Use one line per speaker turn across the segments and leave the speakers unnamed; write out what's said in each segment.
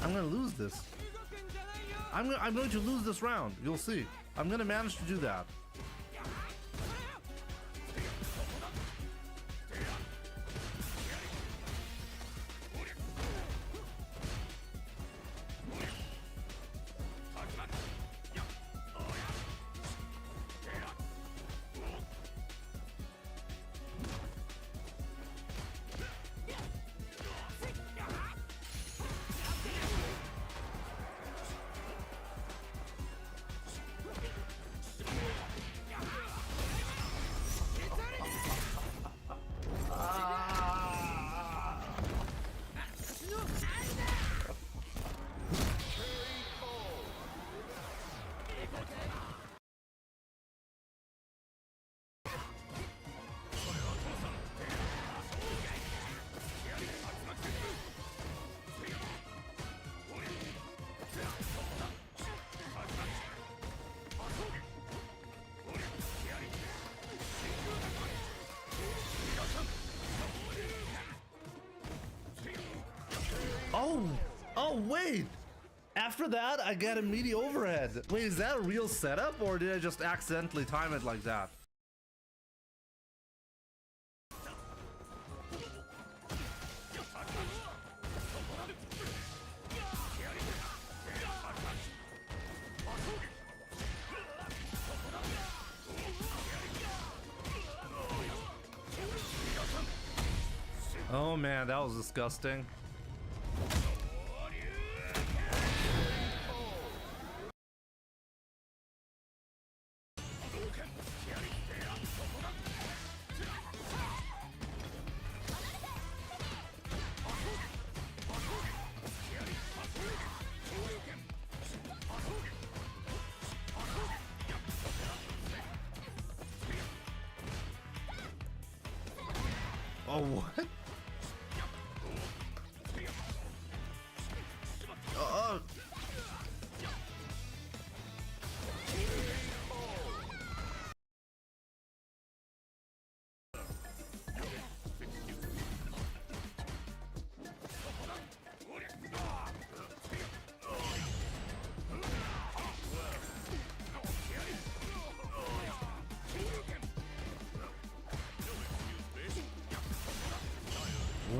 I'm gonna lose this. I'm going to lose this round. You'll see. I'm gonna manage to do that. Oh, wait! After that, I get a meaty overhead. Wait, is that a real setup, or did I just accidentally time it like that? Oh man, that was disgusting. Oh, what?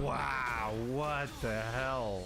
Wow, what the hell?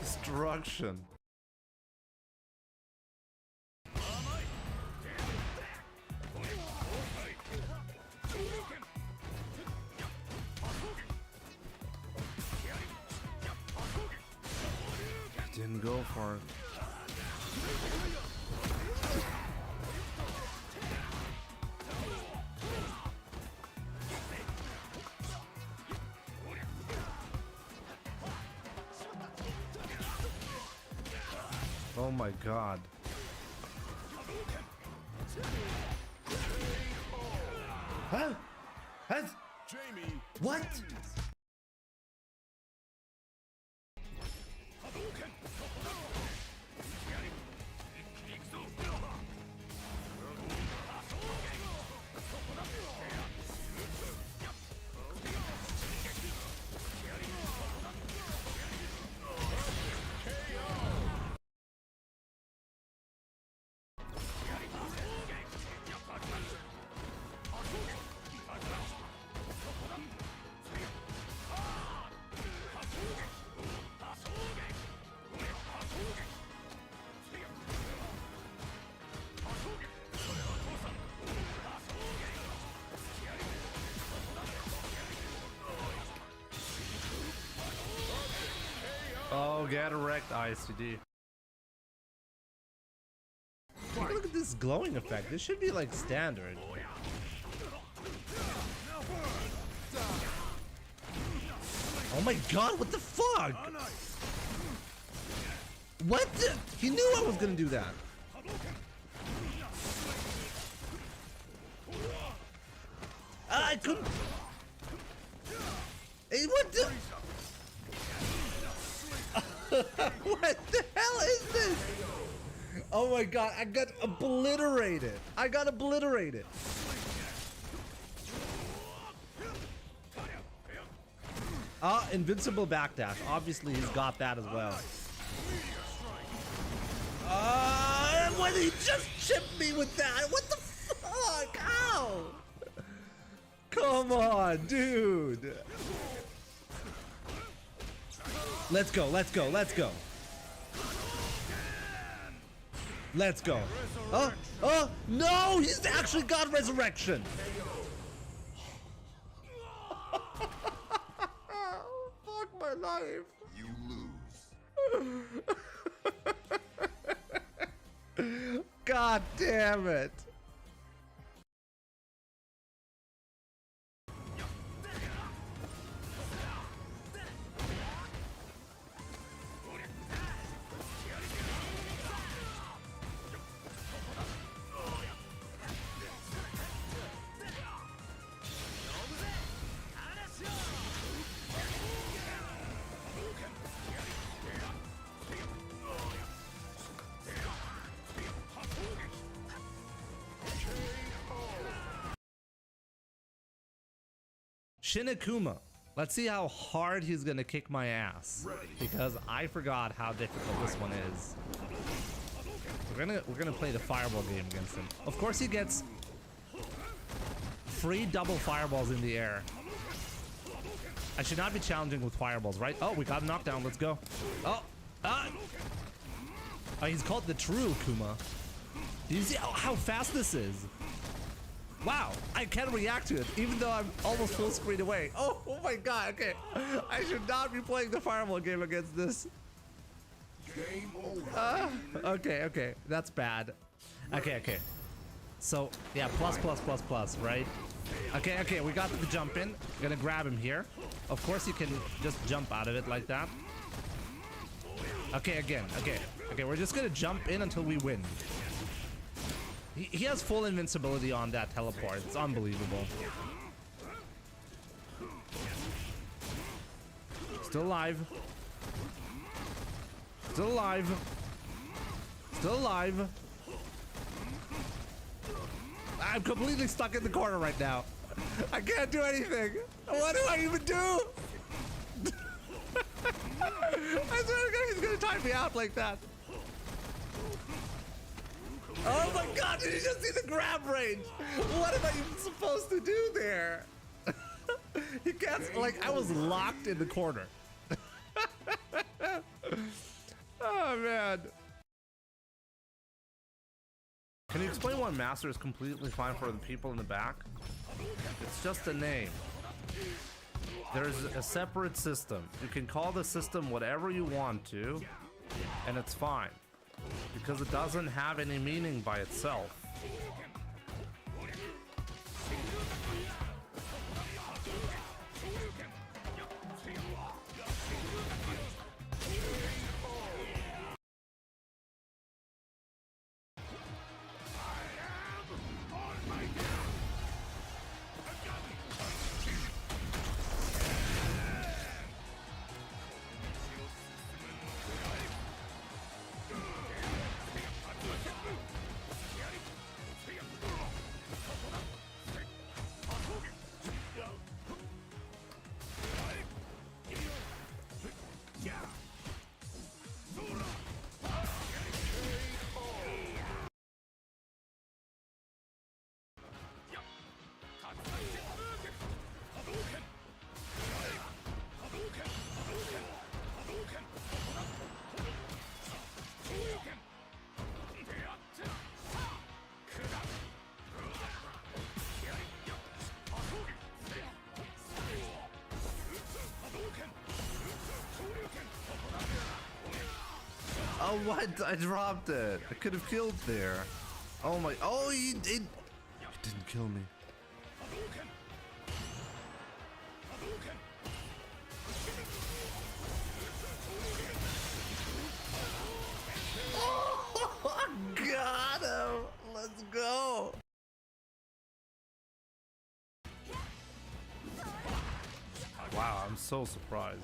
Destruction. Didn't go for it. Oh my god. Huh? What? Oh, get wrecked, ICD. this glowing effect? This should be like standard. Oh my god, what the fuck? What? He knew I was gonna do that. I couldn't. Hey, what the? What the hell is this? Oh my god, I got obliterated. I got obliterated. Ah, invincible backdash. Obviously, he's got that as well. Why did he just chip me with that? What the fuck? Ow! Come on, dude. Let's go, let's go, let's go. Let's go. Oh, no! He's actually got resurrection! Fuck my life.
You lose.
God damn it. Shinakuma. Let's see how hard he's gonna kick my ass, because I forgot how difficult this one is. We're gonna play the fireball game against him. Of course, he gets free double fireballs in the air. I should not be challenging with fireballs, right? Oh, we got a knockdown. Let's go. Oh, he's called the true Kuma. Do you see how fast this is? Wow, I can react to it, even though I'm almost full screen away. Oh my god, okay. I should not be playing the fireball game against this.
Game over.
Okay, that's bad. Okay. So, yeah, plus, right? Okay, we got the jump in. Gonna grab him here. Of course, you can just jump out of it like that. Okay, again, okay, we're just gonna jump in until we win. He has full invincibility on that teleport. It's unbelievable. Still alive. Still alive. Still alive. I'm completely stuck in the corner right now. I can't do anything. What do I even do? I swear to God, he's gonna time me out like that. Oh my god, did you just see the grab range? What am I even supposed to do there? He can't, like, I was locked in the corner. Oh man. Can you explain why Master is completely fine for the people in the back? It's just a name. There's a separate system. You can call the system whatever you want to, and it's fine. Because it doesn't have any meaning by itself. Oh, what? I dropped it. I could have killed there. Oh my, oh, he didn't kill me. Oh, got him. Let's go. Wow, I'm so surprised.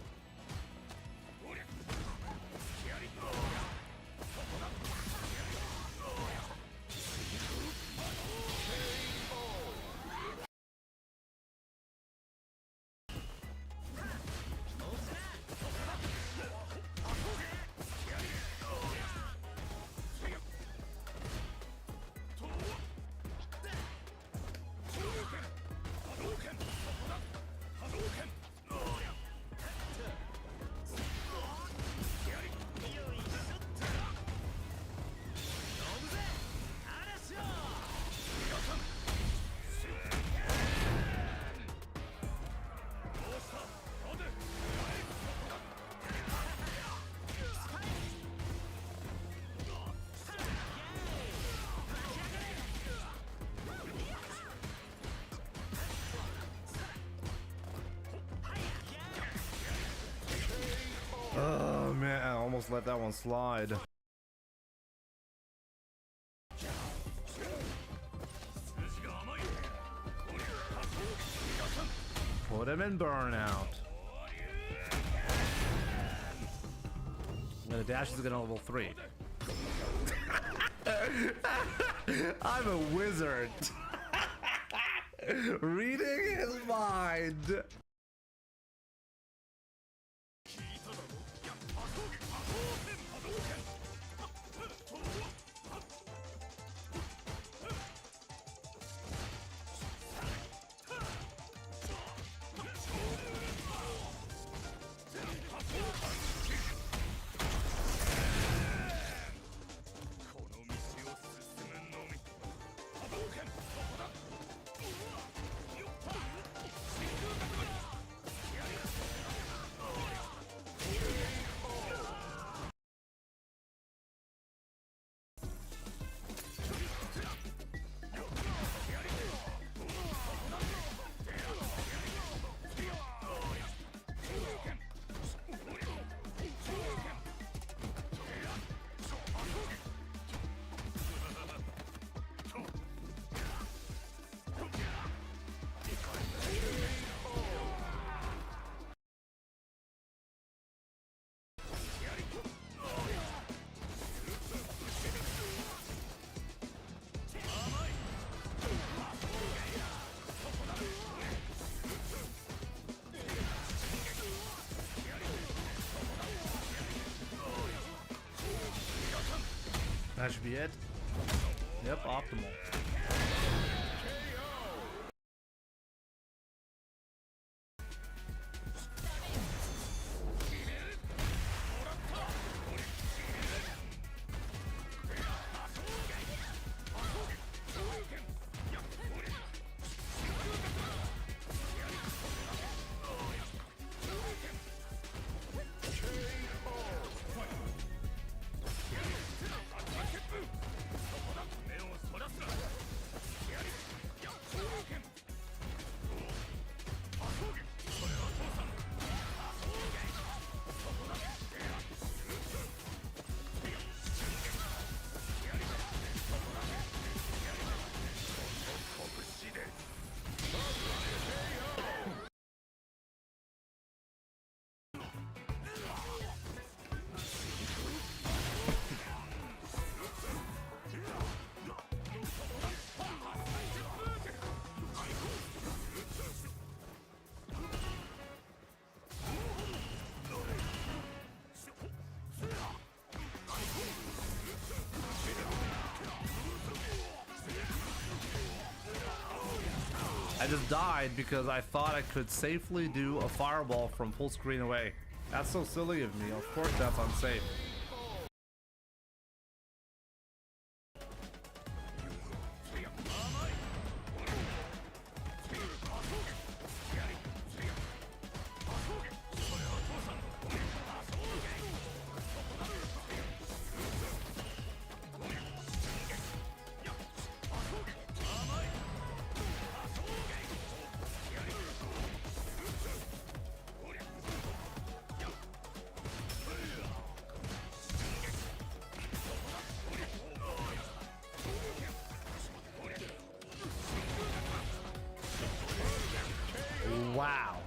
Oh man, I almost let that one slide. Put him in burnout. When the dash is gonna level 3. I'm a wizard. Reading his mind. That should be it. Yep, optimal. I just died because I thought I could safely do a fireball from full screen away. That's so silly of me. Of course that's unsafe. Wow.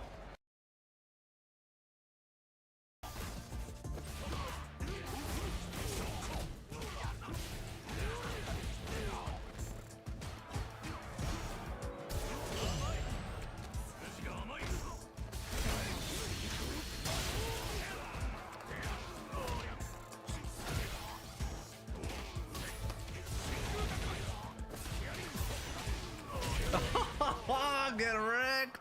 Get wrecked.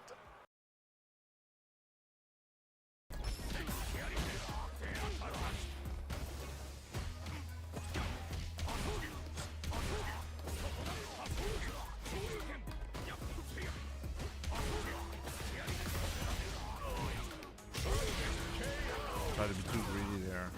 Try to be too greedy there.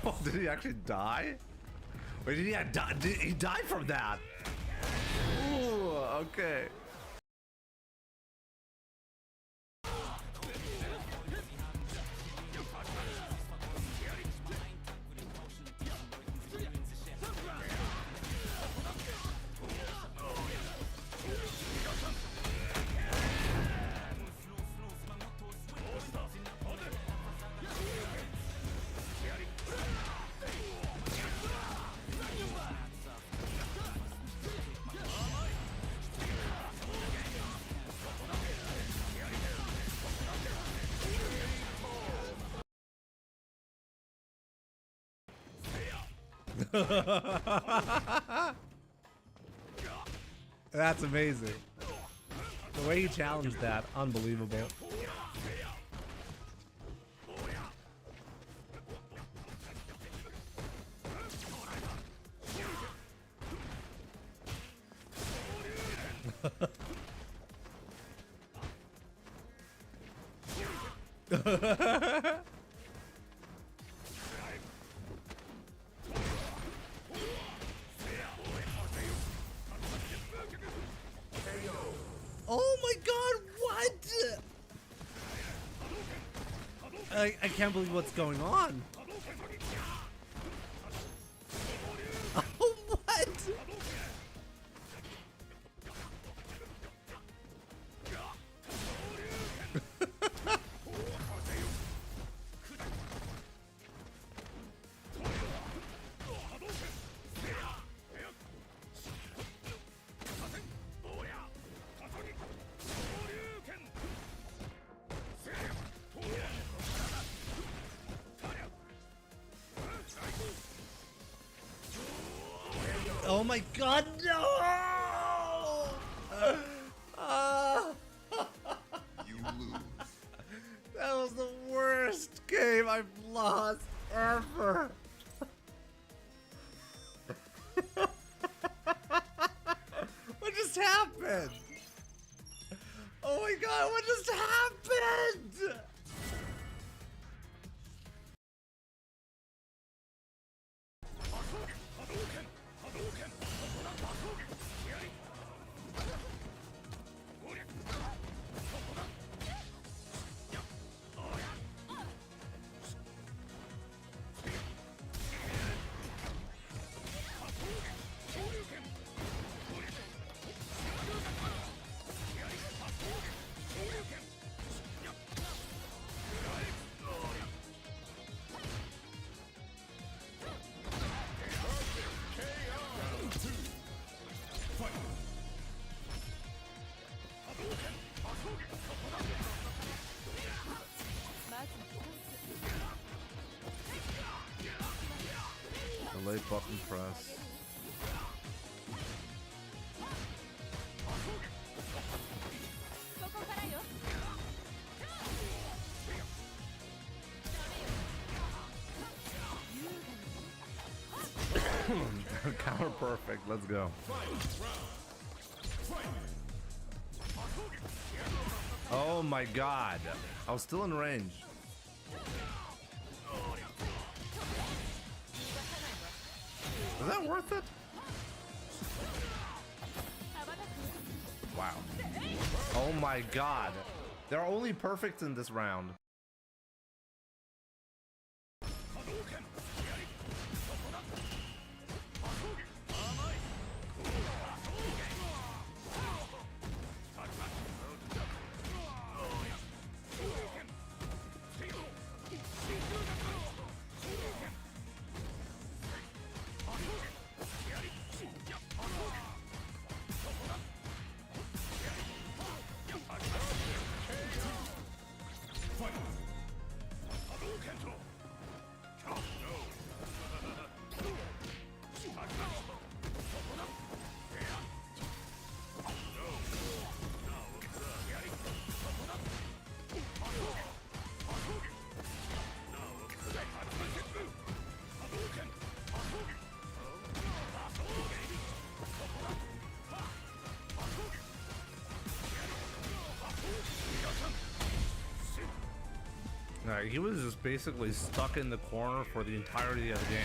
Oh, did he actually die? Wait, did he die? Did he die from that? Ooh, okay. That's amazing. The way he challenged that, unbelievable. Oh my god, what? I can't believe what's going on. Oh, what? Oh my god, no!
You lose.
That was the worst game I've lost ever. What just happened? Oh my god, what just happened? Delay button press. Counter perfect, let's go. Oh my god. I was still in range. Is that worth it? Wow. Oh my god. They're only perfect in this round. He was just basically stuck in the corner for the entirety of the game.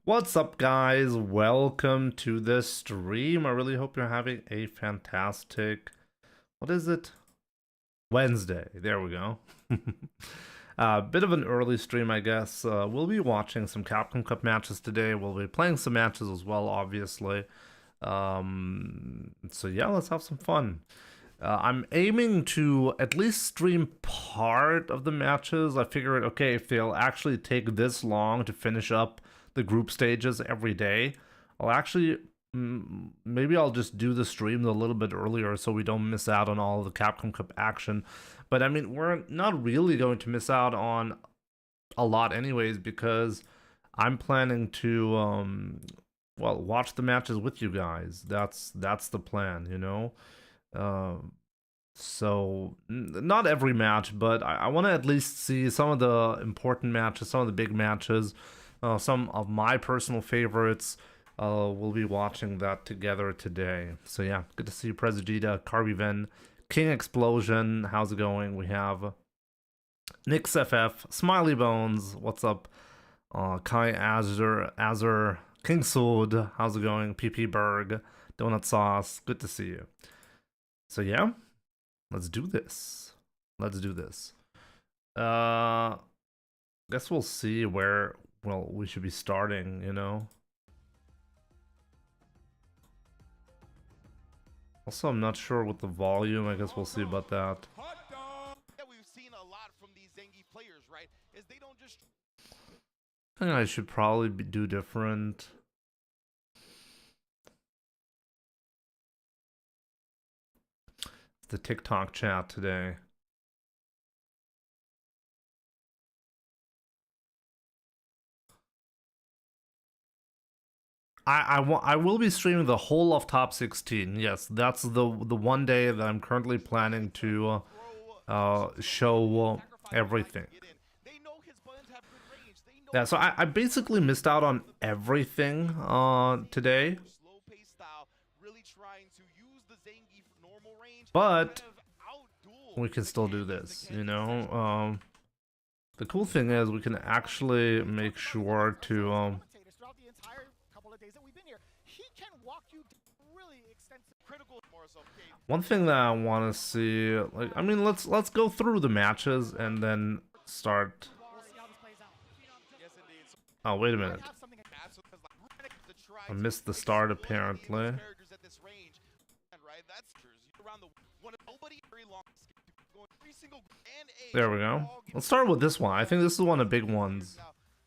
What's up, guys? Welcome to the stream. I really hope you're having a fantastic, what is it? Wednesday. There we go. Bit of an early stream, I guess. We'll be watching some Capcom Cup matches today. We'll be playing some matches as well, obviously. So yeah, let's have some fun. I'm aiming to at least stream part of the matches. I figured, okay, if they'll actually take this long to finish up the group stages every day, I'll actually maybe I'll just do the stream a little bit earlier so we don't miss out on all of the Capcom Cup action. But I mean, we're not really going to miss out on a lot anyways, because I'm planning to well, watch the matches with you guys. That's the plan, you know. So not every match, but I want to at least see some of the important matches, some of the big matches. Some of my personal favorites. We'll be watching that together today. So yeah, good to see you, Presidita, Carbiven, King Explosion. How's it going? We have Nix FF, Smiley Bones. What's up? Kai Azur, King Sword. How's it going? PP Berg, Donut Sauce. Good to see you. So yeah, let's do this. Let's do this. Guess we'll see where. Well, we should be starting, you know. Also, I'm not sure with the volume. I guess we'll see about that.
Yeah, we've seen a lot from these Zangief players, right? Is they don't just.
I think I should probably do different. It's the TikTok chat today. I will be streaming the whole of top 16. Yes, that's the one day that I'm currently planning to show everything. Yeah, so I basically missed out on everything today. But we can still do this, you know. The cool thing is we can actually make sure to one thing that I want to see, like, I mean, let's go through the matches and then start. Oh, wait a minute. I missed the start apparently. There we go. Let's start with this one. I think this is one of the big ones.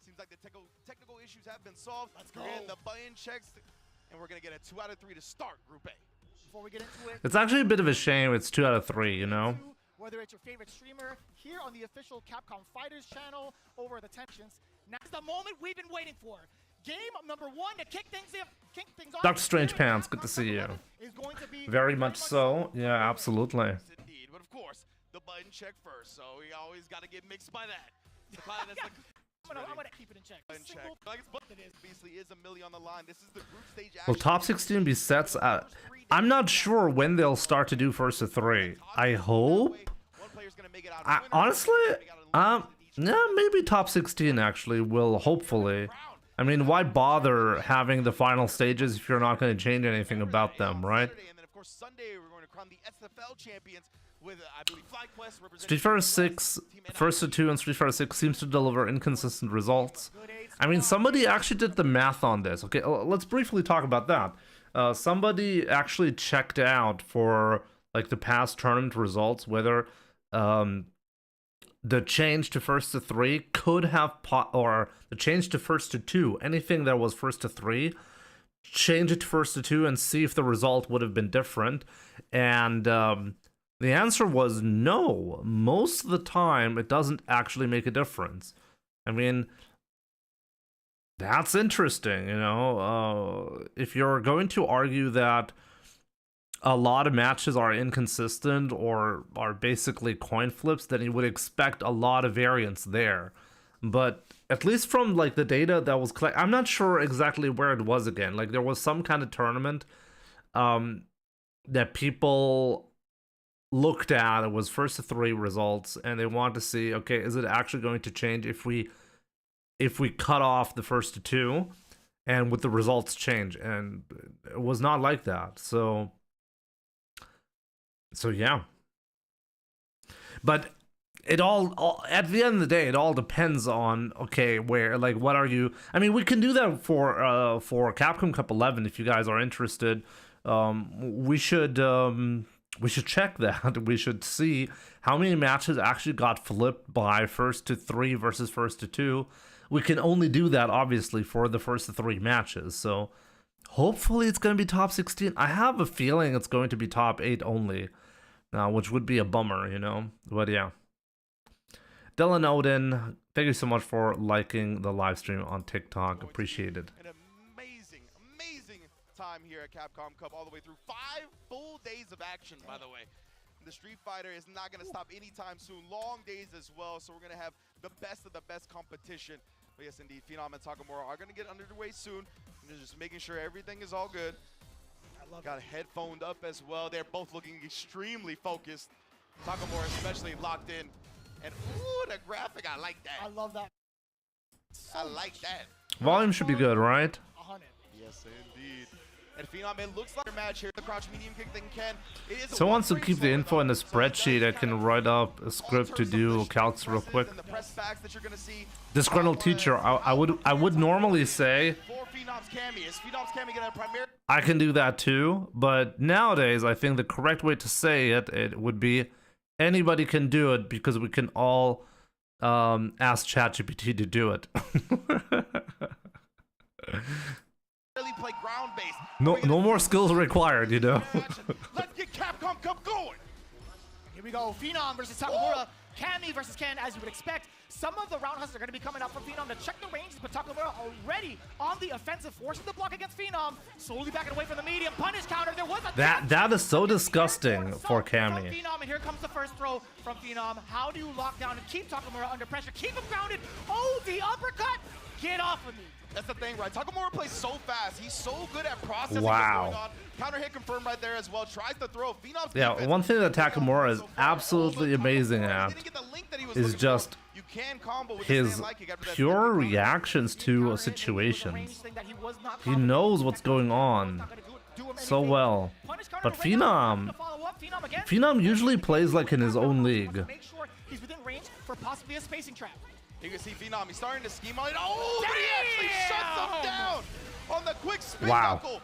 Seems like the technical issues have been solved. Let's go. And the buy-in checks, and we're gonna get a 2 out of 3 to start Group A. Before we get into it,
it's actually a bit of a shame it's 2 out of 3, you know.
Whether it's your favorite streamer here on the official Capcom Fighters channel over the tensions. Now's the moment we've been waiting for. Game number 1 to kick things off.
Dr. Strange Pants, good to see you. Very much so. Yeah, absolutely.
Indeed, but of course, the button check first, so we always got to get mixed by that.
I'm gonna keep it in check.
Obviously is a milli on the line. This is the group stage.
Will top 16 be sets? I'm not sure when they'll start to do first to 3. I hope. Honestly, yeah, maybe top 16 actually will, hopefully. I mean, why bother having the final stages if you're not going to change anything about them, right?
And then of course Sunday we're going to crown the SFL champions with I believe FlyQuest.
Street Fighter 6 first to 2 and Street Fighter 6 seems to deliver inconsistent results. I mean, somebody actually did the math on this. Okay, let's briefly talk about that. Somebody actually checked out for like the past tournament results whether the change to first to 3 could have or the change to first to 2, anything that was first to 3, change it to first to 2 and see if the result would have been different. And the answer was no. Most of the time, it doesn't actually make a difference. I mean, that's interesting, you know. If you're going to argue that a lot of matches are inconsistent or are basically coin flips, then you would expect a lot of variance there. But at least from like the data that was collected, I'm not sure exactly where it was again. Like there was some kind of tournament that people looked at. It was first to 3 results, and they wanted to see, okay, is it actually going to change if we cut off the first to 2, and would the results change? And it was not like that. So yeah. But it all at the end of the day, it all depends on, okay, where, like, what are you? I mean, we can do that for Capcom Cup 11 if you guys are interested. We should check that. We should see how many matches actually got flipped by first to 3 versus first to 2. We can only do that obviously for the first to 3 matches. So hopefully it's going to be top 16. I have a feeling it's going to be top 8 only, which would be a bummer, you know. But yeah. Dylan Odin, thank you so much for liking the live stream on TikTok. Appreciate it.
An amazing time here at Capcom Cup, all the way through 5 full days of action, by the way. The Street Fighter is not going to stop anytime soon. Long days as well, so we're going to have the best of the best competition. But yes, indeed, Phenom and Takamura are going to get underway soon. And just making sure everything is all good. Got headphoned up as well. They're both looking extremely focused. Takamura especially locked in. And ooh, the graphic, I like that.
I love that.
I like that.
Volume should be good, right?
100.
Yes, indeed. And Phenom, it looks like a match here. The crouch medium kick thing can. It is
So wants to keep the info in the spreadsheet. I can write up a script to do calcs real quick. Disgruntled teacher. I would normally say I can do that too, but nowadays I think the correct way to say it would be anybody can do it, because we can all ask ChatGPT to do it.
Play ground base.
No more skills required, you know.
Let's get Capcom Cup going.
Here we go. Phenom versus Takamura. Cammy versus Ken, as you would expect. Some of the roundhouses are going to be coming up from Phenom to check the ranges, but Takamura already on the offensive, forcing the block against Phenom. Slowly backing away from the medium. Punish counter. There was a
that is so disgusting for Cammy.
Phenom, and here comes the first throw from Phenom. How do you lock down and keep Takamura under pressure? Keep him grounded. Oh, the uppercut. Get off of me.
That's the thing, right? Takamura plays so fast. He's so good at processing
wow.
what's going on. Counter hit confirmed right there as well. Tries to throw. Phenom's
yeah, one thing that Takamura is absolutely amazing at is just his pure reactions to situations. He knows what's going on so well. But Phenom usually plays like in his own league.
He's within range for possibly a spacing trap.
You can see Phenom, he's starting to scheme on it. Oh, but he actually shuts him down on the quick spin knuckle.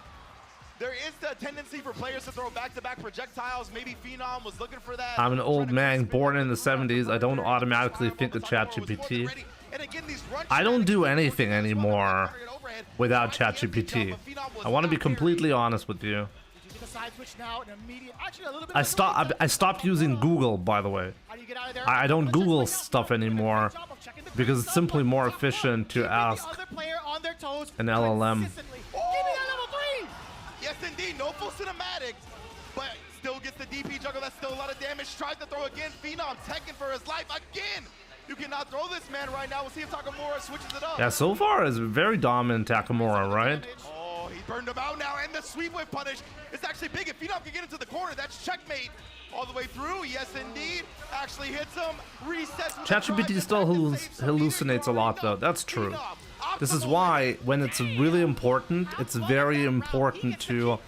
There is the tendency for players to throw back-to-back projectiles. Maybe Phenom was looking for that.
I'm an old man born in the 70s. I don't automatically think of ChatGPT. I don't do anything anymore without ChatGPT. I want to be completely honest with you. I stopped using Google, by the way. I don't Google stuff anymore because it's simply more efficient to ask an LLM.
Yes, indeed. No full cinematic, but still gets the DP juggle. That's still a lot of damage. Tries to throw again. Phenom teching for his life again. You cannot throw this man right now. We'll see if Takamura switches it up.
Yeah, so far is very dominant Takamura, right?
Oh, he burned him out now, and the sweep whip punish is actually big. If Phenom can get into the corner, that's checkmate. All the way through, yes indeed. Actually hits him, resets.
ChatGPT still hallucinates a lot though, that's true. This is why, when it's really important, it's very important to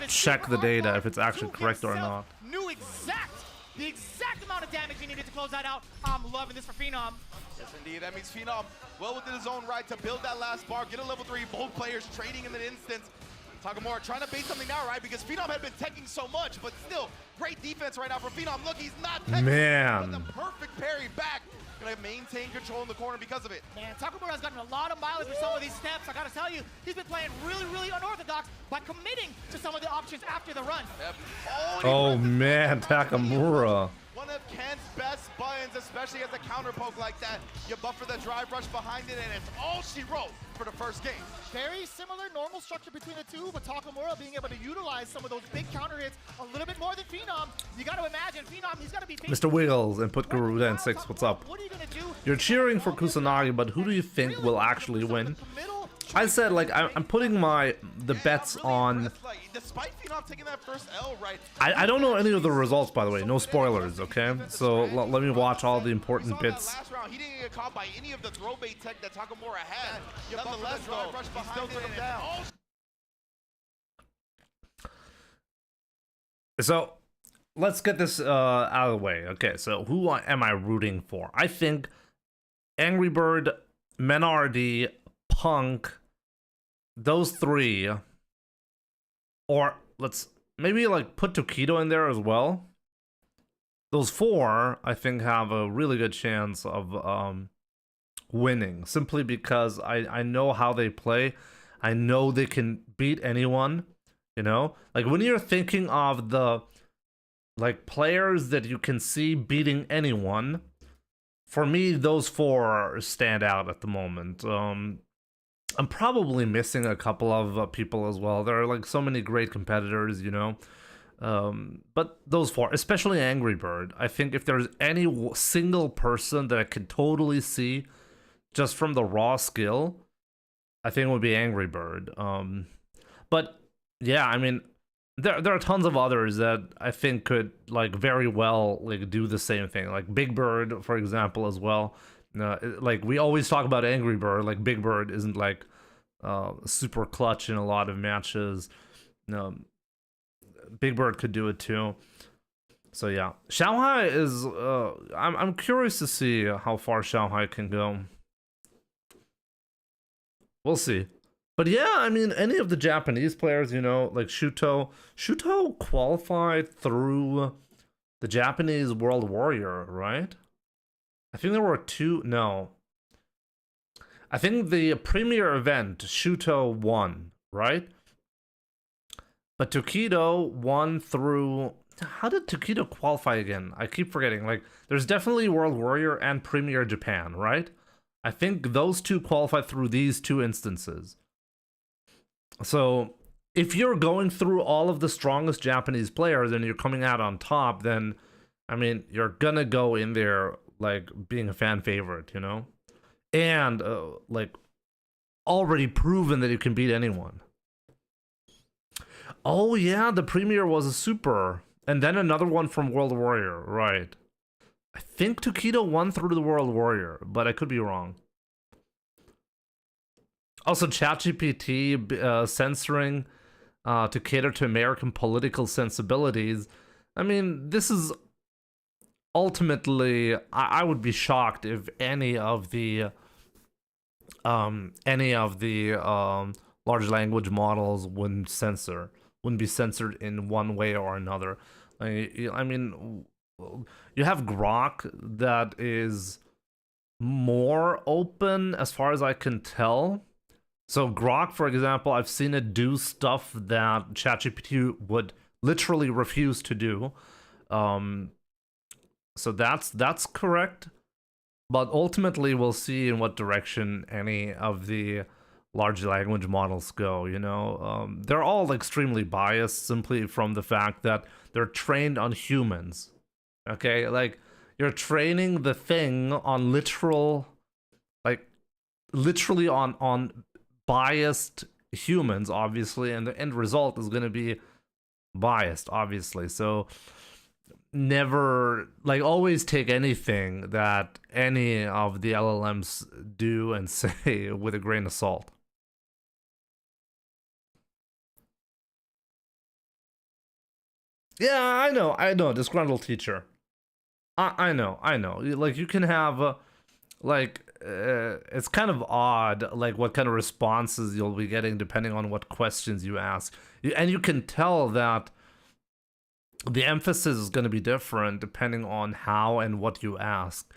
check the data if it's actually correct or not.
Knew the exact amount of damage he needed to close that out. I'm loving this for Phenom.
Yes indeed, that means Phenom well within his own right to build that last bar, get a level 3, both players trading in an instant. Takamura trying to bait something now, right? Because Phenom had been teching so much, but still, great defense right now from Phenom. Look, he's not teching.
Man.
But the perfect parry back. Gonna maintain control in the corner because of it.
Man, Takamura's gotten a lot of mileage with some of these steps. I gotta tell you, he's been playing really, really unorthodox by committing to some of the options after the run.
Yep.
Oh man, Takamura.
One of Ken's best buttons, especially as a counter poke like that. You buffer the drive rush behind it, and it's all she wrote for the first game.
Very similar normal structure between the two, but Takamura being able to utilize some of those big counter hits a little bit more than Phenom. You got to imagine Phenom, he's got to be
Mr. Wiggles and put Garuda in 6. What's up?
What are you gonna do?
You're cheering for Kusanagi, but who do you think will actually win? I said, like, I'm putting the bets on.
Despite Phenom taking that first L, right?
I don't know any of the results, by the way. No spoilers, okay? So let me watch all the important bits.
Last round, he didn't get caught by any of the throw bait tech that Takamura had. Nonetheless, though, he still took him down.
So let's get this out of the way. Okay, so who am I rooting for? I think Angry Bird, Menardi, Punk, those 3, or let's maybe like put Tokido in there as well. Those 4, I think, have a really good chance of winning, simply because I know how they play. I know they can beat anyone, you know? Like, when you're thinking of the, like, players that you can see beating anyone, for me, those 4 stand out at the moment. I'm probably missing a couple of people as well. There are, like, so many great competitors, you know? But those 4, especially Angry Bird, I think if there's any single person that I could totally see just from the raw skill, I think it would be Angry Bird. But yeah, I mean, there are tons of others that I think could, like, very well, like, do the same thing. Like Big Bird, for example, as well. Like, we always talk about Angry Bird. Like, Big Bird isn't, like, super clutch in a lot of matches. Big Bird could do it too. So yeah, Xiaohai is. I'm curious to see how far Xiaohai can go. We'll see. But yeah, I mean, any of the Japanese players, you know, like Shuto qualified through the Japanese World Warrior, right? I think there were 2. No, I think the premier event Shuto won, right? But Tokido won through. How did Tokido qualify again? I keep forgetting. Like, there's definitely World Warrior and Premier Japan, right? I think those 2 qualified through these 2 instances. So, if you're going through all of the strongest Japanese players and you're coming out on top, then, I mean, you're gonna go in there, like, being a fan favorite, you know? And, like, already proven that you can beat anyone. Oh, yeah, the Premier was a super. And then another one from World Warrior, right. I think Tokido won through the World Warrior, but I could be wrong. Also, ChatGPT censoring to cater to American political sensibilities. I mean, this is ultimately, I would be shocked if any of the large language models wouldn't be censored in one way or another. I mean, you have Grok that is more open as far as I can tell. So Grok, for example, I've seen it do stuff that ChatGPT would literally refuse to do. So that's correct. But ultimately, we'll see in what direction any of the large language models go, you know? They're all extremely biased simply from the fact that they're trained on humans. Okay? Like, you're training the thing on literally on biased humans, obviously, and the end result is going to be biased, obviously. So never, like, always take anything that any of the LLMs do and say with a grain of salt. Yeah, I know, disgruntled teacher. I know. Like, you can have like it's kind of odd, like what kind of responses you'll be getting depending on what questions you ask. And you can tell that the emphasis is going to be different depending on how and what you ask.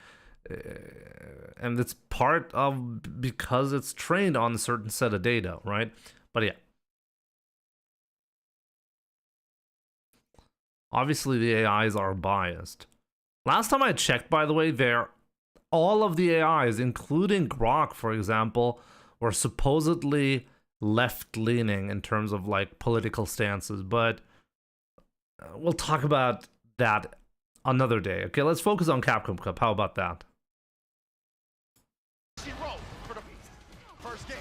And it's part of because it's trained on a certain set of data, right? But yeah. Obviously the AIs are biased. Last time I checked, by the way, all of the AIs, including Grok, for example, were supposedly left-leaning in terms of like political stances, but we'll talk about that another day. Okay, let's focus on Capcom Cup. How about that?
For the first game.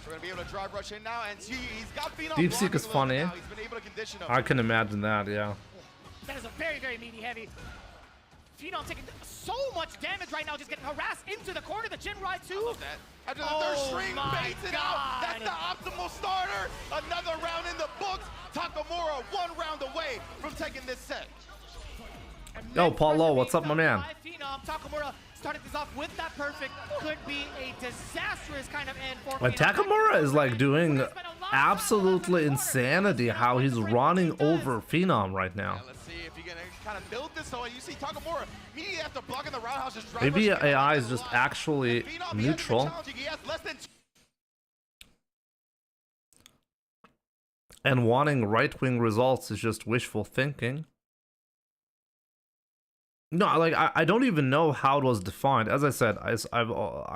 We're gonna be able to drive rush in now, and he's got Phenom.
Deep Seek is funny.
He's been able to condition him.
I can imagine that, yeah.
That is a very, very meaty heavy. Phenom taking so much damage right now, just getting harassed into the corner. The Jin Ride too.
I love that. After the third string, baits it out. That's the optimal starter. Another round in the books. Takamura 1 round away from taking this set.
Yo, Paulo, what's up, my man?
Phenom. Takamura started this off with that perfect. Could be a disastrous kind of end for
But Takamura is like doing absolutely insanity how he's running over Phenom right now.
Yeah, let's see if he can kind of build this. So you see Takamura immediately after blocking the roundhouse, just drive
Maybe
rush
AI is just actually
Phenom,
neutral.
He has less than
And wanting right-wing results is just wishful thinking. No, like I don't even know how it was defined. As I said, I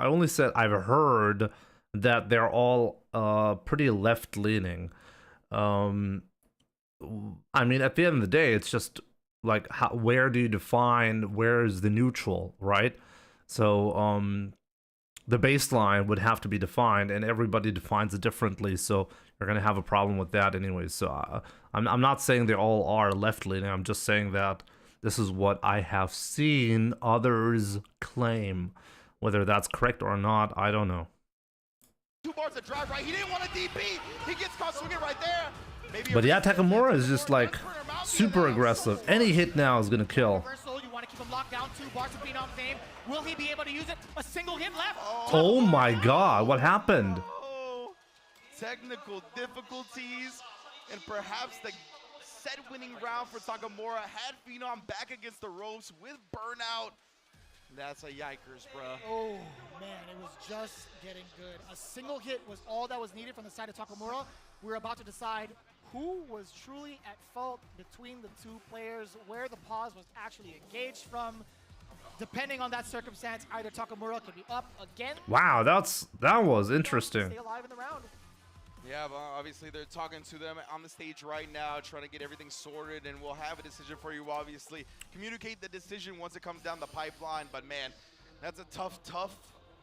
only said I've heard that they're all pretty left-leaning. I mean, at the end of the day, it's just like where do you define where is the neutral, right? So the baseline would have to be defined, and everybody defines it differently. So you're gonna have a problem with that anyway. So I'm not saying they all are left-leaning. I'm just saying that this is what I have seen others claim. Whether that's correct or not, I don't know.
2 bars to drive right. He didn't want a DP. He gets caught swinging right there. Maybe
But yeah, Takamura is just like super aggressive. Any hit now is gonna kill.
You want to keep him locked down. 2 bars of Phenom's name. Will he be able to use it? A single hit left.
Oh my god, what happened?
Oh, technical difficulties, and perhaps the set-winning round for Takamura had Phenom back against the ropes with burnout. That's a yikers, bruh.
Oh, man, it was just getting good. A single hit was all that was needed from the side of Takamura. We're about to decide who was truly at fault between the 2 players, where the pause was actually engaged from. Depending on that circumstance, either Takamura could be up again.
Wow, that was interesting.
Stay alive in the round.
Yeah, but obviously they're talking to them on the stage right now, trying to get everything sorted, and we'll have a decision for you, obviously. Communicate the decision once it comes down the pipeline, but man, that's a tough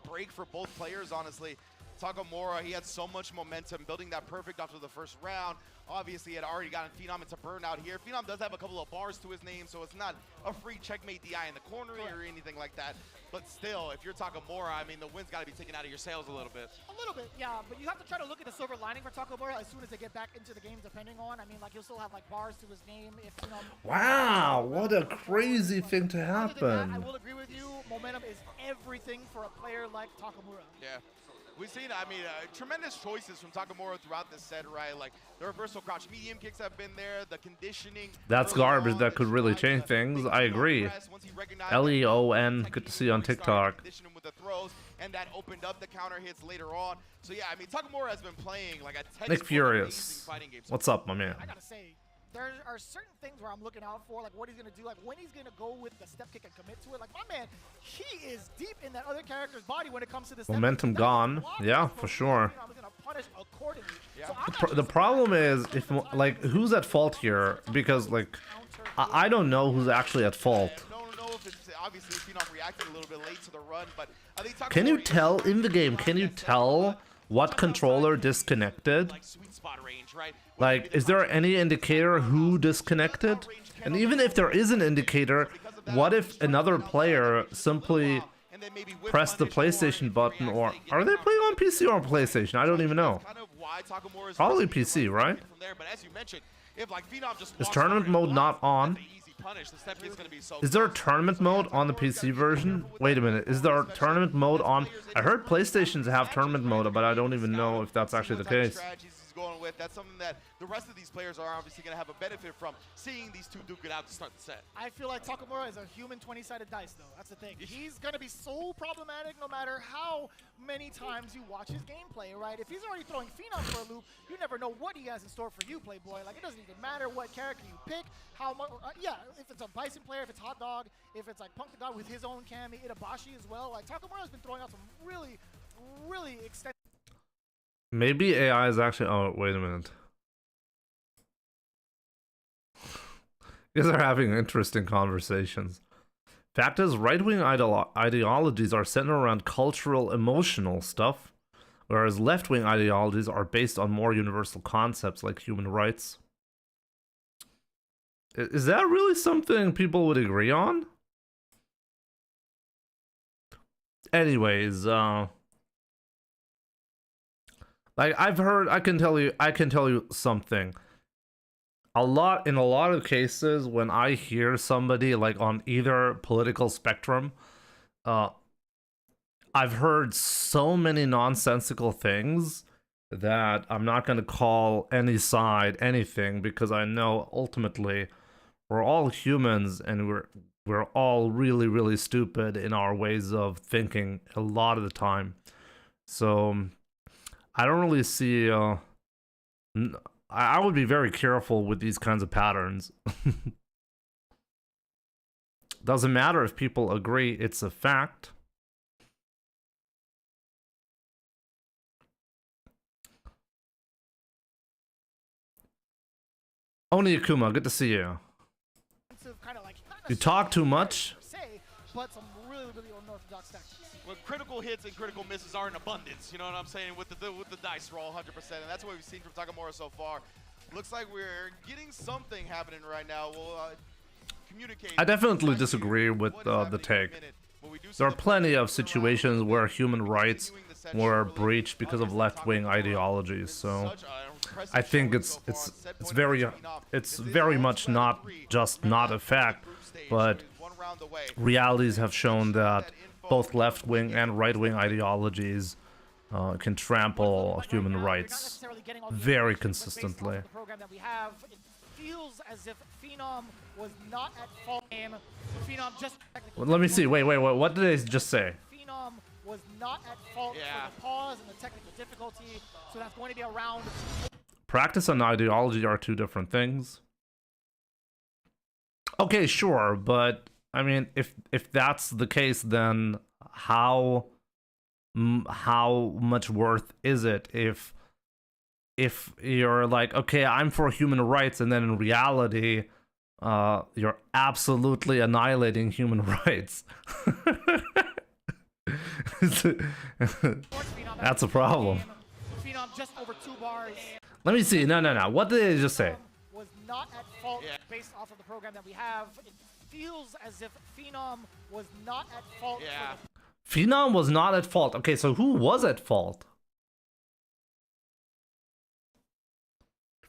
break for both players, honestly. Takamura, he had so much momentum, building that perfect after the first round. Obviously, he had already gotten Phenom into burnout here. Phenom does have a couple of bars to his name, so it's not a free checkmate DI in the corner or anything like that. But still, if you're Takamura, I mean, the win's got to be taken out of your sails a little bit.
A little bit, yeah, but you have to try to look at the silver lining for Takamura as soon as they get back into the game, depending on, I mean, like, he'll still have, like, bars to his name if, you know.
Wow, what a crazy thing to happen.
I will agree with you. Momentum is everything for a player like Takamura.
Yeah. We've seen, I mean, tremendous choices from Takamura throughout this set, right? Like, the reversal crouch medium kicks have been there, the conditioning.
That's garbage. That could really change things. I agree. Leon, good to see you on TikTok.
With the throws, and that opened up the counter hits later on. So yeah, I mean, Takamura has been playing like a
Nick Furious. What's up, my man?
I gotta say, there are certain things where I'm looking out for, like what he's gonna do, like when he's gonna go with the step kick and commit to it. Like my man, he is deep in that other character's body when it comes to this.
Momentum gone. Yeah, for sure. The problem is if like who's at fault here, because like I don't know who's actually at fault.
Obviously, Phenom reacted a little bit late to the run, but I think
can you tell in the game? Can you tell what controller disconnected? Like, is there any indicator who disconnected? And even if there is an indicator, what if another player simply pressed the PlayStation button? Or are they playing on PC or on PlayStation? I don't even know. Probably PC, right? Is tournament mode not on?
punished. The step is going to be so
Is there a
close.
tournament mode on the PC version? Wait a minute. Is there a tournament mode on? I heard PlayStations have tournament mode, but I don't even know if that's actually the case.
Going with. That's something that the rest of these players are obviously going to have a benefit from, seeing these two duke it out to start the set.
I feel like Takamura is a human 20-sided dice, though. That's the thing. He's going to be so problematic no matter how many times you watch his gameplay, right? If he's already throwing Phenom for a loop, you never know what he has in store for you, Playboy. Like, it doesn't even matter what character you pick, how much, yeah, if it's a Bison player, if it's Hot Dog, if it's like Punk the God with his own Kami, Itabashi as well. Like, Takamura's been throwing out some really, really extensive.
Maybe AI is actually. Oh, wait a minute. You guys are having interesting conversations. Fact is, right-wing ideologies are centered around cultural, emotional stuff, whereas left-wing ideologies are based on more universal concepts like human rights. Is that really something people would agree on? Anyways, like I've heard, I can tell you something. In a lot of cases, when I hear somebody like on either political spectrum, I've heard so many nonsensical things that I'm not going to call any side anything, because I know ultimately we're all humans and we're all really, really stupid in our ways of thinking a lot of the time. So I don't really see I would be very careful with these kinds of patterns. Doesn't matter if people agree, it's a fact. Oni Akuma, good to see you.
Kind of like,
You talk too much.
But some really, really unorthodox tactics.
Well, critical hits and critical misses are in abundance, you know what I'm saying, with the dice roll 100%, and that's what we've seen from Takamura so far. Looks like we're getting something happening right now. We'll communicate.
I definitely disagree with the take. There are plenty of situations where human rights were breached because of left-wing ideologies, so I think it's very much not just not a fact, but realities have shown that both left-wing and right-wing ideologies can trample human rights very consistently. Well, let me see. Wait. What did they just say?
Phenom was not at fault for the pause and the technical difficulty, so that's going to be a round.
Practice and ideology are two different things. Okay, sure, but I mean, if that's the case, then how much worth is it if you're like, okay, I'm for human rights, and then in reality, you're absolutely annihilating human rights? That's a problem.
Just over 2 bars.
Let me see. No. What did they just say?
Was not at fault based off of the program that we have. It feels as if Phenom was not at fault.
Phenom was not at fault. Okay, so who was at fault?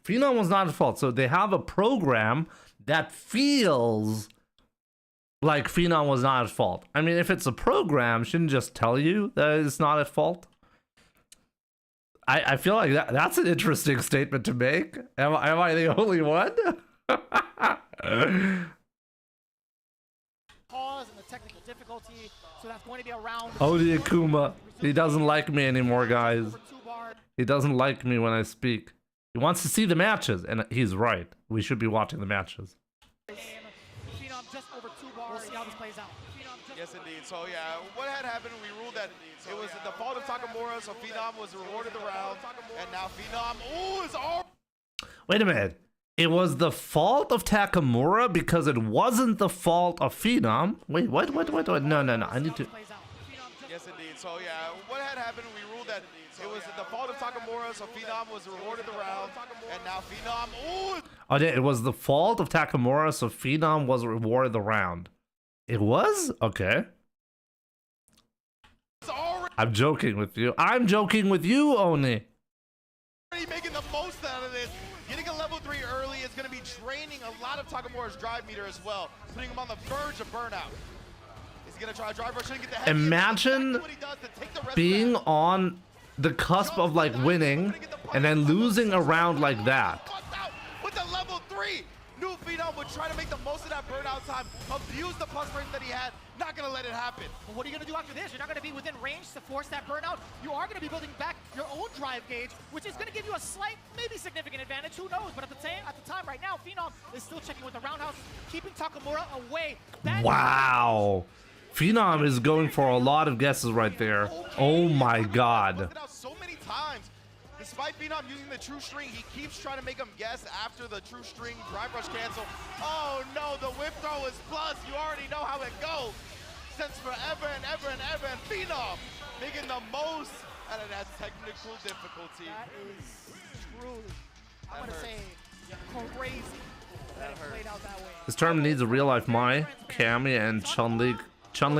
Phenom was not at fault. So they have a program that feels like Phenom was not at fault. I mean, if it's a program, shouldn't just tell you that it's not at fault? I feel like that's an interesting statement to make. Am I the only one?
Pause and the technical difficulty, so that's going to be a round.
Odi Akuma. He doesn't like me anymore, guys. He doesn't like me when I speak. He wants to see the matches, and he's right. We should be watching the matches.
Just over 2 bars. We'll see how this plays out.
Yes, indeed. So, yeah, what had happened, we ruled that it was the fault of Takamura, so Phenom was rewarded the round, and now Phenom, is all...
Wait a minute. It was the fault of Takamura because it wasn't the fault of Phenom? Wait, what? No. I need to...
Yes, indeed. So, yeah, what had happened, we ruled that it was the fault of Takamura, so Phenom was rewarded the round, and now Phenom,
Oh, it was the fault of Takamura, so Phenom was rewarded the round. It was? Okay. I'm joking with you. I'm joking with you, Oni.
Making the most out of this. Getting a level 3 early is going to be draining a lot lot of Takamura's drive meter as well, putting him on the verge of burnout. He's gonna try a drive rush and get the head.
Imagine being on the cusp of like winning and then losing a round like that.
With the level 3, New Phenom would try to make the most of that burnout time, abuse the plus range that he had, not gonna let it happen.
Well, what are you gonna do after this? You're not gonna be within range to force that burnout. You are gonna be building back your own drive gauge, which is gonna give you a slight, maybe significant advantage, who knows? But at the time right now, Phenom is still checking with the roundhouse, keeping Takamura away.
Wow. Phenom is going for a lot of guesses right there. Oh my god.
So many times. Despite Phenom using the true string, he keeps trying to make him guess after the true string drive rush cancel. Oh no, the whip throw is plus. You already know how it goes. Since forever and ever and ever, and Phenom making the most out of that technical difficulty.
That is truly, I'm gonna say, crazy that it played out that way.
This tournament needs a real life Mai, Cammy, and Chun-Li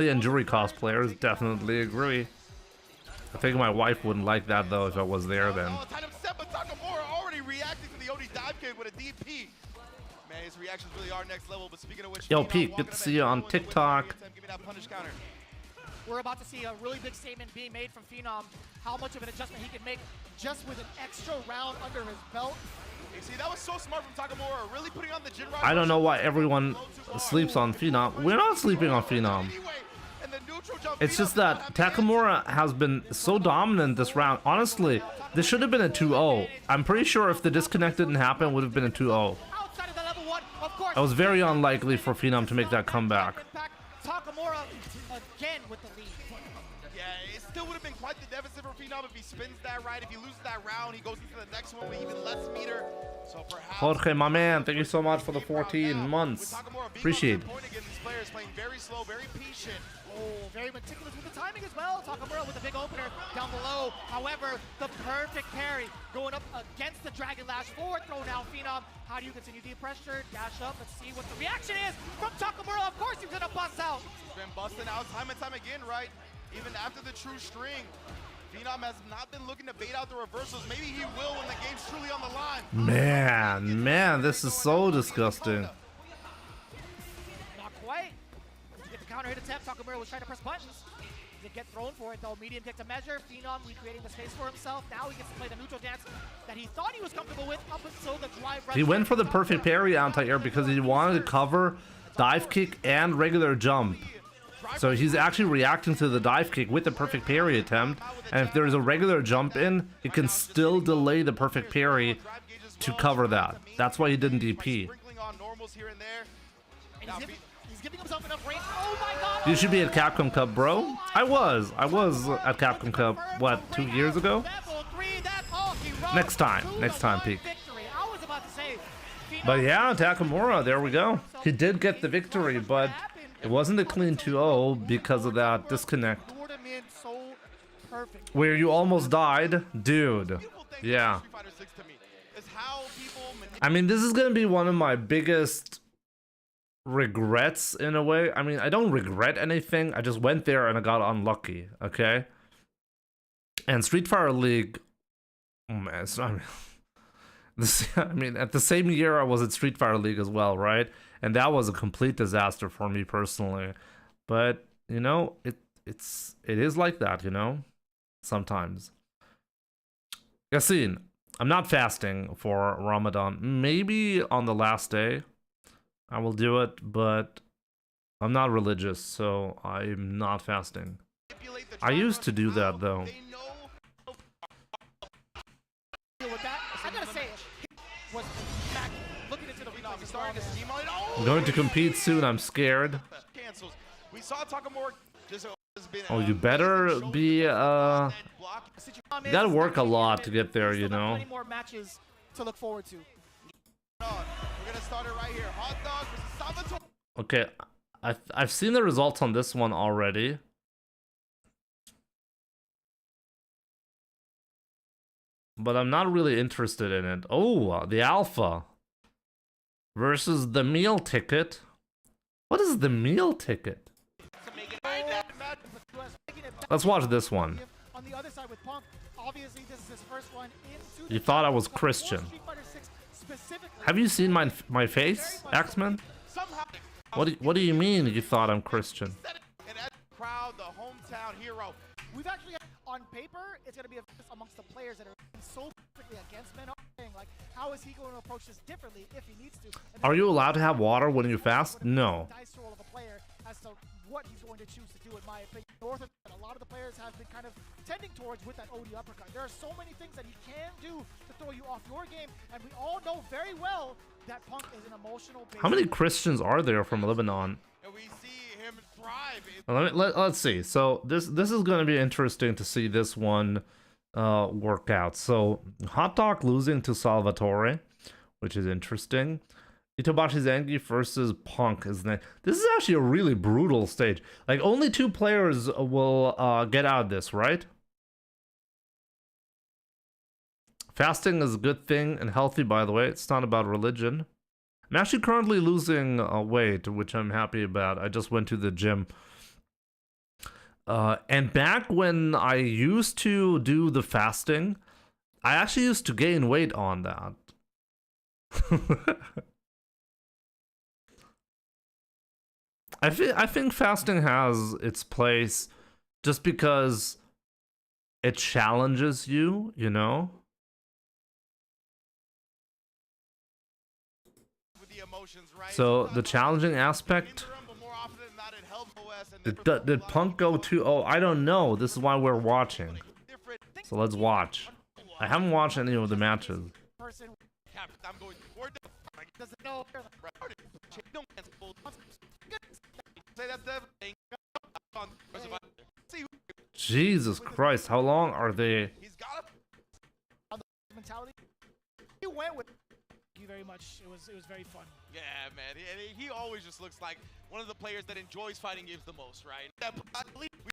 and Jury cosplayers. Definitely agree. I think my wife wouldn't like that though if I was there then.
Takamura already reacting to the OD dive kick with a DP. Man, his reactions really are next level. But speaking of which,
Yo, Pete, good to see you on TikTok.
Give me that punish counter.
We're about to see a really big statement being made from Phenom. How much of an adjustment he can make just with an extra round under his belt.
You see, that was so smart from Takamura, really putting on the Jin Rai.
I don't know why everyone sleeps on Phenom. We're not sleeping on Phenom. It's just that Takamura has been so dominant this round. Honestly, this should have been a 2-0. I'm pretty sure if the disconnect didn't happen, it would have been a 2-0. It was very unlikely for Phenom to make that comeback.
Takamura again with the lead.
Yeah, it still would have been quite the deficit for Phenom if he spins that right. If he loses that round, he goes into the next one with even less meter. So perhaps
Jorge, my man, thank you so much for the 14 months. Appreciate it.
These players playing very slow, very patient.
Oh, very meticulous with the timing as well. Takamura with a big opener down below. However, the perfect parry going up against the Dragon Lash forward throw now. Phenom, how do you continue the pressure? Dash up. Let's see what the reaction is from Takamura. Of course, he's gonna bust out.
He's been busting out time and time again, right? Even after the true string, Phenom has not been looking to bait out the reversals. Maybe he will when the game's truly on the line.
Man, this is so disgusting.
Not quite. To get the counter hit attempt, Takamura was trying to press buttons. Did get thrown for it though. Medium kick to measure. Phenom recreating the space for himself. Now he gets to play the neutral dance that he thought he was comfortable with up until the drive.
He went for the perfect parry anti-air because he wanted to cover dive kick and regular jump. So he's actually reacting to the dive kick with the perfect parry attempt, and if there's a regular jump in, he can still delay the perfect parry to cover that. That's why he didn't DP.
He's giving himself enough range. Oh my god!
You should be at Capcom Cup, bro. I was at Capcom Cup, what, 2 years ago? Next time, Peak. But yeah, Takamura, there we go. He did get the victory, but it wasn't a clean 2-0 because of that disconnect. Where you almost died, dude. Yeah. I mean, this is gonna be one of my biggest regrets in a way. I mean, I don't regret anything. I just went there and I got unlucky, okay? And Street Fighter League, oh man, I mean, at the same year I was at Street Fighter League as well, right? And that was a complete disaster for me personally. But, you know, it is like that, you know? Sometimes. Yassine, I'm not fasting for Ramadan. Maybe on the last day I will do it, but I'm not religious, so I'm not fasting. I used to do that though. I'm going to compete soon, I'm scared. Oh, you better be, you gotta work a lot to get there, you know?
More matches to look forward to.
Okay, I've seen the results on this one already. But I'm not really interested in it. Oh, the Alpha versus the meal ticket. What is the meal ticket? Let's watch this one.
On the other side with Punk, obviously this is his first one into
You thought I was Christian.
specifically.
Have you seen my face, X-Men?
Somehow,
What do you mean you thought I'm Christian?
and at the crowd, the hometown hero.
We've actually, on paper, it's going to be amongst the players that are so perfectly against men. Like, how is he going to approach this differently if he needs to? And
Are you allowed to have water when you fast? No.
Dice roll of a player as to what he's going to choose to do, in my opinion. North of a lot of the players have been kind of tending towards with that OD uppercut. There are so many things that he can do to throw you off your game, and we all know very well that Punk is an emotional.
How many Christians are there from Lebanon?
And we see him thrive.
Let's see. So this is going to be interesting to see this one work out. So Hot Dog losing to Salvatore, which is interesting. Itabashi Zangief versus Punk is next. This is actually a really brutal stage. Like, only 2 players will get out of this, right? Fasting is a good thing and healthy, by the way. It's not about religion. I'm actually currently losing weight, which I'm happy about. I just went to the gym. And back when I used to do the fasting, I actually used to gain weight on that. I think fasting has its place just because it challenges you, you know?
With the emotions, right?
So the challenging aspect. Did Punk go 2-0? I don't know. This is why we're watching. So let's watch. I haven't watched any of the matches. Jesus Christ, how long are they?
He's got a
mentality. He went with you very much. It was very fun.
Yeah, man. He always just looks like one of the players that enjoys fighting games the most, right? I believe we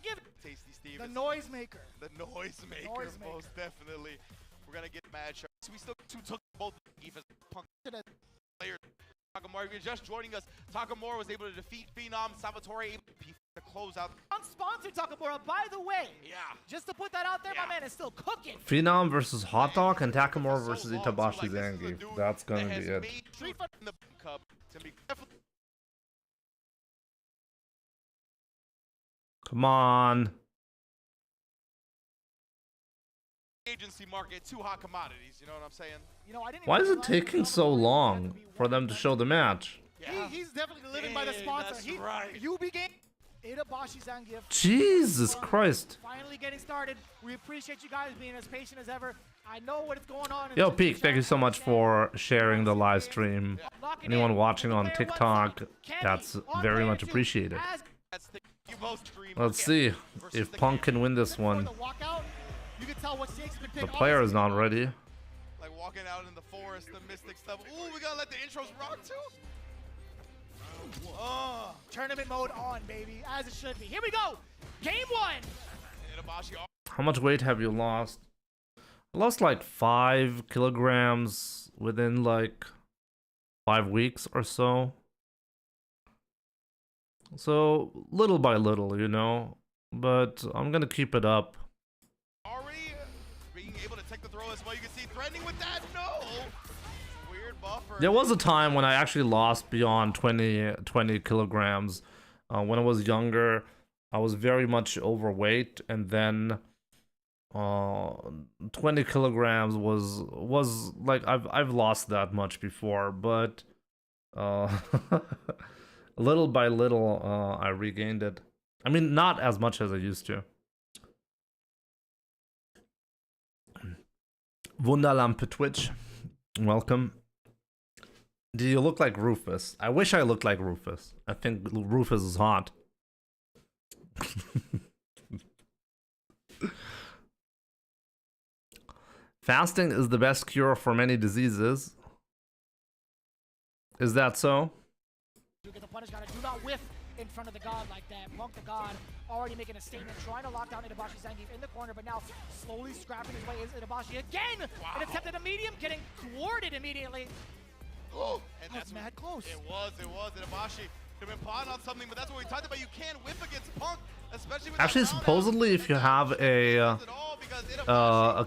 Give it.
Tasty Steve.
The noisemaker.
The noisemaker, most definitely. We're gonna get mad sharp. We still took both defense Punk players. Takamura, if you're just joining us, Takamura was able to defeat Phenom. Salvatore able to close out.
Unsponsored Takamura, by the way.
Yeah.
Just to put that out there, my man is still cooking.
Phenom versus Hot Dog and Takamura versus Itabashi Zangief. That's gonna be it.
Street Fighter in the Cup. It's gonna be definitely.
Come on.
Agency market, 2 hot commodities. You know what I'm saying?
You know, I didn't
Why
even
is it
realize
taking so long for them to show the match?
Yeah.
He's definitely living by the
Dang,
sponsor.
that's right.
You began Itabashi Zangief.
Jesus Christ.
Finally getting started. We appreciate you guys being as patient as ever. I know what is going on.
Yo, Peak, thank you so much for sharing the live stream. Anyone watching on TikTok, that's very much appreciated.
That's the most stream.
Let's see if Punk can win this one. The player is not ready.
Like walking out in the forest, the mystic stuff. Ooh, we gotta let the intros rock too. Oh,
Tournament mode on, baby, as it should be. Here we go. Game 1.
Itabashi.
How much weight have you lost? I lost like 5 kilograms within like 5 weeks or so. So little by little, you know, but I'm gonna keep it up.
Already being able to take the throw as well. You can see threatening with that. No. Weird buffer.
There was a time when I actually lost beyond 20 kilograms. When I was younger, I was very much overweight, and then 20 kilograms was like I've lost that much before, but little by little I regained it. I mean, not as much as I used to. Wunderlampe Twitch, welcome. Do you look like Rufus? I wish I looked like Rufus. I think Rufus is hot. Fasting is the best cure for many diseases. Is that so?
You get the punish, gotta do not whiff in front of the god like that. Punk the god already making a statement, trying to lock down Itabashi Zangief in the corner, but now slowly scrapping his way is Itabashi again.
Wow.
An attempt at a medium, getting thwarted immediately.
Oh, and
That's mad close.
It was. Itabashi could have been plotting on something, but that's what we talked about. You can't whip against Punk, especially with
Actually, supposedly, if you have a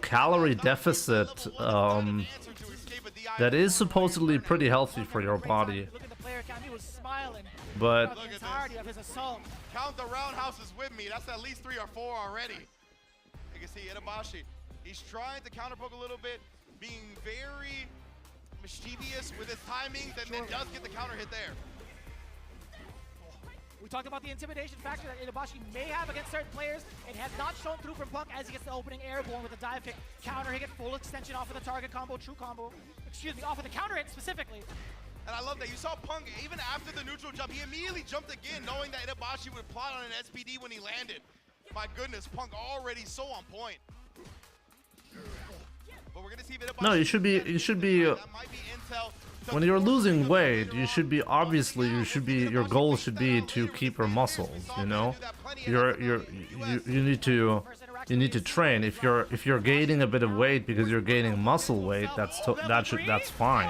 calorie deficit,
DI.
That is supposedly pretty healthy for your body.
Look at the player cam, he was smiling
But
throughout the entirety of his assault.
Count the roundhouses with me. That's at least 3 or 4 already. You can see Itabashi. He's trying to counterpoke a little bit, being very mischievous with his timings, and then does get the counter hit there.
We talked about the intimidation factor that Itabashi may have against certain players. It has not shown through from Punk as he gets the opening airborne with the dive kick. Counter hit, full extension off of the target combo, true combo. Excuse me, off of the counter hit specifically.
And I love that. You saw Punk, even after the neutral jump, he immediately jumped again, knowing that Itabashi would plot on an SPD when he landed. My goodness, Punk already so on point. But we're gonna see if Itabashi...
no, you should be
that might be intel.
when you're losing weight, you should be your goal should be to keep your muscles, you know? You need to train. If you're gaining a bit of weight because you're gaining muscle weight, that's fine.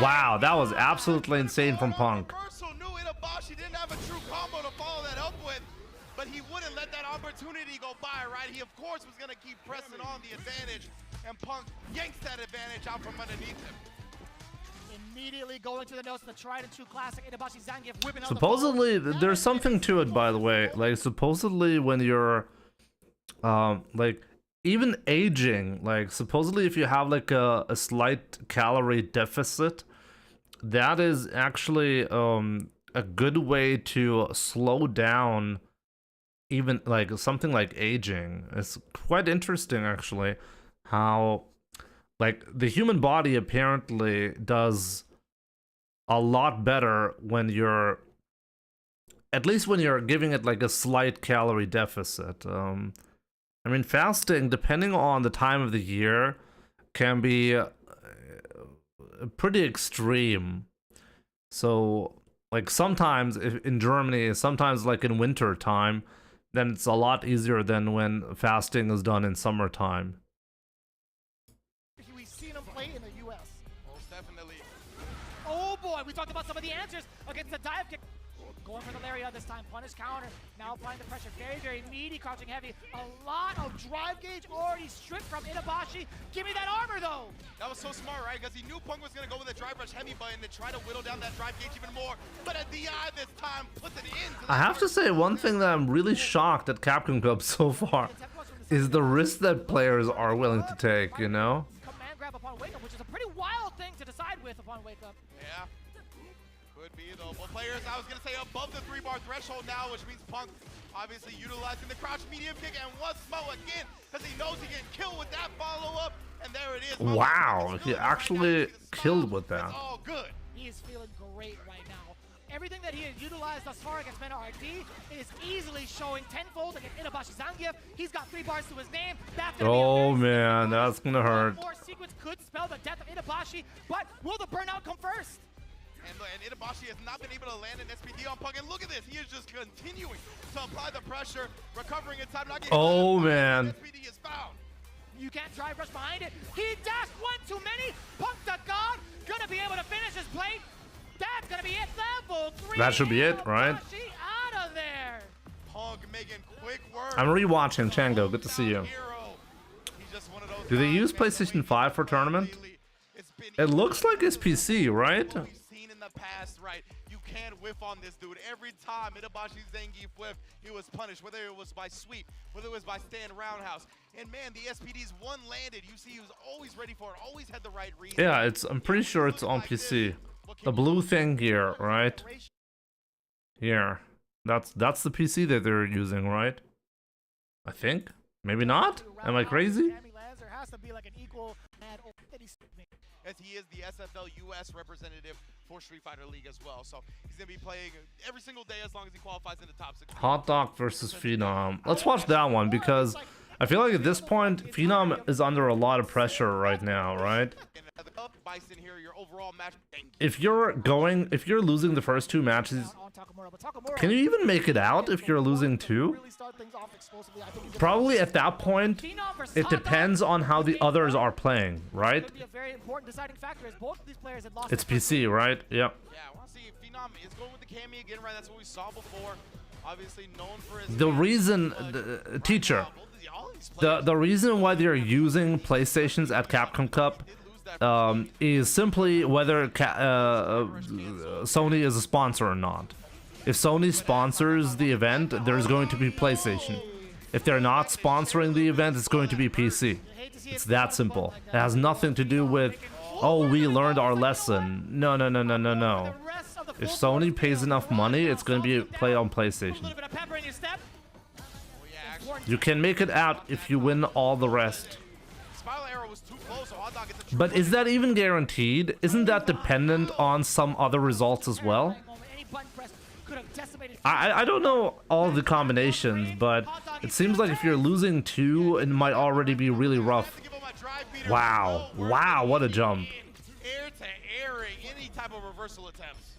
Wow, that was absolutely insane from Punk.
Reversal knew Itabashi didn't have a true combo to follow that up with, but he wouldn't let that opportunity go by, right? He of course was gonna keep pressing on the advantage, and Punk yanks that advantage out from underneath him.
Immediately going to the nose, the tried and true classic Itabashi Zangief whipping out
Supposedly, there's something to it, by the way. Like, supposedly when you're, like, even aging, like, supposedly if you have, like, a slight calorie deficit, that is actually, a good way to slow down even, like, something like aging. It's quite interesting, actually, how, like, the human body apparently does a lot better when you're, at least when you're giving it like a slight calorie deficit. I mean, fasting, depending on the time of the year, can be pretty extreme. So, like, sometimes in Germany, sometimes like in winter time, then it's a lot easier than when fasting is done in summertime.
We've seen him play in the US.
Most definitely.
Oh boy, we talked about some of the answers against the dive kick. Going for the lariat this time, punish counter. Now applying the pressure, very, very meaty, crouching heavy. A lot of drive gauge already stripped from Itabashi. Give me that armor though.
That was so smart, right? Because he knew Punk was going to go with a drive rush heavy button to try to whittle down that drive gauge even more. But a DI this time puts it in.
I have to say, one thing that I'm really shocked at Capcom Cup so far is the risk that players are willing to take, you know?
Command grab upon wake up, which is a pretty wild thing to decide with upon wake up.
Yeah. Could be though. But players, I was going to say, above the 3-bar threshold now, which means Punk obviously utilizing the crouch medium kick and once more again, because he knows he can kill with that follow-up. And there it is.
Wow, he actually killed with that.
It's all good.
He is feeling great right now. Everything that he has utilized thus far against Mena RD is easily showing tenfold against Itabashi Zangief. He's got 3 bars to his name. That's gonna
Oh
be a very
man, that's gonna hurt.
One more sequence could spell the death of Itabashi, but will the burnout come first?
And Itabashi has not been able to land an SPD on Punk. And look at this, he is just continuing to apply the pressure, recovering in time. Not getting
Oh man.
SPD is found.
You can't drive rush behind it. He dashed one too many. Punk the God, gonna be able to finish his plate. That's gonna be it. Level 3.
That should be it, right?
Out of there.
Punk making quick work.
I'm rewatching Chango. Good to see you. Do they use PlayStation 5 for tournament? It looks like it's PC, right?
We've seen in the past, right? You can't whiff on this dude. Every time Itabashi Zangief whiffed, he was punished, whether it was by sweep, whether it was by stand roundhouse. And man, the SPDs one landed. You see, he was always ready for it, always had the right reason.
Yeah, I'm pretty sure it's on PC. The blue thing here, right? Here. That's the PC that they're using, right? I think. Maybe not? Am I crazy?
There has to be like an equal
as he is the SFL US representative for Street Fighter League as well. So he's going to be playing every single day as long as he qualifies in the top 6.
Hot Dog versus Phenom. Let's watch that one because I feel like at this point, Phenom is under a lot of pressure right now, right? If you're losing the first 2 matches, can you even make it out if you're losing 2? Probably at that point, it depends on how the others are playing, right? It's PC, right? Yep.
Yeah, I want to see if Phenom is going with the Cammy again, right? That's what we saw before. Obviously known for his...
The reason, teacher, the reason why they're using PlayStations at Capcom Cup is simply whether Sony is a sponsor or not. If Sony sponsors the event, there's going to be PlayStation. If they're not sponsoring the event, it's going to be PC. It's that simple. It has nothing to do with, oh, we learned our lesson. No, no, no, no, no, no. If Sony pays enough money, it's going to be played on PlayStation. You can make it out if you win all the rest. But is that even guaranteed? Isn't that dependent on some other results as well? I don't know all the combinations, but it seems like if you're losing 2, it might already be really rough. Wow. Wow, what a jump.
Air to airing, any type of reversal attempts.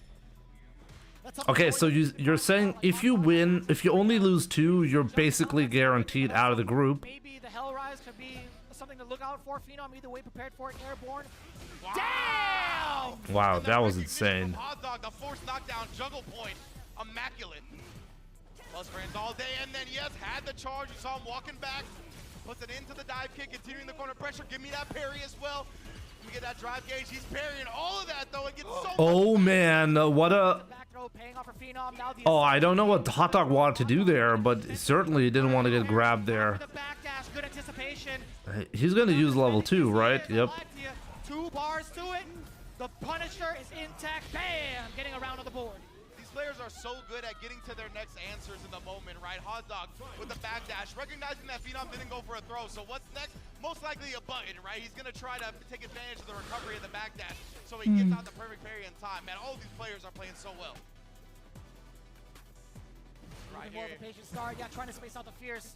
Okay, so you're saying if you win, if you only lose 2, you're basically guaranteed out of the group.
Maybe the Hellrise could be something to look out for. Phenom either way prepared for it. Airborne.
Wow.
Damn!
Wow, that was insane.
Hot Dog, the force knockdown, jungle point, immaculate. Plus friends all day, and then yes, had the charge. You saw him walking back, puts it into the dive kick, continuing the corner pressure. Give me that parry as well. Let me get that drive gauge. He's parrying all of that though. It gets so
Oh man, what a...
Paying off for Phenom. Now the
Oh, I don't know what Hot Dog wanted to do there, but certainly he didn't want to get grabbed there.
Good anticipation.
He's going to use level 2, right? Yep.
2 bars to it. The Punisher is intact. Bam! Getting around on the board.
These players are so good at getting to their next answers in the moment, right? Hot Dog with the backdash, recognizing that Phenom didn't go for a throw. So what's next? Most likely a button, right? He's going to try to take advantage of the recovery of the backdash so he gets out the perfect parry in time. Man, all of these players are playing so well.
Right more of a patient start. Yeah, trying to space out the Fierce.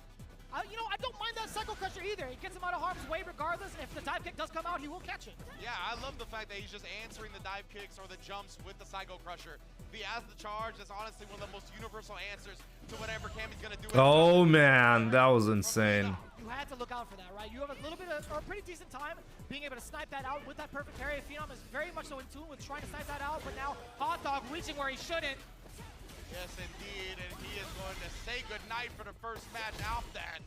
You know, I don't mind that Cycle Crusher either. It gets him out of harm's way regardless. If the dive kick does come out, he will catch it.
Yeah, I love the fact that he's just answering the dive kicks or the jumps with the Psycho Crusher. If he has the charge, that's honestly one of the most universal answers to whatever Cammy's going to do.
Oh man, that was insane.
You had to look out for that, right? You have a little bit of, or a pretty decent time being able to snipe that out with that perfect parry. Phenom is very much so in tune with trying to snipe that out, but now Hot Dog reaching where he shouldn't.
Yes, indeed, and he is going to say goodnight for the first match out that.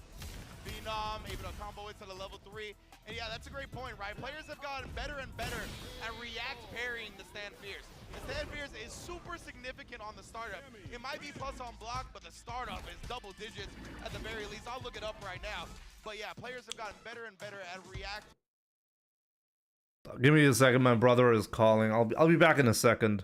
Phenom able to combo into the level 3. And yeah, that's a great point, right? Players have gotten better and better at react parrying the Stand Fierce. The Stand Fierce is super significant on the startup. It might be plus on block, but the startup is double digits at the very least. I'll look it up right now. But yeah, players have gotten better and better at react.
Give me a second, my brother is calling. I'll be back in a second.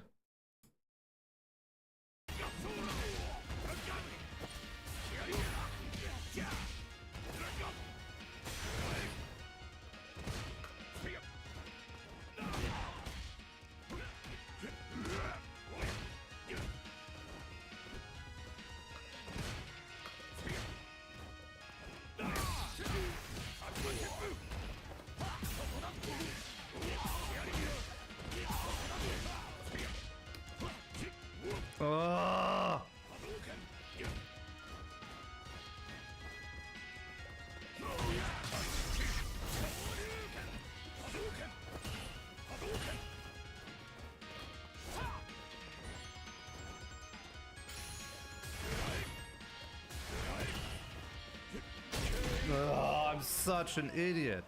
I'm such an idiot.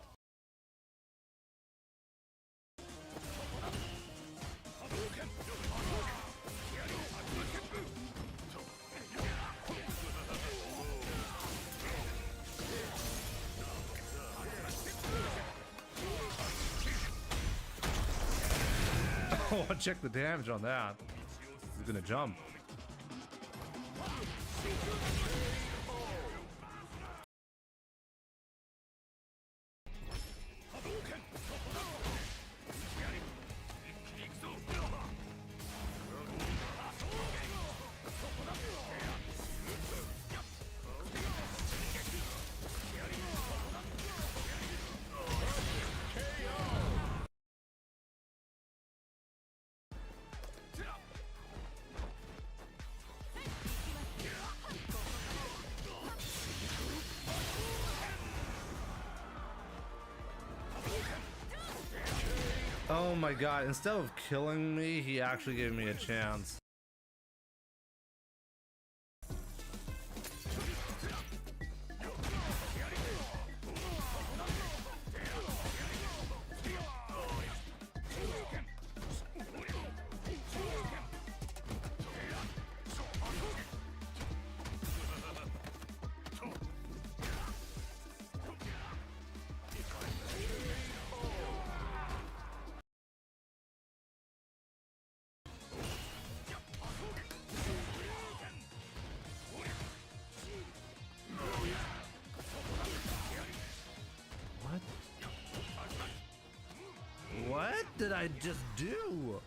Oh, check the damage on that. He's gonna jump. Oh my god, instead of killing me, he actually gave me a chance. did I just do?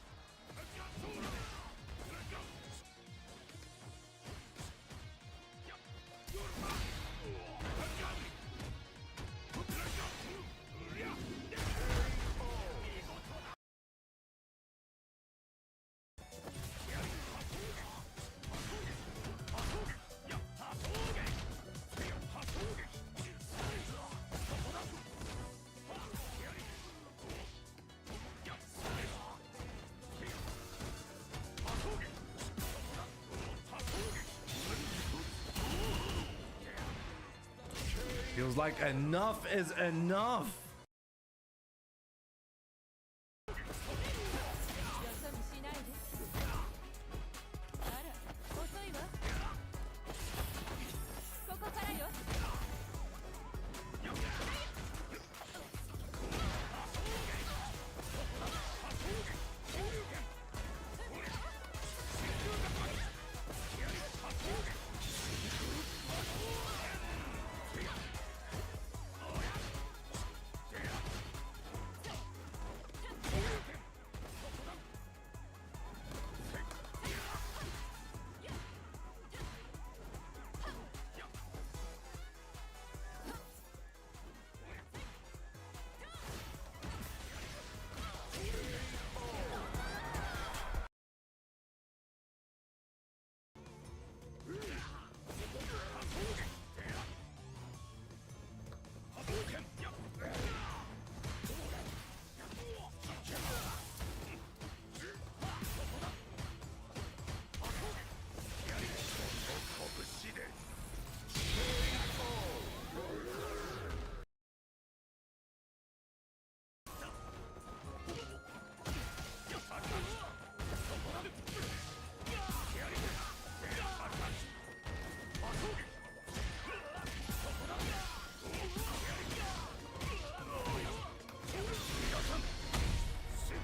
Feels like enough is enough.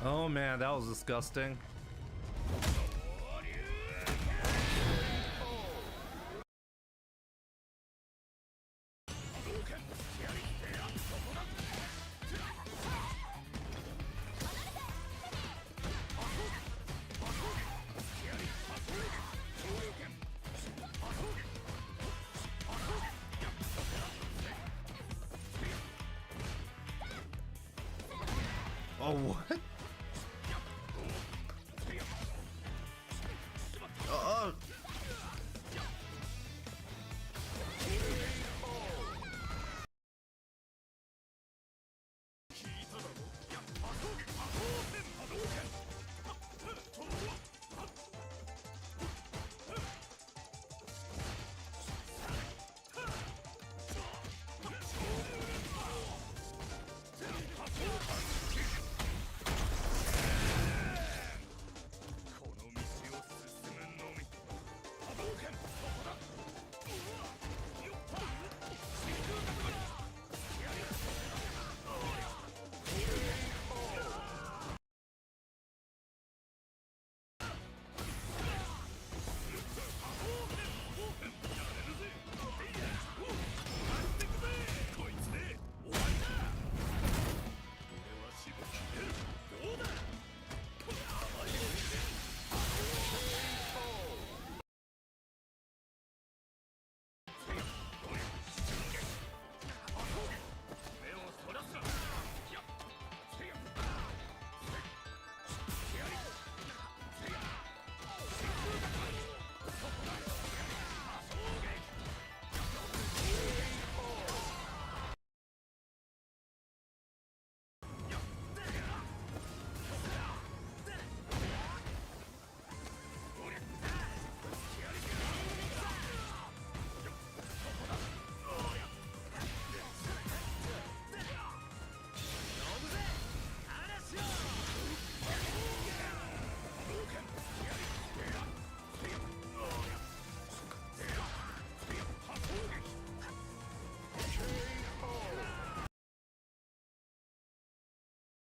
Oh man, that was disgusting. Oh, what?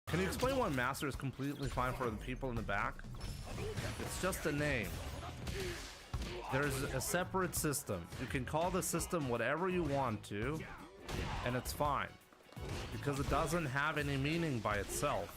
Can you explain why Master is completely fine for the people in the back? It's just a name. There's a separate system. You can call the system whatever you want to, and it's fine. Because it doesn't have any meaning by itself.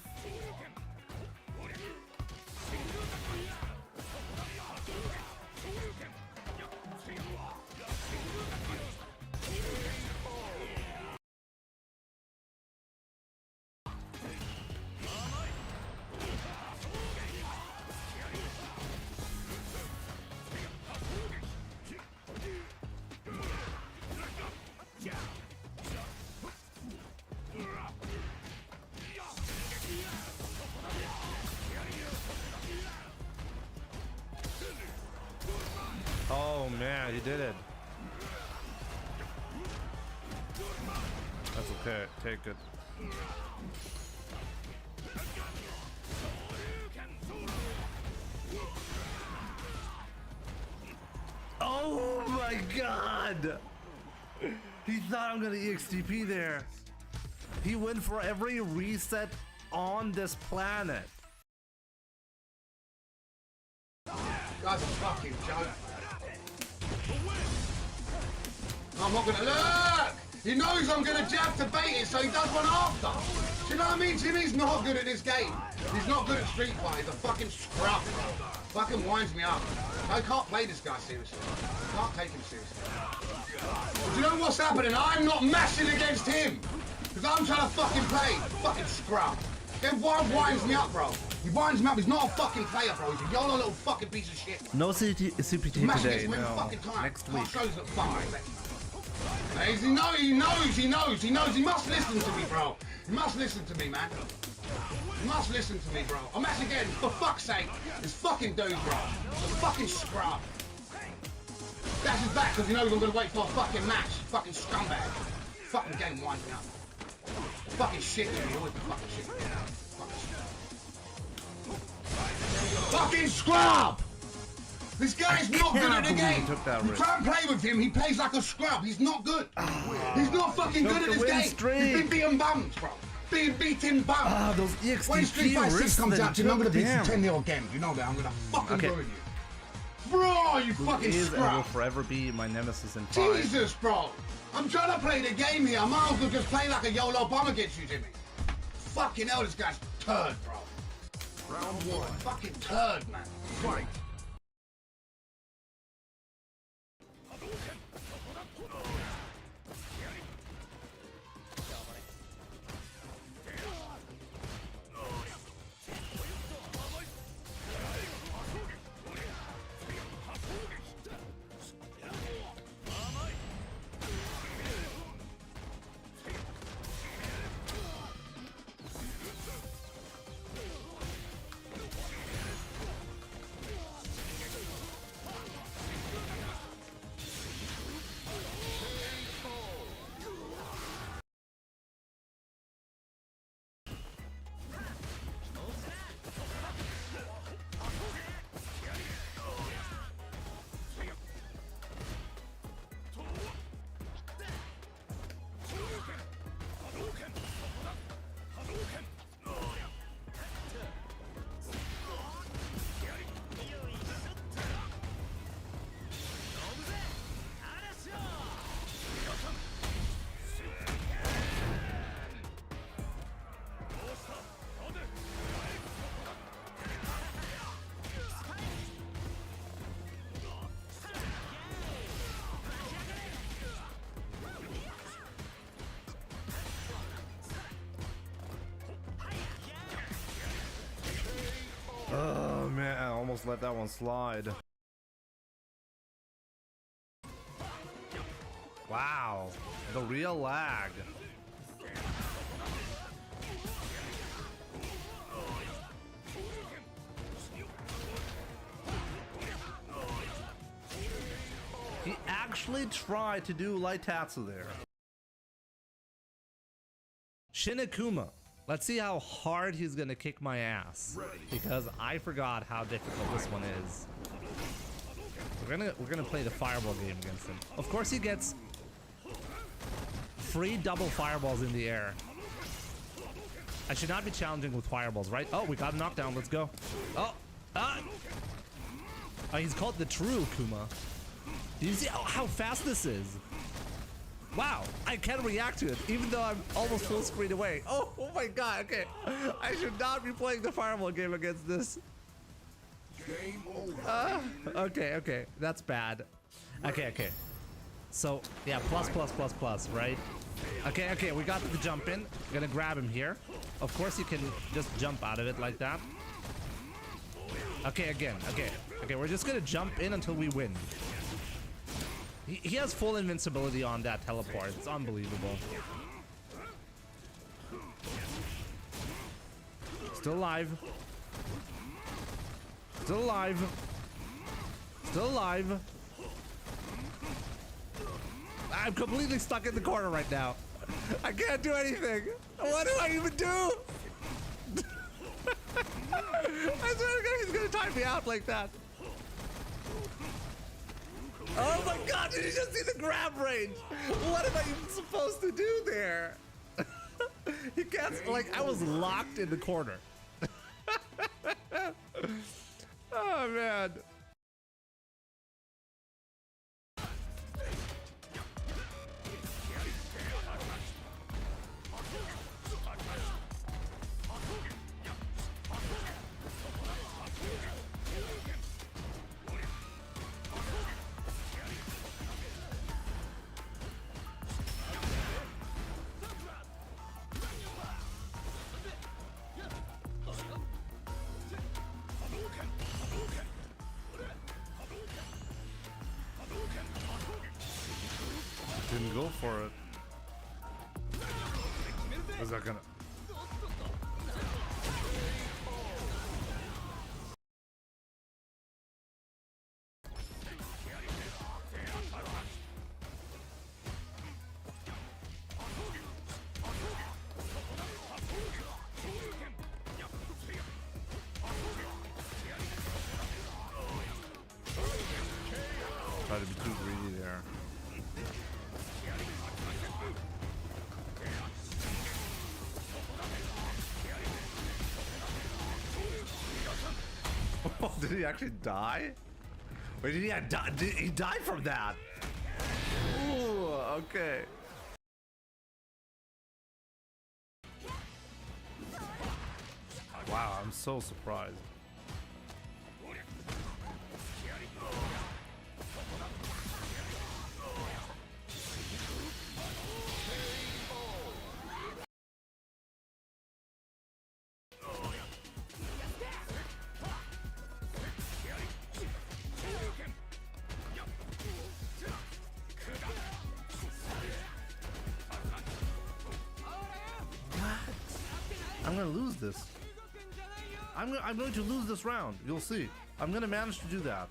man, he did it. That's okay. Take it. Oh my god! He thought I'm gonna EXTP there. He went for every reset on this planet.
That's a fucking joke. I'm not gonna look! He knows I'm gonna jab to bait it, so he does one after. Do you know what I mean? Jimmy's not good at this game. He's not good at Street Fighter. He's a fucking scrub, bro. Fucking winds me up. I can't play this guy seriously. I can't take him seriously. But you know what's happening? I'm not mashing against him. Because I'm trying to fucking play. Fucking scrub. Then why winds me up, bro? He winds me up. He's not a fucking player, bro. He's a YOLO little fucking piece of shit.
No CPT today, no. Next week.
Shows that fuck. He knows. He must listen to me, bro. He must listen to me, man. He must listen to me, bro. I'm at again, for fuck's sake. This fucking dude, bro. The fucking scrub. That's his back because he knows I'm gonna wait for a fucking match. Fucking scumbag. Fucking game winds me up. Fucking shit to me. Always the fucking shit. Fucking scrub! This guy's not good at the game. You try and play with him, he plays like a scrub. He's not good. He's not fucking good at this game. He's been beating bums, bro. Being beaten bums.
Ah, those EXTP
when Street Fighter 6 comes out, I'm gonna beat you
damn.
10-0 again. You know that. I'm gonna fucking go with you. Bro, you fucking
and will
scrub.
forever be my nemesis in 5.
Jesus, bro. I'm trying to play the game here. I might as well just play like a YOLO bomb against you, Jimmy. Fucking hell, this guy's turd, bro. Round 1. Fucking turd, man. Fight.
Oh man, I almost let that one slide. Wow, the real lag. He actually tried to do light tatsu there. Shinakuma. Let's see how hard he's gonna kick my ass, because I forgot how difficult this one is. We're gonna play the fireball game against him. Of course, he gets free double fireballs in the air. I should not be challenging with fireballs, right? Oh, we got a knockdown. Let's go. Oh, he's called the true Kuma. Do you see how fast this is? Wow, I can react to it, even though I'm almost full screen away. Oh my god, okay. I should not be playing the fireball game against this.
Game over.
Okay, that's bad. Okay. So, yeah, plus, right? Okay, we got the jump in. Gonna grab him here. Of course, you can just jump out of it like that. Okay, again, okay, we're just gonna jump in until we win. He has full invincibility on that teleport. It's unbelievable. Still alive. Still alive. Still alive. I'm completely stuck in the corner right now. I can't do anything. What do I even do? I swear to God, he's gonna time me out like that. Oh my God, did you just see the grab range? What am I even supposed to do there? He can't, like, I was locked in the corner. Oh man. Didn't go for it. Was that gonna? Try to be too greedy there. Oh, did he actually die? Wait, did he die? Did he die from that? Ooh, okay. Wow, I'm so surprised. I'm gonna lose this. I'm going to lose this round. You'll see. I'm gonna manage to do that.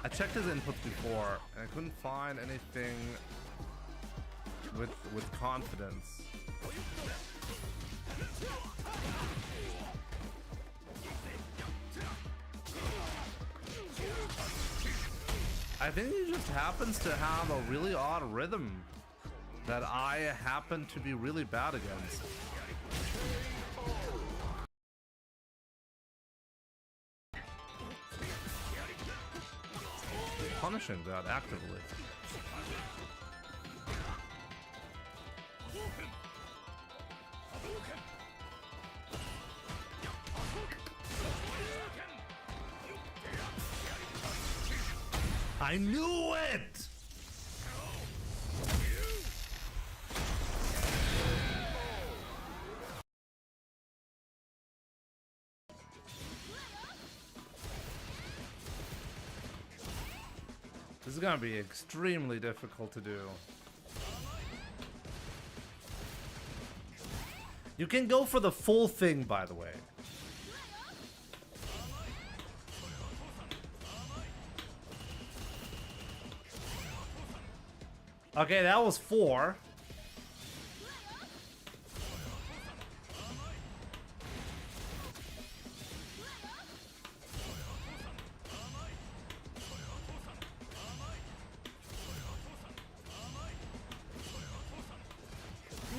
I checked his inputs before, and I couldn't find anything with confidence. I think he just happens to have a really odd rhythm that I happen to be really bad against. Punishing that actively. I knew it! This is gonna be extremely difficult to do. You can go for the full thing, by the way. Okay, that was 4.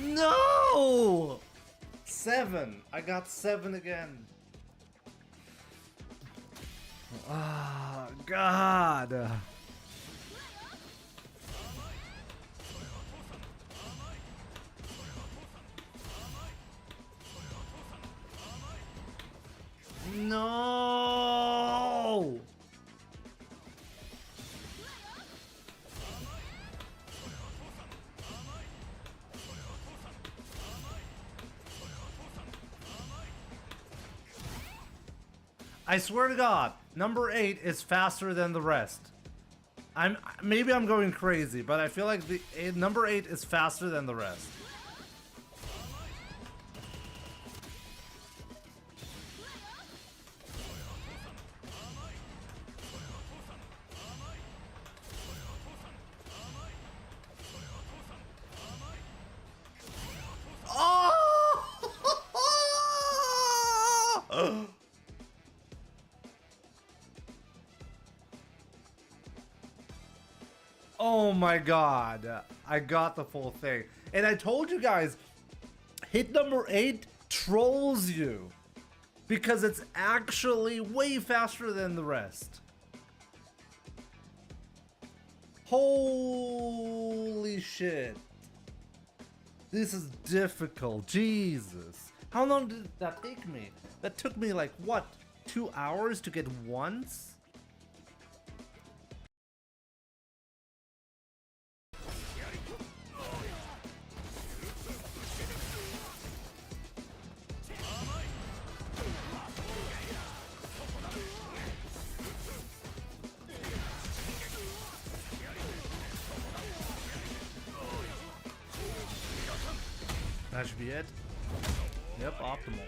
No! 7. I got 7 again. Ah, God. No. I swear to God, number 8 is faster than the rest. Maybe I'm going crazy, but I feel like the number 8 is faster than the rest. Oh! Oh my God, I got the full thing. And I told you guys, hit number 8 trolls you because it's actually way faster than the rest. Holy shit. This is difficult, Jesus. How long did that take me? That took me like, what, 2 hours to get once? That should be it. Yep, optimal.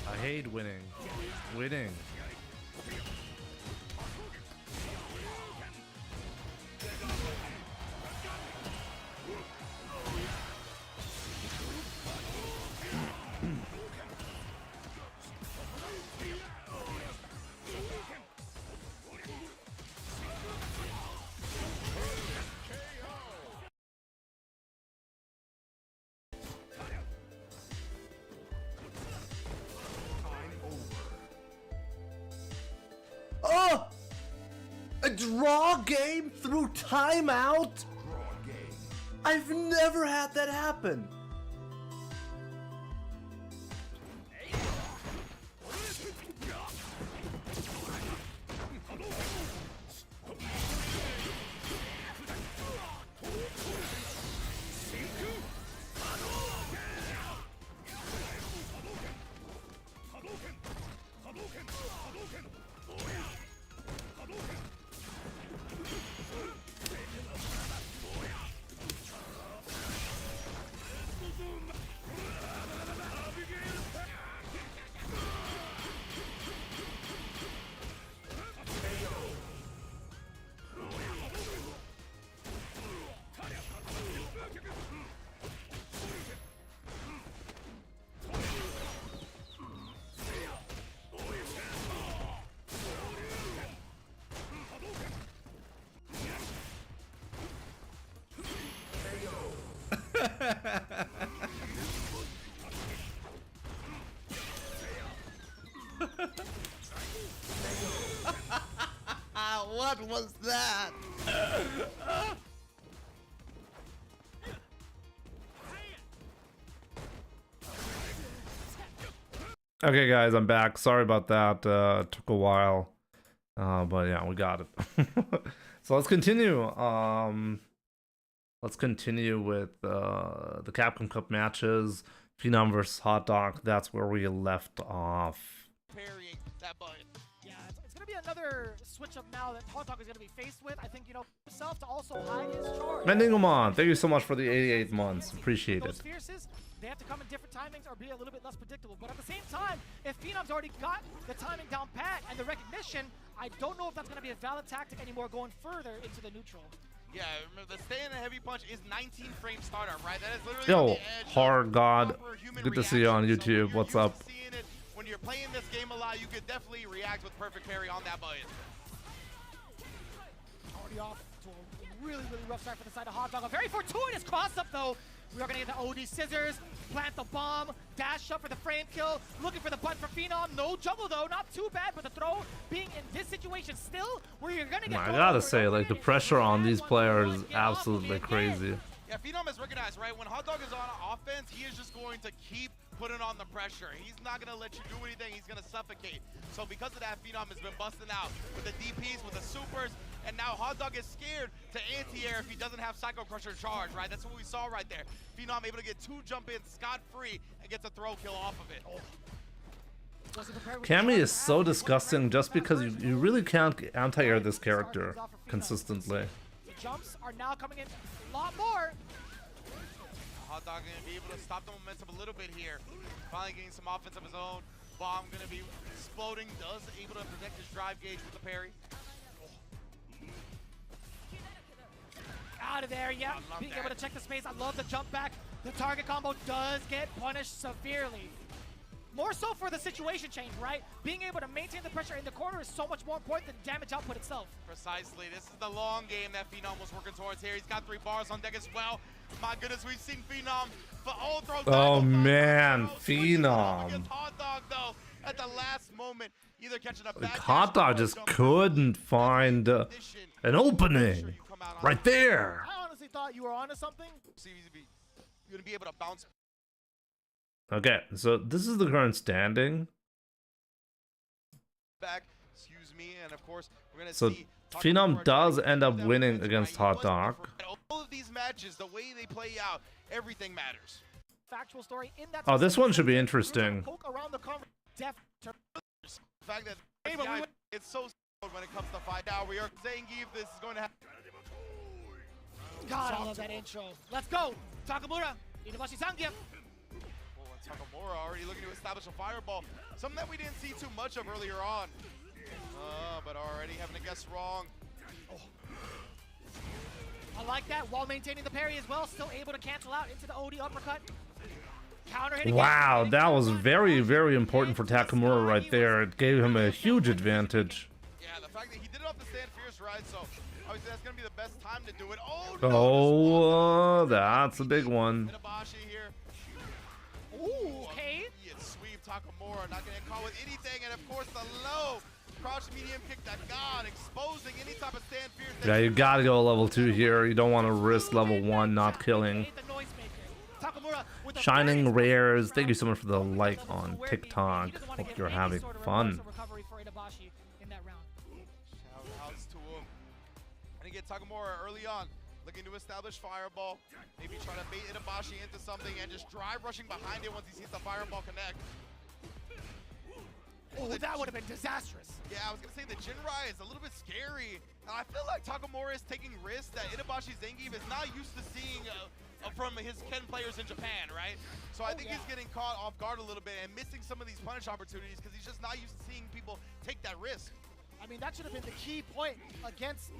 I hate winning. Winning. Oh! A draw game through timeout? I've never had that happen. What was that? Okay, guys, I'm back. Sorry about that. Took a while, but yeah, we got it. So let's continue. Let's continue with the Capcom Cup matches. Phenom versus Hot Dog. That's where we left off.
Parrying that button.
Yeah, it's going to be another switch up now that Hot Dog is going to be faced with. I think, you know, himself to also hide his charge.
Mendingumon, thank you so much for the 88 months. Appreciate it.
Those fierces, they have to come in different timings or be a little bit less predictable. But at the same time, if Phenom's already got the timing down pat and the recognition, I don't know if that's going to be a valid tactic anymore going further into the neutral.
Yeah, remember the stay in a heavy punch is 19 frame startup, right? That is literally
Yo,
on the edge
hard God,
human
good to see you on
reaction. So
YouTube. What's up?
When you're playing this game a lot, you could definitely react with perfect parry on that button.
Already off to a really, really rough start for the side of Hot Dog. A very fortuitous cross-up, though. We are going to get the OD scissors, plant the bomb, dash up for the frame kill, looking for the button for Phenom. No juggle though, not too bad, but the throw being in this situation still where you're going to get...
I gotta say, like, the pressure on these players is absolutely crazy.
Yeah, Phenom is recognized, right? When Hot Dog is on offense, he is just going to keep putting on the pressure. He's not going to let you do anything. He's going to suffocate. So because of that, Phenom has been busting out with the DPs, with the supers, and now Hot Dog is scared to anti-air if he doesn't have Psycho Crusher charge, right? That's what we saw right there. Phenom able to get 2 jump-ins scot-free and gets a throw kill off of it.
Cammy is so disgusting just because you really can't anti-air this character consistently.
The jumps are now coming in a lot more.
Hot Dog gonna be able to stop the momentum a little bit here. Finally getting some offense of his own. Bomb gonna be exploding. Does able to protect his drive gauge with the parry.
Out of there, yeah. Being able to check the space. I love the jump back. The target combo does get punished severely. More so for the situation change, right? Being able to maintain the pressure in the corner is so much more important than damage output itself.
Precisely. This is the long game that Phenom was working towards here. He's got 3 bars on deck as well. My goodness, we've seen Phenom for all throws.
Oh man, Phenom.
Hot Dog though, at the last moment, either catching a back
Hot Dog just couldn't find an opening right there.
I honestly thought you were onto something.
You're gonna be able to bounce.
Okay, so this is the current standing.
Back, excuse me, and of course we're gonna
So
see
Phenom does end up winning against Hot Dog.
All of these matches, the way they play out, everything matters.
Factual story in that.
Oh, this one should be interesting.
The fact that it's so when it comes to fight out, we are saying if this is going to happen.
God, I love that intro. Let's go, Takamura. Inobashi Zangief.
Takamura already looking to establish a fireball. Something that we didn't see too much of earlier on. But already having to guess wrong.
I like that while maintaining the parry as well. Still able to cancel out into the OD uppercut. Counter hit again.
Wow, that was very, very important for Takamura right there. It gave him a huge advantage.
Yeah, the fact that he did it off the stand fierce, right? So obviously that's going to be the best time to do it.
Oh, that's a big one.
Itabashi here.
Ooh, okay.
Sweep Takamura, not getting caught with anything, and of course the low crouch medium kick that God exposing any type of stand fierce.
Yeah, you gotta go level 2 here. You don't want to risk level 1 not killing. Shining Rares, thank you so much for the like on TikTok. Hope you're having fun.
Shoutouts to him. And again, Takamura early on, looking to establish fireball. Maybe try to bait Itabashi into something and just drive rushing behind it once he sees the fireball connect.
Oh, that would have been disastrous.
Yeah, I was going to say the Jinrai is a little bit scary. And I feel like Takamura is taking risks that Itabashi Zangief is not used to seeing from his Ken players in Japan, right? So I think he's getting caught off guard a little bit and missing some of these punish opportunities because he's just not used to seeing people take that risk.
I mean, that should have been the key point against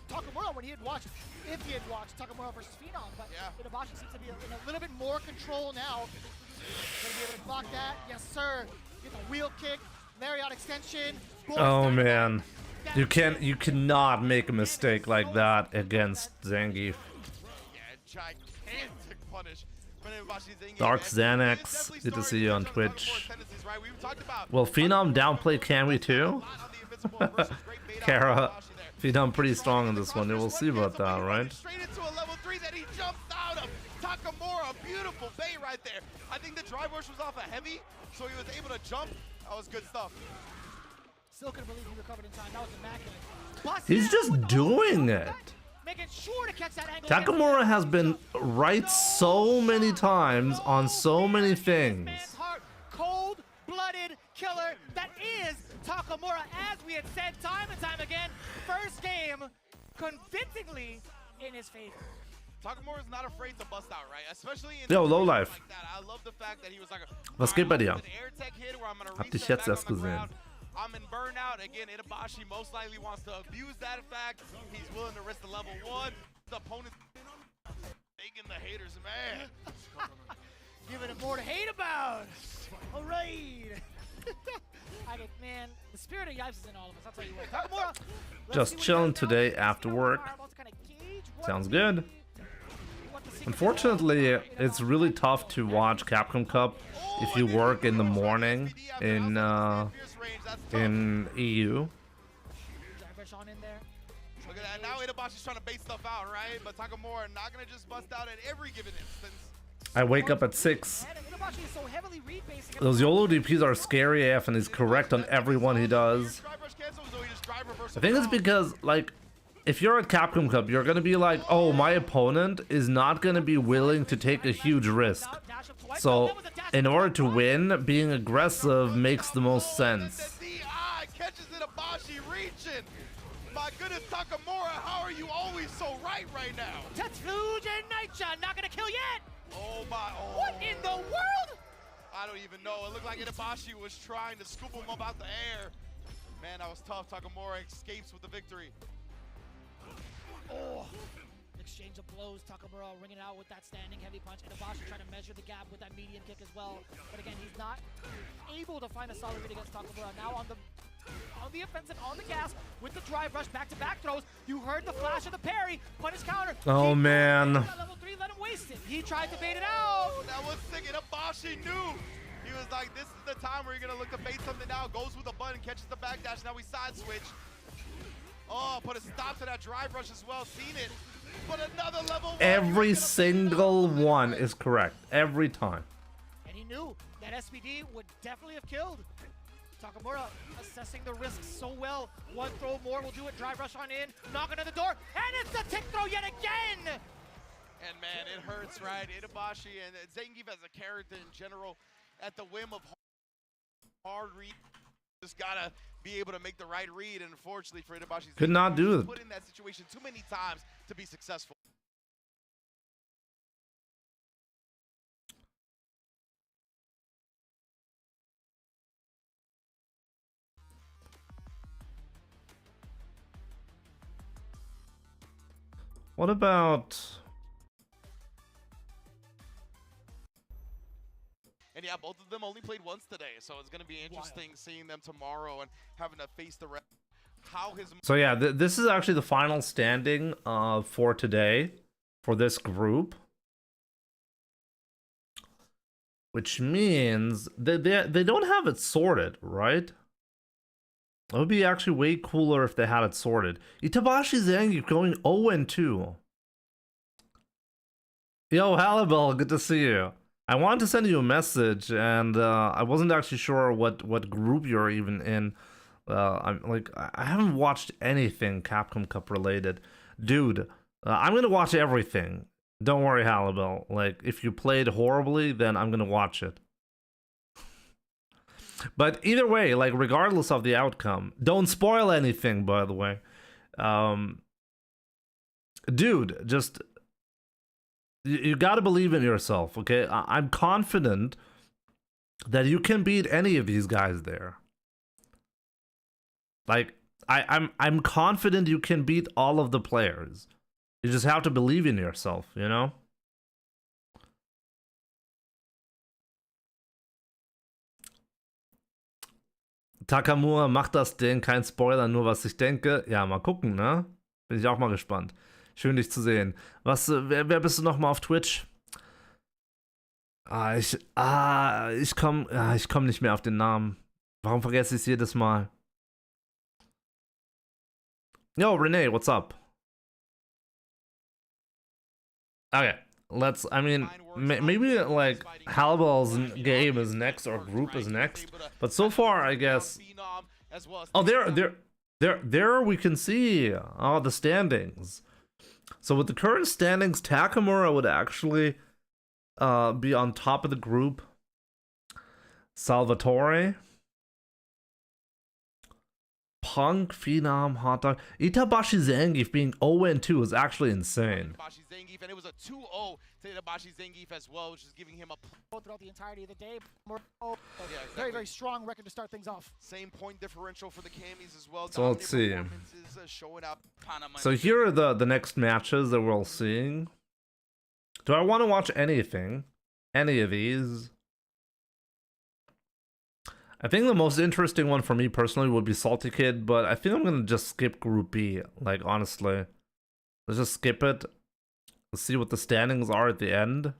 Takamura when he had watched, if he had watched Takamura versus Phenom. But Itabashi seems to be in a little bit more control now. Gonna be able to block that. Yes, sir. Get the wheel kick, Lariat extension.
Oh man, you cannot make a mistake like that against Zangief.
Yeah, gigantic punish.
Dark Xanax, good to see you on Twitch. Will Phenom downplay Cammy too? Kara, Phenom pretty strong in this one. We'll see about that, right?
Straight into a level 3 that he jumps out of. Takamura, beautiful bait right there. I think the drive rush was off a heavy, so he was able to jump. That was good stuff.
Still couldn't believe he recovered in time. That was immaculate.
He's just doing it.
Making sure to catch that angle.
Takamura has been right so many times on so many things.
Cold-blooded killer that is Takamura, as we had said time and time again. First game, convincingly in his favor.
Takamura is not afraid to bust out, right? Especially in
Yo, Lowlife.
like that. I love the fact that he was like,
Was geht bei dir?
Hab
dich jetzt erst gesehen.
I'm in burnout. Again, Itabashi most likely wants to abuse that fact. He's willing to risk the level 1. The opponent making the haters mad.
Giving him more to hate about. All right. Man, the spirit of Yipes is in all of us. I'll tell you what. Takamura,
Just chilling today after work. Sounds good.
What the
Unfortunately, it's really tough to watch Capcom Cup if you work in the morning in EU.
Sean in there.
Look at that. Now Itabashi's trying to bait stuff out, right? But Takamura not going to just bust out at every given instance.
I wake up at 6.
Itabashi is so heavily read-basing.
Those YOLO DPs are scary AF, and he's correct on every one he does. I think it's because, like, if you're at Capcom Cup, you're going to be like, oh, my opponent is not going to be willing to take a huge risk. So, in order to win, being aggressive makes the most sense.
Catches Itabashi reaching. My goodness, Takamura, how are you always so right now?
Tetsuya Naicha not going to kill yet.
Oh my, oh.
What in the world?
I don't even know. It looked like Itabashi was trying to scoop him up out the air. Man, that was tough. Takamura escapes with the victory.
Oh. Exchange of blows. Takamura ringing out with that standing heavy punch. Itabashi trying to measure the gap with that medium kick as well. But again, he's not able to find a solid read against Takamura. Now on the offensive, on the gas, with the drive rush, back-to-back throws. You heard the flash of the parry, punish counter.
Oh, man.
Level 3, let him waste it. He tried to bait it out.
Oh, that was sick. Itabashi knew. He was like, this is the time where you're going to look to bait something out. Goes with a button, catches the backdash. Now we side switch. Oh, put a stop to that drive rush as well. Seen it. But another level 1.
Every single one is correct. Every time.
And he knew that SPD would definitely have killed. Takamura assessing the risks so well. One throw more will do it. Drive rush on in. Knocking on the door. And it's the tick throw yet again.
And man, it hurts, right? Itabashi and Zangief as a character in general at the whim of hard read. Just gotta be able to make the right read. And unfortunately for Itabashi,
could not do it.
Put in that situation too many times to be successful.
What about...
And yeah, both of them only played once today, so it's going to be interesting seeing them tomorrow and having to face the rest. How his...
So yeah, this is actually the final standing for today, for this group. Which means they don't have it sorted, right? It would be actually way cooler if they had it sorted. Itabashi Zangief going 0-2. Yo, Halibel, good to see you. I wanted to send you a message, and I wasn't actually sure what group you're even in. I haven't watched anything Capcom Cup related. Dude, I'm gonna watch everything. Don't worry, Halibel. Like, if you played horribly, then I'm gonna watch it. But either way, like, regardless of the outcome, don't spoil anything, by the way. Dude, just... You gotta believe in yourself, okay? I'm confident that you can beat any of these guys there. Like, I'm confident you can beat all of the players. You just have to believe in yourself, you know? Takamura macht das Ding, kein Spoiler, nur was ich denke. Ja, mal gucken, ne? Bin ich auch mal gespannt. Schön, dich zu sehen. Wer bist du nochmal auf Twitch? Ich komm nicht mehr auf den Namen. Warum vergesse ich es jedes Mal? Yo, Renee, what's up? Okay, maybe like Halibel's game is next or group is next, but so far I guess. Oh, there we can see the standings. So with the current standings, Takamura would actually be on top of the group. Salvatore, Punk, Phenom, Hot Dog, Itabashi Zangief being 0-2 is actually insane.
Itabashi Zangief, and it was a 2-0 to Itabashi Zangief as well, which is giving him a
throughout the entirety of the day. Very, very strong record to start things off.
Same point differential for the Camis as well.
So let's see.
Showing up.
So here are the next matches that we're seeing. Do I want to watch anything? Any of these? I think the most interesting one for me personally would be Salty Kid, but I think I'm gonna just skip Group B. Like, honestly, let's just skip it. Let's see what the standings are at the end.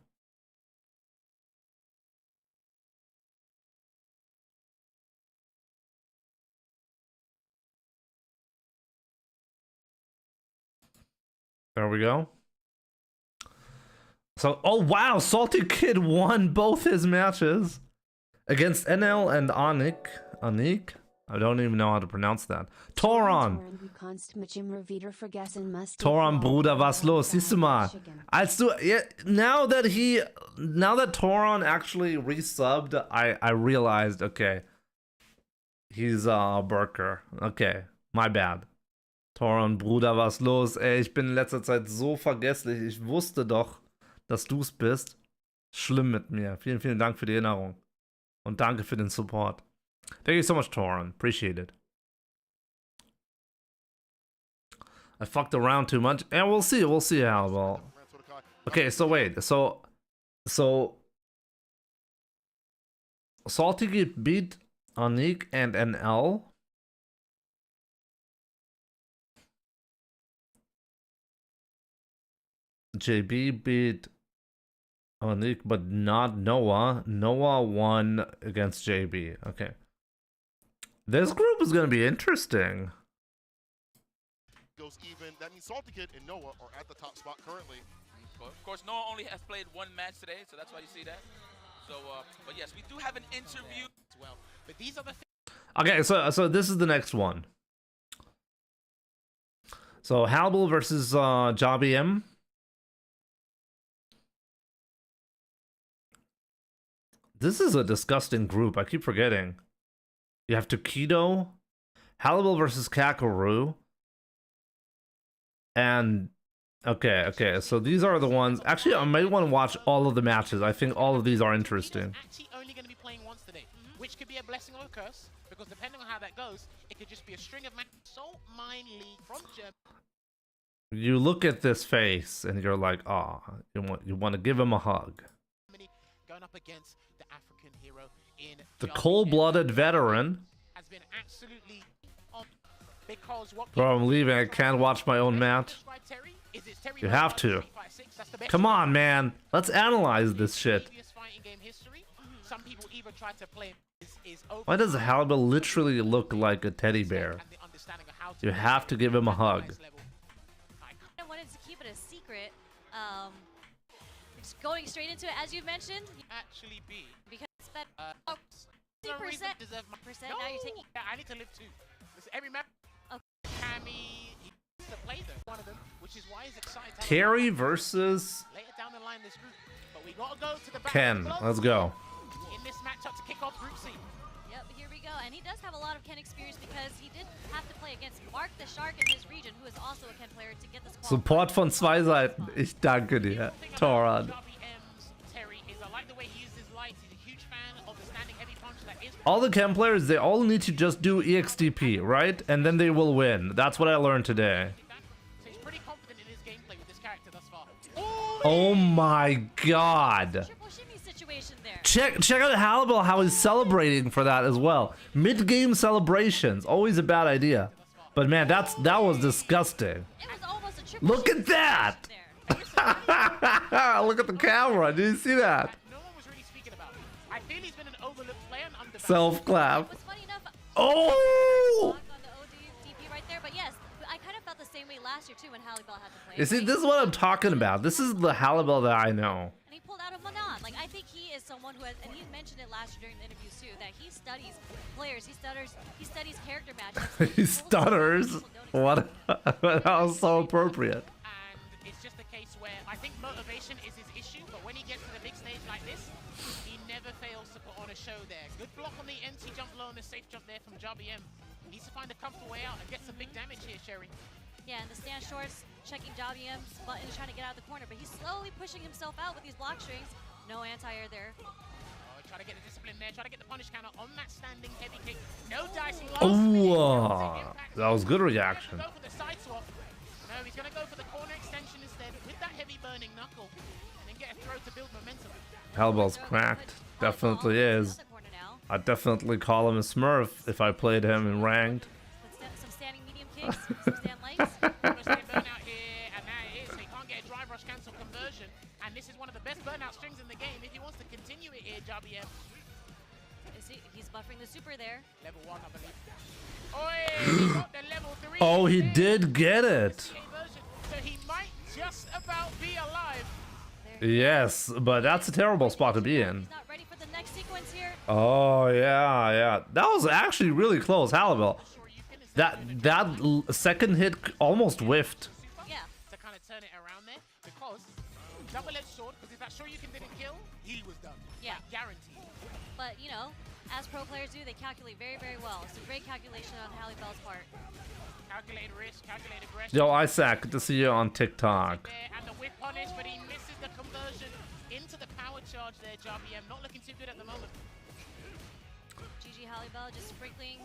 There we go. So, oh wow, Salty Kid won both his matches against NL and Anik. Anik? I don't even know how to pronounce that. Toron, Bruder, was los? Siehst du mal? Als du, yeah, now that Toron actually resubbed, I realized, okay, he's Burker. Okay, my bad. Toron, Bruder, was los? Ey, ich bin in letzter Zeit so vergesslich. Ich wusste doch, dass du's bist. Schlimm mit mir. Vielen, vielen Dank für die Erinnerung. Und danke für den Support. Thank you so much, Toron. Appreciate it. I fucked around too much. And we'll see how well. Okay, so wait. So Salty beat Anik and NL. JB beat Anik, but not Noah. Noah won against JB. Okay. This group is going to be interesting.
Goes even. That means Salty Kid and Noah are at the top spot currently.
Of course, Noah only has played one match today, so that's why you see that. So, but yes, we do have an interview as well. But these are the
Okay, so this is the next one. So Halbel versus Jobby M. This is a disgusting group. I keep forgetting. You have Tokido, Halbel versus Kakaru, and okay. So these are the ones. Actually, I might want to watch all of the matches. I think all of these are interesting.
Actually, only going to be playing once today, which could be a blessing or a curse, because depending on how that goes, it could just be a string of matches. Salt Mine League from Germany.
You look at this face and you're like, oh, you want to give him a hug.
Going up against the African hero in
The cold-blooded veteran.
Has been absolutely on, because what
Bro, I'm leaving. I can't watch my own match. You have to. Come on, man. Let's analyze this shit. Why does Halbel literally look like a teddy bear? You have to give him a hug.
I wanted to keep it a secret. Just going straight into it, as you mentioned.
Actually be
Because it's better.
no reason to deserve my
Now you're taking.
Yeah, I need to live too. Listen, every map. Cammy, he needs to play them. One of them, which is why he's excited.
Carrie versus
Later down the line, this group, but we gotta go to the back.
Ken. Let's go.
In this matchup to kick off Group C.
Yep, here we go. And he does have a lot of Ken experience because he did have to play against Mark the Shark in his region, who is also a Ken player, to get this.
Support von zwei Seiten. Ich danke dir, Toran. All the Ken players, they all need to just do EXTP, right? And then they will win. That's what I learned today.
So he's pretty confident in his gameplay with this character thus far.
Oh my god. Check out Halbel, how he's celebrating for that as well. Mid-game celebrations, always a bad idea. But man, that was disgusting. Look at that! Look at the camera, did you see that?
No one was really speaking about. I feel he's been an overlooked player and undervalued.
Self-clap. Oh!
Last year too, when Halibel had to play.
You see, this is what I'm talking about. This is the Halibel that I know.
And he pulled out of Manon. Like, I think he is someone who has, and he mentioned it last year during the interviews too, that he studies players, he studies character matches.
He stutters. What? That was so appropriate.
And it's just a case where I think motivation is his issue, but when he gets to the big stage like this, he never fails to put on a show there. Good block on the NT jump low and a safe jump there from Jobby M. He needs to find a comfortable way out and get some big damage here, Sherry.
Yeah, and the stand shorts, checking Jobby M's button, trying to get out of the corner, but he's slowly pushing himself out with these block strings. No anti-air there.
Oh, try to get the discipline there, try to get the punish counter on that standing heavy kick. No dicing.
Oh, that was good reaction.
Go for the side swap. No, he's going to go for the corner extension instead with that heavy burning knuckle, and then get a throw to build momentum.
Halbel's cracked. Definitely is. I'd definitely call him a Smurf if I played him in ranked.
Some standing medium kicks, some stand lights.
Almost a burnout here, and now it is. He can't get a driver rush cancel conversion, and this is one of the best burnout strings in the game. If he wants to continue it here, JBM.
He's buffering the super there.
Level 1, I believe. Oh, he got the level 3.
Oh, he did get it.
So he might just about be alive.
Yes, but that's a terrible spot to be in.
He's not ready for the next sequence here.
Oh yeah. That was actually really close, Halibel. That second hit almost whiffed.
Yeah.
To kind of turn it around there, because double-edged sword. Because if that Shoryuken didn't kill, he was done.
Yeah.
Guaranteed.
But you know, as pro players do, they calculate very, very well. It's a great calculation on Halibel's part.
Calculated risk, calculated aggression.
Yo, Isaac, good to see you on TikTok.
And the whip punish, but he misses the conversion into the power charge there, JBM. Not looking too good at the moment.
GG Halibel just sprinkling,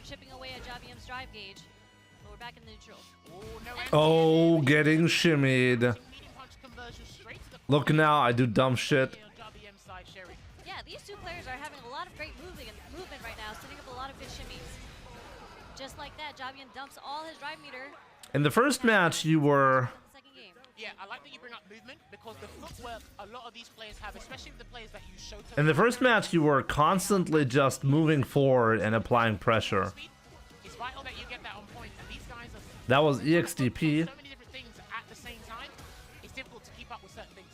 chipping away at JBM's drive gauge. But we're back in neutral.
Oh, getting shimmied. Look now, I do dumb shit.
Yeah, these two players are having a lot of great movement right now, setting up a lot of good shimmies. Just like that, JBM dumps all his drive meter.
In the first match, you were...
Second game.
Yeah, I like that you bring up movement, because the footwork a lot of these players have, especially the players that you show to...
In the first match, you were constantly just moving forward and applying pressure.
It's vital that you get that on point, and these guys are...
That was EXDP.
So many different things at the same time, it's difficult to keep up with certain things.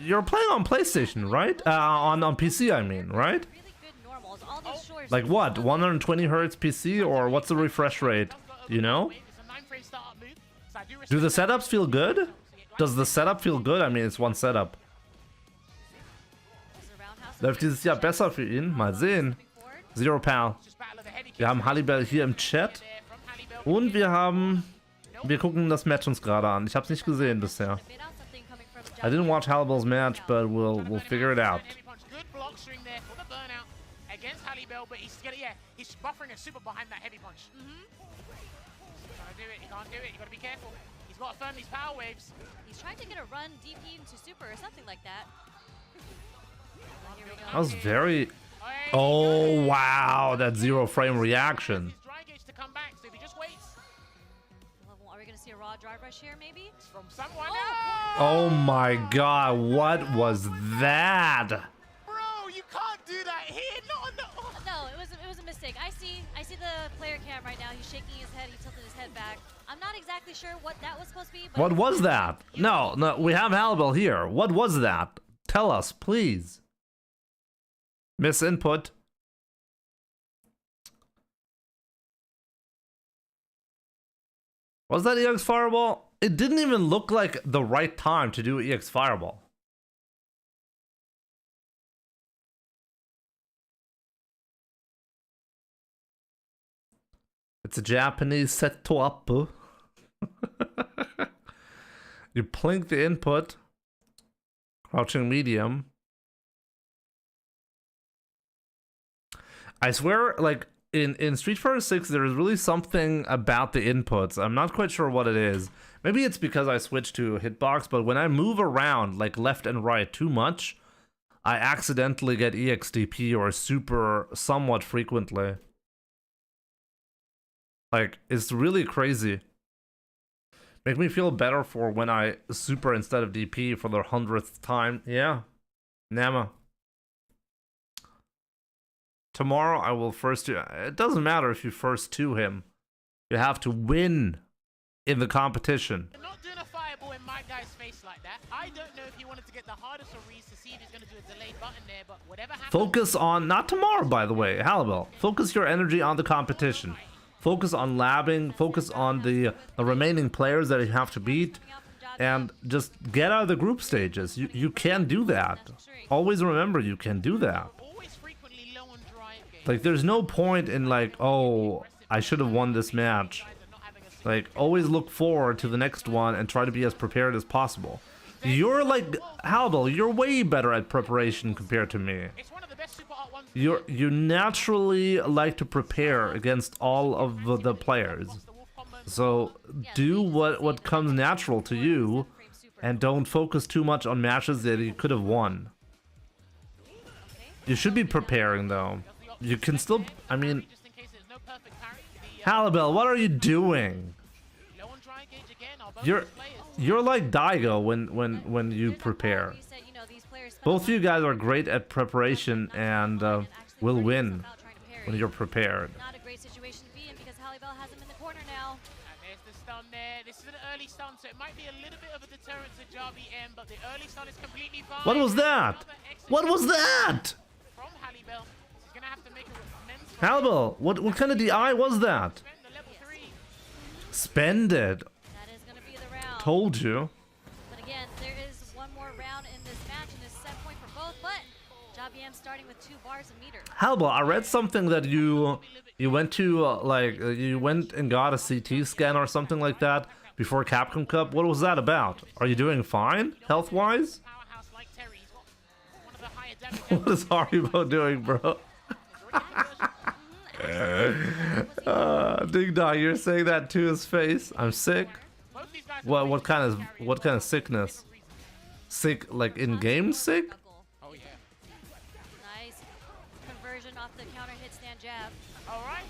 You're playing on PlayStation, right? On PC, I mean, right?
Really good normals. All these shores.
Like what? 120 hertz PC, or what's the refresh rate? You know? Do the setups feel good? Does the setup feel good? I mean, it's one setup. Läuft dieses Jahr besser für ihn? Mal sehen. Zero Pal. Wir haben Halibel hier im Chat. Und wir gucken das Match uns gerade an. Ich habe es nicht gesehen bisher. I didn't watch Halibel's match, but we'll figure it out.
Good block string there for the burnout against Halibel, but he's buffering a super behind that heavy punch. Trying to do it, he can't do it, you gotta be careful. He's got to firm these power waves.
He's trying to get a run DP into super or something like that. Here we go.
That was very... Oh, wow. That zero frame reaction.
His dry gauge to come back, so if he just waits.
Are we going to see a raw drive rush here, maybe?
From someone.
Oh my god, what was that?
Bro, you can't do that here. Not on the...
No, it was a mistake. I see the player cam right now. He's shaking his head. He tilted his head back. I'm not exactly sure what that was supposed to be. But
What was that? No, we have Halibel here. What was that? Tell us, please. Miss input. Was that EX Fireball? It didn't even look like the right time to do EX Fireball. It's a Japanese setup. You plink the input. Crouching medium. I swear, like, in Street Fighter 6, there's really something about the inputs. I'm not quite sure what it is. Maybe it's because I switched to hitbox, but when I move around, like, left and right too much, I accidentally get EXDP or super somewhat frequently. Like, it's really crazy. Make me feel better for when I super instead of DP for the 100th time. Yeah. Nama. Tomorrow I will first do... It doesn't matter if you first to him. You have to win in the competition.
You're not doing a fireball in my guy's face like that. I don't know if he wanted to get the hardest of reads to see if he's going to do a delay button there, but whatever happens...
Focus on... Not tomorrow, by the way, Halibel. Focus your energy on the competition. Focus on labbing. Focus on the remaining players that you have to beat. And just get out of the group stages. You can do that. Always remember you can do that. Like, there's no point in, like, oh, I should have won this match. Like, always look forward to the next one and try to be as prepared as possible. You're like, Halibel, you're way better at preparation compared to me. You naturally like to prepare against all of the players. So, do what comes natural to you, and don't focus too much on matches that you could have won. You should be preparing, though. You can still, I mean... Halibel, what are you doing?
dry gauge again. Are both
You're
these players.
you're like Daigo when you prepare. Both of you guys are great at preparation and will win when you're prepared.
Not a great situation to be in because Hallibell has him in the corner now.
And there's the stun there. This is an early stun, so it might be a little bit of a deterrent to Jarby M, but the early stun is completely fine.
What was that? What was that?
From Hallibell. He's gonna have to make a amends for
Hallibell, what kind of DI was that?
spend the level 3.
Spend it.
That is going to be the round.
Told you.
But again, there is one more round in this match, and it's set point for both. But Jobby M starting with 2 bars a meter.
Hallibell, I read something that you went to you went and got a CT scan or something like that before Capcom Cup. What was that about? Are you doing fine health wise?
Powerhouse like Terry. He's got one of the higher damage.
What is Haribo doing, bro? Ding Dong, you're saying that to his face. I'm sick.
Both these guys
What kind of sickness? Sick like in game sick?
Oh yeah.
Nice conversion off the counter hit stand jab.
All right.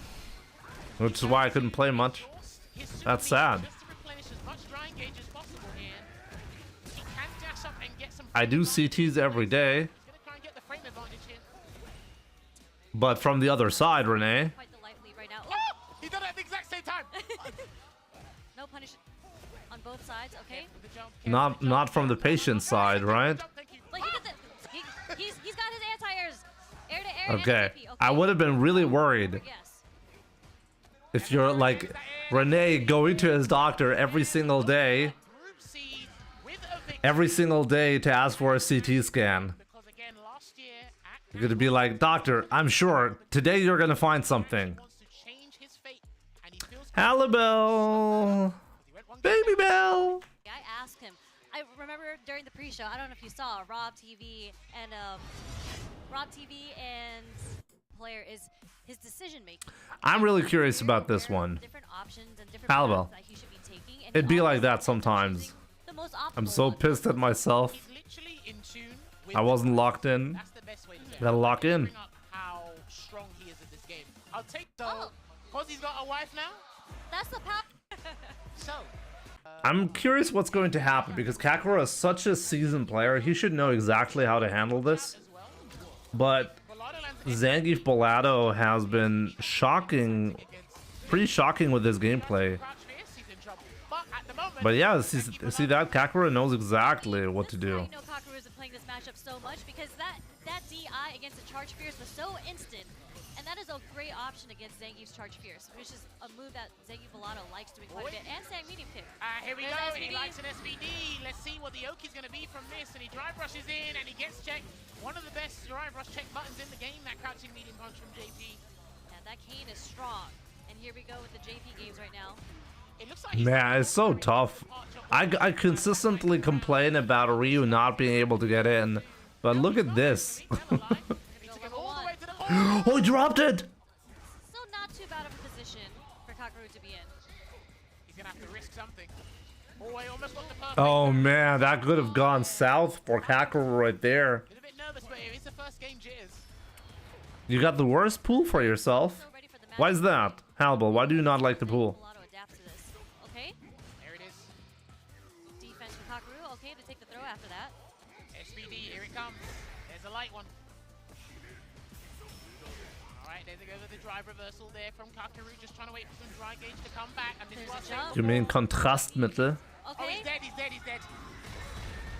Which is why I couldn't play much. That's sad.
Just to replenish as much dry engage as possible here. He can dash up and get some.
I do CTs every day,
He's gonna try and get the frame advantage here.
but from the other side, Renee.
Quite the life lead right now.
Oh! He done it at the exact same time.
No punish on both sides. Okay.
With the jump.
Not from the patient side, right?
Thank you.
Like he did he's got his anti-airs. Air to air.
Okay.
and TP.
I would have been really worried
Yes.
if you're like Renee going to his doctor every single day,
Group C with a victory.
every single day to ask for a CT scan.
Because again, last year at
You're gonna be like, doctor, I'm sure today you're gonna find something.
wants to change his fate, and he feels
Hallibell,
he went one game
baby bell.
I asked him. I remember during the pre-show. I don't know if you saw Rob TV and player is his decision making.
I'm really curious about this one.
Different options and different
Hallibell.
paths that he should be taking. And
It'd
he
be like
always
that
ends up
sometimes.
choosing the most
I'm
optimal
so
one.
pissed at myself.
He's literally in tune with
I wasn't locked in.
That's the best way to do it.
Gotta lock in.
Bring up how strong he is at this game. I'll take the
Oh.
because he's got a wife now.
That's the power.
So
I'm curious what's going to happen because Kakarot is such a seasoned player. He should know exactly how to handle this.
as well,
But
Volado lands
Zangief Bolado has been shocking, pretty shocking with his gameplay.
crouch fierce, he's in trouble. But at the moment,
But yeah, see that Kakarot knows exactly what to do.
I know Kakaru has been playing this matchup so much because that DI against the Charge Fierce was so instant. And that is a great option against Zangief's Charge Fierce, which is a move that Zangief Volado likes doing quite a bit. And Sang medium kick.
here we
There's
go.
SVD.
He likes an SVD. Let's see what the Oki's going to be from this. And he drive rushes in and he gets checked. One of the best drive rush check buttons in the game. That crouching medium punch from JP.
Yeah, that cane is strong. And here we go with the JP games right now.
It looks like he's
Man, it's so tough. I consistently complain about Ryu not being able to get in, but look at this.
He took him all the way to the
Oh, he dropped it!
Still not too bad of a position for Kakaru to be in.
He's going to have to risk something. Oh, he almost got the perfect.
Oh man, that could have gone south for Kakarot right there.
A bit nervous, but it is the first game jitters.
You got the worst pool for yourself.
So ready for the match.
Why is that? Halbel, why do you not like the pool?
Volado adapts to this. Okay.
There it is.
Defense for Kakaru. Okay, to take the throw after that.
SVD, here it comes. There's a light one. Alright, there's the drive reversal there from Kakaru, just trying to wait for some dry gauge to come back. And this is
There's a
what
jump.
You mean Kontrastmittel?
Oh,
Okay.
he's dead, he's dead, he's dead.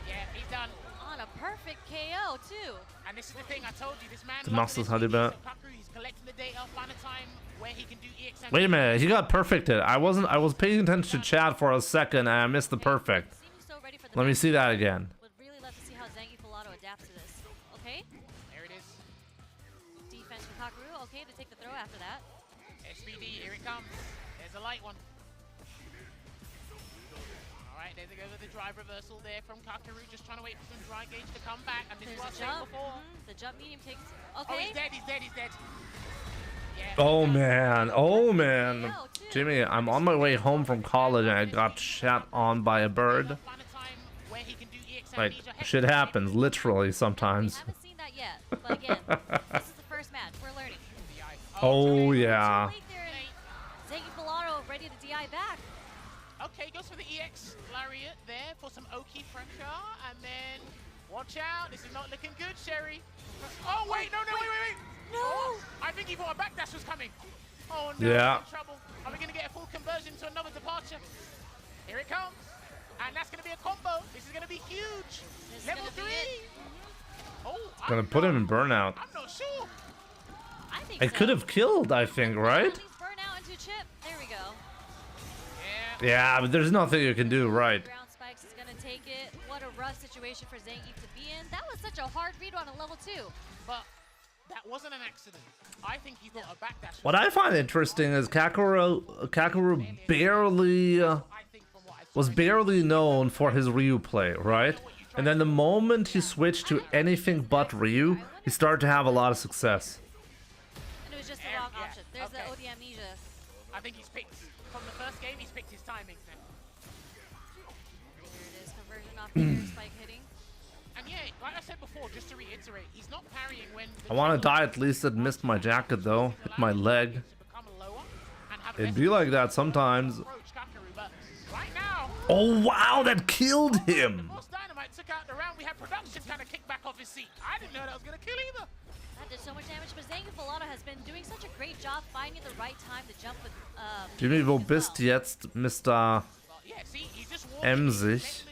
Yeah, he's done.
On a perfect KO too.
And this is the thing, I told you, this man
Du
loves
machst es
SVD,
halt über-
so Kakaru, he's collecting the data, find a time where he can do EXM.
Wait a minute, he got perfected. I was paying attention to chat for a second and I missed the perfect.
Seems so ready for the
Let me
match.
see that again.
Would really love to see how Zangief Volado adapts to this. Okay.
There it is.
Defense for Kakaru. Okay, to take the throw after that.
SVD, here it comes. There's a light one. Alright, there's the drive reversal there from Kakaru, just trying to wait for some dry gauge to come back. And this is
There's
what I
a
said
jump.
before.
The jump medium takes.
Oh,
Okay.
he's dead, he's dead, he's dead. Yeah,
Oh
he's done.
man, oh man.
KO too.
Jimmy, I'm on my way home from college and I got shat on by a bird.
Find a time where he can do EXM
Like,
Ninja. Heck,
shit happens, literally,
We
sometimes.
haven't seen that yet, but again, this is the first match. We're learning.
Oh yeah.
Wait there, and Zangief Volado ready to DI back.
Okay, goes for the EX Lariat there for some Oki pressure, and then watch out. This is not looking good, Sherry. Oh, wait, no, wait.
No!
Oh, I think he thought a backdash was coming. Oh, no,
Yeah.
we're in trouble. Are we going to get a full conversion to another departure? Here it comes. And that's going to be a combo. This is going to be huge.
This is
Level
gonna
3.
be it.
Oh,
Gonna put him in burnout.
I'm not sure.
I think
It
so.
could have killed, I think, right?
At least burn out into chip. There we go.
Yeah.
Yeah, but there's nothing you can do, right?
Ground spikes is gonna take it. What a rough situation for Zangief to be in. That was such a hard read on a level 2.
But that wasn't an accident. I think he thought a backdash.
What I find interesting is Kakarot barely
I think from what I saw,
was barely known for his Ryu play, right? And then the moment he switched to anything but Ryu, he started to have a lot of success.
And it was just the wrong
Yeah,
option. There's
okay.
the OD amnesia.
I think he's picked from the first game. He's picked his timings then.
There it is. Conversion off the air spike hitting.
And yeah, like I said before, just to reiterate, he's not parrying when.
I want to die at least at missed my jacket though, hit my leg. It'd be like that sometimes.
Right now,
Oh wow, that killed him!
Boss Dynamite took out the round. We had production kind of kick back off his seat. I didn't know that was gonna kill either.
That did so much damage, but Zangief has been doing such a great job finding the right time to jump with.
Jimmy, wo bist jetzt, Mr.
Yeah, see, he just
Emsig?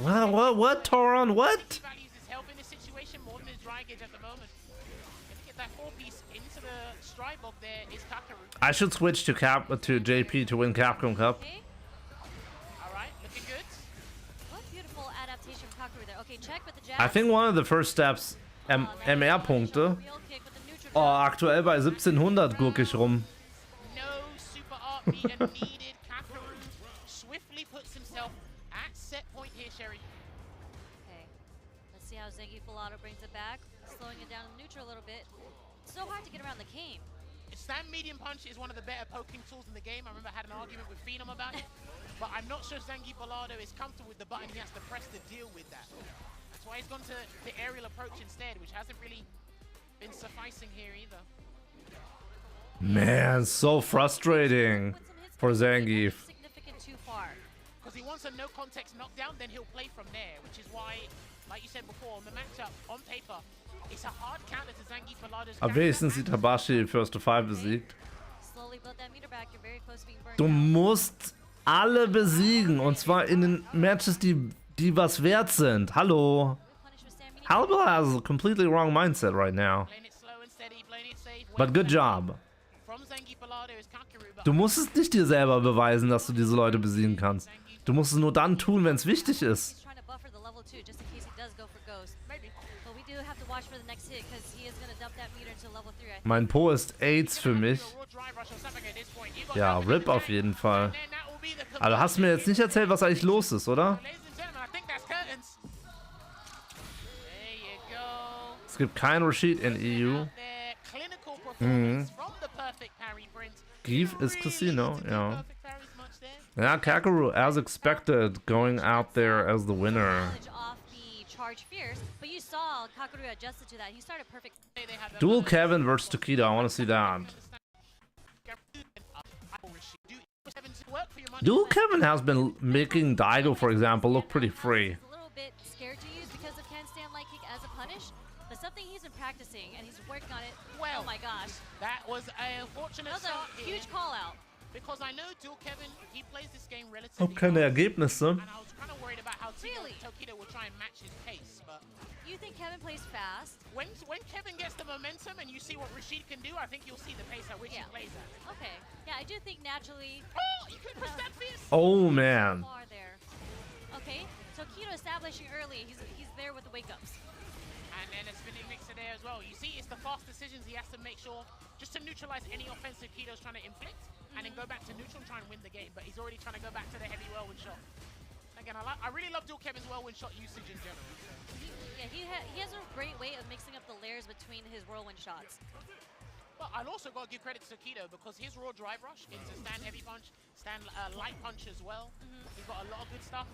What, Toron, what?
He values his health in this situation more than his dry gauge at the moment. If you get that 4-piece into the stride block, there is Kakarot.
I should switch to JP to win Capcom Cup.
Okay.
All right, looking good.
What beautiful adaptation from Kakarot there. Okay, check with the jab.
I think one of the first steps, MR-Punkte. Oh, aktuell bei 1700 guck ich rum.
No super art meter needed. Kakarot swiftly puts himself at set point here, Sherry.
Okay. Let's see how Zangief brings it back. Slowing it down in neutral a little bit. It's so hard to get around the cane.
Stand medium punch is one of the better poking tools in the game. I remember I had an argument with Phenom about it, but I'm not sure Zangief is comfortable with the button he has to press to deal with that. That's why he's gone to the aerial approach instead, which hasn't really been sufficing here either.
Man, so frustrating for Zangief.
Significant too far.
Because he wants a no context knockdown, then he'll play from there, which is why, like you said before, on the matchup, on paper, it's a hard counter to Zangief Balado's
Am wenigstens die Tabashi First to Five besiegt.
Slowly build that meter back. You're very close to being burned
Du
out.
musst alle besiegen und zwar in den Matches, die was wert sind. Hallo.
Punish with stamina.
Halbel has a completely wrong mindset right now.
Playing it slow and steady, playing it safe.
But good job.
From Zangief Balado is Kakarot, but
Du musst es nicht dir selber beweisen, dass du diese Leute besiegen kannst. Du musst es nur dann tun, wenn es wichtig ist.
He's trying to buffer the level 2 just in case he does go for Ghost.
maybe.
But we do have to watch for the next hit because he is going to dump that meter into level 3. I think.
Mein Po ist AIDS für mich. Ja, RIP auf jeden Fall. Also hast du mir jetzt nicht erzählt, was eigentlich los ist, oder? Es gibt kein Rashid in EU. Give is Casino, ja. Ja, Kakarot, as expected, going out there as the winner.
Knowledge off the charge fierce, but you saw Kakarot adjusted to that. He started perfect.
Dual Kevin versus Takedo, I want to see that. Dual Kevin has been making Daigo, for example, look pretty free.
He's a little bit scared to use because of handstand light kick as a punish, but something he's been practicing and he's working on it.
Well,
oh my gosh,
that was a fortunate
that was
start
a
here,
huge call out.
because I know Dual Kevin, he plays this game relatively
Hab keine
fast,
Ergebnisse.
and I was kind of worried about how
Really?
Tokido will try and match his pace, but
You think Kevin plays fast?
when Kevin gets the momentum and you see what Rashid can do, I think you'll see the pace at which
Yeah.
he plays at.
Okay, yeah, I do think naturally
Oh, you could push that fierce!
Oh man.
far there. Okay, so Keto establishing early. He's there with the wake ups.
And then a spinning mixer there as well. You see, it's the fast decisions he has to make sure just to neutralize any offensive Keto's trying to inflict, and then go back to neutral and try and win the game. But he's already trying to go back to the heavy whirlwind shot. Again, I really love Dual Kevin's whirlwind shot usage in general.
Yeah, he has a great way of mixing up the layers between his whirlwind shots.
But I'll also got to give credit to Keto because his raw drive rush into stand heavy punch, stand light punch as well. He's got a lot of good stuff.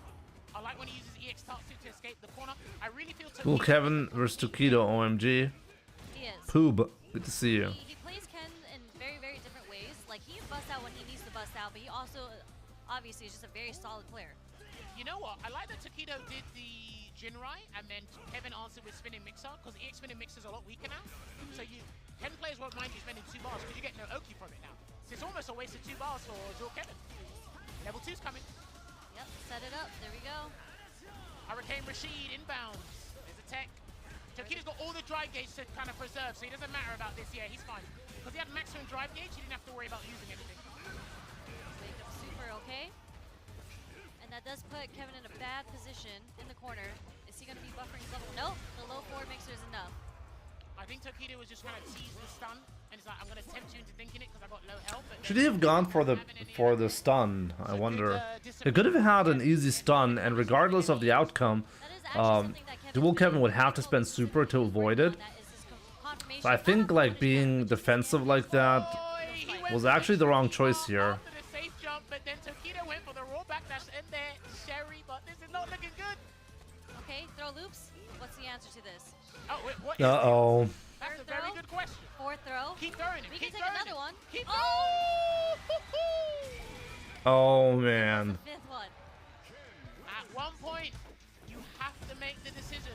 I like when he uses EX Tatsu to escape the corner. I really feel
Dual
Tokido-
Kevin versus Takedo, OMG.
He is.
Poob, good to see you.
He plays Ken in very, very different ways. Like, he busts out when he needs to bust out, but he also obviously is just a very solid player.
You know what? I like that Takedo did the Jinrai and then Kevin answered with spinning mixer because EX spinning mixer is a lot weaker now. So 10 players won't mind you spending 2 bars because you get no Oki from it now. So it's almost a waste of 2 bars for Joel Kevin. Level 2's coming.
Yep, set it up. There we go.
Hurricane Rashid inbounds. There's a tech. Takedo's got all the drive gauge to kind of preserve, so he doesn't matter about this. Yeah, he's fine. Because he had maximum drive gauge, he didn't have to worry about using anything.
Wake up super okay. And that does put Kevin in a bad position in the corner. Is he going to be buffering his level? Nope, the low forward mixer is enough.
I think Takedo was just trying to tease the stun, and it's like, I'm going to tempt you into thinking it because I got low health.
Should he have gone for the stun? I wonder. He could have had an easy stun, and regardless of the outcome,
That is actually something that
Dual Kevin would have to spend super to avoid it.
That is his confirmation.
So I think like being defensive like that was actually the wrong choice here.
After the safe jump, but then Takedo went for the raw backdash in there. Sherry, but this is not looking good.
Okay, throw loops. What's the answer to this?
Oh, wait, what is
Uh-oh.
this? That's a
Third
very
throw?
good question.
Fourth throw.
Keep throwing it.
We
Keep
can take
throwing
another
it.
one.
Keep
Oh!
Oh man.
Fifth one.
At one point, you have to make the decision.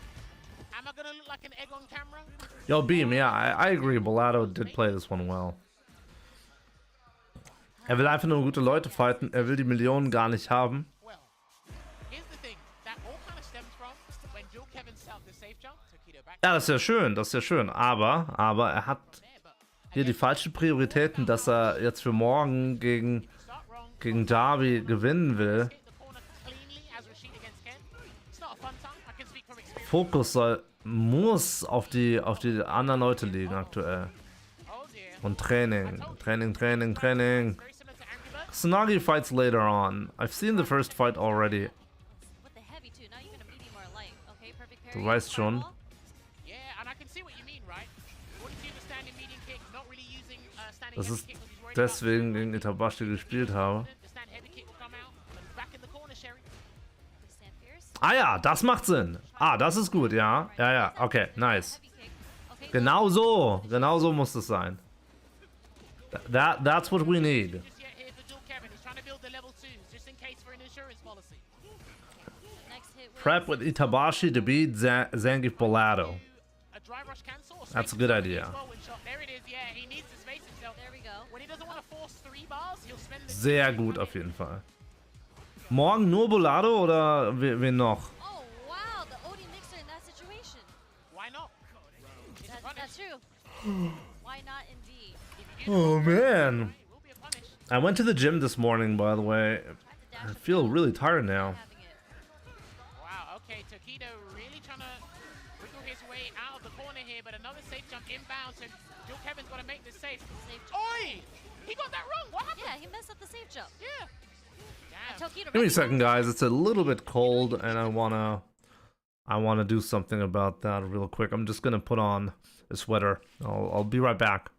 Am I going to look like an egg on camera?
Yo, Beam, yeah, I agree. Bolado did play this one well. Er will einfach nur gute Leute fighten. Er will die Millionen gar nicht haben.
Well, here's the thing. That all kind of stems from when Joel Kevin set up the safe jump, Takedo back.
Ja, das ist ja schön, das ist ja schön. Aber er hat hier die falschen Prioritäten, dass er jetzt für morgen gegen Darby gewinnen will.
Hit the corner cleanly as Rashid against Ken. It's not a fun time. I can speak from experience.
Fokus muss auf die anderen Leute liegen aktuell.
Oh dear.
Und Training.
Very similar to Angry Birds.
Tsunagi fights later on. I've seen the first fight already.
With the heavy too, not even a medium or a light. Okay, perfect
Du
parry.
weißt schon.
Fireball.
Yeah, and I can see what you mean, right? Wouldn't you the standing medium kick, not really using standing
Das
heavy
ist
kick because he's worried
deswegen gegen Itabashi gespielt habe.
the stand heavy kick will come out. And back in the corner, Sherry.
Gonna stand fierce.
Ah ja, das macht Sinn. Ah, das ist gut, ja. Ja, okay, nice.
Heavy kick. Okay,
Genau so muss es sein. That's what we need.
Just yet here for Joel Kevin. He's trying to build the level 2s just in case for an insurance policy.
the next hit was
Prep with Itabashi to beat Zangief Bolado.
A dry rush cancel or
That's a
space
good
himself
idea.
as well when shot. There it is. Yeah, he needs to space himself.
There we go.
When he doesn't want to force 3 bars, he'll spend the
Sehr gut auf jeden Fall. Morgen nur Bolado oder wen noch?
Oh wow, the OD mixer in that situation.
Why not? It's a punish.
That's true. Why not indeed?
Oh man.
It will be a punish.
I went to the gym this morning, by the way.
Tried to dash
I
up
feel
the
really tired now.
having it.
Wow, okay, Takedo really trying to wiggle his way out of the corner here, but another safe jump inbound, so Joel Kevin's got to make this safe.
Safe jump.
Oi! He got that wrong, what happened?
Yeah, he messed up the safe jump.
Yeah.
And
Damn.
Tokido
Give me a
really
second,
knows
guys. It's a little bit cold, and I wanna do something about that real quick. I'm just gonna put on a sweater. I'll be right back.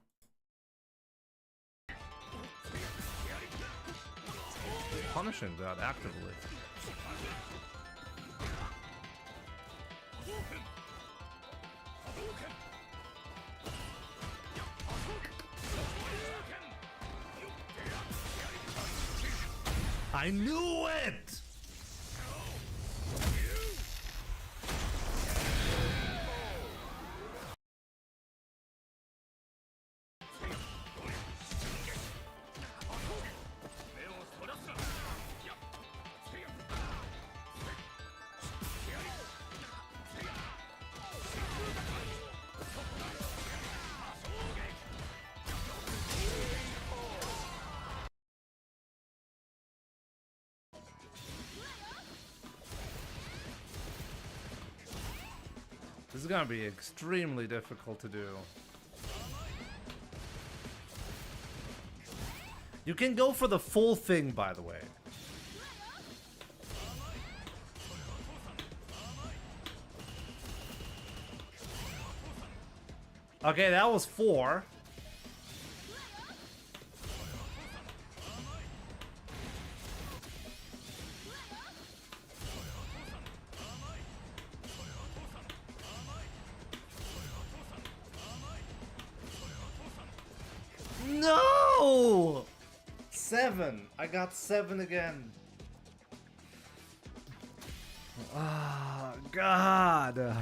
Punishing that actively. I knew it! This is gonna be extremely difficult to do. You can go for the full thing, by the way. Okay, that was 4. No! 7. I got 7 again. Ah, God.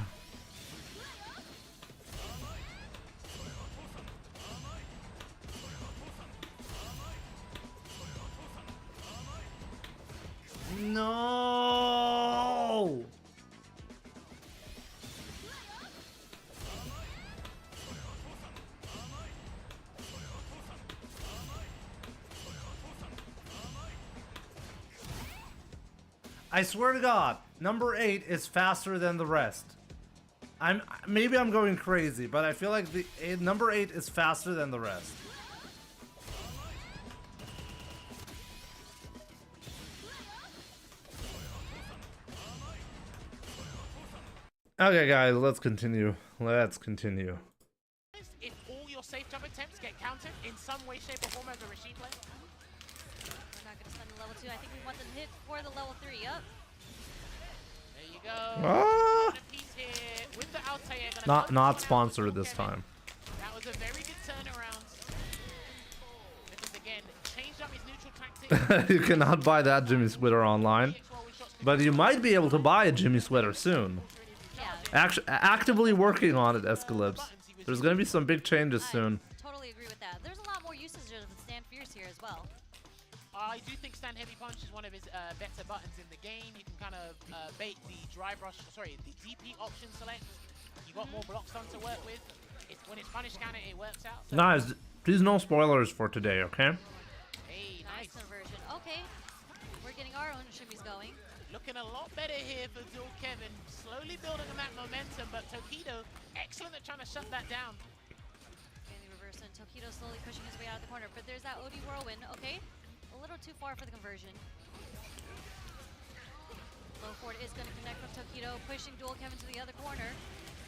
No. I swear to God, number 8 is faster than the rest. Maybe I'm going crazy, but I feel like the number 8 is faster than the rest. Okay, guys, let's continue. Let's continue.
If all your safe jump attempts get countered in some way, shape, or form as a Rashid player.
We're not going to spend the level 2. I think we want them hit for the level 3. Yep.
There you go.
Ah!
A piece here with the Altair.
Not sponsored this time.
That was a very good turnaround. Because again, changed up his neutral tactic.
You cannot buy that Jimmy Sweater online, but you might be able to buy a Jimmy Sweater soon.
Yeah.
Actively working on it, Escalibs. There's gonna be some big changes soon.
Totally agree with that. There's a lot more usage of the Stand Fierce here as well.
I do think Stand Heavy Punch is one of his better buttons in the game. You can kind of bait the drive rush, sorry, the DP option select. You got more block stun to work with. When it's punish counter, it works out. So
Guys, please no spoilers for today, okay?
hey,
Nice conversion. Okay. We're getting our own shimmies going.
Looking a lot better here for Dual Kevin. Slowly building on that momentum, but Tokido, excellent at trying to shut that down.
Okay, the reverse, and Tokido slowly pushing his way out of the corner. But there's that OD whirlwind. Okay. A little too far for the conversion. Low forward is going to connect from Tokido, pushing Dual Kevin to the other corner.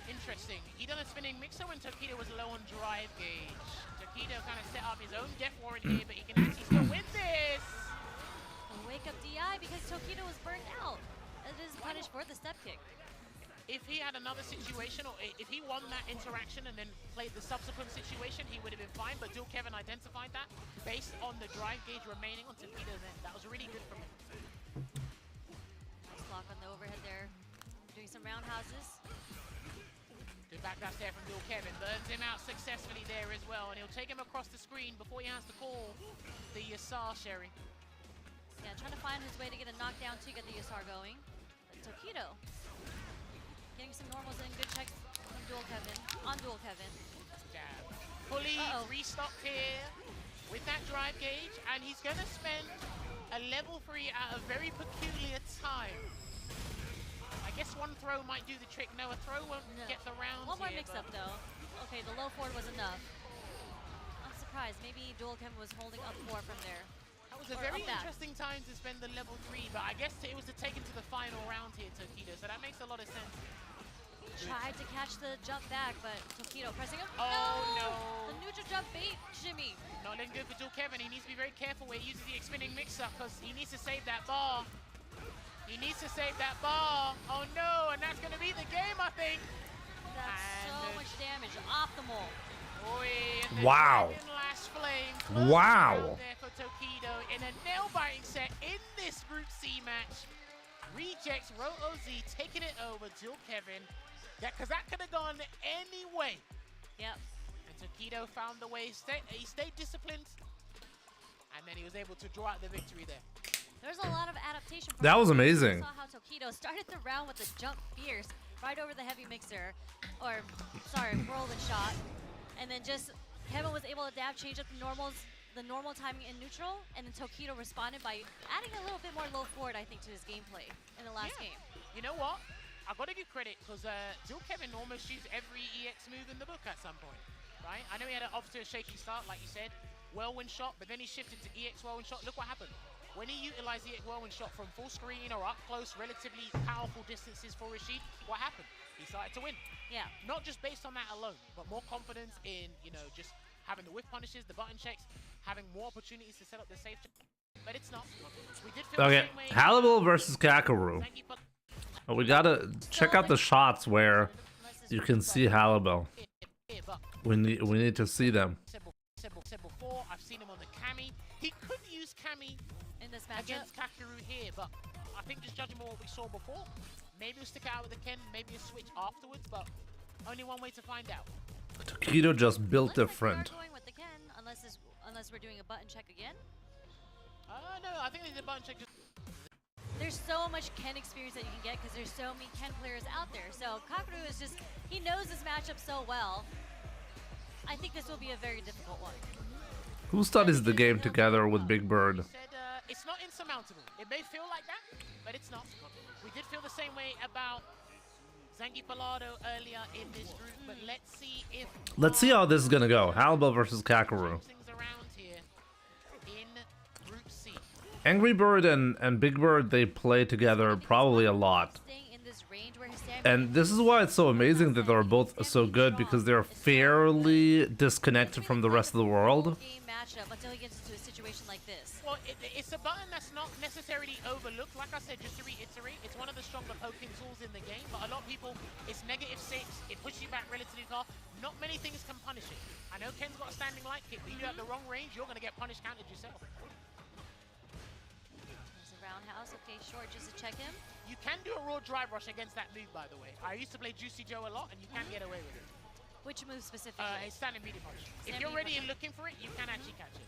Interesting. He done a spinning mixer when Tokido was low on drive gauge. Tokido kind of set up his own death warrant here, but he can actually still win this.
A wake up DI because Tokido was burnt out. It is punished for the step kick.
If he had another situation, or if he won that interaction and then played the subsequent situation, he would have been fine. But Dual Kevin identified that based on the drive gauge remaining on Tokido's end. That was really good from him.
Nice block on the overhead there. Doing some roundhouses.
Good backdash there from Dual Kevin. Burns him out successfully there as well. And he'll take him across the screen before he has to call the Yasar Sherry.
Yeah, trying to find his way to get a knockdown to get the Yasar going. But Tokido getting some normals in, good checks from Dual Kevin, on Dual Kevin.
Jab. Fully restocked here with that drive gauge, and he's going to spend a level 3 at a very peculiar time. I guess one throw might do the trick. No, a throw won't get the round.
One more mix-up though. Okay, the low forward was enough. I'm surprised. Maybe Dual Kevin was holding up 4 from there.
That was a very interesting time to spend the level 3, but I guess it was to take him to the final round here, Tokido, so that makes a lot of sense.
Tried to catch the jump back, but Tokido pressing him.
Oh, no.
The neutral jump bait, Jimmy.
Not looking good for Dual Kevin. He needs to be very careful where he uses the spinning mix-up because he needs to save that bar. He needs to save that bar. Oh, no, and that's going to be the game, I think.
That's so much damage. Optimal.
Wow. Wow.
There for Tokido in a nail-biting set in this Group C match. Rejects Roto Z taking it over Dual Kevin. Because that could have gone any way.
Yep.
And Tokido found the way. He stayed disciplined. And then he was able to draw out the victory there.
There's a lot of adaptation.
That was amazing.
I saw how Tokido started the round with a jump fierce right over the heavy mixer. Or, sorry, whirlwind shot. And then just Kevin was able to adapt, change up the normal timing in neutral. And then Tokido responded by adding a little bit more low forward, I think, to his gameplay in the last game.
You know what? I've got to give credit because Dual Kevin almost used every EX move in the book at some point, right? I know he had an off to a shaky start, like you said, whirlwind shot, but then he shifted to EX whirlwind shot. Look what happened. When he utilized the EX whirlwind shot from full screen or up close, relatively powerful distances for Rashid, what happened? He started to win.
Yeah.
Not just based on that alone, but more confidence in, you know, just having the whiff punishes, the button checks, having more opportunities to set up the safe. But it's not. We did feel
Okay, Hannibal versus Kakaru. We gotta check out the shots where you can see Hannibal. We need to see them.
Said before, I've seen him on the Cammy. He could use Cammy
in this matchup.
against Kakeru here, but I think just judging on what we saw before, maybe we'll stick out with the Ken, maybe a switch afterwards, but only one way to find out.
Takedo just built
Looks like we
different.
are going with the Ken, unless we're doing a button check again.
No, I think they did a button check just...
There's so much Ken experience that you can get because there's so many Ken players out there. So Kakeru is just, he knows this matchup so well. I think this will be a very difficult one.
Who studies the game together with Big Bird?
Said, it's not insurmountable. It may feel like that, but it's not. We did feel the same way about Zangi Palado earlier in this group, but
Let's see how this is gonna go. Halbel versus Kakeru.
things around here in Group C.
Angry Bird and Big Bird, they play together probably a lot.
Staying in this range where his stamina
And this is why it's so amazing that they're both so good, because they're fairly disconnected from the rest of the world.
game matchup until he gets into a situation like this.
Well, it's a button that's not necessarily overlooked. Like I said, just to reiterate, it's one of the stronger poking tools in the game, but a lot of people, it's negative saves, it pushes you back relatively far. Not many things can punish it. I know Ken's got a standing light kick, but you do it at the wrong range, you're going to get punished countered yourself.
There's a roundhouse. Okay, short just to check him.
You can do a raw drive rush against that move, by the way. I used to play Juicy Joe a lot, and you can get away with it.
Which move specifically?
It's standing medium punch. If
Standing
you're ready
medium
and looking for it, you can actually catch it.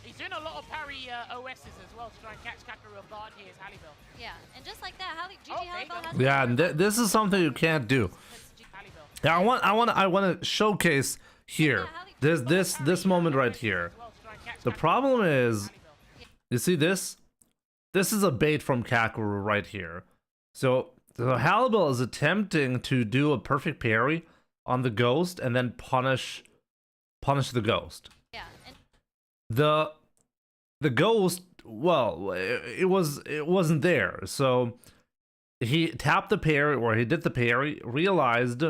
He's doing a lot of parry OSs as well to try and catch Kakeru off guard here, is Hallibel.
Yeah, and just like that, GG
Oh, there you
Hallibel
go.
has
Yeah, and this is something you can't do.
Hallibel.
Yeah, I want to showcase here this moment right here. The problem is, you see this? This is a bait from Kakeru right here. So Hallibel is attempting to do a perfect parry on the ghost and then punish the ghost.
Yeah, and
The ghost, well, it wasn't there. So he tapped the parry, or he did the parry, realized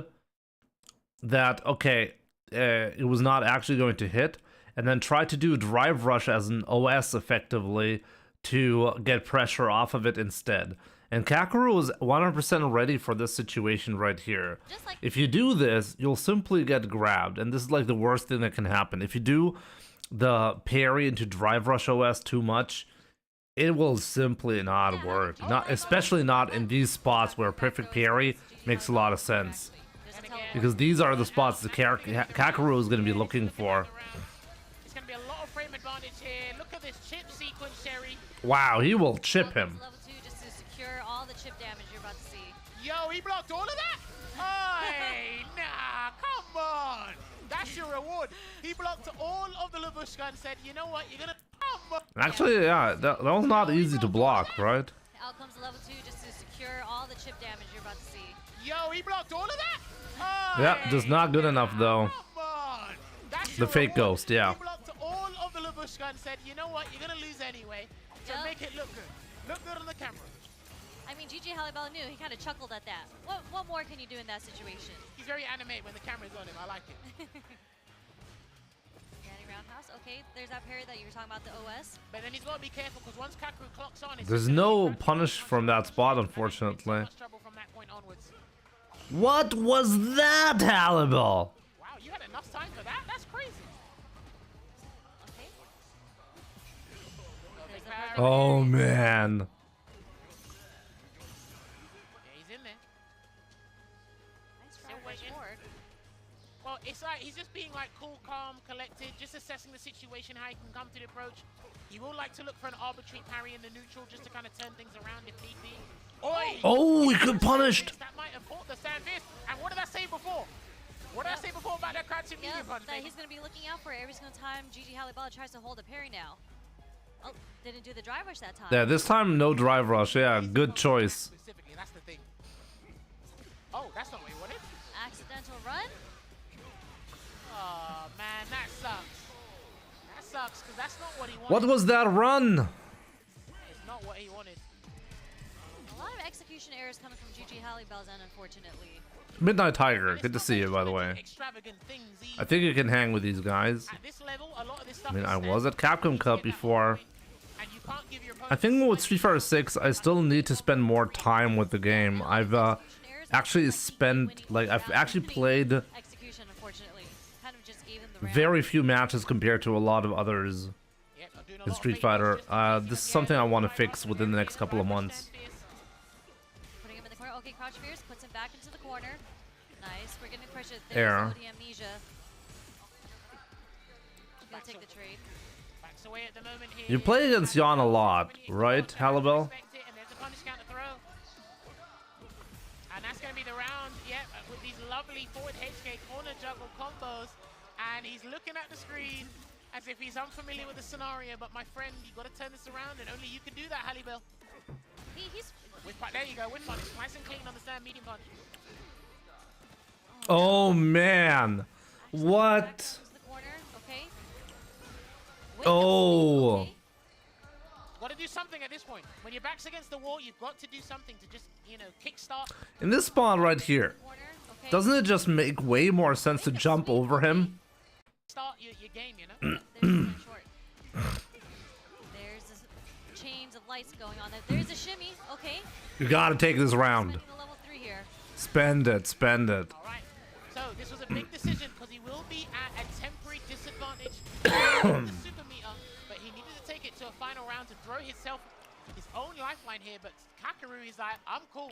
that okay, it was not actually going to hit, and then tried to do drive rush as an OS effectively to get pressure off of it instead. And Kakeru was 100% ready for this situation right here.
just like
If you do this, you'll simply get grabbed, and this is like the worst thing that can happen. If you do the parry into drive rush OS too much, it will simply not work. Especially not in these spots where perfect parry makes a lot of sense,
there's a teleport.
because these are the spots that Kakeru is going to be looking for.
It's going to be a lot of frame advantage here. Look at this chip sequence, Sherry.
Wow, he will chip him.
Level 2 just to secure all the chip damage you're about to see.
Yo, he blocked all of that? Hey, nah, come on. That's your reward. He blocked all of the Lavushka and said, you know what, you're going to...
Actually, yeah, that was not easy to block, right?
Out comes level 2 just to secure all the chip damage you're about to see.
Yo, he blocked all of that?
Yeah, just not good enough though.
Come on. That's
The
your
fake
reward.
ghost, yeah.
He blocked all of the Lavushka and said, you know what, you're going to lose anyway. So
Yep.
make it look good. Look good on the camera.
I mean, GG Hallibel knew. He kind of chuckled at that. What more can you do in that situation?
He's very animated when the camera's on him. I like it.
Danny roundhouse. Okay, there's that parry that you were talking about, the OS.
But then he's got to be careful because once Kakeru clocks on, it's
There's
just gonna
no
be
punish from that spot, unfortunately.
much trouble from that point onwards.
What was that, Hallibel?
Wow, you had enough time for that? That's crazy.
Okay.
There's
the
the
parry.
Oh man.
Yeah, he's in there.
Nice
Still
try,
waiting.
forward.
Well, it's like he's just being like cool, calm, collected, just assessing the situation, how he can come to the approach. He will like to look for an arbitrary parry in the neutral just to kind of turn things around if need be. Oi!
Oh, he could punished.
That might have fought the stand fist. And what did I say before? What did I say before about that crouching medium punch?
That
baby?
he's going to be looking out for it every single time GG Hallibel tries to hold a parry now. Oh, didn't do the drive rush that time.
Yeah, this time no drive rush. Yeah, good choice.
Specifically, that's the thing. Oh, that's not what he wanted.
Accidental run.
Oh man, that sucks. That sucks because that's not what he wanted.
What was that run?
It's not what he wanted.
A lot of execution errors coming from GG Hallibel's end, unfortunately.
Midnight Tiger,
And
good to
it's
see
not
you, by the
like
way.
extravagant things
I
either.
think you can hang with these guys.
At this level, a lot of this stuff
I mean,
is
I was at
standard.
Capcom
You
Cup
get that
before.
point, and you can't give your
I think with Street Fighter 6, I still need to spend more time with the game. I've actually spent, like, I've actually played
Execution, unfortunately. Kind of just gave him the round.
very few matches compared to a lot of others. in Street Fighter. This is something I want to fix within the next couple of months.
Putting him in the corner. Okay, Crouch Fierce puts him back into the corner. Nice. We're getting pressure.
Air.
There's Amnesia. Gonna take the trade.
Backs away at the moment here.
You play against Jan a lot, right, Halibel?
And there's a punish counter throw. And that's going to be the round, yeah, with these lovely forward HK corner juggle combos. And he's looking at the screen as if he's unfamiliar with the scenario. But my friend, you got to turn this around, and only you can do that, Halibel. There you go, with punish. Nice and clean on the stand, medium punch.
Oh man, what? Oh.
Got to do something at this point. When your back's against the wall, you've got to do something to just, you know, kickstart.
In this spawn right here, doesn't it just make way more sense to jump over him?
Start your game, you know.
There's chains of lights going on there. There's a shimmy. Okay.
You gotta take this round.
Level 3 here.
Spend it, spend it.
All right. So this was a big decision because he will be at a temporary disadvantage in the super meter, but he needed to take it to a final round to throw his own lifeline here. But Kakaru is like, I'm cool.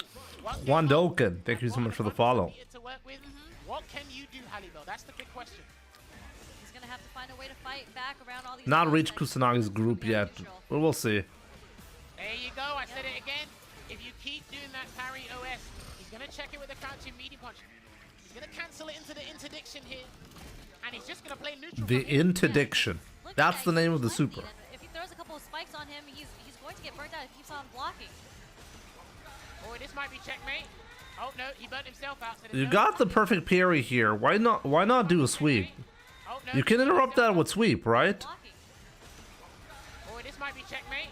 Wandoken, thank you so much for the follow.
To work with. What can you do, Halibel? That's the big question.
He's gonna have to find a way to fight back around all these.
Not reached Kusanagi's group yet, but we'll see.
There you go. I said it again. If you keep doing that parry OS, he's gonna check it with a crouching medium punch. He's gonna cancel it into the interdiction here, and he's just gonna play neutral.
The interdiction. That's the name of the super.
If he throws a couple of spikes on him, he's going to get burnt out. He keeps on blocking.
Oh, this might be checkmate. Oh no, he burnt himself out. So
You got the perfect parry here. Why not do a sweep?
Oh, no,
You can interrupt that with sweep, right?
Oh, this might be checkmate.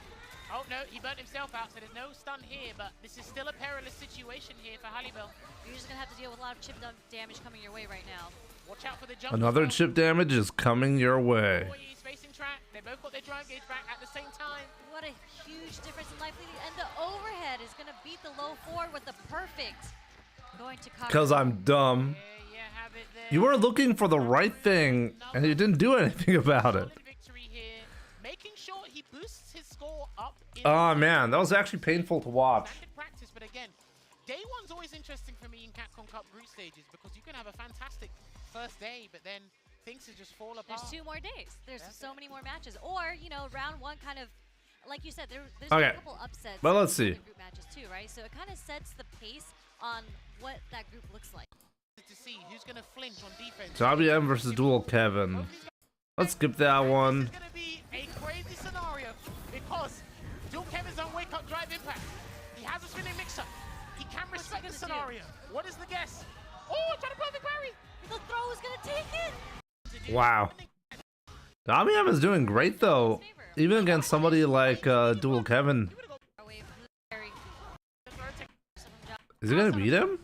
Oh no, he burnt himself out, so there's no stun here, but this is still a perilous situation here for Halibel.
You're just gonna have to deal with a lot of chip damage coming your way right now.
Watch out for the jump.
Another chip damage is coming your way.
He's facing track. They both got their drive gauge back at the same time.
What a huge difference in life leading, and the overhead is gonna beat the low 4 with the perfect. Going to
Because I'm dumb. You were looking for the right thing, and you didn't do anything about it.
Making sure he boosts his score up.
Oh man, that was actually painful to watch.
Practice, but again, day one's always interesting for me in Capcom Cup group stages because you can have a fantastic first day, but then things just fall apart.
There's 2 more days. There's so many more matches, or you know, round 1 kind of, like you said, there's
Okay.
a couple upsets.
But let's see.
Group matches too, right? So it kind of sets the pace on what that group looks like.
To see who's gonna flinch on defense.
WM versus Dual Kevin. Let's skip that one.
This is gonna be a crazy scenario because Dual Kevin's on wake up drive impact. He has a spinning mixer. He can respect the scenario. What is the guess? Oh, trying to perfect parry.
The throw is gonna take it.
Wow. WM is doing great though, even against somebody like Dual Kevin. Is he gonna beat him?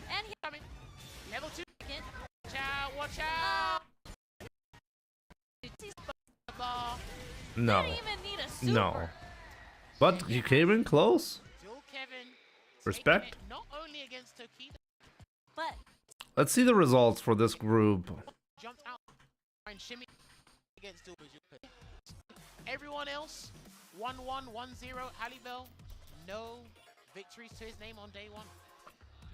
And he
level 2. Watch out.
No.
Didn't even need a super.
No. But he came in close.
Dual Kevin.
Respect.
Not only against Tokido,
but
Let's see the results for this group.
jumped out and shimmy against Dual. Everyone else, 1-1, 1-0. Halibel, no victories to his name on day 1.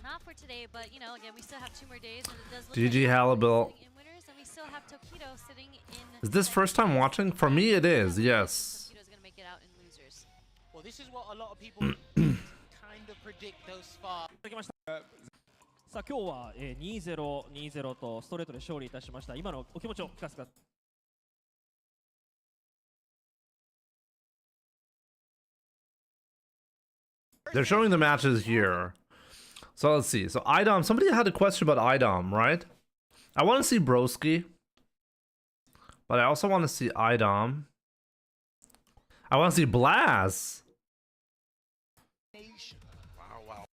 not for today, but you know, again, we still have 2 more days, and it does look
GG
like
Halibel.
in winners, and we still have Tokido sitting in.
Is this first time watching? For me, it is. Yes.
Tokido's gonna make it out in losers.
Well, this is what a lot of people kind of predict thus far.
さあ今日は2-0、2-0とストレートで勝利いたしました。今のお気持ちを聞かせてください。
They're showing the matches here. So let's see. So IDOM, somebody had a question about IDOM, right? I want to see Broski. But I also want to see IDOM. I want to see Blast.
Wow.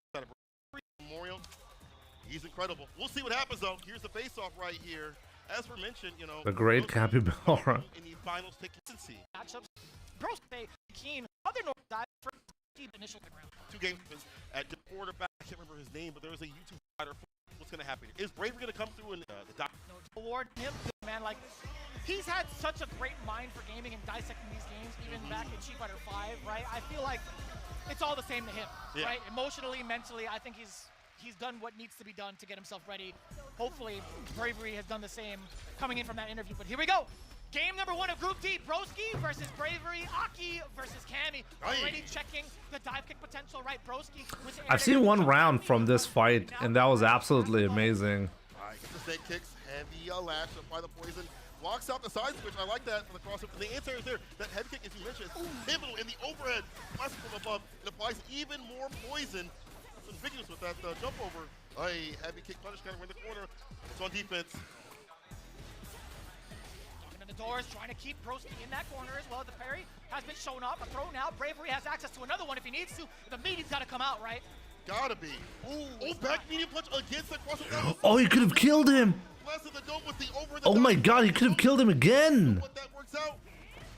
Memorial. He's incredible. We'll see what happens though. Here's the face-off right here. As we mentioned, you know,
The great Capybara.
in the finals take consistency.
Matchups. Girls stay keen. Other North dive for deep initial round.
2 games at the quarterback. I can't remember his name, but there was a YouTube fighter. What's going to happen? Is Braver going to come through and the doc?
Award him, man, like he's had such a great mind for gaming and dissecting these games, even back in Street Fighter 5, right? I feel like it's all the same to him, right? Emotionally, mentally, I think he's done what needs to be done to get himself ready. Hopefully, Bravery has done the same coming in from that interview. But here we go. Game number 1 of Group D, Broski versus Bravery, Aki versus Cammy. Already checking the dive kick potential, right? Broski.
I've seen one round from this fight, and that was absolutely amazing.
Alright, get the snake kicks, heavy lash, apply the poison. Walks out the side switch, I like that for the crossover. The answer is there. That head kick, as you mentioned, is pivotal in the overhead. Plus from above, it applies even more poison. It's ambiguous with that jump over. A heavy kick punish counter in the corner. It's on defense.
The doors trying to keep Broski in that corner as well. The parry has been shown off. A throw now. Bravery has access to another one if he needs to. The medium's got to come out, right?
Gotta be. Oh, back medium punch against the crossover.
Oh, he could have killed him. Oh my god, he could have killed him again.
But that works out,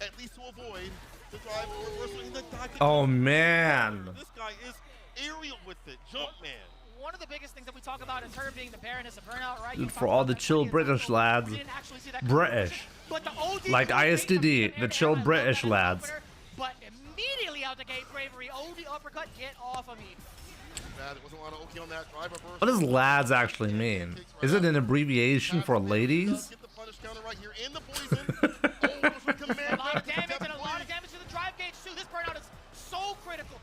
at least to avoid the drive reversal in the dive.
Oh man.
This guy is aerial with it. Jump man.
One of the biggest things that we talk about is her being the Baroness of Burnout, right?
Dude, for all the chill British lads. British. Like ISTD, the chill British lads.
But immediately out the gate, Bravery, OD uppercut, get off of me.
There wasn't a lot of OK on that drive reversal.
What does lads actually mean? Is it an abbreviation for ladies?
Get the punish counter right here in the poison.
A lot of damage and a lot of damage to the drive gauge too. This Burnout is so critical.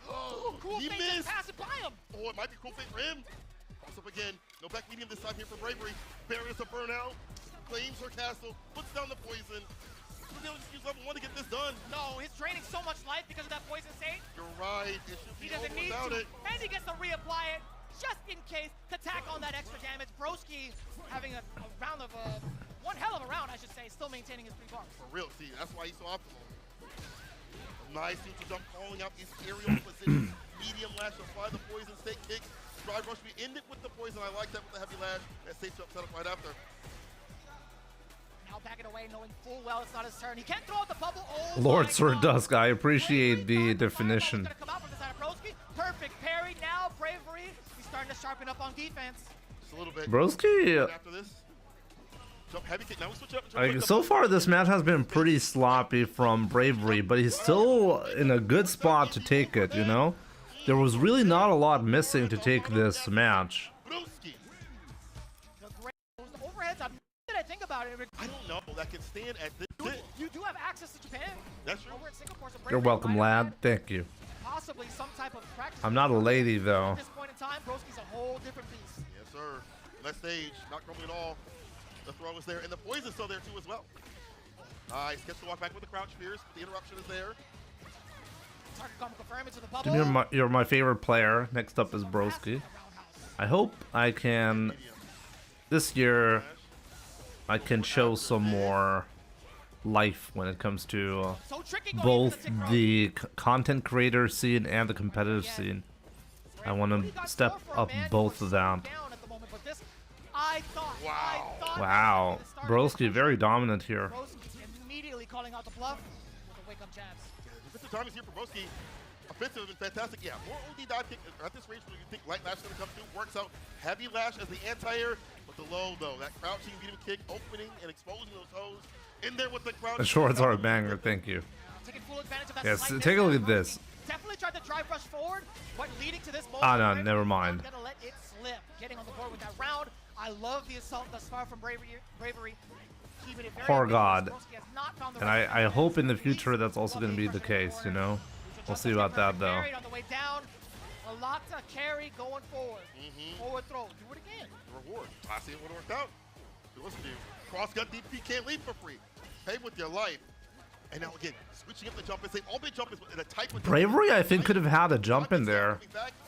Cool
he
Fate
missed.
just pass it by him.
Oh, it might be Cool Fate for him. Cross up again. No back medium this time here for Bravery. Barriers a burnout. Claims her castle. Puts down the poison. They'll just use level 1 to get this done.
No, he's draining so much life because of that poison state.
You're right. It should be
He doesn't
over
need
without
to.
it.
And he gets to reapply it just in case to tack on that extra damage. Broski having a round of one hell of a round, I should say, still maintaining his 3 bars.
For real, see, that's why he's so optimal. Nice neutral jump, calling out these aerial positions. Medium lash, apply the poison, snake kicks. Drive rush, we end it with the poison. I like that with the heavy lash. That safe jump set up right after.
Now backing away, knowing full well it's not his turn. He can't throw out the bubble. Oh
Lord
my
Sir
God.
Dusk, I appreciate the definition.
Gonna come out from the side of Broski. Perfect parry. Now Bravery. He's starting to sharpen up on defense.
Just a little bit.
Broski.
After this, jump heavy kick. Now we switch up.
Like, so far this match has been pretty sloppy from Bravery, but he's still in a good spot to take it, you know? There was really not a lot missing to take this match.
Broski.
The great overheads. Did I think about it?
I don't know. That can stand at this.
You do have access to Japan.
That's true.
Over in Singapore, so
You're
Bravery
welcome,
might have
lad.
had
Thank you.
Possibly some type of practice.
I'm not a lady, though.
At this point in time, Broski's a whole different beast.
Yes, sir. Left stage, not crumbling at all. The throw is there, and the poison's still there too as well. Nice. Gets to walk back with the crouch fierce. The interruption is there.
Target come confirm into the bubble.
You're my favorite player. Next up is Broski. I hope I can, this year, I can show some more life when it comes to both the content creator scene and the competitive scene. I want to step up both of that. Wow, Broski very dominant here.
Immediately calling out the bluff with the wake-up jabs.
Mr. Time is here for Broski. Offensive and fantastic. Yeah, more OD dive kick at this range where you think light lash is going to come through. Works out. Heavy lash as the anti-air, but the low though. That crouching medium kick, opening and exposing those toes. In there with the crouch.
The shorts are a banger. Thank you.
Taking full advantage of that
Yes,
slight
take a look at
distance.
this.
Definitely tried to drive rush forward, but leading to this moment.
Ah, no,
Bravery
never
is
mind.
not gonna let it slip. Getting on the board with that round. I love the assault thus far from Bravery. Keeping it very
Poor
ambiguous.
God.
Broski has not found the
And
right
I
balance.
hope in the future that's also going to be the case, you know? We'll see about that, though.
Carried on the way down. A lot to carry going forward. Forward throw. Do it again.
Reward. I see it would have worked out. Listen to you. Cross gut DP can't leave for free. Pay with your life. And now again, switching up the jump and say all big jump is in a type of
Bravery, I think, could have had a jump in there.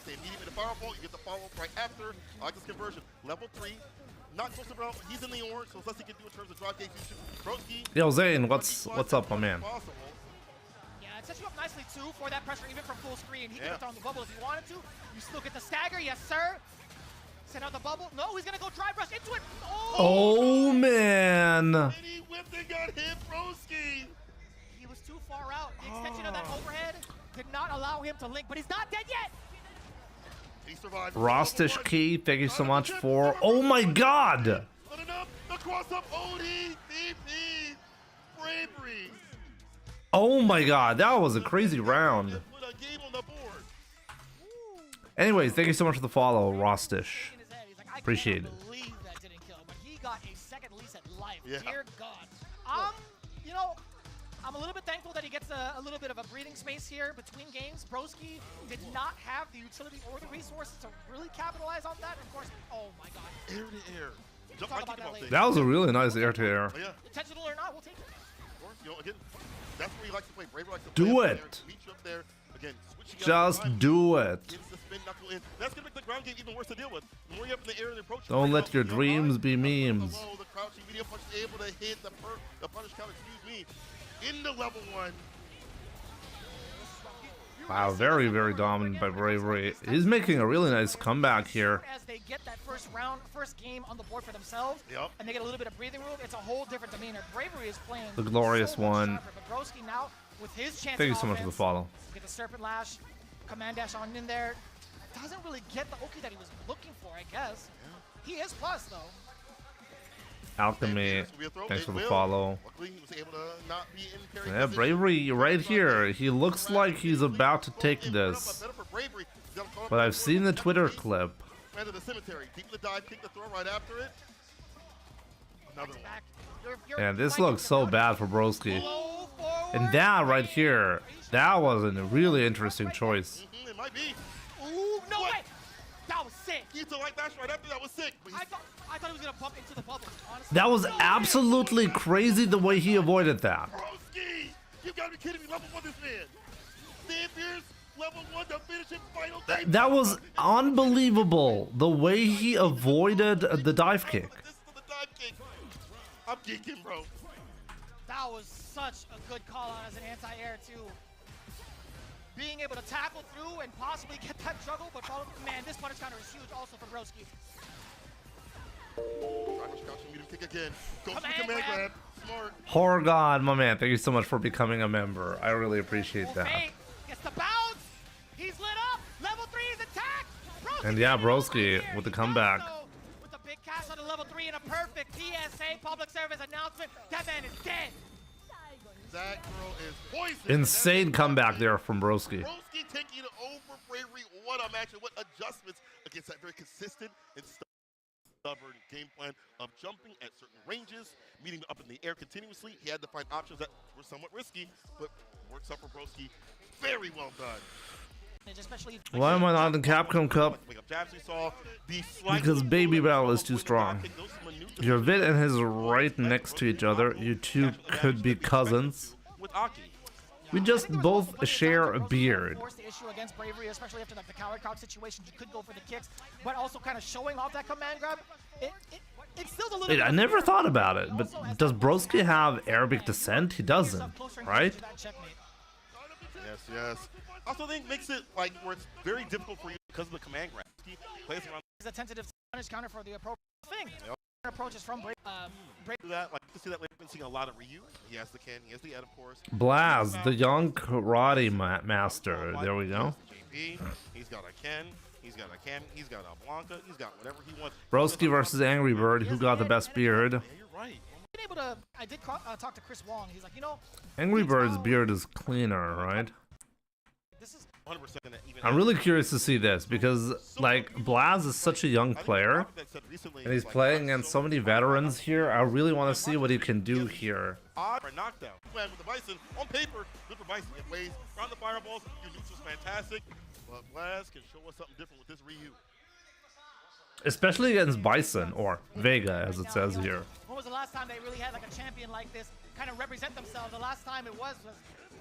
Stay immediate in the fireball. You get the follow up right after. I like this conversion. Level 3. Not close to Brown. He's in the orange, so less he can do in terms of drive gauge. Broski.
Yo, Zane, what's up, my man?
Yeah, it sets you up nicely too for that pressure, even from full screen. He could have thrown the bubble if he wanted to. You still get the stagger, yes sir. Send out the bubble. No, he's gonna go drive rush into it.
Oh man!
And he whipped and got hit, Broski.
He was too far out. The extension of that overhead did not allow him to link, but he's not dead yet.
He survived.
Rostish Key, thank you so much for. Oh my god!
Not enough. The cross up OD DP. Bravery.
Oh my god, that was a crazy round.
Put a game on the board.
Anyways, thank you so much for the follow, Rostish.
In his head, he's like, I
Appreciate
can't
it.
believe that didn't kill, but he got a second lease at life.
Yeah.
Dear God. You know, I'm a little bit thankful that he gets a little bit of a breathing space here between games. Broski did not have the utility or the resources to really capitalize on that. Of course, oh my God.
Air to air. Jump
Talk
right
about
kick
that
off
later.
thing.
That was a really nice air to air.
Oh, yeah.
Intentional or not, we'll take it.
Of course, you know, again, that's where he likes to play. Bravery likes to
Do
play
it.
up there, meet you up there. Again, switching up
Just
the time,
do it.
gets the spin knuckle in. That's gonna make the ground game even worse to deal with. The more you up in the air and approach.
Don't let your dreams be memes.
The crouching medium punch is able to hit the punish counter. Excuse me. Into level 1.
Wow, very, very dominant by Bravery. He's making a really nice comeback here.
As they get that first game on the board for themselves,
Yep.
and they get a little bit of breathing room, it's a whole different demeanor. Bravery is playing
The glorious
so much
one.
sharper, but Broski now with his chance.
Thank you so much for the follow.
Get the Serpent Lash, Command Dash on in there. Doesn't really get the Oki that he was looking for, I guess. He is plus though.
Alchemy, thanks for the follow.
Luckily, he was able to not be in parry
Yeah,
position.
Bravery right here. He looks like he's about to take this. But I've seen the Twitter clip.
Ran to the cemetery. Deep in the dive, kick the throw right after it. Another one.
And this looks so bad for Broski. And that right here, that was a really interesting choice.
It might be.
Ooh, no
What?
way! That was sick.
He's a light dash right after that was sick. But
I thought he was gonna bump into the bubble. Honestly.
That was absolutely crazy the way he avoided that.
Broski! You gotta be kidding me. Level 1 this man. Stan Pierce, level 1 to finish his final game.
That was unbelievable the way he avoided the dive kick.
This is the dive kick. I'm geeking, bro.
That was such a good call out as an anti-air too. Being able to tackle through and possibly get that juggle, but follow, man, this punish counter is huge also for Broski.
Crouching medium kick again. Goes for
Command
command
grab.
grab. Smart.
Horror God, my man, thank you so much for becoming a member. I really appreciate that.
Fake gets the bounce. He's lit up. Level 3 is attacked. Broski
And yeah,
getting it over
Broski
here.
with the
He
comeback.
does, though, with the big cash on the level 3 and a perfect PSA public service announcement. That man is dead.
That girl is poison.
Insane comeback there from Broski.
Broski taking it over Bravery. What a match and what adjustments against that very consistent and stubborn game plan of jumping at certain ranges, meeting up in the air continuously. He had to find options that were somewhat risky, but works out for Broski. Very well done.
Especially
Why am I not in Capcom Cup? Because Baby Battle is too strong. Your vid and his right next to each other. You two could be cousins. We just both share a beard.
Force the issue against Bravery, especially after like the coward cock situation. You could go for the kicks, but also kind of showing off that command grab. It's still a little.
Wait,
bit
I
of
never
fear.
thought about it, but
Also, as
does
that
Broski
force
have
the
Arabic
man,
descent? He
get
doesn't,
yourself closer and
right?
closer to that checkmate.
Yes, yes. Also, think makes it like where it's very difficult for you because of the command grab. He plays around.
It's a tentative punish counter for the appropriate thing.
Yep.
Approaches from Bravery.
Do that. Like to see that later. Been seeing a lot of Ryu. He has the Ken. He has the Ed, of course.
Blaz, the young karate master. There we go.
JP. He's got a Ken. He's got a Ken. He's got a Blanca. He's got whatever he wants.
Broski versus Angry Bird. Who got the best beard?
Yeah, you're right.
Been able to. I did talk to Chris Wong. He's like, you know,
Angry Bird's beard is cleaner, right?
this is
100% that even.
I'm really curious to see this because, like, Blaz is such a young player, and he's playing against so many veterans here. I really want to see what he can do here.
Odd for knockdown. Plan with the Bison on paper. Good for Bison. It weighs around the fireballs. Your neutral's fantastic, but Blaz can show us something different with this Ryu.
Especially against Bison, or Vega, as it says here.
When was the last time they really had like a champion like this kind of represent themselves? The last time it was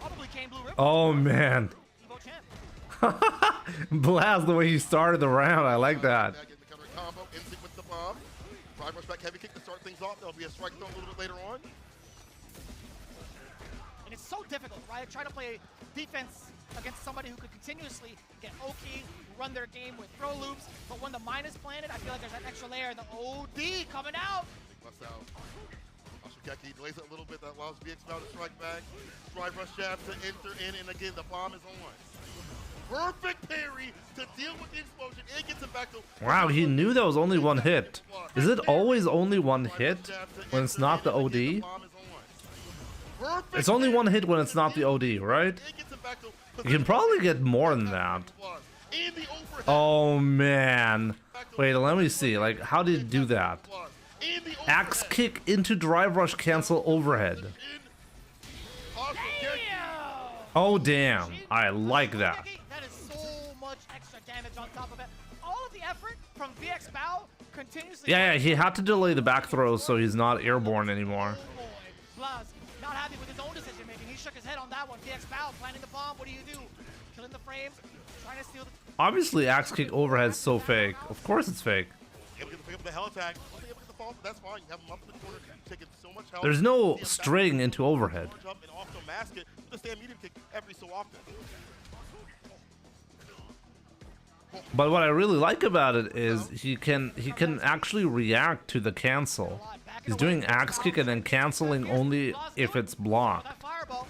probably Kane Blue Ribbon.
Oh, man.
Evo champ.
Blaz, the way he started the round, I like that.
Getting the counter combo, instinct with the bomb. Drive rush back heavy kick to start things off. There'll be a strike throw a little bit later on.
And it's so difficult, right? Trying to play defense against somebody who could continuously get Oki, run their game with throw loops, but when the mine is planted, I feel like there's that extra layer, the OD coming out.
Big bust out. Ashikeki delays it a little bit. That allows VX now to strike back. Drive rush jab to enter in, and again, the bomb is on. Perfect parry to deal with the explosion. It gets it back to.
Wow, he knew that was only one hit. Is it always only one hit when it's not the OD?
Perfect.
It's only one hit when it's not the OD, right?
It gets him back to
You can probably get more than that.
in the overhead.
Oh man. Wait, let me see. Like, how did it do that?
In the
Axe
overhead.
kick into drive rush cancel overhead. Oh damn. I like that.
That is so much extra damage on top of it. All of the effort from VX Bow continuously.
Yeah, he had to delay the back throw so he's not airborne anymore.
Oh boy. Blaz not happy with his own decision making. He shook his head on that one. VX Bow planting the bomb. What do? Killing the frames. Trying to steal the.
Obviously, axe kick overhead's so fake. Of course it's fake.
Able to pick up the hell attack. Able to get the fall, that's fine. You have him up in the corner, taking so much health.
There's no string into overhead.
Charge up and also mask it with a stand medium kick every so often.
But what I really like about it is he can actually react to the cancel. He's doing axe kick and then canceling only if it's blocked.
That fireball.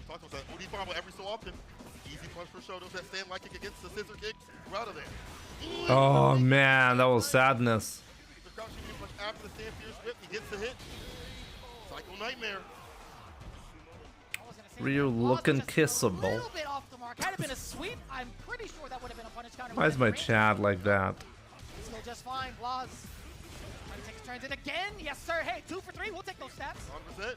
Talk about that OD bomb every so often. Easy punch for Shotos. That stand light kick against the scissor kick. We're out of there.
Oh man, that was sadness.
The crouching medium punch after the stand fierce whip. He gets the hit. Psycho Nightmare.
Ryu looking kissable.
A little bit off the mark. Had it been a sweep, I'm pretty sure that would have been a punish counter.
Why is my chat like that?
Still just fine. Blaz. Trying to take his turns in again. Yes, sir. Hey, 2 for 3. We'll take those stats.
100%.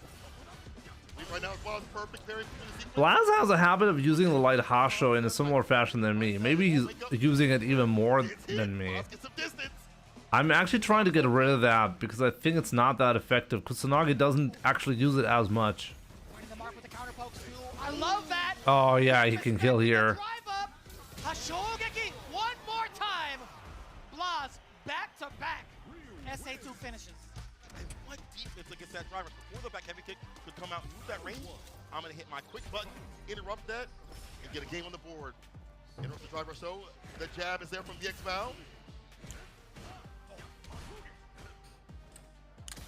Right now, Blaz perfect parry through the sequence.
Blaz has a habit of using the light Hasho in a similar fashion than me. Maybe he's using it even more than me.
Blaz gets some distance.
I'm actually trying to get rid of that because I think it's not that effective. Kusanagi doesn't actually use it as much.
Finding the mark with the counter pokes too. I love that.
Oh yeah, he can kill here.
Drive up. Hashogeki one more time. Blaz back to back. SA2 finishes.
And what defense against that driver? Before the back heavy kick could come out and move that range, I'm going to hit my quick button, interrupt that, and get a game on the board. Interrupt the driver so the jab is there from VX Val.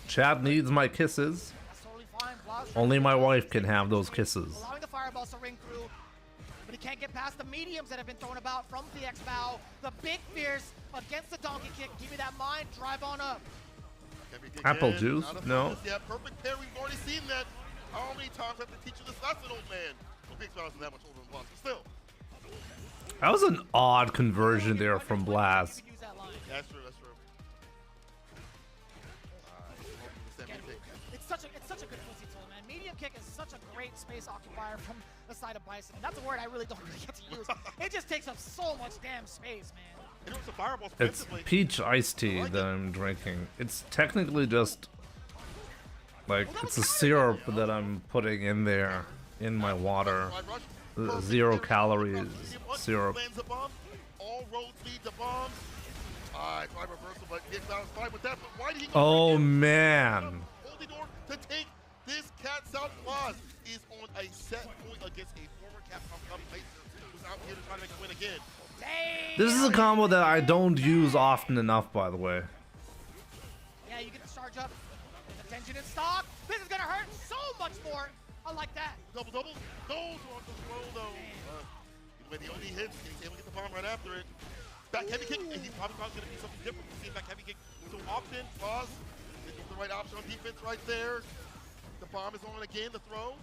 Chad needs my kisses.
That's totally fine. Blaz
Only my wife can have those kisses.
allowing the fireballs to ring through, but he can't get past the mediums that have been thrown about from VX Bow. The big fierce against the donkey kick. Give me that mind. Drive on up.
Heavy kick
Apple
in,
juice?
out of
No.
focus. Yeah, perfect pair. We've already seen that. How many times I have to teach you this lesson, old man? Well, VX Val isn't that much older than Blaz, but still.
That was an odd conversion there from Blaz.
You could use that line.
That's true, that's true.
It's such a good pussy tool, man. Medium kick is such a great space occupier from the side of Bison. And that's a word I really don't really get to use. It just takes up so much damn space, man.
And it was a fireball
It's
defensively.
peach iced tea that I'm drinking. It's technically just like it's a syrup that I'm putting in there in my water.
Wide rush.
The
Perfect
0
parry.
calories syrup.
Lands a bomb. All roads lead to bombs. Alright, try reversal, but VX Val is fine with that. But why did he go
Oh
for it?
man.
Holding door to take this cat's out. Blaz is on a set point against a former Capcom Cup player who's out here to try to make a win again.
Dang!
This is a combo that I don't use often enough, by the way.
Yeah, you get the charge up. There's a tension in stock. This is gonna hurt so much more. I like that.
Double. Those were on the throw though. When the OD hits, he's able to get the bomb right after it. Back heavy kick, and he's probably going to be something different. We've seen back heavy kick so often. Blaz is the right option on defense right there. The bomb is on again, the throw.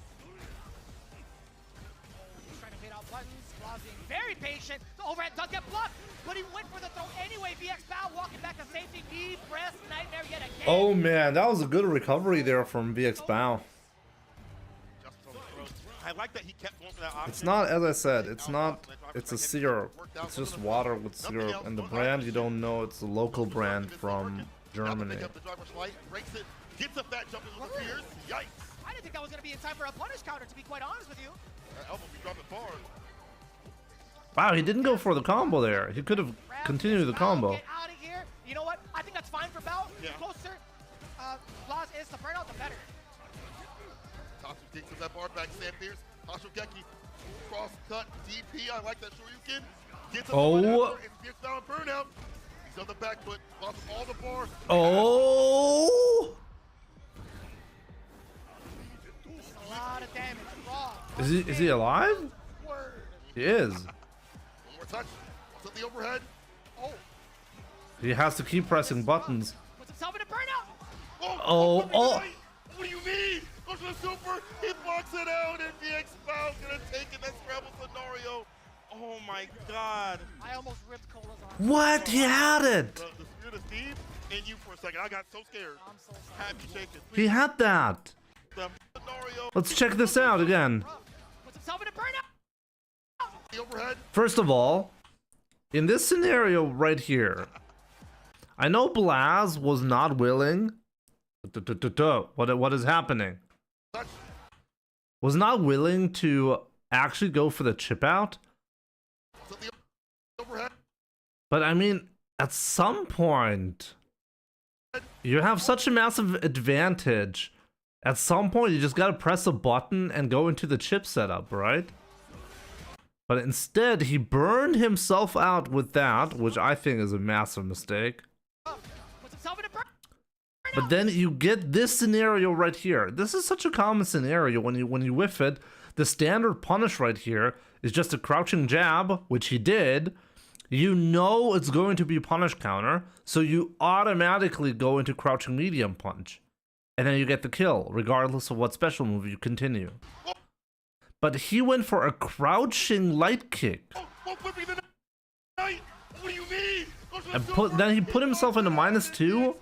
He's trying to bait out buttons. Blaz being very patient. The overhead does get blocked, but he went for the throw anyway. VX Bow walking back to safety. Deep breath nightmare yet again.
Oh man, that was a good recovery there from VX Bow.
Justice on the throw. I like that he kept going for that option.
It's not, as I said, it's a syrup. It's just water with syrup. And the brand, you don't know, it's a local brand from Germany.
Pick up the driver's light, breaks it, gets a fat jump into the Pierce. Yikes.
I didn't think that was going to be in time for a punish counter, to be quite honest with you.
That elbow be dropping far.
Wow, he didn't go for the combo there. He could have continued the combo.
Get out of here. You know what? I think that's fine for Bow.
Yeah.
The closer Blaz is to burnout, the better.
Tatsu takes up that bar back, Sam Pierce. Hashogeki, cross cut, DP. I like that Shoryuken. Gets up
Oh.
the one after, and gets down burnout. He's on the back foot, lost all the bars.
Oh!
A lot of damage. Raw.
Is he alive?
Word.
He is.
One more touch. What's up the overhead?
Oh,
He has to keep pressing buttons.
puts himself in a burnout.
Oh, oh.
What do you mean? Goes for the super. He blocks it out, and VX Foul's gonna take it. That scramble scenario. Oh my God.
I almost ripped Cola's arm.
What? He had it.
The spirit of Steve and you for a second. I got so scared.
I'm so sorry.
Happy shaking.
He had that.
The scenario.
Let's check this out again.
Puts himself in a burnout.
The overhead.
First of all, in this scenario right here, I know Blaz was not willing. What is happening? Was not willing to actually go for the chip out.
So the overhead.
But I mean, at some point, you have such a massive advantage. At some point, you just gotta press a button and go into the chip setup, right? But instead, he burned himself out with that, which I think is a massive mistake.
Puts himself in a burnout.
But then you get this scenario right here. This is such a common scenario when you whiff it. The standard punish right here is just a crouching jab, which he did. You know it's going to be punish counter, so you automatically go into crouching medium punch. And then you get the kill, regardless of what special move you continue. But he went for a crouching light kick.
What do you mean?
And then he put himself into -2,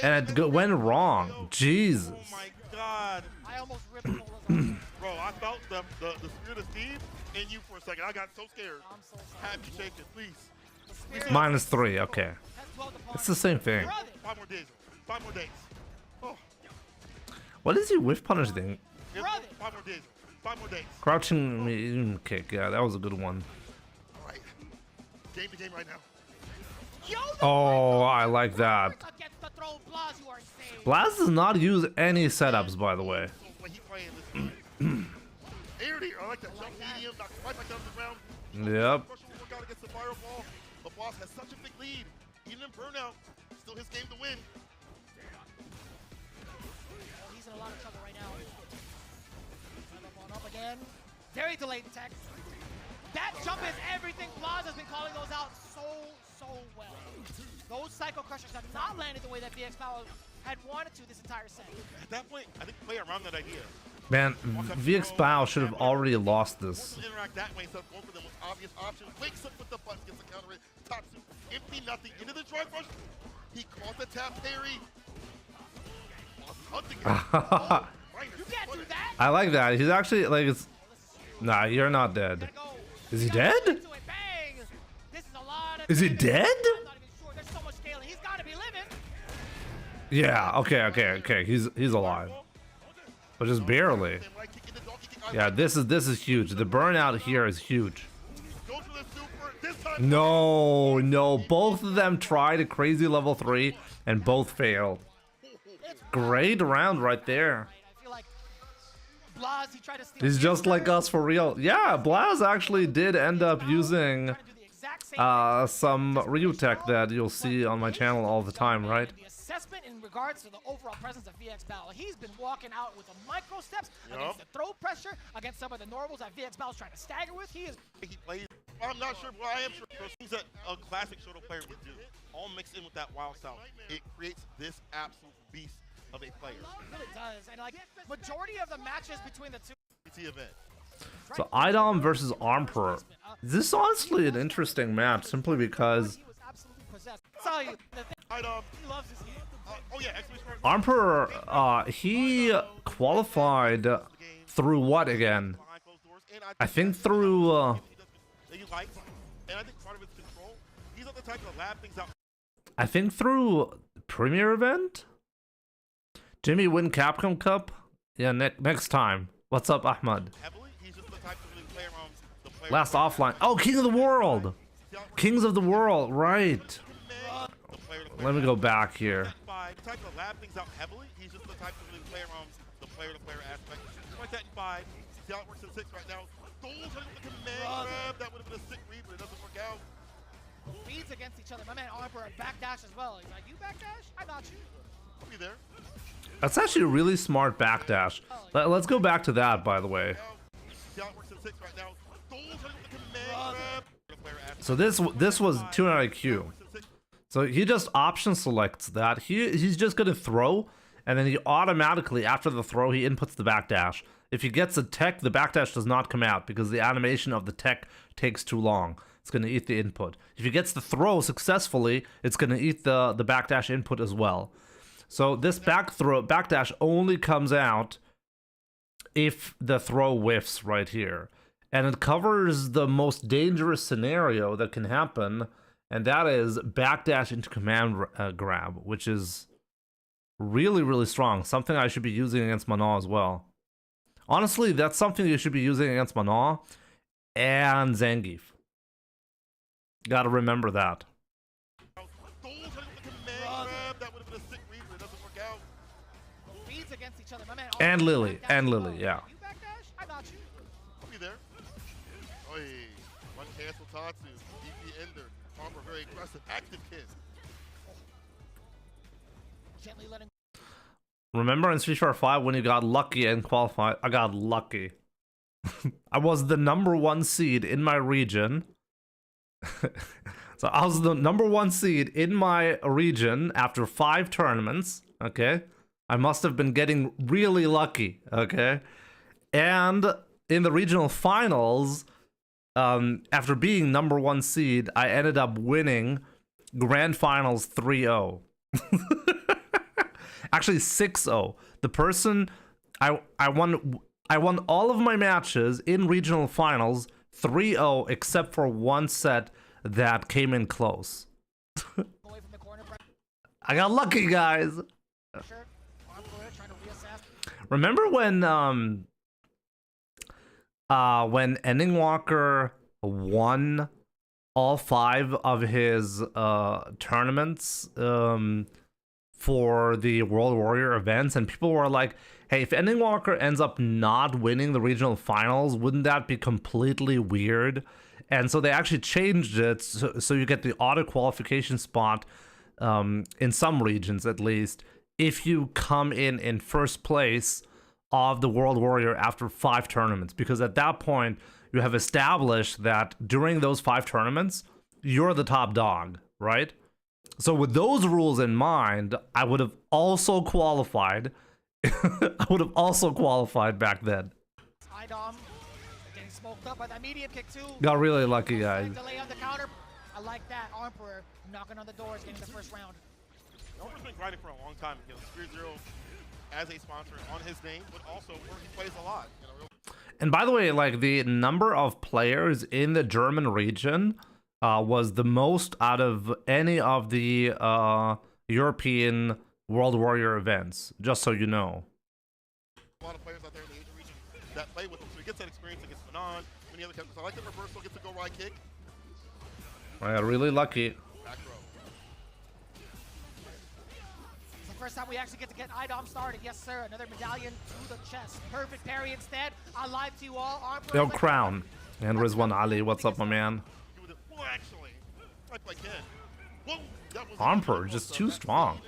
and it went wrong. Jesus.
Oh my God.
I almost ripped Cola's arm.
Bro, I felt the spirit of Steve and you for a second. I got so scared.
I'm so sorry.
Happy shaking, please.
-3, okay.
That's 12 to
It's the same thing.
Brother.
5 more days. 5 more days. Oh,
What is he whiff punish thing?
yeah,
Brother.
5 more days. 5 more days.
Crouching medium kick, yeah, that was a good one.
All right. Game to game right now.
Yo,
Oh, I like that.
against the throw Blaz, you are insane.
Blaz does not use any setups, by the way.
So when he playing this game. Air to air. I like that. Jump medium, knock right back down to the ground.
Yep.
Crush will work out against the fireball. But Boss has such a big lead. Even in burnout, still his game to win.
Oh, he's in a lot of trouble right now. Up again. Very delayed tech. That jump is everything. Blaz has been calling those out so well. Those Psycho Crushers have not landed the way that VX Power had wanted to this entire set.
At that point, I think play around that idea.
Man, VX Bao should have already lost this.
We'll interact that way instead of going for the most obvious option. Wakes up with the buttons, gets the counter hit. Tatsu, empty nothing, into the drive rush. He caught the tap parry. Hunting him.
You can't do that.
I like that. He's actually, like, it's... Nah, you're not dead. Is he dead?
Into it, bang. This is a lot of
Is he
damage.
dead?
I'm not even sure. There's so much scaling. He's got to be living.
Yeah, okay. He's alive. But just barely. Yeah, this is huge. The burnout here is huge.
Goes for the super. This time.
No. Both of them tried a crazy level 3 and both failed. Great round right there.
I feel like Blaz, he tried to steal
He's just like us for real. Yeah, Blaz actually did end up using
trying to do the exact same
some Ryu tech that you'll see on my channel all the time, right?
The assessment in regards to the overall presence of VX Battle, he's been walking out with the micro steps against the throw pressure, against some of the normals that VX Battle's trying to stagger with. He is
He plays. I'm not sure, but I am sure those things that a classic Shoto player would do, all mixed in with that wild style, it creates this absolute beast of a player.
It really does. And like majority of the matches between the two.
PT event.
So Idom versus Armper. This is honestly an interesting match simply because
He was absolutely possessed. Tell you, the thing, he loves his game.
Oh yeah, exclamation
Armper,
mark.
he qualified through what again?
Behind closed doors, and
I think through
that he likes, and I think part of it's control. He's not the type to lab things out.
Premier event? Jimmy win Capcom Cup? Yeah, next time. What's up, Ahmad?
Heavily, he's just the type to really play around the player.
Last offline. Oh, King of the World! Kings of the World, right. Let me go back here.
The type to lab things out heavily. He's just the type to really play around the player-to-player aspect. Like that in 5. See how it works in 6 right now. Goals on the command grab. That would have been a sick read, but it doesn't work out.
Reads against each other. My man Armper backdash as well. He's like, you backdash? I got you.
I'll be there.
That's actually a really smart backdash. Let's go back to that, by the way.
See how it works in 6 right now. Goals on the command grab.
So this was 200 IQ. So he just option selects that. He's just gonna throw, and then he automatically, after the throw, he inputs the backdash. If he gets a tech, the backdash does not come out because the animation of the tech takes too long. It's going to eat the input. If he gets the throw successfully, it's going to eat the backdash input as well. So this backdash only comes out if the throw whiffs right here. And it covers the most dangerous scenario that can happen, and that is backdash into command grab, which is really, really strong. Something I should be using against Mana as well. Honestly, that's something you should be using against Mana and Zangief. Gotta remember that.
Against each other. My man,
And Lily, yeah.
You backdash? I got you.
I'll be there. Oi, one cancel Tatsu, DP Ender, Armor very aggressive, active kid.
Gently letting.
Remember in Street Fighter 5 when you got lucky and qualified? I got lucky. I was the #1 seed in my region. So I was the #1 seed in my region after 5 tournaments, okay? I must have been getting really lucky, okay? And in the regional finals, after being #1 seed, I ended up winning Grand Finals 3-0. Actually 6-0. The person I won all of my matches in regional finals 3-0 except for one set that came in close. I got lucky, guys. Remember when Ending Walker won all 5 of his tournaments for the World Warrior events, and people were like, hey, if Ending Walker ends up not winning the regional finals, wouldn't that be completely weird? And so they actually changed it so you get the auto qualification spot in some regions at least if you come in first place of the World Warrior after 5 tournaments, because at that point you have established that during those 5 tournaments you're the top dog, right? So with those rules in mind, I would have also qualified. I would have also qualified back then.
IDOM getting smoked up by that medium kick too.
Got really lucky, guys.
Delay on the counter. I like that. Emperor knocking on the doors, getting the first round.
Emperor's been grinding for a long time. You know, Spirit Zero as a sponsor on his name, but also where he plays a lot. You know,
and by the way, like the number of players in the German region was the most out of any of the European World Warrior events, just so you know.
A lot of players out there in the Asian region that play with him, so he gets that experience against Manon, many other characters. I like the reversal, gets a go right kick.
I got really lucky.
Back row.
It's the first time we actually get to get IDOM started. Yes, sir. Another medallion to the chest. Perfect parry instead. I lied to you all.
Yo, Crown. And Rizwan Ali, what's up, my man?
Well, actually, right by Ken. Whoa,
Emperor, just too strong.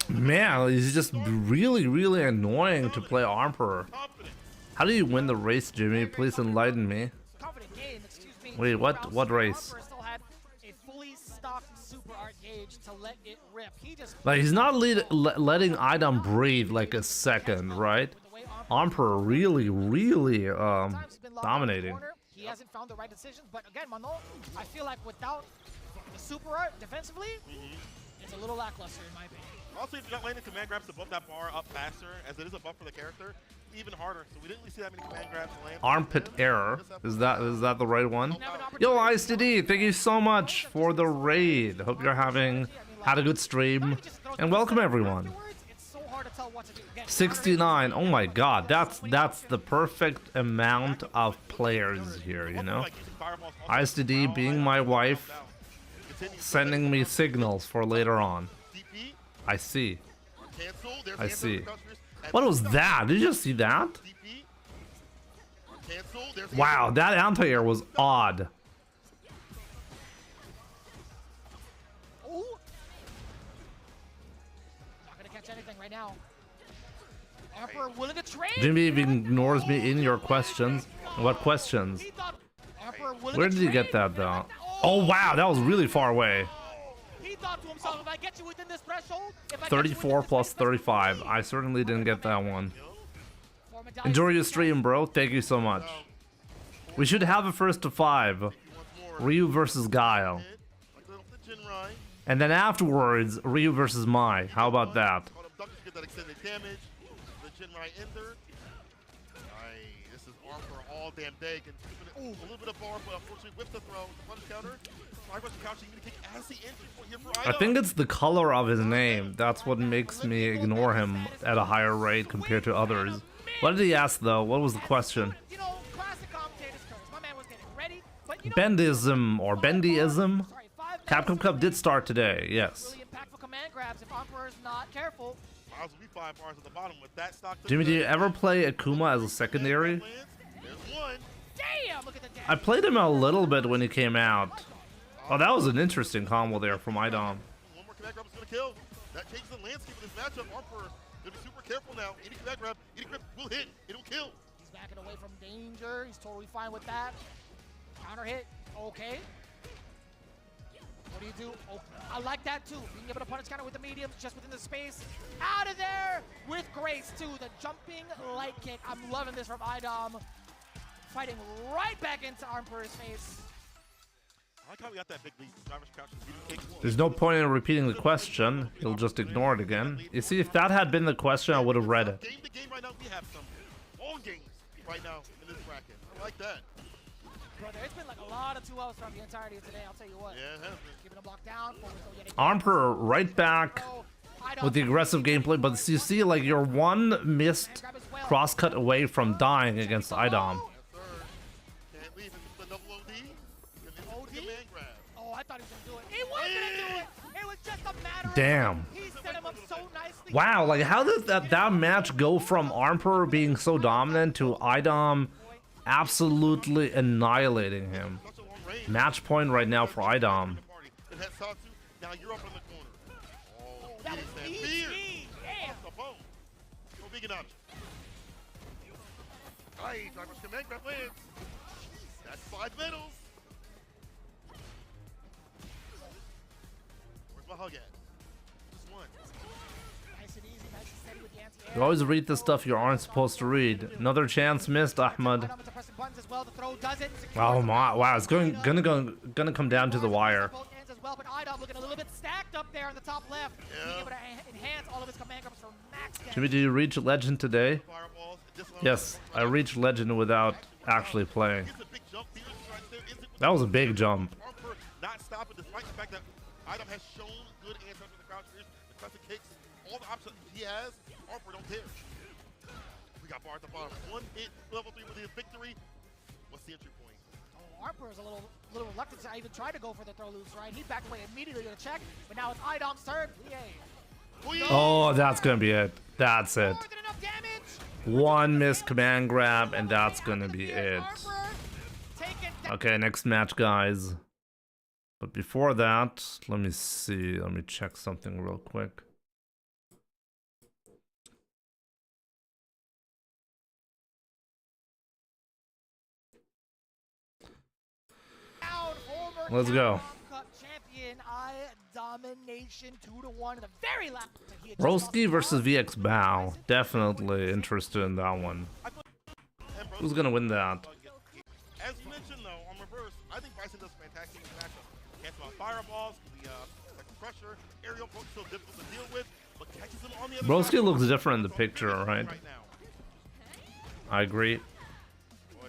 Man, he's just really, really annoying to play Emperor. How do you win the race, Jimmy? Please enlighten me. Wait, what race? Like, he's not letting IDOM breathe like a second, right? Emperor really, really dominating.
He hasn't found the right decisions, but again, Mano, I feel like without the super art defensively, it's a little lackluster in my opinion.
Also, if you're not landing command grabs to bump that bar up faster, as it is a buff for the character, even harder. So we didn't really see that many command grabs land.
Armpit error. Is that the right one? Yo, ICD, thank you so much for the raid. Hope you're had a good stream, and welcome everyone. 69. Oh my god, that's the perfect amount of players here, you know? ISTD being my wife, sending me signals for later on. I see. I see. What was that? Did you just see that? Wow, that anti-air was odd.
Not gonna catch anything right now. Emperor willing to trade.
Jimmy ignores me in your questions. What questions? Where did you get that though? Oh wow, that was really far away.
thought to himself, if I get you within this threshold, if I get you
34
within this
plus
space, that's
35.
free.
I certainly didn't get that one.
Four medallions
Enjoy
to
your
the
stream, bro. Thank you so much. We should have a first to 5. Ryu versus Guile.
Like the Jinrai.
And then afterwards, Ryu versus Mai. How about that?
Caught him ducking to get that extended damage. The Jinrai ender. Nice. This is arm for all damn day. Can keep it, a little bit of bar, but unfortunately whips the throw. The punish counter. Five rush couch. You kick as the entry point here for
I think it's the color of his name. That's what makes me ignore him at a higher rate compared to others. What did he ask though? What was the question?
You know, classic commentator's curse. My man was getting ready, but you know,
Bendism or Bendyism?
sorry, 5
Capcom Cup did start today, yes.
really impactful command grabs if Emperor's not careful.
Miles will be 5 bars at the bottom with that stock.
Jimmy, do you ever play Akuma as a secondary?
There's one.
Damn, look at the damage.
I played him a little bit when he came out. Oh, that was an interesting combo there from IDOM.
One more command grab is going to kill. That changes the landscape of this matchup. Emperor going to be super careful now. Any command grab, any grip will hit. It'll kill.
He's backing away from danger. He's totally fine with that. Counter hit. Okay. What do you do? Oh, I like that too. Being able to punish counter with the mediums just within the space. Out of there with grace too. The jumping light kick. I'm loving this from IDOM. Fighting right back into Emperor's face.
I like how we got that big lead. Driver's crouch.
There's no point in repeating the question. He'll just ignore it again. You see, if that had been the question, I would have read it.
Game to game right now, we have some all games right now in this bracket. I like that.
Brother, it's been like a lot of 2-0s from the entirety of today, I'll tell you what.
Yeah, it has been.
Keeping him locked down.
Emperor right back with the aggressive gameplay, but you see, like, you're one missed crosscut away from dying against IDOM.
Can't leave. It's the double OD. And then
OD?
command grab.
Oh, I thought he was going to do it. He was going to do it. It was just a matter of
Damn.
He set him up so nicely.
Wow, like, how did that match go from Emperor being so dominant to IDOM absolutely annihilating him?
Such a long range.
Match point right now for IDOM.
It has Satsu. Now you're up in the corner. Oh,
That
it
was
is that
easy.
fear.
Damn.
Off the bone. No big enough. Aye, driver's command grab lands. That's 5 medals. Where's my hug at? Just one.
Nice and easy, nice and steady with the anti-air.
You always read the stuff you aren't supposed to read. Another chance missed, Ahmed.
IDOM into pressing buttons as well. The throw does it.
Oh my! Wow, it's gonna come down to the wire.
Both ends as well, but IDOM looking a little bit stacked up there in the top left. Being able to enhance all of his command grabs for max damage.
Jimmy, did you reach Legend today?
Fireballs.
Yes, I reached Legend without actually playing.
Gets a big jump. Peter strikes there. Is it with
That was a big jump.
Emperor not stopping despite the fact that IDOM has shown good answers with the crouch spears, the classic kicks, all the options he has. Emperor don't care. We got bar at the bottom. One hit, level 3 with his victory. What's the entry point?
Oh, Emperor's a little reluctant to even try to go for the throw loose, right? He backed away immediately to check, but now it's IDOM's turn. Yay.
Oh, that's gonna be it. That's it.
More than enough damage.
One missed command grab, and that's gonna be it.
Emperor taken down.
Okay, next match, guys. But before that, let me see. Let me check something real quick. Let's go.
Cup champion, domination 2-1 in the very last.
Broski versus VX Bow. Definitely interested in that one. Who's gonna win that?
As mentioned, though, on reverse, I think Bison does fantastic in the matchup. Cancels out fireballs, the crusher, aerial poke so difficult to deal with, but catches him on the other
Broski
side.
looks different in the picture, right?
Right now.
I agree.
Boy,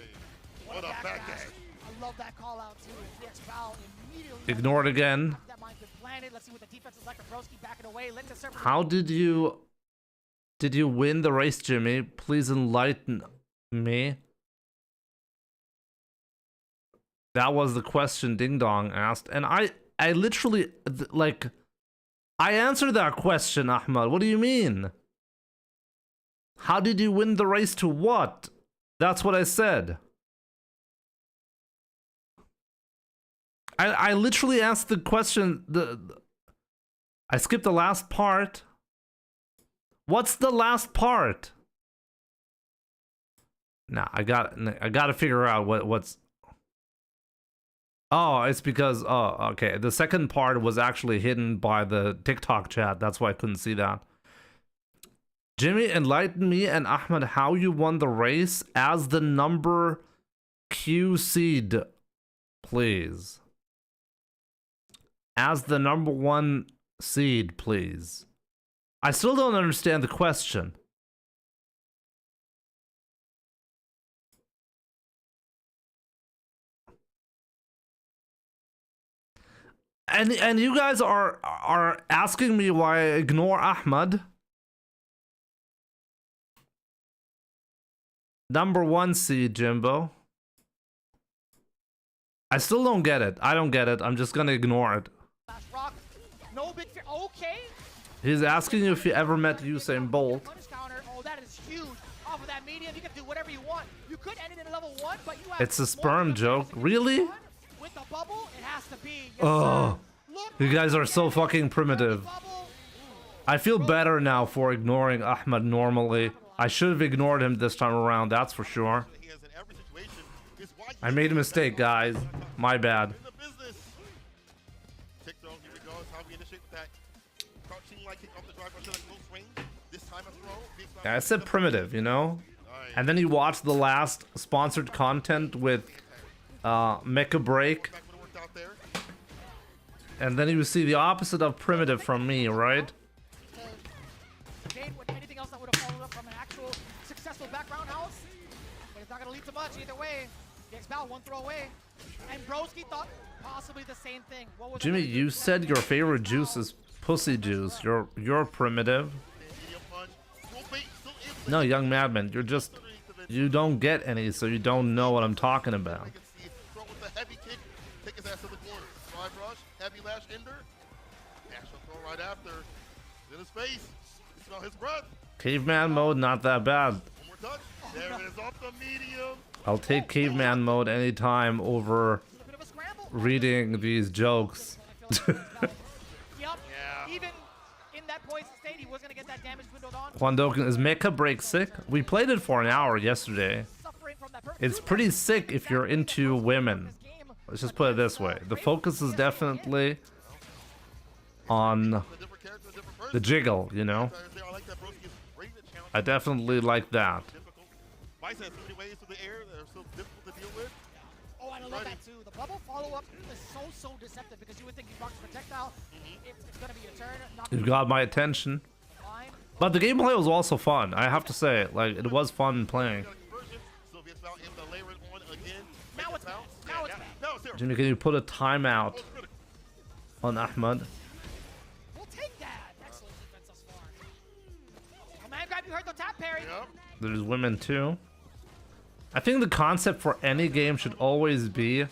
what a backdash.
I love that call out too. VX Bow immediately.
Ignored again.
That mine's been planted. Let's see what the defense is like. Broski backing away. Lets it serve.
How did you win the race, Jimmy? Please enlighten me. That was the question Ding Dong asked, and I literally like I answered that question, Ahmed. What do you mean? How did you win the race to what? That's what I said. I literally asked the question. I skipped the last part. What's the last part? Nah, I got to figure out what's. Oh, it's because, oh, okay. The second part was actually hidden by the TikTok chat. That's why I couldn't see that. Jimmy, enlighten me and Ahmed how you won the race as the number Q seed, please. As the number 1 seed, please. I still don't understand the question. And you guys are asking me why I ignore Ahmed. Number 1 seed, Jimbo. I still don't get it. I don't get it. I'm just gonna ignore it.
Rock, no big fear. Okay.
He's asking you if you ever met Usain Bolt.
Punish counter. Oh, that is huge. Off of that medium, you can do whatever you want. You could end it in level 1, but you have
It's a sperm joke. Really?
With the bubble, it has to be. Yes,
Oh,
look,
you guys are so fucking primitive. I feel better now for ignoring Ahmed normally. I should have ignored him this time around, that's for sure. I made a mistake, guys. My bad. Yeah, I said primitive, you know? And then you watch the last sponsored content with Mecha Break. And then you see the opposite of primitive from me, right?
Anything else that would have followed up from an actual successful background house, but it's not going to lead to much either way. Gets Bow one throw away, and Broski thought possibly the same thing.
Jimmy, you said your favorite juice is pussy juice. You're primitive. No, young madman, you don't get any, so you don't know what I'm talking about.
Heavy lash ender. National throw right after. In his face. You smell his breath.
Caveman mode, not that bad.
One more touch. There it is off the medium.
I'll take caveman mode anytime over reading these jokes.
Yep. Even in that poison state, he was going to get that damage windowed on.
Kwandoken, is Mecha Break sick? We played it for an hour yesterday. It's pretty sick if you're into women. Let's just put it this way. The focus is definitely on the jiggle, you know? I definitely like that.
Oh, I love that too. The bubble follow-up is so deceptive because you would think you box projectile. It's going to be a turn.
You got my attention. But the gameplay was also fun, I have to say. Like, it was fun playing.
Now it's bad.
Jimmy, can you put a timeout on Ahmed?
We'll take that. Excellent defense thus far. Oh man, grab, you heard the tap parry. Yep.
There's women too. I think the concept for any game should always be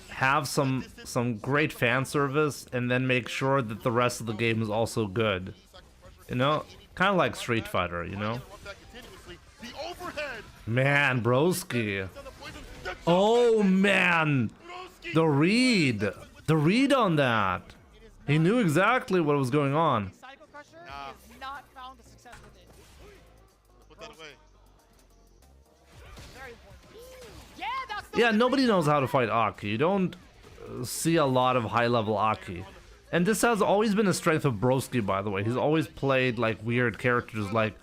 have some great fan service and then make sure that the rest of the game is also good. You know, kind of like Street Fighter, you know? Man, broski. Oh man, the read on that. He knew exactly what was going on.
Psycho Crusher is not found a success with it.
Put that away.
Very important. Yeah, that's the
Yeah, nobody knows how to fight Aki. You don't see a lot of high-level Aki. And this has always been a strength of Broski, by the way. He's always played like weird characters like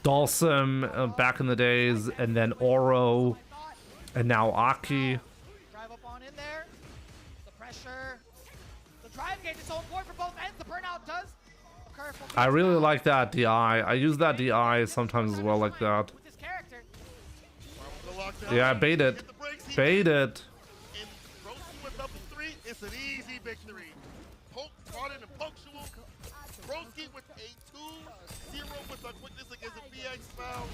Dalsum back in the days, and then Oro, and now Aki.
Drive up on in there. The pressure. The drive gauge is so important for both ends. The burnout does occur.
I really like that DI. I use that DI sometimes as well like that.
With this character.
Yeah, bait it. Bait it.
In Broski with double 3, it's an easy victory. Poke, caught in and punctual. Broski with a 2-0 with a quickness against a VX foul.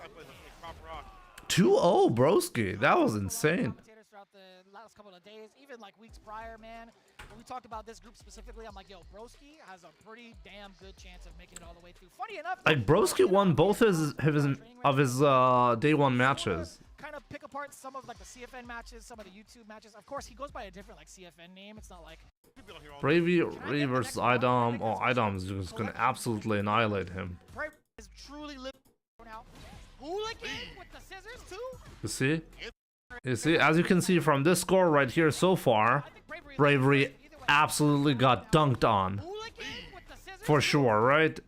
I played a proper rock.
2-0 Broski. That was insane.
Throughout the last couple of days, even like weeks prior, man. When we talked about this group specifically, I'm like, yo, Broski has a pretty damn good chance of making it all the way through. Funny enough,
Like Broski won both his day one matches.
Kind of pick apart some of like the CFN matches, some of the YouTube matches. Of course, he goes by a different like CFN name. It's not like
Bravey versus Idom. Oh, Idom is just gonna absolutely annihilate him.
Brave is truly living out. Hooligan with the scissors too.
You see? You see, as you can see from this score right here so far, Bravery absolutely got dunked on. For sure, right?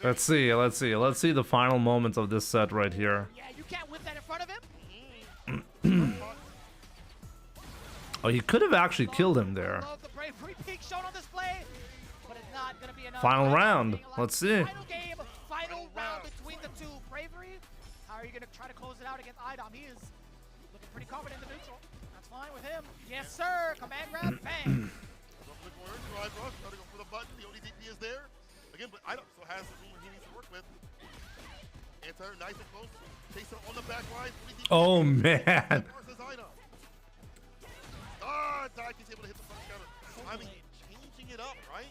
Let's see the final moments of this set right here.
Yeah, you can't whip that in front of him.
Oh, he could have actually killed him there.
Love the bravery being shown on display, but it's not gonna be enough.
Final round. Let's see.
Final game, final round between the two. Bravery, how are you gonna try to close it out against IDOM? He is looking pretty confident in the neutral. That's fine with him. Yes, sir. Command grab, bang.
Drive rush, try to go for the button. The only DP is there. Again, but IDOM still has the room he needs to work with. Anti nice and close. Chasing on the back line.
Oh man.
Ah, Daiki's able to hit the punch counter. I mean, changing it up, right?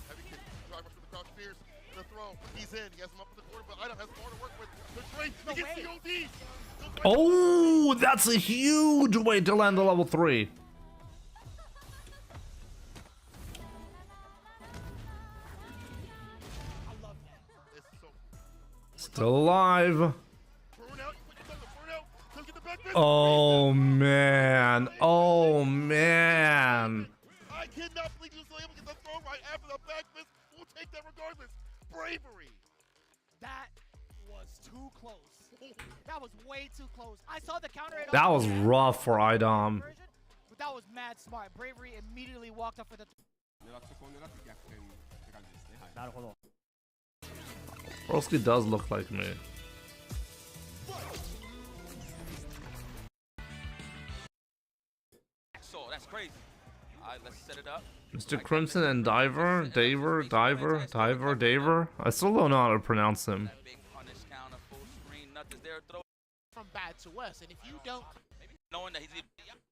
Heavy kick. Drive rush with the crouch spears. The throw. He's in. He has him up in the corner, but IDOM has more to work with. The trade. He gets the OD.
Oh, that's a huge way to land a level 3. Still alive. Oh man. Oh man.
I cannot believe you're still able to get the throw right after the back fist. We'll take that regardless. Bravery.
That was too close. That was way too close. I saw the counter.
That was rough for IDOM.
But that was mad smart. Bravery immediately walked up for the.
Broski does look like me.
So that's crazy. Alright, let's set it up.
Mr. Crimson and Diver. I still don't know how to pronounce him.
That big punish counter, full screen, nothing there. Throw
From bad to worse, and if you don't
knowing that he's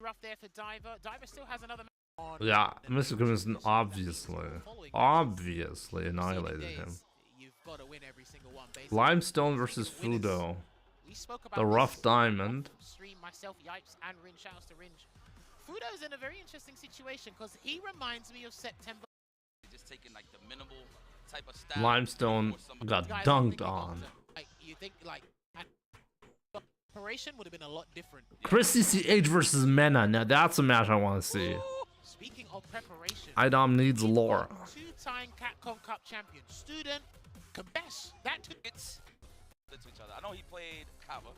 rough there for Diver, Diver still has another on.
Yeah, Mr. Crimson obviously annihilated him.
You've got to win every single one, basically.
Limestone versus Fudo.
We spoke about
The rough diamond.
Stream myself, Yipes, and Rin. Shouts to Rin. Fudo's in a very interesting situation because he reminds me of September.
just taking like the minimal type of style.
Limestone got dunked on.
Like, you think like preparation would have been a lot different.
Chris CCH versus Mena. Now that's a match I want to see.
Speaking of preparation,
IDOM needs lore.
Two-time Capcom Cup champion, student, Kabesh. That
It's to each other. I know he played Kava,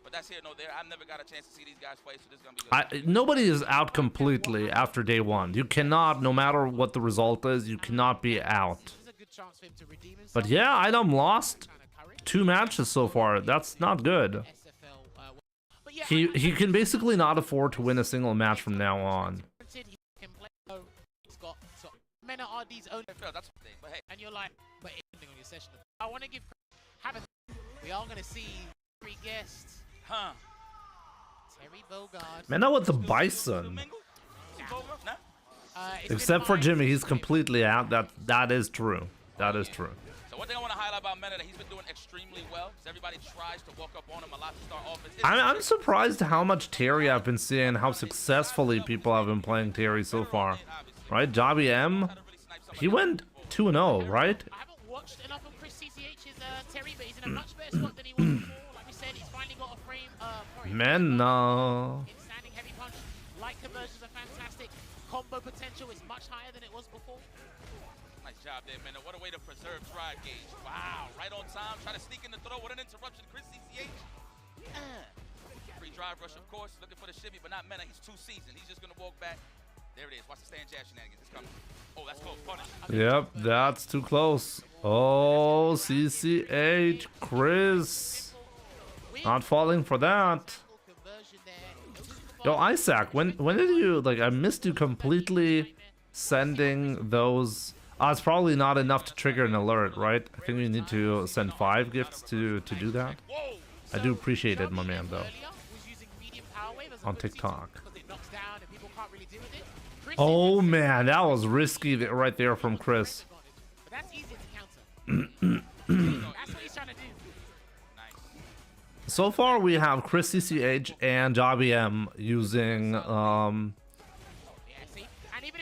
but that's here no there. I've never got a chance to see these guys play, so this is gonna be good.
Nobody is out completely after day one. You cannot, no matter what the result is, you cannot be out. But yeah, IDOM lost 2 matches so far. That's not good. He can basically not afford to win a single match from now on.
Mena are these own,
That's the thing, but hey.
and you're like, but ending on your session. I want to give. We are gonna see 3 guests.
Huh?
Terry Bogard.
Mena with the Bison. Except for Jimmy, he's completely out. That is true. That is true.
So one thing I want to highlight about Mena that he's been doing extremely well. Because everybody tries to walk up on him a lot to start offense.
I'm surprised how much Terry I've been seeing, how successfully people have been playing Terry so far. Right? Jobby M, he went 2-0, right?
I haven't watched enough of Chris CCH's Terry, but he's in a much better spot than he was before. Like we said, he's finally got a frame.
Mena.
Standing heavy punch, light conversions are fantastic. Combo potential is much higher than it was before.
Nice job there, Mena. What a way to preserve drive gauge. Wow, right on time. Try to sneak in the throw with an interruption. Chris CCH. Free drive rush, of course. Looking for the shimmy, but not Mena. He's too seasoned. He's just going to walk back. There it is. Watch the stand jab shenanigans. It's coming. Oh, that's close. Punish.
Yep, that's too close. Oh, CCH, Chris. Not falling for that. Yo, Isaac, when did you, like, I missed you completely sending those. It's probably not enough to trigger an alert, right? I think we need to send 5 gifts to do that. I do appreciate it, my man, though. On TikTok. Oh man, that was risky right there from Chris.
But that's easy to counter. That's what he's trying to do.
So far we have Chris CCH and Jobby M using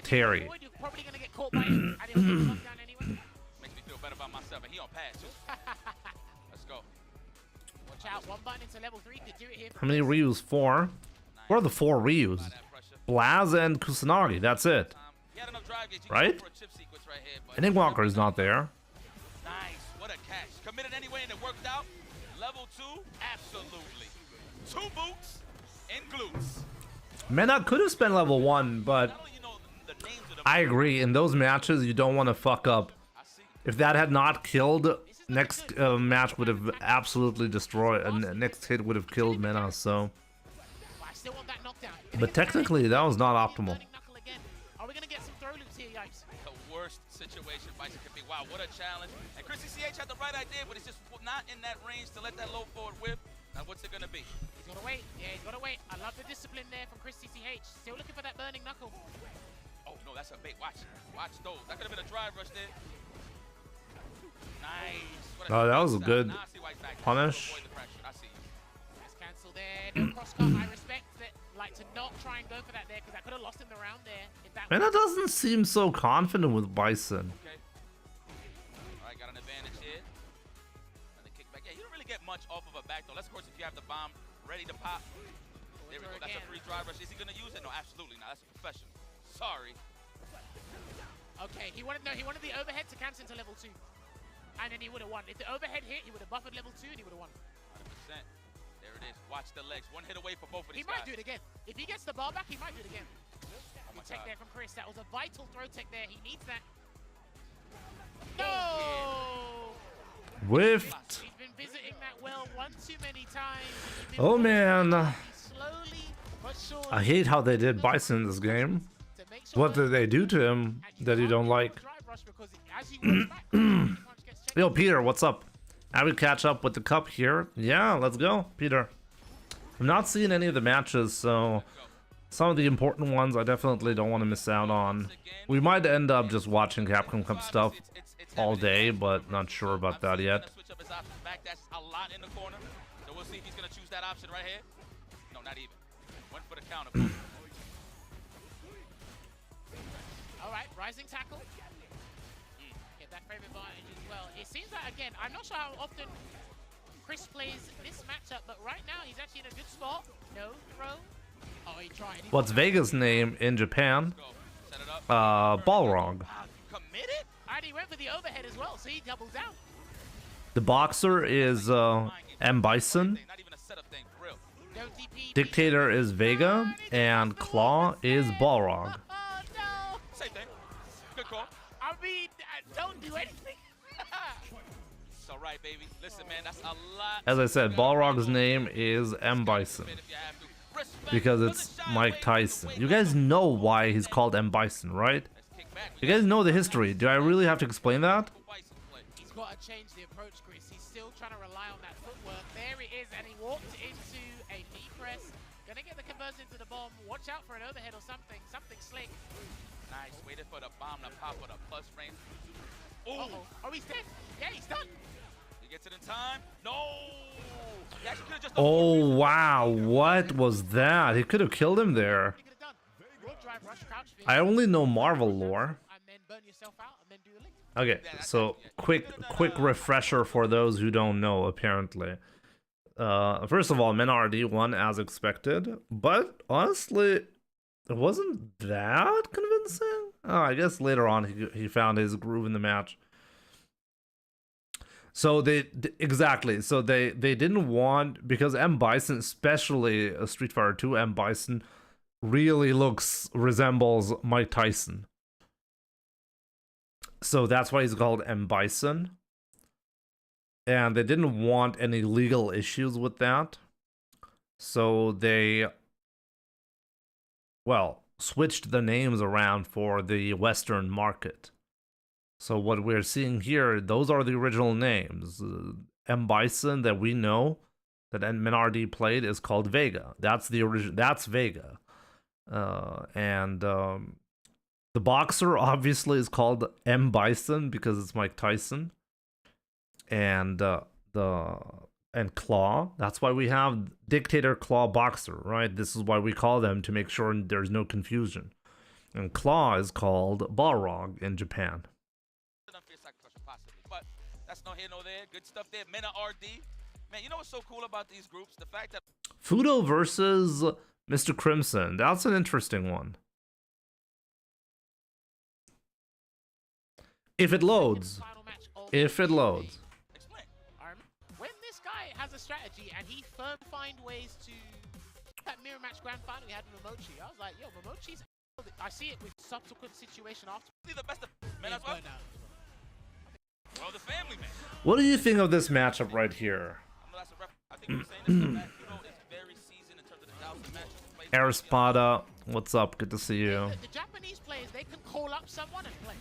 Terry.
You're probably gonna get caught by him, and he'll get knocked down anyway.
Makes me feel better about myself, and he on pass too. Let's go.
Watch out, one button into level 3 could do it here.
How many Ryus? 4? What are the 4 Ryus? Blaz and Kusanagi, that's it.
He had enough drive gauge. He
Right?
could go for a chip sequence right here, but
Enigma Walker is not there.
nice. What a catch. Committed anyway and it worked out. Level 2, absolutely. 2 boots and glutes.
Mena could have spent level 1, but
Not only you know the names of the
I agree. In those matches, you don't want to fuck up.
I see.
If that had not killed, next match would have absolutely destroyed. Next hit would have killed Mena. So,
But I still want that knockdown.
but technically, that was not optimal.
Burning knuckle again. Are we gonna get some throw loops here, Yipes?
The worst situation Bison could be. Wow, what a challenge. And Chrissy CH had the right idea, but it's just not in that range to let that low forward whip. Now what's it gonna be?
He's gotta wait. Yeah, he's gotta wait. I love the discipline there from Chris CCH. Still looking for that burning knuckle.
Oh no, that's a bait. Watch. Watch those. That could have been a drive rush there. Nice. What
Oh, that was a
stop.
good
Now I see why he's back.
punish.
Avoid the fracture. I see you.
Nice cancel there. No cross cut. I respect that. Like to not try and go for that there because that could have lost him the round there. If that
Mena doesn't seem so confident with Bison.
Okay. All right, got an advantage here. And the kickback. Yeah, you don't really get much off of a back though. Let's of course if you have the bomb ready to pop. There we go. That's a free drive rush. Is he gonna use it? No, absolutely not. That's a professional. Sorry.
Okay, he wanted the overhead to cancel into level 2. And then he would have won. If the overhead hit, he would have buffered level 2 and he would have won.
100%. There it is. Watch the legs. One hit away for both of
He
these
might
guys.
do it again. If he gets the bar back, he might do it again.
Oh my
Good tech
God.
there from Chris. That was a vital throw tech there. He needs that. No!
Whiffed.
He's been visiting that well one too many times. He's been
Oh man,
slowly but surely
I hate how they did Bison in this game.
to make sure
What did they do to him that you don't like?
drive rush because as he works back, the punch gets checked.
Yo, Peter, what's up? I would catch up with the cup here. Yeah, let's go, Peter. I'm not seeing any of the matches, so some of the important ones I definitely don't want to miss out on. We might end up just watching Capcom Cup stuff all day, but not sure about that yet.
Switch up his options back. That's a lot in the corner. So we'll see if he's gonna choose that option right here. No, not even. Went for the counter.
All right, rising tackle. Get that frame advantage as well. It seems like, again, I'm not sure how often Chris plays this matchup, but right now he's actually in a good spot. No throw. Oh, he tried.
What's Vega's name in Japan?
Go. Set it up.
Balrog.
Wow, you committed?
And he went for the overhead as well, so he doubles down.
The boxer is M. Bison.
Not even a setup thing, for real.
No DP.
Dictator is Vega, and Claw is Balrog.
Oh, no.
Same thing. Good call.
I mean, don't do anything.
It's all right, baby. Listen, man, that's a lot.
As I said, Balrog's name is M. Bison
If you have to. Respect
because
for
it's
the shy
Mike
way.
Tyson.
Wait,
You guys know why he's called M. Bison, right?
let's kick back.
You guys know the history. Do I really have to explain that?
Bison play.
He's got to change the approach, Chris. He's still trying to rely on that footwork. There it is, and he walked into a knee press. Gonna get the conversion into the bomb. Watch out for an overhead or something. Something slick.
Nice. Waited for the bomb to pop with a plus frame. Ooh.
Uh-oh. Oh, he's dead. Yeah, he's done.
He gets it in time. No. He actually could've just
Oh, wow. What was that? He could have killed him there.
He could have done. Road drive, rush, crouch, fish,
I only know Marvel lore.
and then burn yourself out, and then do the link.
Okay, so quick refresher for those who don't know, apparently. First of all, Menardi won as expected, but honestly, it wasn't that convincing. Oh, I guess later on he found his groove in the match. So they didn't want, because M. Bison, especially Street Fighter 2 M. Bison, really resembles Mike Tyson. So that's why he's called M. Bison. And they didn't want any legal issues with that. So they, well, switched the names around for the Western market. So what we're seeing here, those are the original names. M. Bison that we know, that Menardi played, is called Vega. That's the original. That's Vega. The boxer obviously is called M. Bison because it's Mike Tyson. And Claw, that's why we have Dictator, Claw, Boxer, right? This is why we call them, to make sure there's no confusion. And Claw is called Balrog in Japan.
Possibly, but that's no here, no there. Good stuff there. Mena RD. Man, you know what's so cool about these groups? The fact that
Fudo versus Mr. Crimson. That's an interesting one. If it loads.
Final match of
If it loads.
explain.
When this guy has a strategy and he find ways to that mirror match grand final we had with Momochi, I was like, yo, Momochi's. I see it with subsequent situation after.
See the best of man. That's what. Well, the family man.
What do you think of this matchup right here?
I think we're saying this, that Fudo is very seasoned in terms of the styles of matches.
Arispada, what's up? Good to see you.
The Japanese players, they can call up someone and play.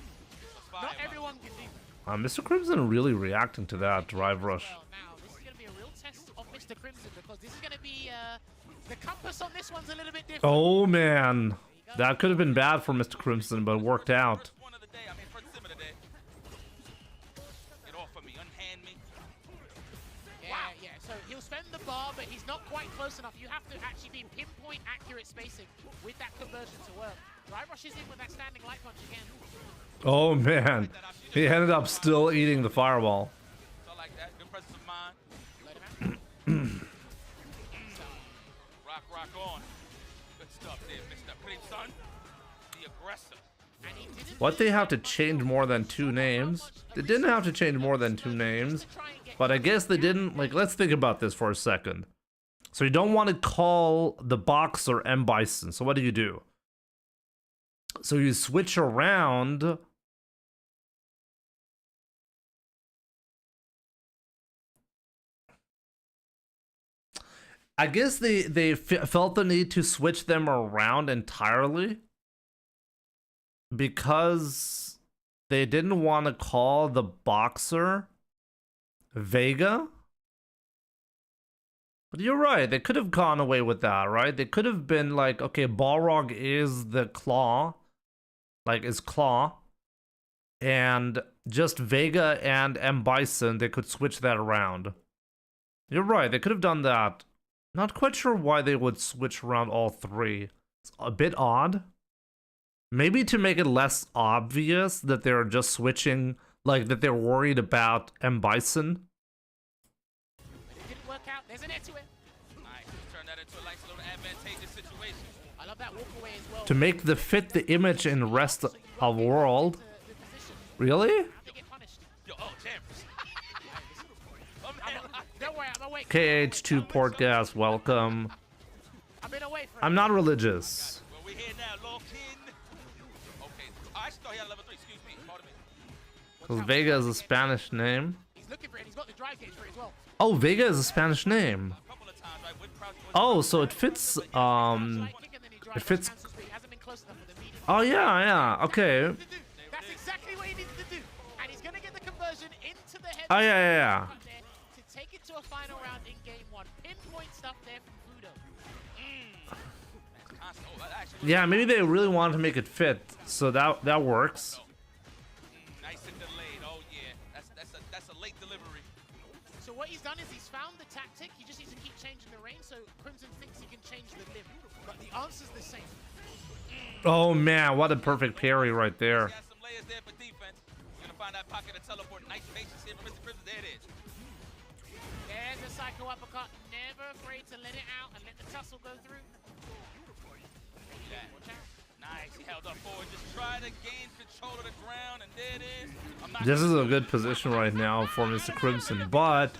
Not everyone can do that.
Mr. Crimson really reacting to that drive rush.
Well, now, this is going to be a real test of Mr. Crimson because this is going to be the compass on this one's a little bit different.
Oh man, that could have been bad for Mr. Crimson, but it worked out.
First one of the day. I mean, first sim of the day. Get off of me, unhand me.
Yeah. So he'll spend the bar, but he's not quite close enough. You have to actually be pinpoint accurate spacing with that conversion to work. Drive rushes in with that standing light punch again.
Oh man, he ended up still eating the fireball.
So like that. Good presence of mind.
Let him out.
Rock on. Good stuff there, Mr. Crimson. The aggressor.
And he didn't
What, they have to change more than 2 names? They didn't have to change more than 2 names, but I guess they didn't. Like, let's think about this for a second. So you don't want to call the boxer M. Bison, so what do? So you switch around. I guess they felt the need to switch them around entirely because they didn't want to call the boxer Vega. But you're right, they could have gone away with that, right? They could have been like, okay, Balrog is the claw, like is claw, and just Vega and M. Bison, they could switch that around. You're right, they could have done that. Not quite sure why they would switch around all 3. It's a bit odd. Maybe to make it less obvious that they're just switching, like that they're worried about M. Bison.
It didn't work out. There's an edge to it.
Nice. Turn that into a nice little advantageous situation.
I love that walk away as well.
To make the fit the image in rest of world.
The position.
Really?
How they get punished.
Yo, oh, damn.
Don't worry, I'm awake.
KH2 Portgas, welcome.
I've been away for
I'm not religious.
Well, we're here now, lock in. Okay. I actually thought he had level 3. Excuse me. Pardon me.
Because Vega is a Spanish name.
He's looking for it. He's got the drive gauge for it as well.
Oh, Vega is a Spanish name.
A couple of times, right? With crouch,
Oh, so it fits,
Kick and then he drives
it fits.
hands to speed. He hasn't been close enough with the medium.
Oh yeah, okay.
That's exactly what he needed to do. And he's going to get the conversion into the head.
Oh yeah.
To take it to a final round in game 1. Pinpoint stuff there from Fudo.
Yeah, maybe they really wanted to make it fit, so that works.
Nice and delayed. Oh yeah, that's a late delivery.
So what he's done is he's found the tactic. He just needs to keep changing the range. So Crimson thinks he can change the limb, but the answer's the same.
Oh man, what a perfect parry right there.
Got some layers there for defense. You're gonna find that pocket of teleport. Nice patience here from Mr. Crimson. There it is.
There's a psycho uppercut. Never afraid to let it out and let the tussle go through. Watch out.
Nice. He held up forward. Just try to gain control of the ground, and there it is.
This is a good position right now for Mr. Crimson, but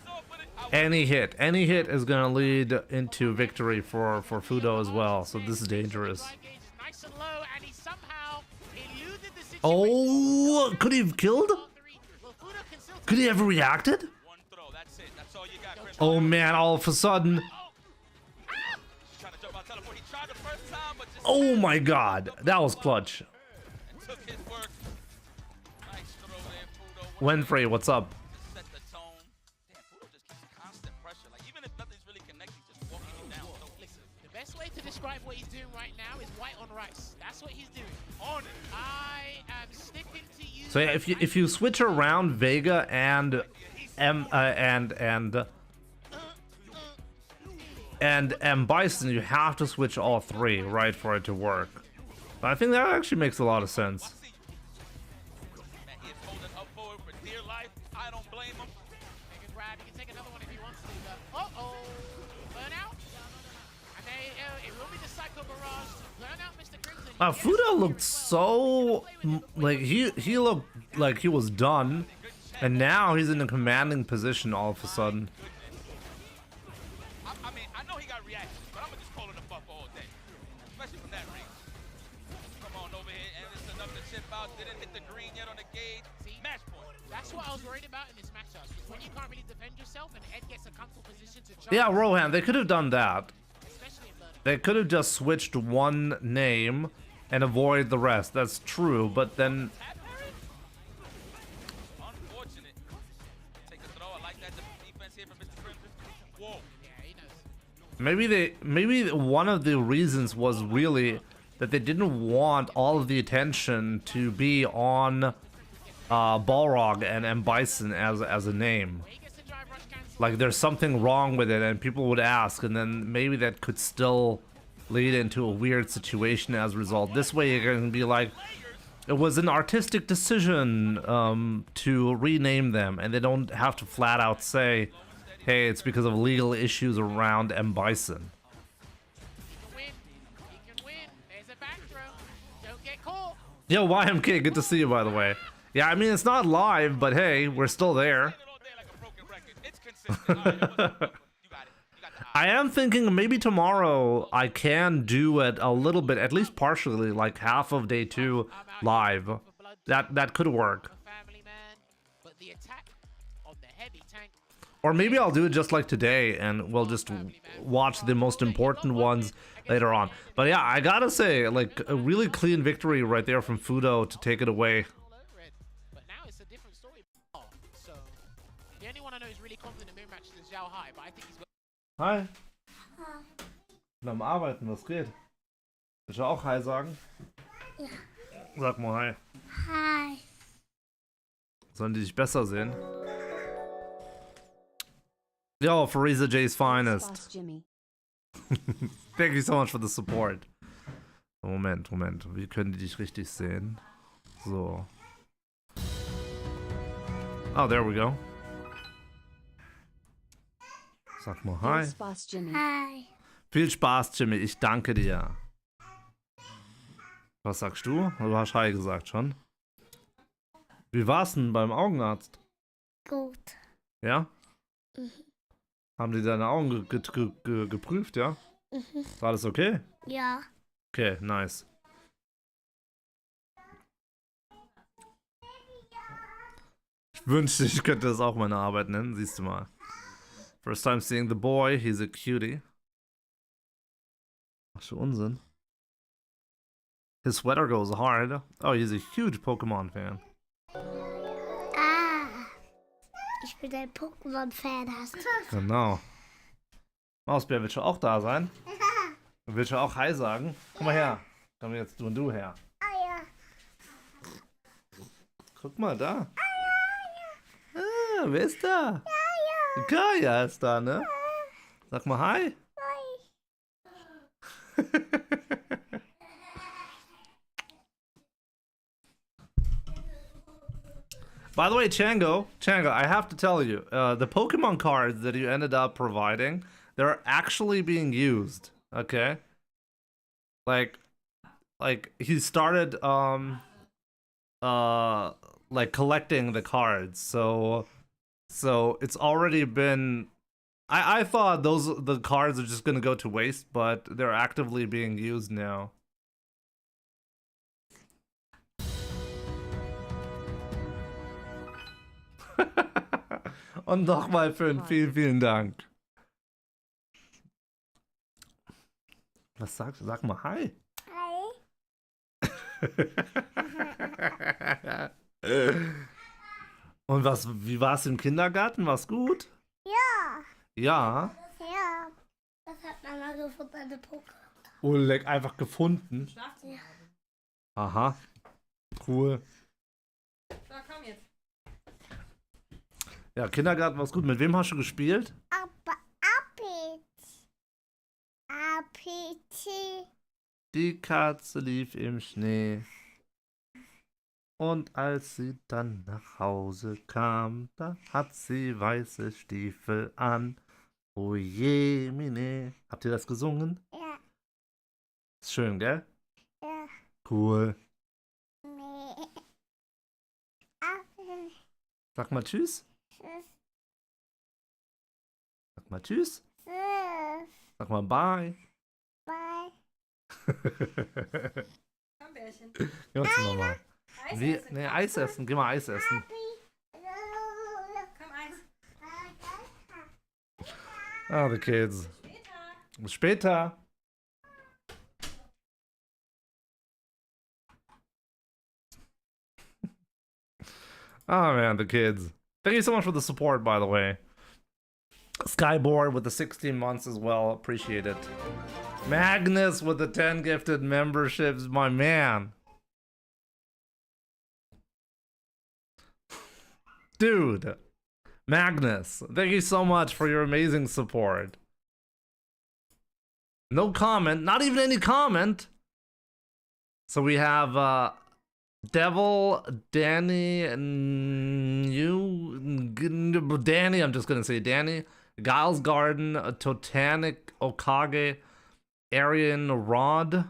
any hit is gonna lead into victory for Fudo as well. So this is dangerous.
Nice and low, and he somehow eluded the situation.
Oh, could he have killed?
Well, Fudo can still
Could he have reacted?
One throw. That's it. That's all you got, Crimson.
Oh man, all of a sudden.
Trying to jump out teleport. He tried the first time, but just
Oh my god, that was clutch.
and took his work. Nice throw there, Fudo.
Winfrey, what's up?
Just set the tone. Damn, Fudo just keeps constant pressure. Like, even if nothing's really connected, he's just walking you down. So,
listen. The best way to describe what he's doing right now is white on rice. That's what he's doing.
on it.
I am sticking to you.
So yeah, if you switch around Vega and M. Bison, you have to switch all 3, right, for it to work. But I think that actually makes a lot of sense.
Man, he is holding up forward for dear life. I don't blame him.
grab. He can take another one if he wants to. Uh-oh. Burnout. And it will be the Psycho Barrage to burn out Mr. Crimson.
Fuda looked so like he looked like he was done, and now he's in a commanding position all of a sudden.
I mean, I know he got reactions, but I'm gonna just call it a buff all day, especially from that range. Come on over here, and it's enough to chip out. Didn't hit the green yet on the gauge.
See?
Match point.
That's what I was worried about in this matchup. When you can't really defend yourself and Ed gets a comfortable position to jump.
Yeah, Rohan, they could have done that.
Especially in burnout.
They could have just switched one name and avoid the rest. That's true, but then
Unfortunate. Take a throw. I like that defense here from Mr. Crimson. Whoa.
Yeah, he knows.
maybe one of the reasons was really that they didn't want all of the attention to be on Balrog and M. Bison as a name.
He gets to drive rush cancel.
Like there's something wrong with it and people would ask, and then maybe that could still lead into a weird situation as a result. This way you're going to be like, it was an artistic decision to rename them, and they don't have to flat out say, hey, it's because of legal issues around M. Bison.
He can win. He can win. There's a back throw. Don't get caught.
Yo, YMK, good to see you, by the way. Yeah, I mean, it's not live, but hey, we're still there.
It's consistent. All right, you got it. You got the eye.
I am thinking maybe tomorrow I can do it a little bit, at least partially, like half of day 2 live. That could work.
Family man. But the attack on the heavy tank.
Or maybe I'll do it just like today, and we'll just watch the most important ones later on. But yeah, I gotta say, like, a really clean victory right there from Fudo to take it away.
All over it. But now it's a different story. So the only one I know is really confident in mirror matches is Zhao Hai, but I think he's got.
Hi. Bin am Arbeiten, was geht? Willst du auch Hi sagen?
Ja.
Sag mal Hi.
Hi.
Sollen die dich besser sehen? Yo, Fariza J's finest.
Jimmy.
Thank you so much for the support. Moment. Wie können die dich richtig sehen? So. Oh, there we go. Sag mal Hi.
Spaß, Jimmy. Hi.
Viel Spaß, Jimmy. Ich danke dir. Was sagst du? Du hast Hi gesagt schon. Wie war's denn beim Augenarzt?
Gut.
Ja?
Mhm.
Haben die deine Augen geprüft, ja?
Mhm.
Ist alles okay?
Ja.
Okay, nice. Ich wünschte, ich könnte das auch meine Arbeit nennen, siehst du mal. First time seeing the boy, he's a cutie. Was für Unsinn. His sweater goes hard. Oh, he's a huge Pokemon fan.
Ah. Ich bin ein Pokémon-Fan, hast du?
Genau. Mausbär, willst du auch da sein? Willst du auch Hi sagen? Komm mal her. Komm jetzt du und du her.
Ah ja.
Guck mal da. Ah, wer ist da? Kaya ist da, ne? Sag mal Hi. By the way, Chango, I have to tell you, the Pokemon cards that you ended up providing, they're actually being used, okay? Like he started, like collecting the cards, so it's already been, I thought the cards are just gonna go to waste, but they're actively being used now. Und nochmal für vielen Dank. Was sagst du? Sag mal Hi.
Hi.
Und wie war es im Kindergarten? War's gut?
Ja.
Ja.
Ja. Das hat Mama gefunden, eine Pokémon.
Oleg einfach gefunden.
Ja.
Aha. Cool.
So, komm jetzt.
Ja, Kindergarten war's gut. Mit wem hast du gespielt?
Appetit.
Die Katze lief im Schnee. Und als sie dann nach Hause kam, da hat sie weiße Stiefel an. Oh je, mine. Habt ihr das gesungen?
Ja.
Ist schön, gell?
Ja.
Cool.
Nee.
Sag mal Tschüss. Sag mal Tschüss. Sag mal Bye.
Bye.
Komm, Bärchen.
Geh mal zu Mama.
Eis
Wie?
essen.
Nee, Eis essen. Geh mal Eis essen.
Komm, Eis.
Ah, the kids.
Später.
Bis später. Oh man, the kids. Thank you so much for the support, by the way. Skyboard with the 16 months as well. Appreciate it. Magnus with the 10 gifted memberships, my man. Dude. Magnus, thank you so much for your amazing support. No comment, not even any comment. So we have Devil, Danny, and Danny, I'm just gonna say Danny, Giles Garden, Totanic, Okage, Arian Rod,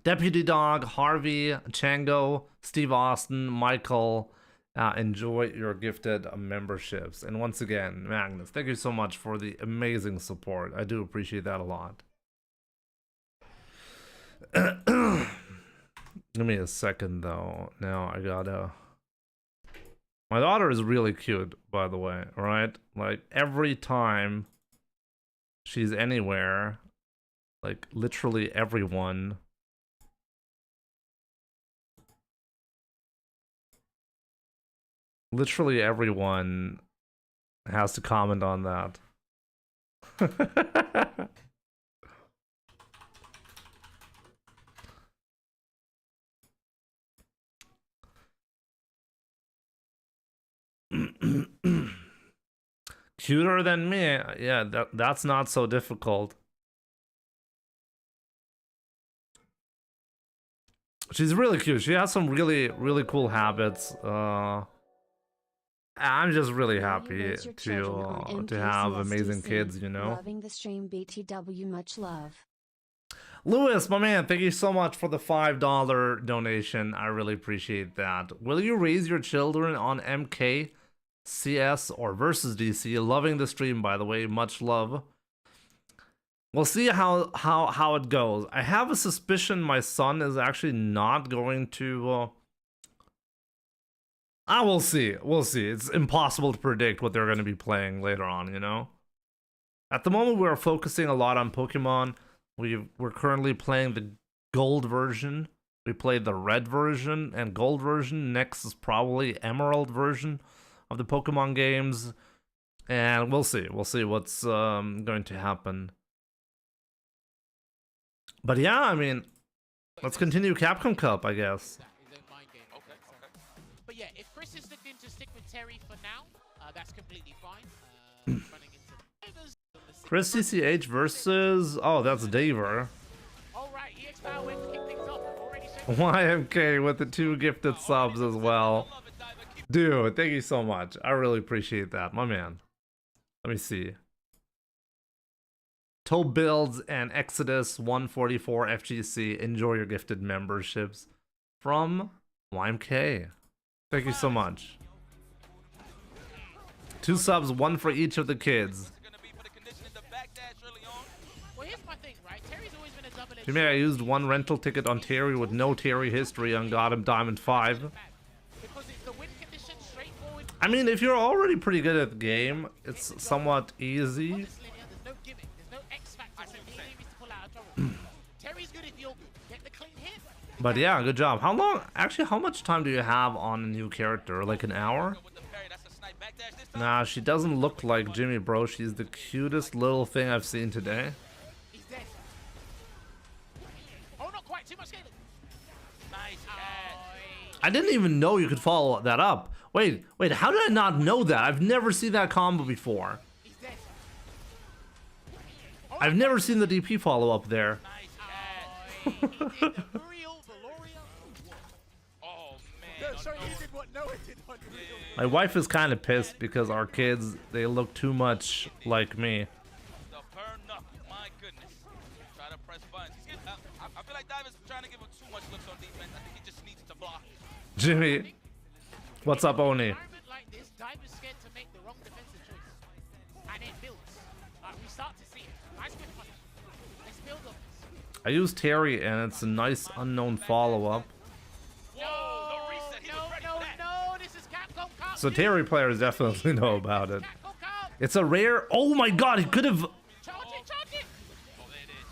Deputy Dog, Harvey, Chango, Steve Austin, Michael. Enjoy your gifted memberships. And once again, Magnus, thank you so much for the amazing support. I do appreciate that a lot. Give me a second though. Now I gotta... My daughter is really cute, by the way, right? Like every time she's anywhere, like literally everyone has to comment on that. Cuter than me? Yeah, that's not so difficult. She's really cute. She has some really cool habits. I'm just really happy to have amazing kids, you know.
Loving the stream, BTW, much love.
Lewis, my man, thank you so much for the $5 donation. I really appreciate that. Will you raise your children on MK, CS, or versus DC? Loving the stream, by the way. Much love. We'll see how it goes. I have a suspicion my son is actually not going to... we'll see. We'll see. It's impossible to predict what they're going to be playing later on, you know? At the moment, we're focusing a lot on Pokemon. We're currently playing the gold version. We played the red version and gold version. Next is probably emerald version of the Pokemon games. And we'll see. We'll see what's going to happen. But yeah, I mean, let's continue Capcom Cup, I guess.
But yeah, if Chris is looking to stick with Terry for now, that's completely fine. Running into
Chris CCH versus... Oh, that's Daver.
Alright, EX Power went to kick things off. Already
YMK with the 2 gifted subs as well. Dude, thank you so much. I really appreciate that, my man. Let me see. Toe Builds and Exodus 144 FGC. Enjoy your gifted memberships from YMK. Thank you so much. 2 subs, 1 for each of the kids.
Well, here's my thing, right? Terry's always been a double-edged
Jimmy, I used 1 rental ticket on Terry with no Terry history and got him Diamond 5.
because it's the win condition, straightforward.
I mean, if you're already pretty good at the game, it's somewhat easy.
Honestly, there's no gimmick, there's no X factor that needs to pull out of trouble. Terry's good if you're good. Get the clean hit.
But yeah, good job. How long? Actually, how much time do you have on a new character? Like an hour? Nah, she doesn't look like Jimmy, bro. She's the cutest little thing I've seen today.
He's dead. Oh, not quite. Too much scaling. Nice catch.
I didn't even know you could follow that up. Wait, how did I not know that? I've never seen that combo before.
He's dead.
I've never seen the DP follow up there.
Nice catch. He did the real
show you did what Noah did on real.
My wife is kind of pissed because our kids, they look too much like me.
The burn knuckle, my goodness. Try to press buttons. I feel like Diver's trying to give him too much looks on defense. I think he just needs to block.
Jimmy, what's up, Oni?
Environment like this, Diver's scared to make the wrong defensive choice. And it builds. We start to see it. Nice quick punish. Let's build up.
I use Terry and it's a nice unknown follow-up.
No, this is Capcom Cup.
So Terry players definitely know about it. It's a rare. Oh my god, he could have.
Charge it.
Oh, there it is.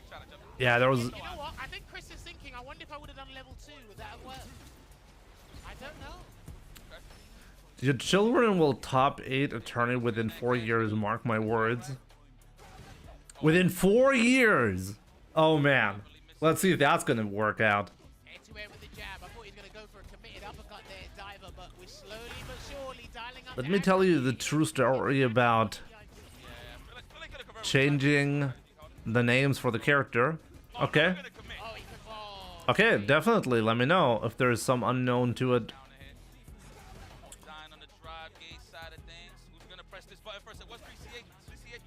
Trying to jump.
Yeah, there was.
You know what? I think Chris is thinking, I wonder if I would have done level 2. Would that have worked? I don't know.
Your children will top 8 attorney within 4 years. Mark my words. Within 4 years. Oh man, let's see if that's gonna work out.
Anywhere with the jab. I thought he was going to go for a committed uppercut there, Diver, but we're slowly but surely dialing up.
Let me tell you the true story about changing the names for the character. Okay. Okay, definitely. Let me know if there's some unknown to it.
Dying on the drive gauge side of things. Who's going to press this button first? It was 3CH,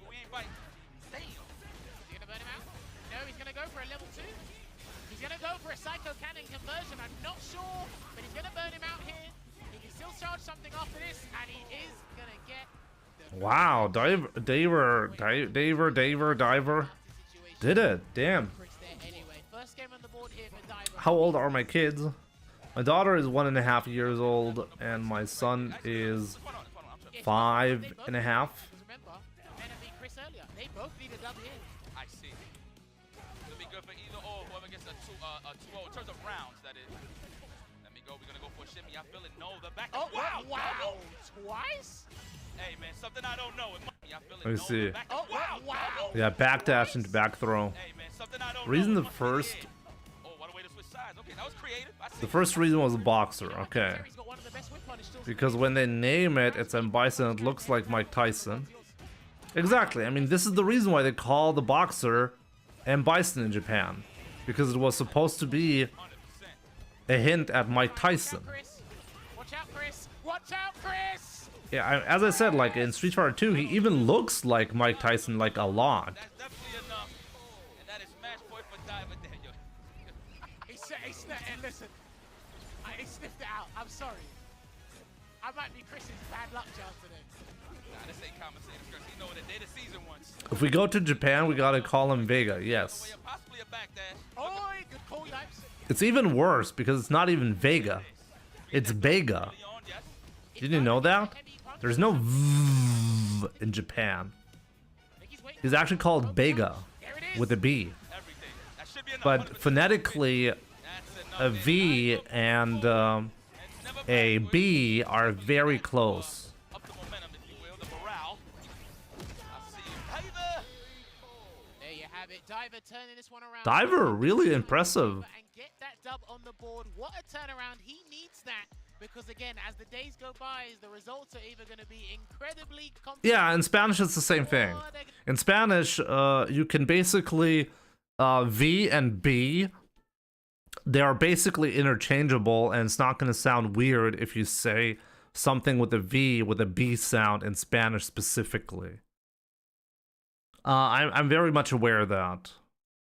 but we ain't biting. Damn.
Is he going to burn him out? No, he's going to go for a level 2. He's going to go for a Psycho Cannon conversion. I'm not sure, but he's going to burn him out here. He can still charge something after this, and he is going to get the...
Wow, Diver did it. Damn.
Anyway, first game on the board here for Diver.
How old are my kids? My daughter is 1.5 years old, and my son is 5.5.
Remember, Mena beat Chris earlier. They both need a dub here.
I see. It'll be good for either or whoever gets a 2-0 in terms of rounds, that is. Let me go. We're going to go for a shimmy. I feel it. No, the back.
Oh,
wow.
wow. Twice?
Hey, man, something I don't know. I feel it.
Let me
No,
see.
the back.
Oh, wow.
Yeah, backdash into back throw.
Hey, man, something I don't
Reason
know.
the first.
Oh, what a way to switch sides. Okay, that was creative. I see.
The first reason was a boxer. Okay.
He's got one of the best whip punishes still.
Because when they name it, it's M. Bison. It looks like Mike Tyson. Exactly. I mean, this is the reason why they call the boxer M. Bison in Japan. Because it was supposed to be a hint at Mike Tyson.
Watch out, Chris. Watch out, Chris.
Yeah, as I said, like in Street Fighter 2, he even looks like Mike Tyson, like a lot.
That's definitely enough. And that is match point for Diver Daniel.
He listen. He sniffed it out. I'm sorry. I might be Chris's bad luck child today.
Nah, this ain't commentating skirts. He know what they the season once.
If we go to Japan, we gotta call him Vega, yes.
Possibly a backdash.
Oh, good call, Yipes.
It's even worse because it's not even Vega. It's Vega. Didn't you know that? There's no V in Japan. He's actually called Vega with a B. But phonetically, a V and a B are very close.
Up the momentum, if you will, the morale. I see you. Diver!
There you have it. Diver turning this one around.
Diver, really impressive.
And get that dub on the board. What a turnaround. He needs that. Because again, as the days go by, the results are either going to be incredibly
Yeah, in Spanish it's the same thing. In Spanish, you can basically V and B, they are basically interchangeable, and it's not going to sound weird if you say something with a V with a B sound in Spanish specifically. I'm very much aware of that.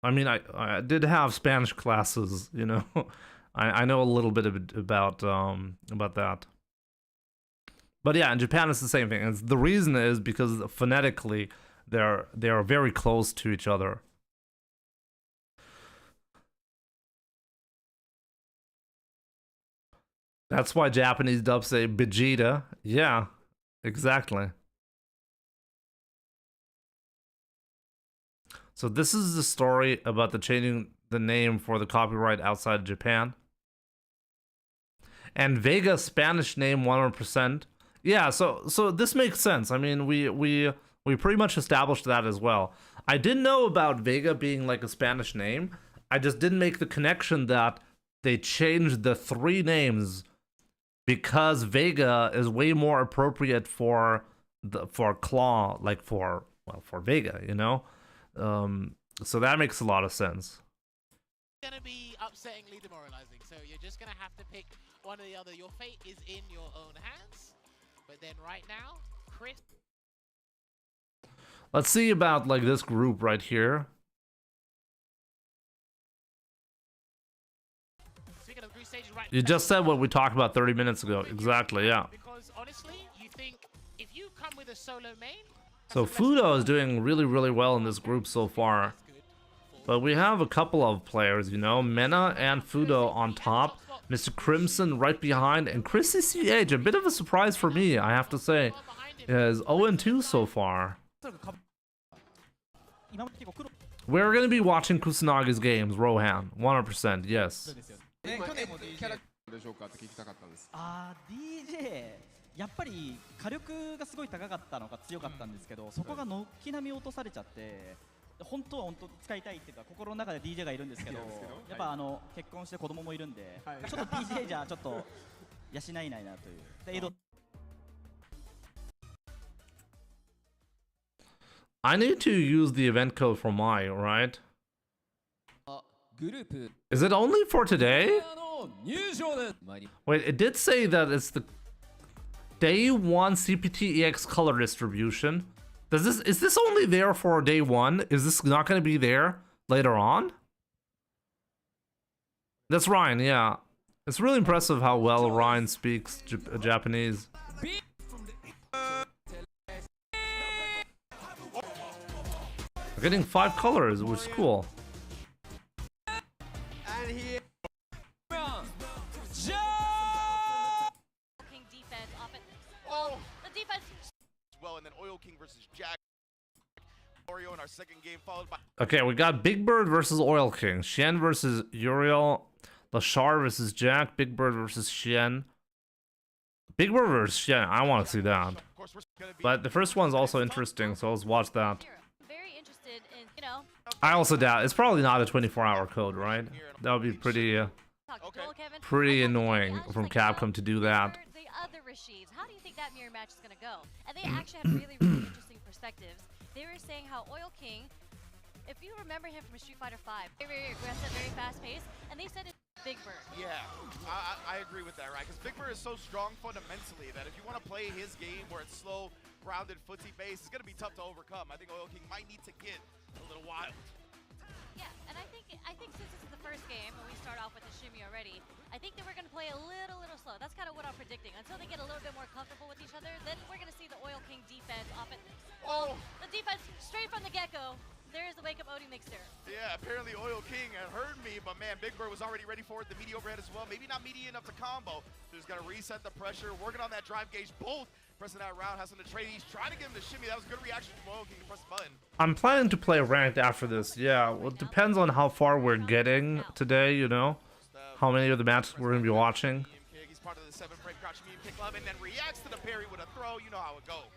I mean, I did have Spanish classes, you know. I know a little bit about that. But yeah, in Japan it's the same thing. And the reason is because phonetically they are very close to each other. That's why Japanese dubs say Vegeta. Yeah, exactly. So this is the story about the changing the name for the copyright outside of Japan. And Vega's Spanish name 100%. Yeah, so this makes sense. I mean, we pretty much established that as well. I didn't know about Vega being like a Spanish name. I just didn't make the connection that they changed the 3 names because Vega is way more appropriate for Claw, like for Vega, you know? So that makes a lot of sense.
gonna be upsettingly demoralizing. So you're just gonna have to pick one or the other. Your fate is in your own hands. But then right now, Chris.
Let's see about like this group right here.
Speaking of group stages, right?
You just said what we talked about 30 minutes ago. Exactly, yeah.
Because honestly, you think if you come with a solo main.
So Fudo is doing really, really well in this group so far. But we have a couple of players, you know, Mena and Fudo on top, Mr. Crimson right behind, and Chrissy CH, a bit of a surprise for me, I have to say, is 0-2 so far. We're going to be watching Kusanagi's games, Rohan, 100%, yes.
DJ やっぱり火力がすごい高かったのか強かったんですけど、そこが軒並み落とされちゃって、本当は使いたいっていうか心の中で DJ がいるんですけど、やっぱ結婚して子供もいるんで、ちょっと DJ じゃちょっと養えないなという。で、エド
I need to use the event code for Mai, right? Is it only for today? Wait, it did say that it's the Day 1 CPT EX color distribution. Is this only there for day 1? Is this not going to be there later on? That's Ryan, yeah. It's really impressive how well Ryan speaks Japanese. We're getting 5 colors, which is cool.
Well, and then Oil King versus Jack. Oreo in our second game, followed by.
Okay, we got Big Bird versus Oil King, Shen versus Uriel, Lashar versus Jack, Big Bird versus Shen. Big Bird versus Shen, I want to see that. But the first one's also interesting, so let's watch that.
Very interested in, you know.
I also doubt it's probably not a 24-hour code, right? That would be pretty annoying from Capcom to do that.
The other Rashids, how do you think that mirror match is gonna go? And they actually had really, really interesting perspectives. They were saying how Oil King, if you remember him from Street Fighter V, very aggressive, very fast-paced, and they said it's Big Bird.
Yeah, I agree with that, right? Because Big Bird is so strong fundamentally that if you want to play his game where it's slow, grounded, footsie based, it's going to be tough to overcome. I think Oil King might need to get a little wild.
Yeah, and I think since this is the first game, and we start off with the shimmy already, I think that we're going to play a little slow. That's kind of what I'm predicting. Until they get a little bit more comfortable with each other, then we're going to see the Oil King defense off it.
Oh!
The defense straight from the get-go. There is the Wake Up Odie mixer.
Yeah, apparently Oil King had heard me, but man, Big Bird was already ready for it. The meaty overhead as well. Maybe not meaty enough to combo. So he's got to reset the pressure, working on that drive gauge. Both pressing that round, has some to trade. He's trying to get him to shimmy. That was a good reaction from Oil King to press the button.
I'm planning to play ranked after this, yeah. Well, it depends on how far we're getting today, you know? How many of the matches we're going to be watching.
He's part of the 7-frame crouch medium kick club and then reacts to the parry with a throw. You know how it goes.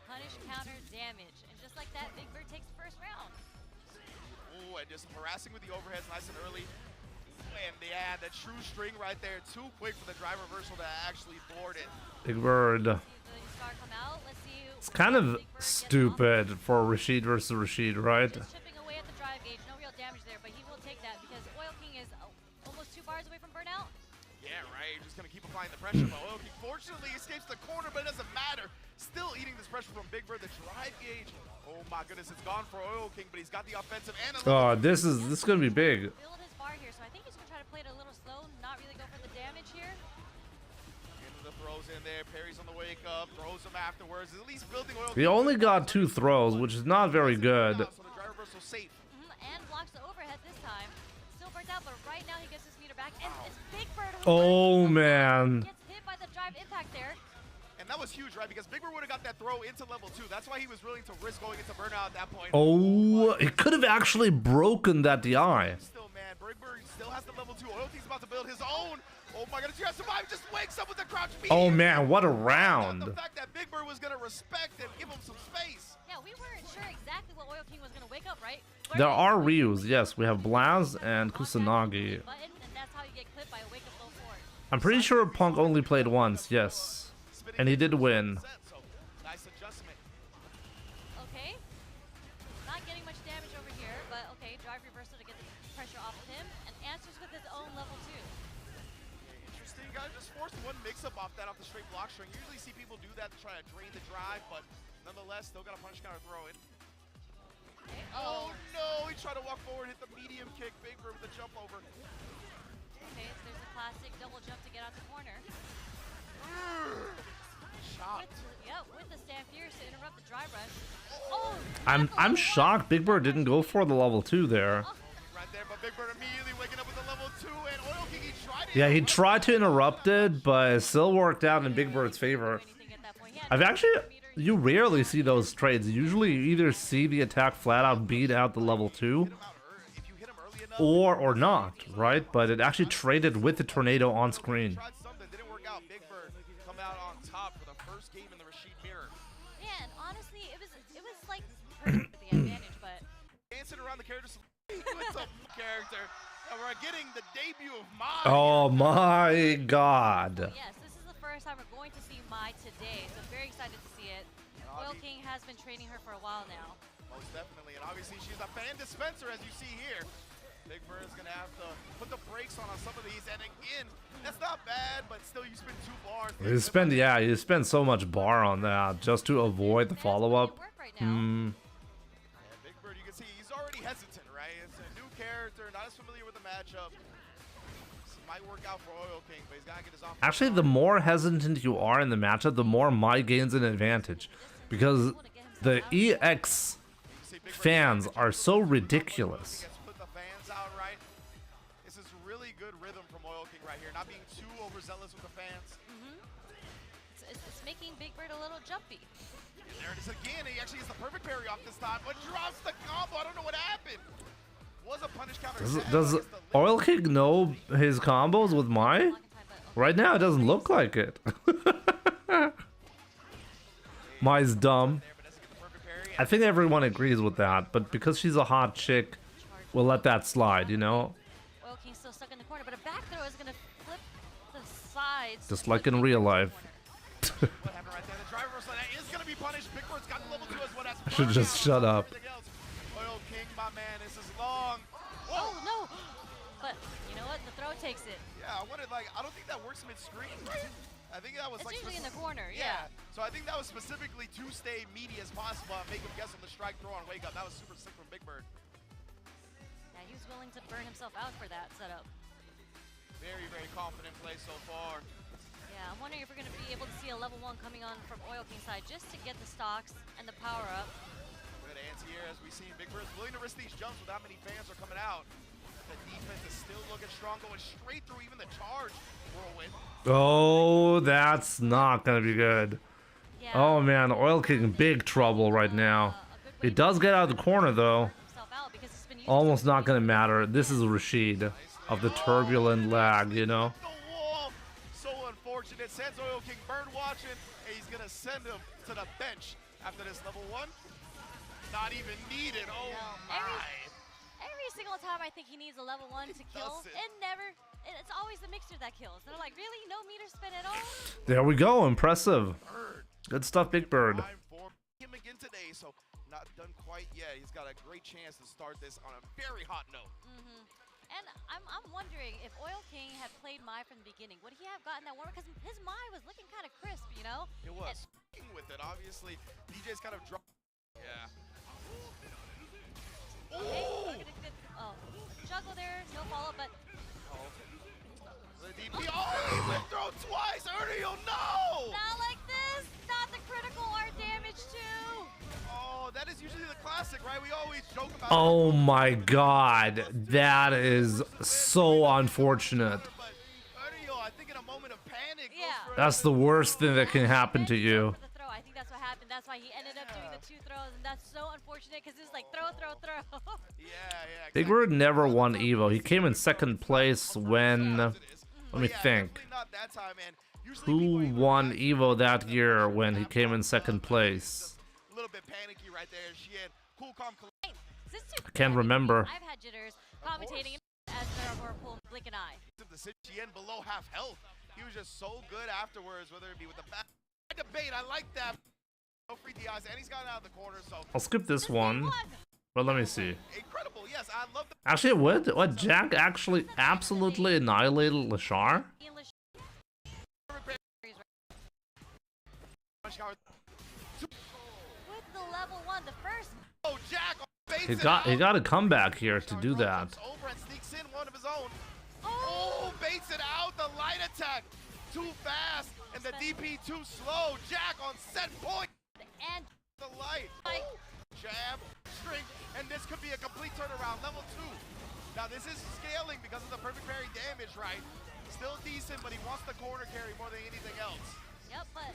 Punish, counter, damage. And just like that, Big Bird takes the first round.
Ooh, and just harassing with the overheads nice and early. And yeah, the true string right there. Too quick for the drive reversal to actually board it.
Big Bird. It's kind of stupid for Rashid versus Rashid, right?
Just chipping away at the drive gauge. No real damage there, but he will take that because Oil King is almost 2 bars away from burnout.
Yeah, right. Just going to keep applying the pressure. But Oil King fortunately escapes the corner, but it doesn't matter. Still eating this pressure from Big Bird. The drive gauge. Oh my goodness, it's gone for Oil King, but he's got the offensive and
Oh, this is going to be big.
Build his bar here, so I think he's going to try to play it a little slow, not really go for the damage here.
Into the throws in there, parries on the wake up, throws him afterwards. At least building Oil
He only got 2 throws, which is not very good.
So the drive reversal safe.
And blocks the overhead this time. Still burnt out, but right now he gets his meter back, and it's Big Bird who
Oh, man.
gets hit by the drive impact there.
And that was huge, right? Because Big Bird would have got that throw into level 2. That's why he was willing to risk going into burnout at that point.
Oh, it could have actually broken that DI.
Still, man, Big Bird still has the level 2. Oil King's about to build his own. Oh my goodness, you have survived. Just wakes up with the crouch medium.
Oh, man, what a round.
The fact that Big Bird was going to respect and give him some space.
Yeah, we weren't sure exactly what Oil King was going to wake up, right?
There are Ryus, yes. We have Blaz and Kusanagi. I'm pretty sure Punk only played once, yes. And he did win.
Nice adjustment.
Okay. Not getting much damage over here, but okay, drive reversal to get the pressure off of him. And answer
kind of just forced one mix-up off the straight block string. Usually see people do that to try to drain the drive, but nonetheless, still got a punish counter throw in. Oh no, he tried to walk forward, hit the medium kick, Big Bird with the jump over.
Okay, so there's a classic double jump to get out the corner.
Shocked.
With the Stan Fierce to interrupt the drive rush. Oh,
I'm shocked Big Bird didn't go for the level 2 there.
Right there, but Big Bird immediately waking up with the level 2, and Oil King, he tried it.
Yeah, he tried to interrupt it, but it still worked out in Big Bird's favor. You rarely see those trades. Usually you either see the attack flat out beat out the level 2 or not, right? But it actually traded with the tornado on screen.
Tried something, didn't work out. Big Bird come out on top for the first game in the Rashid Mirror.
Yeah, and honestly, it was like perfect for the advantage, but
Dancing around the characters with some character. And we're getting the debut of Mai.
Oh my god.
yes, this is the first time we're going to see Mai today, so very excited to see it. Oil King has been training her for a while now.
Most definitely, and obviously she's a fan dispenser, as you see here. Big Bird is gonna have to put the brakes on some of these, and again, that's not bad, but still you spend 2 bars.
You spend so much bar on that just to avoid the follow-up.
Yeah, Big Bird, you can see he's already hesitant, right? It's a new character, not as familiar with the matchup. This might work out for Oil King, but he's gotta get his offense.
Actually, the more hesitant you are in the matchup, the more Mai gains an advantage. Because the EX fans are so ridiculous.
Put the fans out right. This is really good rhythm from Oil King right here, not being too overzealous with the fans.
It's making Big Bird a little jumpy.
And there it is again. He actually gets the perfect parry off this time, but drops the combo. I don't know what happened. Was a punish counter.
Does Oil King know his combos with Mai? Right now, it doesn't look like it. Mai's dumb. I think everyone agrees with that, but because she's a hot chick, we'll let that slide, you know?
Oil King's still stuck in the corner, but a back throw is gonna flip the sides.
Just like in real life.
What happened right there? The driver reversal, that is gonna be punished. Big Bird's got the level 2 as well.
I should just shut up.
Oil King, my man, this is long.
Oh no! But you know what? The throw takes it.
Yeah, I wanted I don't think that works mid-screen. I think that was
It's usually in the corner, yeah.
So I think that was specifically to stay meaty as possible and make him guess on the strike throw on wake up. That was super sick from Big Bird.
Yeah, he was willing to burn himself out for that setup.
Very, very confident play so far.
Yeah, I'm wondering if we're going to be able to see a level 1 coming on from Oil King's side just to get the stocks and the power up.
Good anti-air as we see Big Bird's willing to risk these jumps with how many fans are coming out. The defense is still looking strong, going straight through even the charge whirlwind.
Oh, that's not gonna be good.
Yeah.
Oh man, Oil King big trouble right now. It does get out of the corner though. Almost not gonna matter. This is Rashid of the turbulent lag, you know.
The wall, so unfortunate. Sends Oil King bird watching, and he's gonna send him to the bench after this level 1. Not even needed. Oh my.
Every single time I think he needs a level 1 to kill, it's always the mixer that kills. They're like, really? No meter spin at all?
There we go, impressive. Good stuff, Big Bird.
Time for him again today, so not done quite yet. He's got a great chance to start this on a very hot note.
And I'm wondering if Oil King had played Mai from the beginning, would he have gotten that warmer? Because his Mai was looking kind of crisp, you know?
It was. With it, obviously, DJ's kind of dropped. Yeah.
Oh, juggle there, no follow, but
the DP. Oh, he went throw twice. Uriel, no!
not like this. Not the critical art damage too.
Oh, that is usually the classic, right? We always joke about.
Oh my god, that is so unfortunate.
But Uriel, I think in a moment of panic.
That's the worst thing that can happen to you.
I think that's what happened. That's why he ended up doing the 2 throws, and that's so unfortunate because it was like throw.
Yeah.
Big Bird never won Evo. He came in second place when, let me think. Who won Evo that year when he came in second place?
A little bit panicky right there. She had cool, calm.
I can't remember.
I've had jitters commentating as there were pull blink an eye.
The Shin below half health. He was just so good afterwards, whether it be with the back debate. I like that. No free DIs, and he's gotten out of the corner, so
I'll skip this one. But let me see.
Incredible, yes, I love the
Actually, what Jack actually absolutely annihilated Lashar?
punish counter.
With the level 1, the first.
Oh, Jack baits
He
it
got
out.
a comeback here to do that.
Over and sneaks in one of his own. Oh, baits it out. The light attack too fast and the DP too slow. Jack on set point.
And
The light. Jab, string, and this could be a complete turnaround. Level 2. Now this is scaling because of the perfect parry damage, right? Still decent, but he wants the corner carry more than anything else.
Yep, but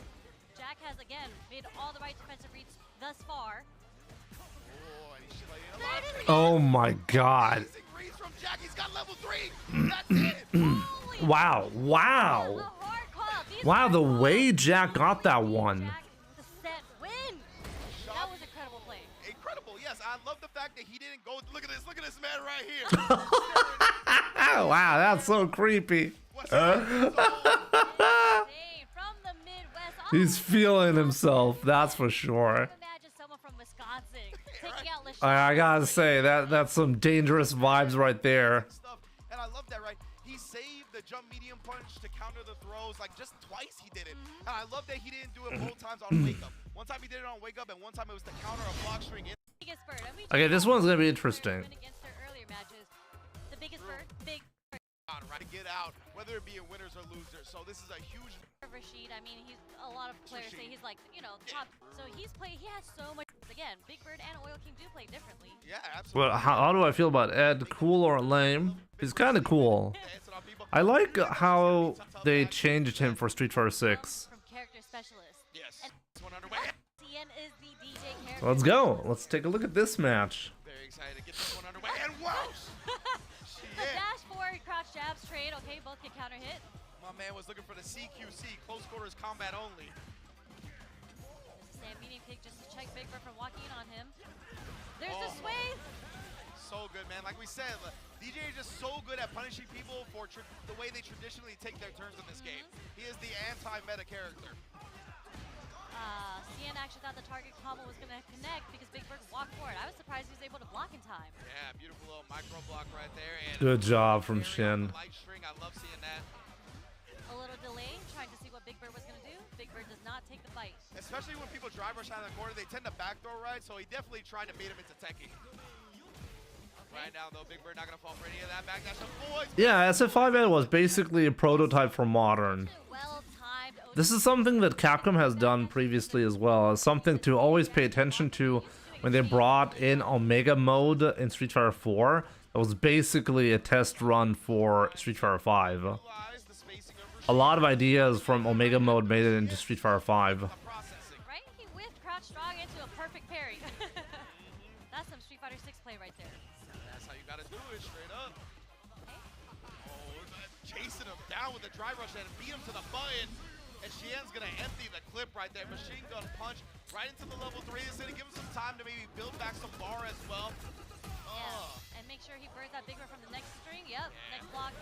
Jack has again made all the right defensive reads thus far.
Oh, and he's like, a lot of
Oh my god.
amazing reads from Jack. He's got level 3. That's it.
Wow, wow.
The hard call. These
Wow,
hard
the
calls.
way Jack got that one.
Jack with the set win. That was incredible play.
Incredible, yes. I love the fact that he didn't go. Look at this man right here.
Wow, that's so creepy.
What's up?
Hey, from the Midwest.
He's feeling himself, that's for sure.
Imagine someone from Wisconsin taking out LeSean.
I gotta say, that's some dangerous vibes right there.
Stuff. And I love that, right? He saved the jump medium punch to counter the throws. Like, just twice he did it. And I love that he didn't do it both times on wake up. One time he did it on wake up, and one time it was to counter a block string in.
Biggest bird. And we
Okay, this one's gonna be
just
interesting.
went against her earlier matches. The biggest bird, big
Right to get out, whether it be in winners or losers. So this is a huge.
Rashid. I mean, he's a lot of players say he's like, you know, top. So he has so much. Again, Big Bird and Oil King do play differently.
Yeah, absolutely.
Well, how do I feel about Ed? Cool or lame? He's kind of cool. I like how they changed him for Street Fighter 6.
From character specialist.
Yes.
And
This one underway.
CN is the DJ character.
Let's go. Let's take a look at this match.
Very excited to get this one underway. And wow!
The dash forward, crouch jabs, trade. Okay, both get counter hit.
My man was looking for the CQC, close quarters combat only.
There's a stand medium kick just to check Big Bird from walking in on him. There's the
Oh.
sway.
So good, man. Like we said, DJ is just so good at punishing people for the way they traditionally take their turns in this game. He is the anti-meta character.
CN actually thought the target combo was going to connect because Big Bird walked forward. I was surprised he was able to block in time.
Yeah, beautiful little micro block right there. And
Good job from
carry on
Shin.
the light string. I love seeing that.
A little delay, trying to see what Big Bird was going to do. Big Bird does not take the fight.
Especially when people drive rush out of the corner, they tend to backdoor right, so he definitely tried to bait him into techie. Right now, though, Big Bird not going to fall for any of that backdash. Avoids.
Yeah, SF5Ed was basically a prototype for Modern.
Well-timed.
This is something that Capcom has done previously as well. It's something to always pay attention to when they brought in Omega Mode in Street Fighter 4. It was basically a test run for Street Fighter 5. A lot of ideas from Omega Mode made it into Street Fighter 5.
Right? He whiffed crouch strong into a perfect parry. That's some Street Fighter 6 play right there.
That's how you got to do it, straight up. Oh, chasing him down with a drive rush and beat him to the button. And Xian's going to empty the clip right there. Machine gun punch right into the level 3. This is going to give him some time to maybe build back some bar as well.
Yeah. And make sure he burns that Big Bird from the next string. Yep, next block.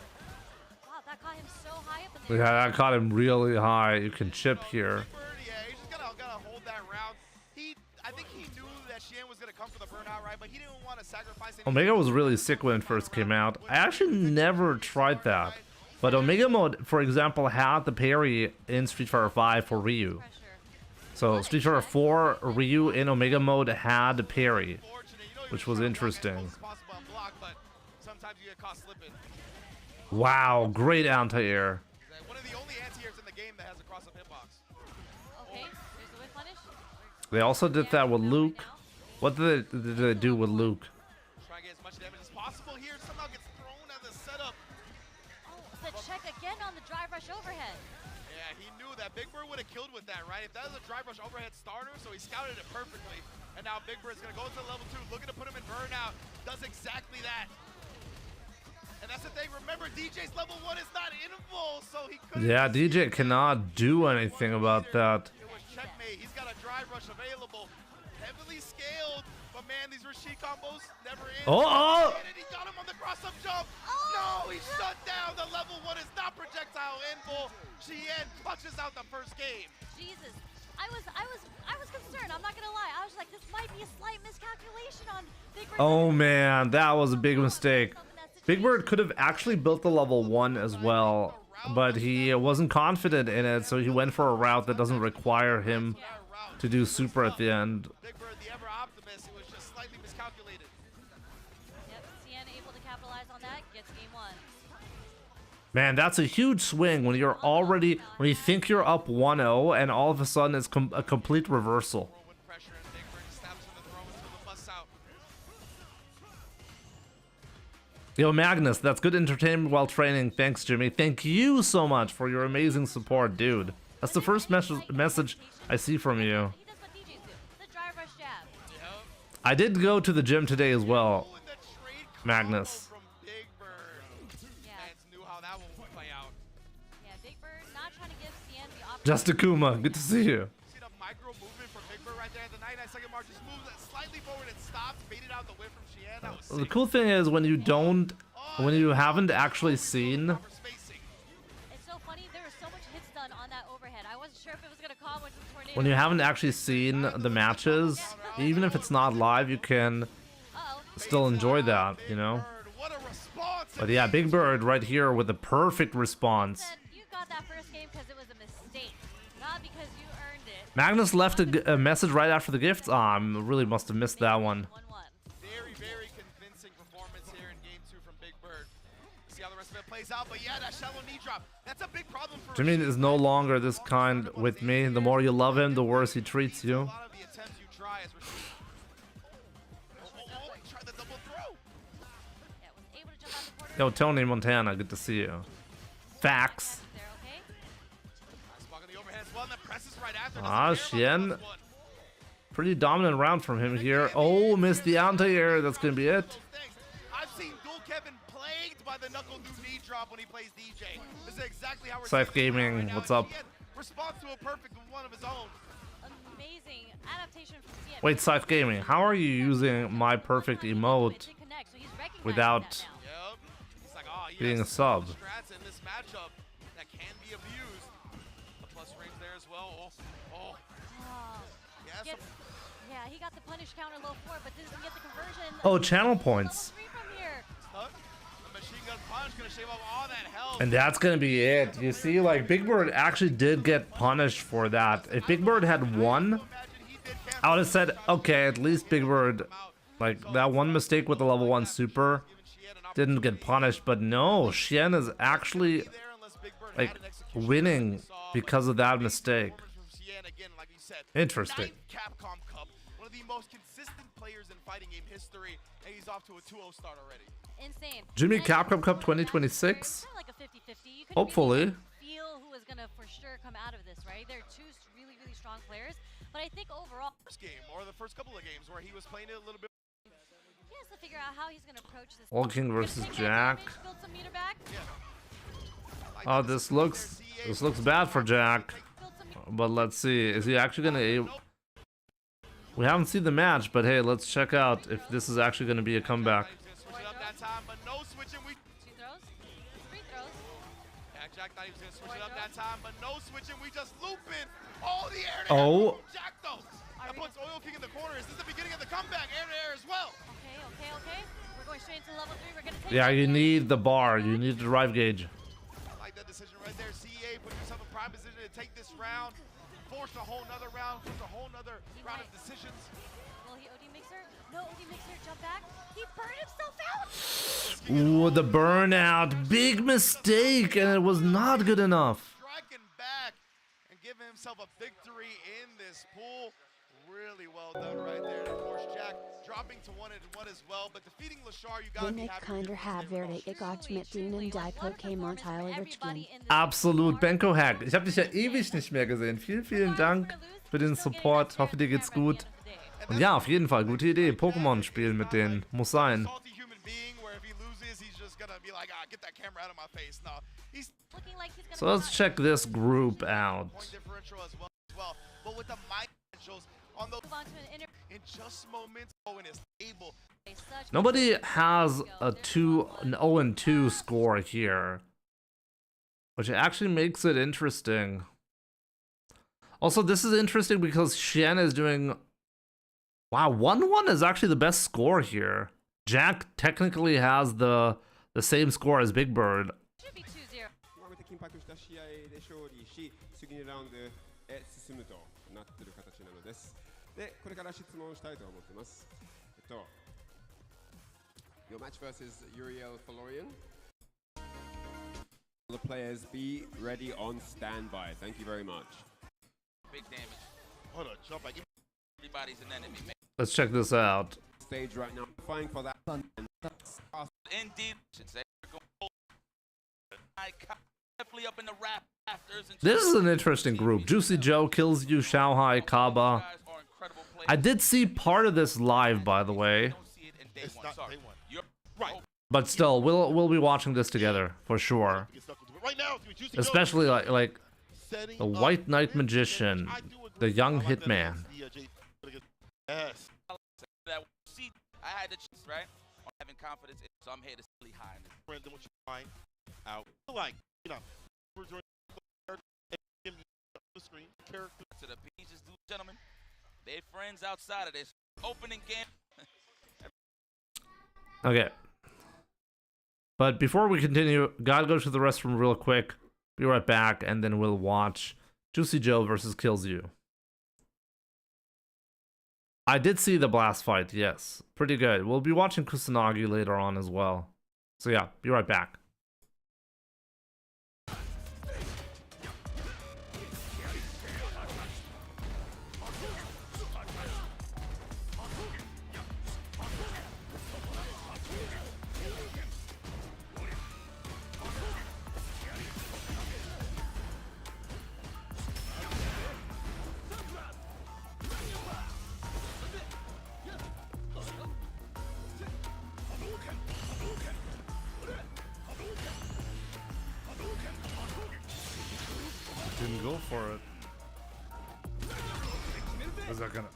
Wow, that caught him so high up in there.
Yeah, that caught him really high. You can chip here.
Yeah, he's just gotta hold that round. I think he knew that Xian was gonna come for the burnout, right? But he didn't want to sacrifice anything.
Omega was really sick when it first came out. I actually never tried that. But Omega Mode, for example, had the parry in Street Fighter 5 for Ryu. So Street Fighter 4, Ryu in Omega Mode had the parry, which was interesting.
Sometimes you get caught slipping.
Wow, great anti-air.
One of the only anti-airs in the game that has a cross-up hitbox.
Okay, there's the whip punish.
They also did that with Luke. What did they do with Luke?
Try to get as much damage as possible here. Somehow gets thrown as a setup.
Oh, the check again on the drive rush overhead.
Yeah, he knew that Big Bird would have killed with that, right? If that was a drive rush overhead starter, so he scouted it perfectly. And now Big Bird's gonna go into level 2, looking to put him in burnout. Does exactly that. And that's the thing, remember, DJ's level 1 is not invul, so he couldn't.
Yeah, DJ cannot do anything about that.
It was checkmate. He's got a drive rush available. Heavily scaled, but man, these Rashid combos never end.
Oh!
And he got him on the cross-up jump. No, he shut down. The level 1 is not projectile invul. Xian punches out the first game.
Jesus. I was concerned. I'm not gonna lie. I was like, this might be a slight miscalculation on Big Bird.
Oh man, that was a big mistake. Big Bird could have actually built the level 1 as well but he wasn't confident in it, so he went for a route that doesn't require him to do super at the end.
Big Bird, the ever optimist, it was just slightly miscalculated.
Yep, Cien able to capitalize on that, gets game 1.
Man, that's a huge swing when you're already, when you think you're up 1-0 and all of a sudden it's a complete reversal.
Whirlwind pressure, and Big Bird snaps on the throw until the bus out.
Yo, Magnus, that's good entertainment while training. Thanks, Jimmy. Thank you so much for your amazing support, dude. That's the first message I see from you.
He does what DJs do, the drive rush jab.
I did go to the gym today as well, Magnus.
From Big Bird. Fans knew how that one would play out.
Yeah, Big Bird not trying to give Cien the option.
Just Akuma, good to see you.
See the micro movement from Big Bird right there. The 99-second mark just moves it slightly forward and stops, baited out the whip from Cien. That was
The cool thing is when you haven't actually seen,
It's so funny, there was so much hits done on that overhead. I wasn't sure if it was gonna call when the tornado.
when you haven't actually seen the matches, even if it's not live, you can still enjoy that, you know? But yeah, Big Bird right here with the perfect response.
You got that first game because it was a mistake, not because you earned it.
Magnus left a message right after the gift. I really must have missed that one.
Very, very convincing performance here in game 2 from Big Bird. See how the rest of it plays out, but yeah, that shallow knee drop. That's a big problem for
Jimmy is no longer this kind with me. The more you love him, the worse he treats you.
a lot of the attempts you try as try the double throw.
Yo, Tony Montana, good to see you. Facts.
Spot on the overhead as well, and then presses right after.
Xian. Pretty dominant round from him here. Oh, missed the anti-air. That's gonna be it.
I've seen Dual Kevin plagued by the knuckle do knee drop when he plays DJ. This is exactly how we're
Scythe Gaming, what's up?
Response to a perfect one of his own.
Amazing adaptation from Cien.
Wait, Scythe Gaming, how are you using my perfect emote without being a sub?
Strats in this matchup that can be abused. The plus range there as well.
Yeah, he got the punish counter low 4, but didn't get the conversion.
Oh, channel points.
The machine gun punch gonna shave off all that health.
And that's gonna be it. You see, like, Big Bird actually did get punished for that. If Big Bird had won, I would have said, okay, at least Big Bird, like, that one mistake with the level 1 super didn't get punished. But no, Xian is actually, like, winning because of that mistake. Interesting.
Capcom Cup, one of the most consistent players in fighting game history, and he's off to a 2-0 start already.
Insane.
Jimmy, Capcom Cup 2026.
Like a 50-50. You couldn't
Hopefully.
really feel who was gonna for sure come out of this, right? They're two really, really strong players, but I think overall.
First game or the first couple of games where he was playing it a little bit.
He has to figure out how he's gonna approach this.
All King versus Jack.
Build some meter back.
Oh, this looks bad for Jack. But let's see, is he actually gonna? We haven't seen the match, but hey, let's check out if this is actually gonna be a comeback.
Jack thought he was gonna switch it up that time, but no switching. We just looping. Oh, the air to
Oh.
air. Jack though. That puts Oil King in the corner. Is this the beginning of the comeback? Air to air as well.
Okay. We're going straight into level 3. We're gonna take.
Yeah, you need the bar. You need the drive gauge.
I like that decision right there. CA put yourself in prime position to take this round. Force a whole nother round. Force a whole nother round of decisions.
Will he OD mixer? No OD mixer. Jump back. He burned himself out.
Ooh, the burnout. Big mistake, and it was not good enough.
Striking back and giving himself a victory in this pool. Really well done right there. And of course, Jack dropping to 1-1 as well, but defeating Lashar, you got to be
Nick
happy.
Kinder hat werde ich mit ihnen die Pokémon Teile Richtung.
Absolut, Benko Hack. Ich habe dich ja ewig nicht mehr gesehen. Vielen Dank für den Support. Hoffe, dir geht's gut. Und ja, auf jeden Fall, gute Idee. Pokémon spielen mit denen. Muss sein. So let's check this group out.
But with the mic on the in just moments, Owen is able.
Nobody has an 0-2 score here, which actually makes it interesting. Also, this is interesting because Xian is doing. Wow, 1-1 is actually the best score here. Jack technically has the same score as Big Bird.
Should be 2-0.
で勝利し、次のラウンドへ進むとなっている形なのです。で、これから質問したいと思っています。Your match versus Uriel Florian. The players be ready on standby. Thank you very much.
Big damage.
What a jump!
Everybody's an enemy, man.
Let's check this out.
Stage right now, fighting for that.
Indeed, should say. Definitely up in the rafters.
This is an interesting group. Juicy Joe, Kills You, Shanghai, Kaba. I did see part of this live, by the way.
It's not day one. Right.
But still, we'll be watching this together for sure.
Right now,
Especially like the White Knight Magician, the young hitman.
Yes.
I had the chance, right? On having confidence, so I'm here to really high in this.
Friend, what you find out? Like, you know, we're joining the screen character
to the pieces, gentlemen. They're friends outside of this opening game.
Okay. But before we continue, gotta go to the restroom real quick. Be right back, and then we'll watch Juicy Joe versus Kills You. I did see the blast fight, yes. Pretty good. We'll be watching Kusanagi later on as well. So yeah, be right back. Didn't go for it. Was that gonna...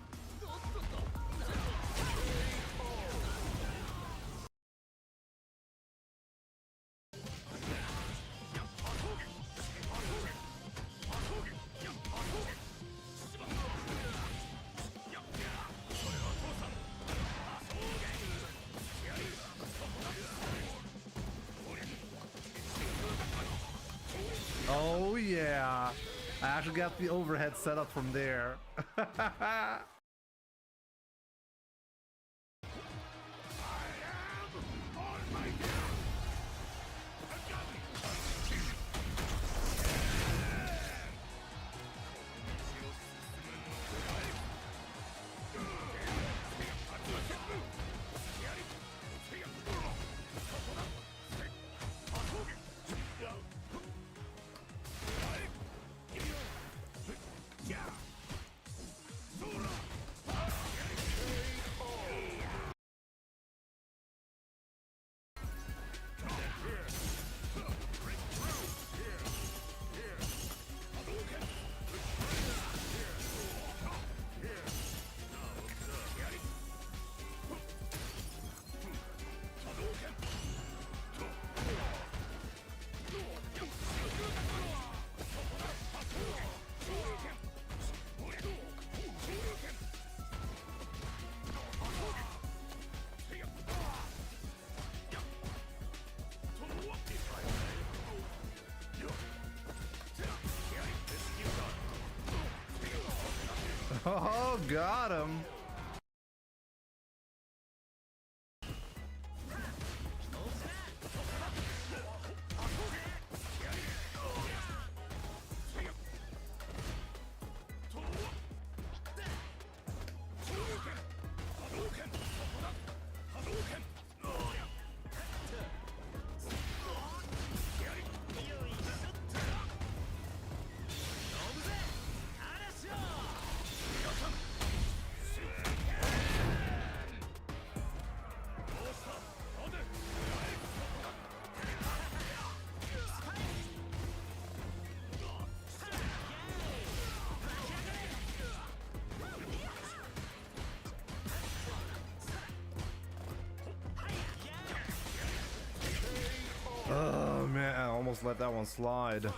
Oh yeah, I actually got the overhead set up from there. Oh, got him. Oh man, I almost let that one slide.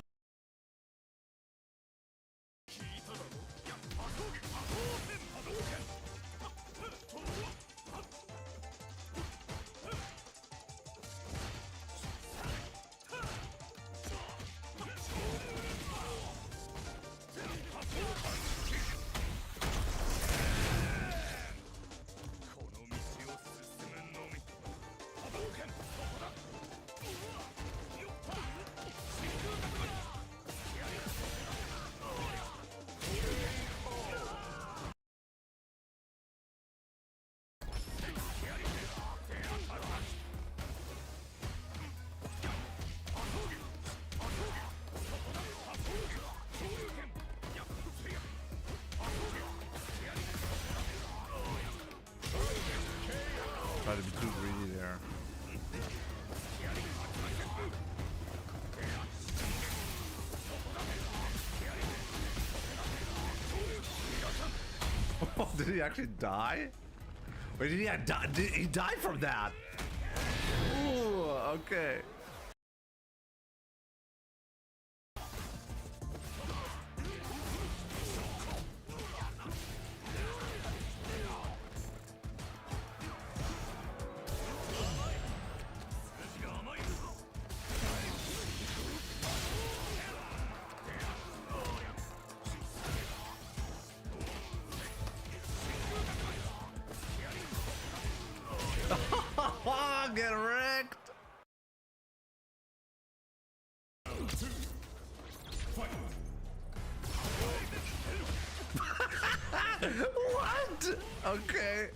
Try to be too greedy there. Oh, did he actually die? Wait, did he die from that? Ooh, okay. Get wrecked. What? Okay.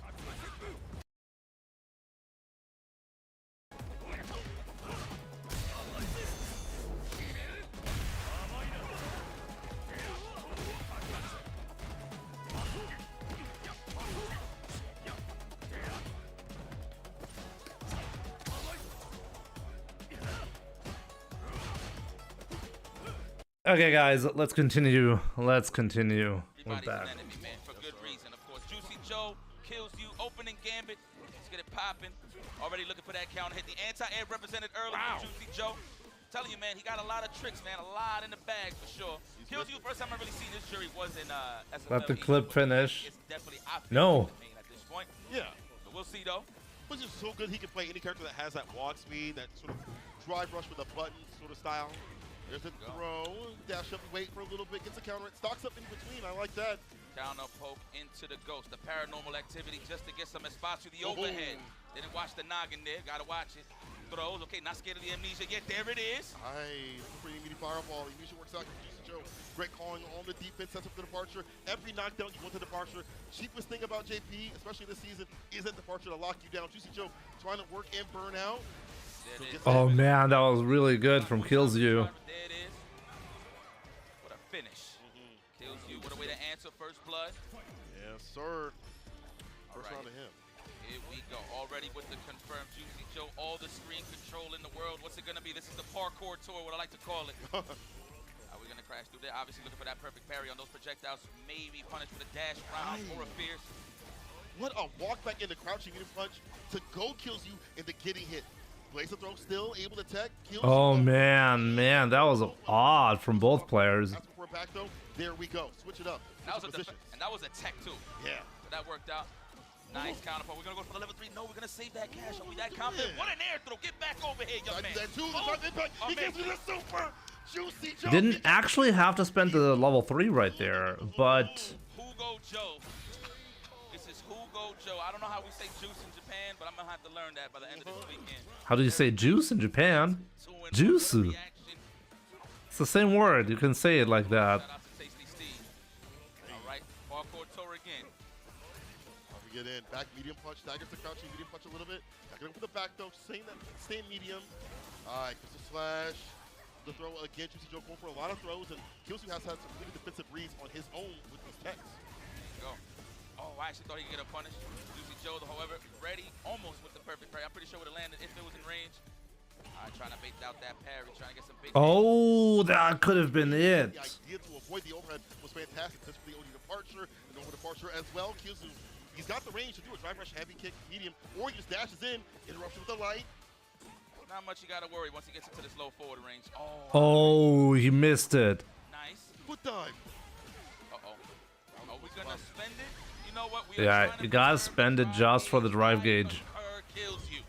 Okay, guys, let's continue. Let's continue with that.
An enemy, man, for good reason, of course. Juicy Joe kills you, opening gambit. Let's get it popping. Already looking for that counter hit. The anti-air represented early from Juicy Joe. Telling you, man, he got a lot of tricks, man. A lot in the bag for sure. Kills you. First time I really seen this jury was in
Let the clip finish.
It's definitely at this point.
Yeah.
But we'll see though.
Which is so good he can play any character that has that walk speed, that sort of drive rush with a button sort of style. There's a throw, dash up, wait for a little bit, gets a counter, it stocks up in between. I like that.
Counter poke into the ghost, the paranormal activity just to get some spots to the overhead. Didn't watch the noggin there, gotta watch it. Throws, okay, not scared of the amnesia yet. There it is.
Nice, pretty meaty fireball. Amnesia works out. Joe, great calling on the defense, sets up the departure. Every knockdown you want the departure. Cheapest thing about JP, especially this season, is that departure to lock you down. Juicy Joe trying to work and burn out.
Oh man, that was really good from Kills You.
There it is. What a finish. Kills You. What a way to answer first blood.
Yes, sir. First round to him.
Here we go. Already with the confirmed Juicy Joe. All the screen control in the world. What's it going to be? This is the parkour tour, what I like to call it. Are we going to crash through there? Obviously looking for that perfect parry on those projectiles. Maybe punish with a dash round or a fierce.
What a walk back into crouching medium punch to go Kills You into getting hit. Blazer throw still able to tech.
Oh man, that was odd from both players.
That's before back though. There we go. Switch it up.
That was that was a tech too.
Yeah.
So that worked out. Nice counterpart. We're gonna go for the level 3. No, we're gonna save that cash. Are we that confident? What an air throw! Get back over here, young man.
That too. He gives me the super. Juicy Joe.
Didn't actually have to spend the level 3 right there, but
Hugo Joe. This is Hugo Joe. I don't know how we say juice in Japan, but I'm gonna have to learn that by the end of this weekend.
how do you say juice in Japan? Juice. It's the same word. You can say it like that.
Shout out to Tasty Steve. All right, parkour tour again.
We get in. Back medium punch. Daggers to crouching. Medium punch a little bit. Back it up with the back though. Same medium. All right, Crystal Slash. The throw again. Juicy Joe going for a lot of throws, and Kilsu has had some really defensive reads on his own with these techs.
Go. Oh, I actually thought he could get a punish. Juicy Joe, however, ready almost with the perfect parry. I'm pretty sure it would have landed if it was in range. All right, trying to bait out that parry, trying to get some big.
Oh, that could have been it.
The idea to avoid the overhead was fantastic. Just for the OD departure, and over departure as well. Kilsu, he's got the range to do a drive rush, heavy kick, medium, or he just dashes in, interruption with the light.
Not much you gotta worry once he gets into this low forward range.
Oh, he missed it.
Nice.
Foot dive.
Uh-oh. Are we gonna spend it? You know what?
Yeah, you gotta spend it just for the drive gauge.
Kills you.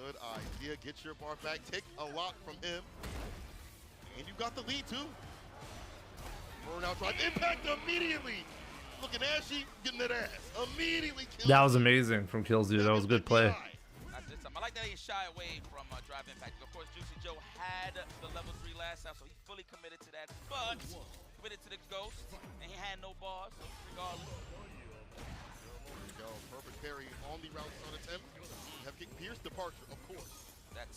Good idea. Get your bar back. Take a lot from him. And you got the lead too. Burnout drive. Impact immediately. Looking ashy, getting that ass. Immediately kills.
That was amazing from Kills You. That was a good play.
I like that he shy away from drive impact. Of course, Juicy Joe had the level 3 last time, so he fully committed to that. But committed to the ghost, and he had no bars, so regardless.
There we go. Perfect parry on the round start attempt. Have kick pierce departure, of course.
That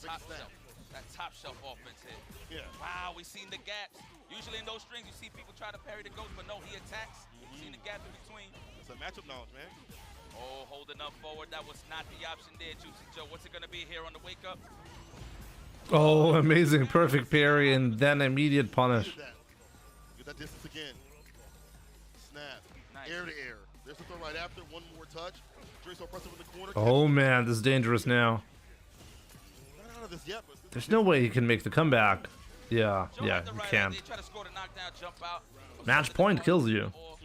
top shelf offense hit.
Yeah.
Wow, we seen the gaps. Usually in those strings, you see people try to parry the ghost, but no, he attacks. Seen the gap in between.
It's a matchup knowledge, man.
Oh, holding up forward. That was not the option there, Juicy Joe. What's it going to be here on the wake up?
Oh, amazing. Perfect parry and then immediate punish.
Get that distance again. Snap.
Nice.
Air to air. There's the throw right after. One more touch. Draco pressing in the corner.
Oh man, this is dangerous now.
Not out of this yet, but
There's no way he can make the comeback. Yeah,
Joe
yeah,
at the
you
right
can't.
end, they try to score the knockdown, jump out.
Match point kills you.
All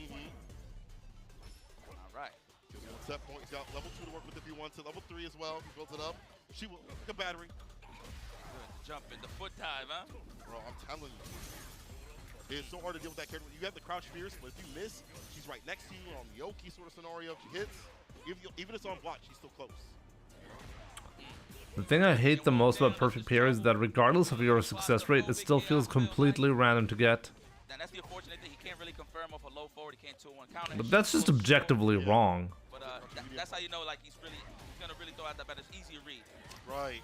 right.
Just one set point. He's got level 2 to work with if he wants it. Level 3 as well. He builds it up. She will like a battery.
Good jump in the foot dive, huh?
Bro, I'm telling you. It's so hard to deal with that character. You have the crouch fierce, but if you miss, she's right next to you on the Yoki sort of scenario. If she hits, even if it's on block, she's still close.
The thing I hate the most about perfect parry is that regardless of your success rate, it still feels completely random to get.
And that's the unfortunate thing. He can't really confirm off a low forward. He can't 2-1 counter.
But that's just objectively wrong.
But that's how you know, like, he's gonna really throw out that better. It's easy to read.
Right.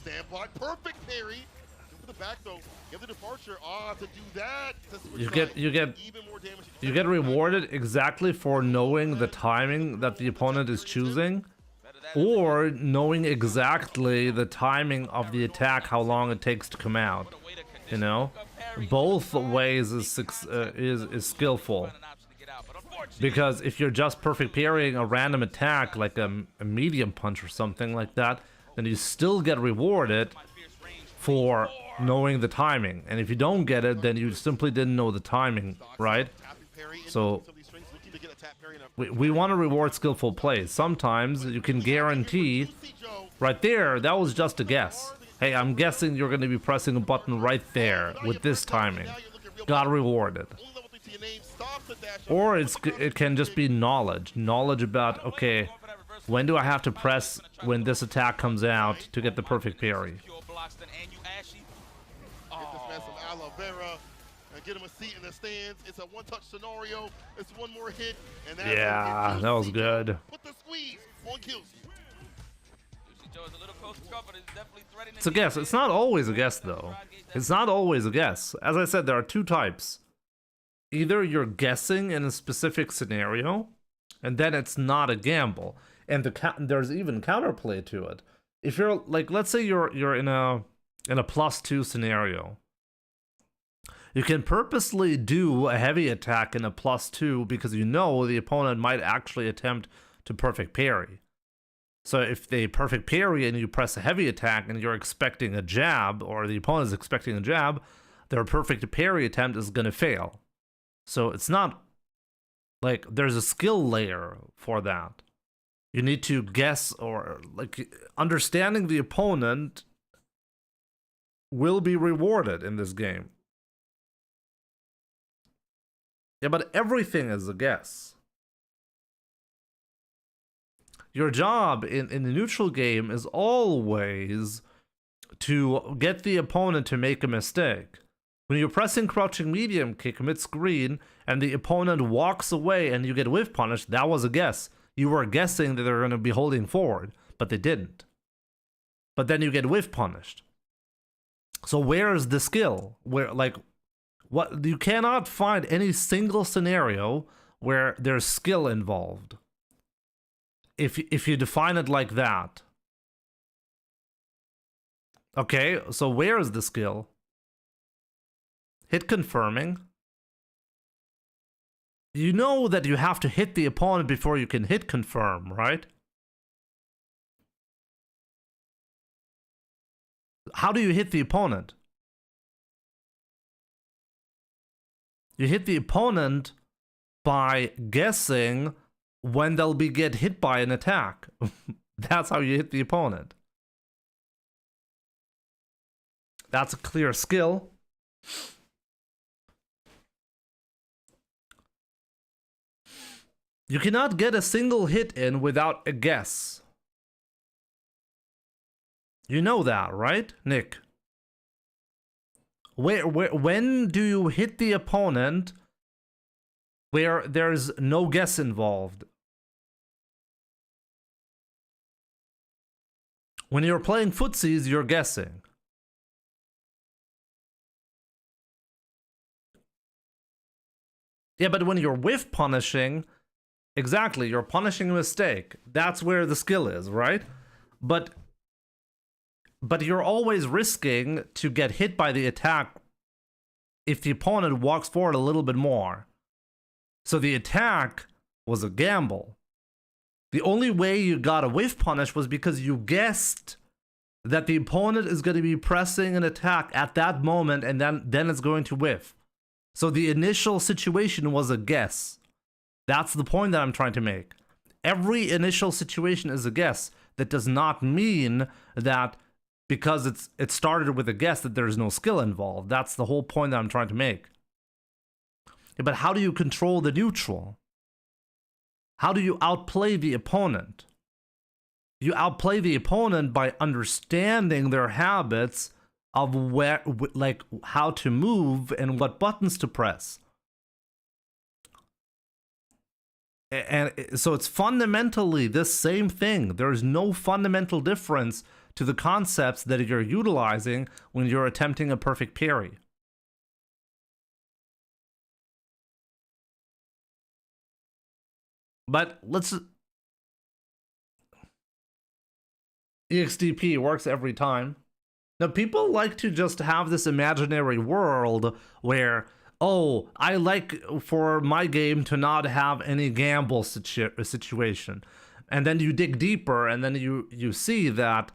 Stand block. Perfect parry. To the back though. Give the departure. To do that.
You get
even more damage.
You get rewarded exactly for knowing the timing that the opponent is choosing, or knowing exactly the timing of the attack, how long it takes to come out. You know, both ways is skillful. Because if you're just perfect parrying a random attack like a medium punch or something like that, then you still get rewarded for knowing the timing. And if you don't get it, then you simply didn't know the timing, right? So we want to reward skillful plays. Sometimes you can guarantee right there, that was just a guess. Hey, I'm guessing you're going to be pressing a button right there with this timing. Got rewarded. Or it can just be knowledge about, okay, when do I have to press when this attack comes out to get the perfect parry?
Aloe vera and get him a seat in the stands. It's a one-touch scenario. It's one more hit, and that's
yeah, that was good.
Put the squeeze on kills.
It's a guess. It's not always a guess, though. It's not always a guess. As I said, there are two types. Either you're guessing in a specific scenario, and then it's not a gamble. And there's even counterplay to it. If you're like, let's say you're in a +2 scenario. You can purposely do a heavy attack in a +2 because you know the opponent might actually attempt to perfect parry. So if they perfect parry and you press a heavy attack and you're expecting a jab, or the opponent is expecting a jab, their perfect parry attempt is going to fail. So it's not like there's a skill layer for that. You need to guess, or like understanding the opponent will be rewarded in this game. Yeah, but everything is a guess. Your job in the neutral game is always to get the opponent to make a mistake. When you're pressing crouching medium kick mid-screen and the opponent walks away and you get whiff punished, that was a guess. You were guessing that they're going to be holding forward, but they didn't. But then you get whiff punished. So where is the skill? What, you cannot find any single scenario where there's skill involved. If you define it like that. Okay, so where is the skill? Hit confirming. You know that you have to hit the opponent before you can hit confirm, right? How do you hit the opponent? You hit the opponent by guessing when they'll get hit by an attack. That's how you hit the opponent. That's a clear skill. You cannot get a single hit in without a guess. You know that, right, Nick? When do you hit the opponent where there's no guess involved? When you're playing footsies, you're guessing. Yeah, but when you're whiff punishing, Exactly, you're punishing a mistake. That's where the skill is, right? But you're always risking to get hit by the attack if the opponent walks forward a little bit more. So the attack was a gamble. The only way you got a whiff punish was because you guessed that the opponent is going to be pressing an attack at that moment, and then it's going to whiff. So the initial situation was a guess. That's the point that I'm trying to make. Every initial situation is a guess. That does not mean that because it started with a guess that there's no skill involved. That's the whole point that I'm trying to make. Yeah, but how do you control the neutral? How do you outplay the opponent? You outplay the opponent by understanding their habits of where, like, how to move and what buttons to press. And so it's fundamentally the same thing. There is no fundamental difference to the concepts that you're utilizing when you're attempting a perfect parry. But let's... EXDP works every time. Now, people like to just have this imaginary world where, oh, I like for my game to not have any gamble situation. And then you dig deeper and then you see that,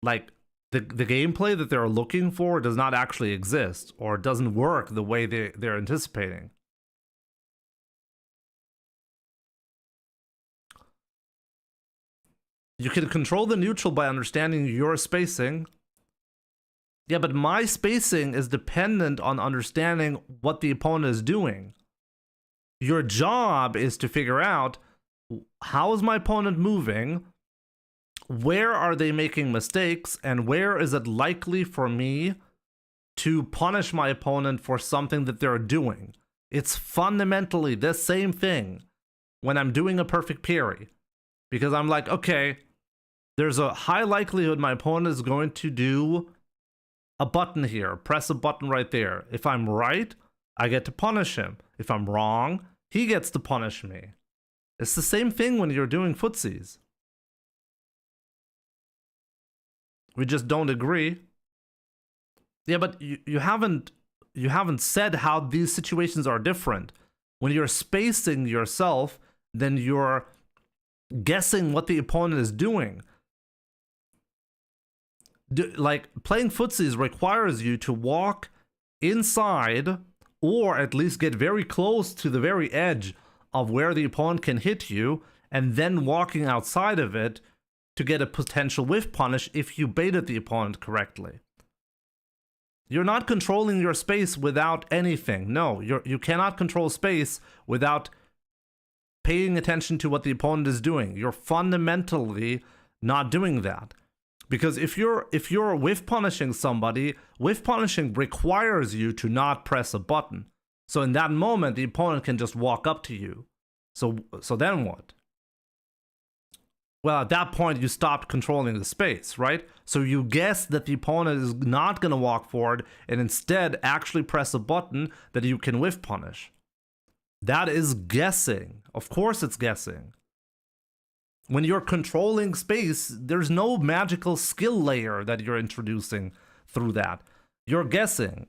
like, the gameplay that they're looking for does not actually exist, or doesn't work the way they're anticipating. You can control the neutral by understanding your spacing. Yeah, but my spacing is dependent on understanding what the opponent is doing. Your job is to figure out, how is my opponent moving? Where are they making mistakes? And where is it likely for me to punish my opponent for something that they're doing? It's fundamentally the same thing when I'm doing a perfect parry. Because I'm like, okay, there's a high likelihood my opponent is going to do a button here. Press a button right there. If I'm right, I get to punish him. If I'm wrong, he gets to punish me. It's the same thing when you're doing footsies. We just don't agree. Yeah, but you haven't said how these situations are different. When you're spacing yourself, then you're guessing what the opponent is doing. Like, playing footsies requires you to walk inside, or at least get very close to the very edge of where the opponent can hit you, and then walking outside of it to get a potential whiff punish if you baited the opponent correctly. You're not controlling your space without anything. No, you cannot control space without paying attention to what the opponent is doing. You're fundamentally not doing that. Because if you're whiff punishing somebody, whiff punishing requires you to not press a button. So in that moment, the opponent can just walk up to you. So then what? Well, at that point, you stopped controlling the space, right? So you guess that the opponent is not going to walk forward and instead actually press a button that you can whiff punish. That is guessing. Of course it's guessing. When you're controlling space, there's no magical skill layer that you're introducing through that. You're guessing.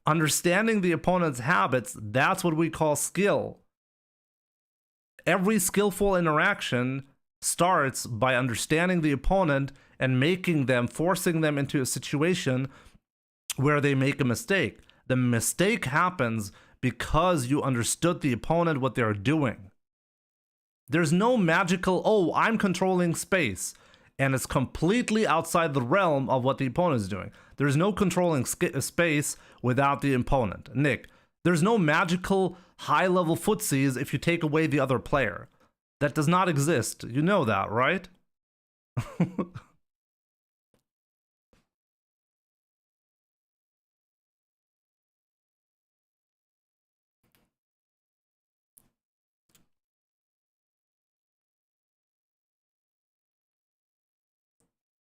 Understanding the opponent's habits, that's what we call skill. Every skillful interaction starts by understanding the opponent and forcing them into a situation where they make a mistake. The mistake happens because you understood the opponent, what they're doing. There's no magical, oh, I'm controlling space, and it's completely outside the realm of what the opponent is doing. There's no controlling space without the opponent. Nick, there's no magical high-level footsies if you take away the other player. That does not exist. You know that, right?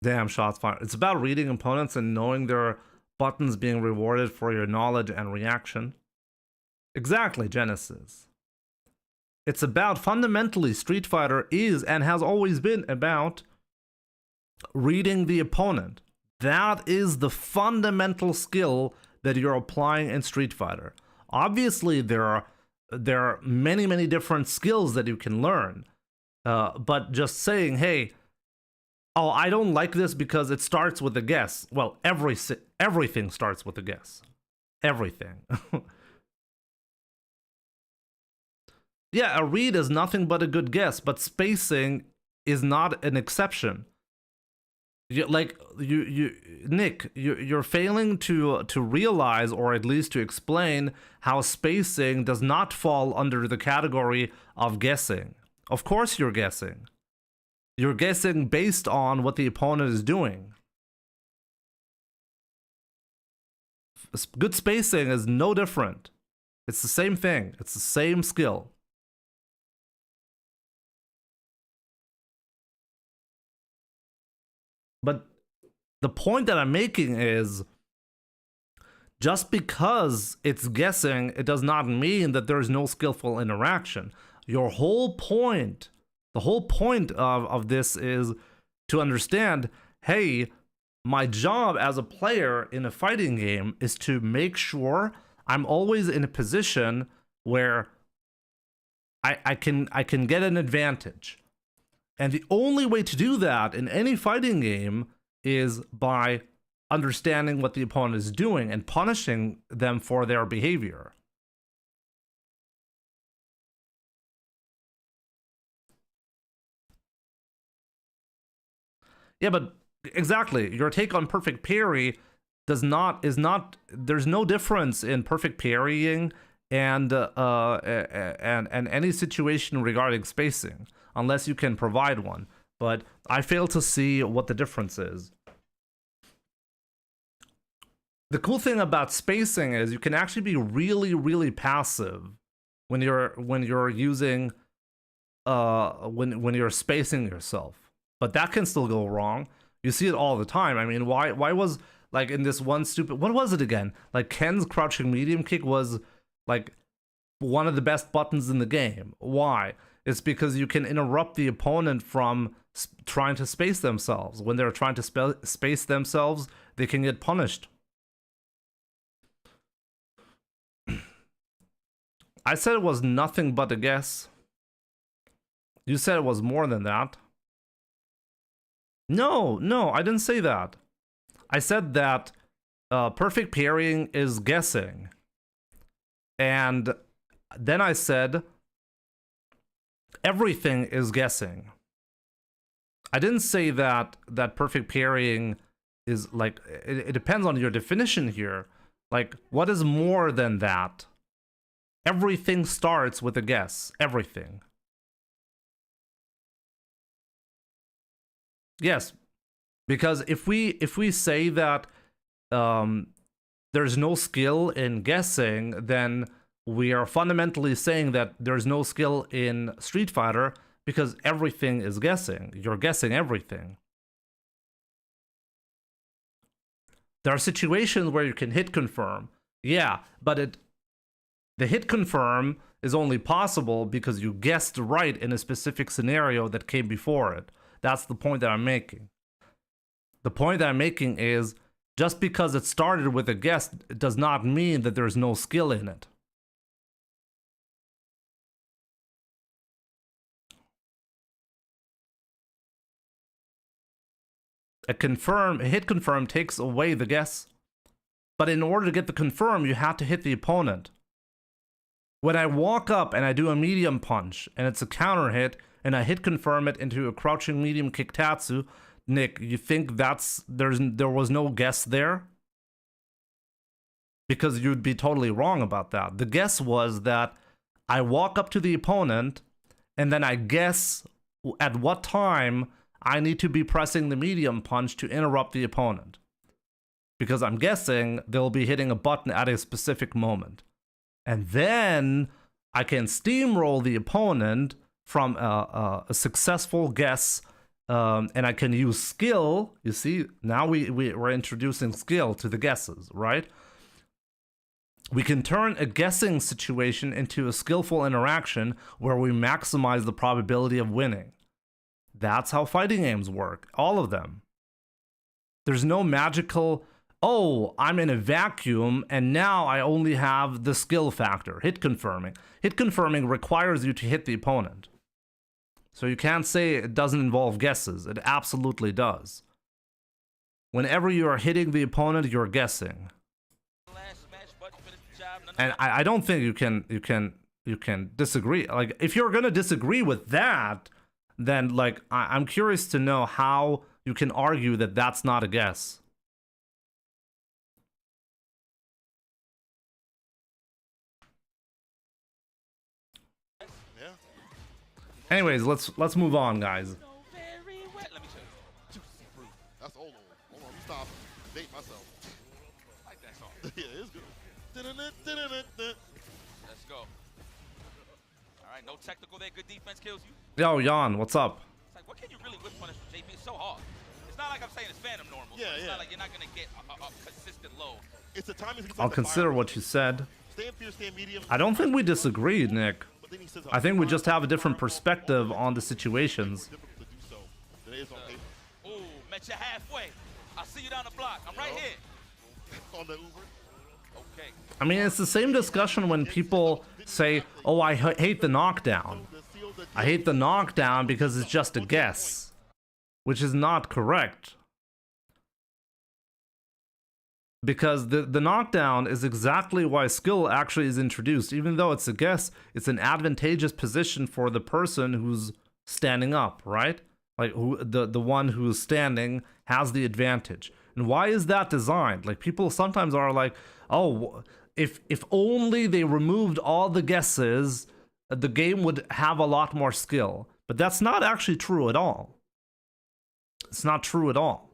Damn, shots fired. It's about reading opponents and knowing their buttons being rewarded for your knowledge and reaction. Exactly, Genesis. It's about, fundamentally, Street Fighter is and has always been about reading the opponent. That is the fundamental skill that you're applying in Street Fighter. Obviously, there are many different skills that you can learn. But just saying, hey, oh, I don't like this because it starts with a guess. Well, everything starts with a guess. Everything. Yeah, a read is nothing but a good guess, but spacing is not an exception. Nick, you're failing to realize, or at least to explain, how spacing does not fall under the category of guessing. Of course you're guessing. You're guessing based on what the opponent is doing. Good spacing is no different. It's the same thing. It's the same skill. But the point that I'm making is, just because it's guessing, it does not mean that there is no skillful interaction. Your whole point, the whole point of this is to understand, hey, my job as a player in a fighting game is to make sure I'm always in a position where I can get an advantage. And the only way to do that in any fighting game is by understanding what the opponent is doing and punishing them for their behavior. Yeah, but exactly, your take on perfect parry there's no difference in perfect parrying and any situation regarding spacing, unless you can provide one. But I fail to see what the difference is. The cool thing about spacing is you can actually be really passive when you're using when you're spacing yourself. But that can still go wrong. You see it all the time. I mean, why was, like, in this one stupid, what was it again? Like, Ken's crouching medium kick was like one of the best buttons in the game. Why? It's because you can interrupt the opponent from trying to space themselves. When they're trying to space themselves, they can get punished. I said it was nothing but a guess. You said it was more than that. No, I didn't say that. I said that perfect parrying is guessing. And then I said everything is guessing. I didn't say that perfect parrying is like, it depends on your definition here. Like, what is more than that? Everything starts with a guess. Everything. Yes, because if we say that there's no skill in guessing, then we are fundamentally saying that there's no skill in Street Fighter, because everything is guessing. You're guessing everything. There are situations where you can hit confirm. Yeah, but the hit confirm is only possible because you guessed right in a specific scenario that came before it. That's the point that I'm making. The point that I'm making is, just because it started with a guess, it does not mean that there's no skill in it. A hit confirm takes away the guess. But in order to get the confirm, you have to hit the opponent. When I walk up and I do a medium punch, and it's a counter hit, and I hit confirm it into a crouching medium kick tatsu, Nick, you think there was no guess there? Because you'd be totally wrong about that. The guess was that I walk up to the opponent, and then I guess at what time I need to be pressing the medium punch to interrupt the opponent. Because I'm guessing they'll be hitting a button at a specific moment. And then I can steamroll the opponent from a successful guess, and I can use skill. You see, now we're introducing skill to the guesses, right? We can turn a guessing situation into a skillful interaction where we maximize the probability of winning. That's how fighting games work, all of them. There's no magical, oh, I'm in a vacuum and now I only have the skill factor, hit confirming. Hit confirming requires you to hit the opponent. So you can't say it doesn't involve guesses. It absolutely does. Whenever you are hitting the opponent, you're guessing. And I don't think you can disagree. Like, if you're gonna disagree with that, then like I'm curious to know how you can argue that that's not a guess.
Yeah.
Anyways, let's move on, guys.
That's old. Hold on, stop. Date myself.
I like that song.
Yeah, it's good.
Let's go. All right, no technical there. Good defense kills you.
Yo, Jan, what's up?
It's like, what can you really whip punish from JP? It's so hard. It's not like I'm saying it's Phantom normal.
Yeah,
it's
yeah.
not like you're not going to get a consistent low.
It's a timing.
I'll consider what you said.
Stand fierce, stand medium.
I don't think we disagree, Nick. I think we just have a different perspective on the situations.
Ooh, met you halfway. I'll see you down the block. I'm right here.
On the Uber.
Okay.
I mean, it's the same discussion when people say, oh, I hate the knockdown. I hate the knockdown because it's just a guess, which is not correct. Because the knockdown is exactly why skill actually is introduced. Even though it's a guess, it's an advantageous position for the person who's standing up, right? Like the one who's standing has the advantage. And why is that designed? Like, people sometimes are like, oh, if only they removed all the guesses, the game would have a lot more skill. But that's not actually true at all. It's not true at all.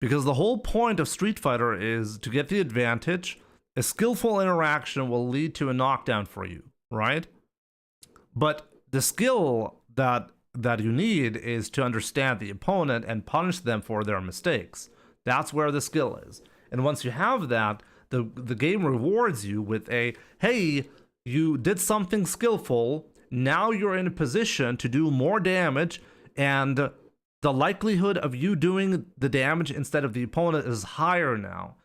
Because the whole point of Street Fighter is to get the advantage. A skillful interaction will lead to a knockdown for you, right? But the skill that you need is to understand the opponent and punish them for their mistakes. That's where the skill is. And once you have that, the game rewards you with a, hey, you did something skillful, now you're in a position to do more damage, and the likelihood of you doing the damage instead of the opponent is higher now.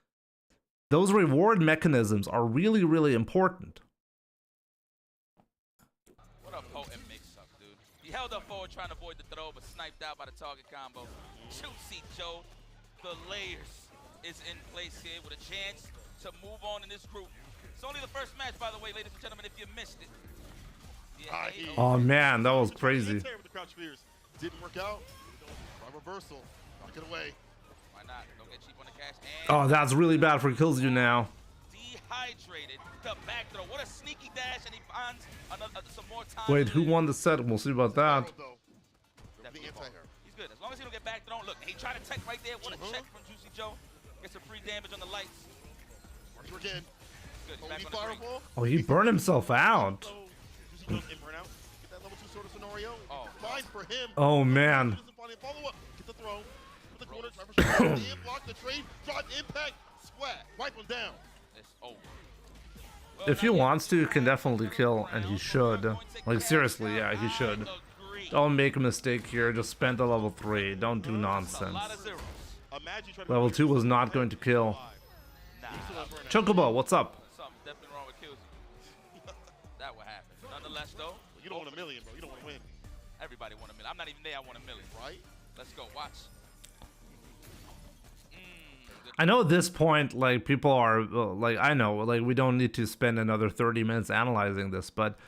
Those reward mechanisms are really, really important.
What a potent mix-up, dude. He held up forward trying to avoid the throw, but sniped out by the target combo. Juicy Joe, the layers is in place here with a chance to move on in this group. It's only the first match, by the way, ladies and gentlemen, if you missed it. Yeah,
Oh man, that was crazy.
Didn't work out. Reversal. Knock it away.
Why not? Don't get cheap on the cash.
Oh, that's really bad for kills you now.
Dehydrated. The back throw. What a sneaky dash, and he finds some more time.
Wait, who won the set? We'll see about that.
He's good. As long as he don't get back thrown. Look, he tried to tech right there. What a check from Juicy Joe. Gets some free damage on the lights.
Archer again.
Good. He's back on the ring.
Oh, he burned himself out.
Get that level 2 sort of scenario.
Oh,
fine for him.
Oh man.
Follow up. Get the throw. Put the corner. Trevor block the trade. Drive impact. Splat. Wipe him down.
It's over.
If he wants to, he can definitely kill, and he should. Like, seriously, yeah, he should. Don't make a mistake here. Just spend the level 3. Don't do nonsense. Level 2 was not going to kill. Chocobo, what's up?
Something definitely wrong with kills. That would happen. Nonetheless, though,
you don't want a million, bro. You don't want to win.
Everybody want a million. I'm not even there. I want a million.
Right?
Let's go. Watch.
I know at this point, like, people are, like, I know, like, we don't need to spend another 30 minutes analyzing this, but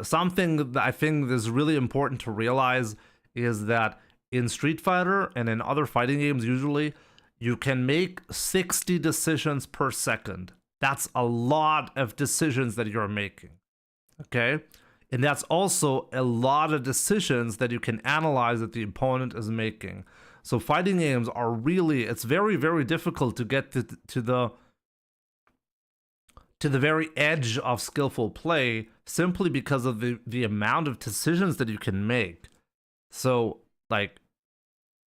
something that I think is really important to realize is that in Street Fighter and in other fighting games, usually, you can make 60 decisions per second. That's a lot of decisions that you're making, okay? And that's also a lot of decisions that you can analyze that the opponent is making. So fighting games are really, it's very, very difficult to get to the very edge of skillful play simply because of the amount of decisions that you can make. So, like,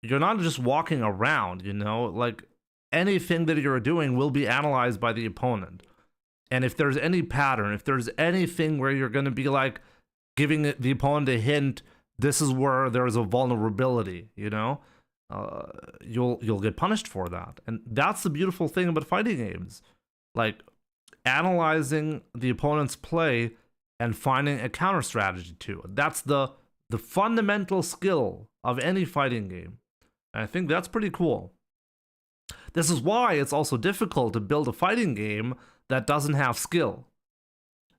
you're not just walking around, you know? Like, anything that you're doing will be analyzed by the opponent. And if there's any pattern, if there's anything where you're going to be like giving the opponent a hint, this is where there is a vulnerability, you know, you'll get punished for that. And that's the beautiful thing about fighting games, like analyzing the opponent's play and finding a counter strategy to it. That's the fundamental skill of any fighting game. And I think that's pretty cool. This is why it's also difficult to build a fighting game that doesn't have skill,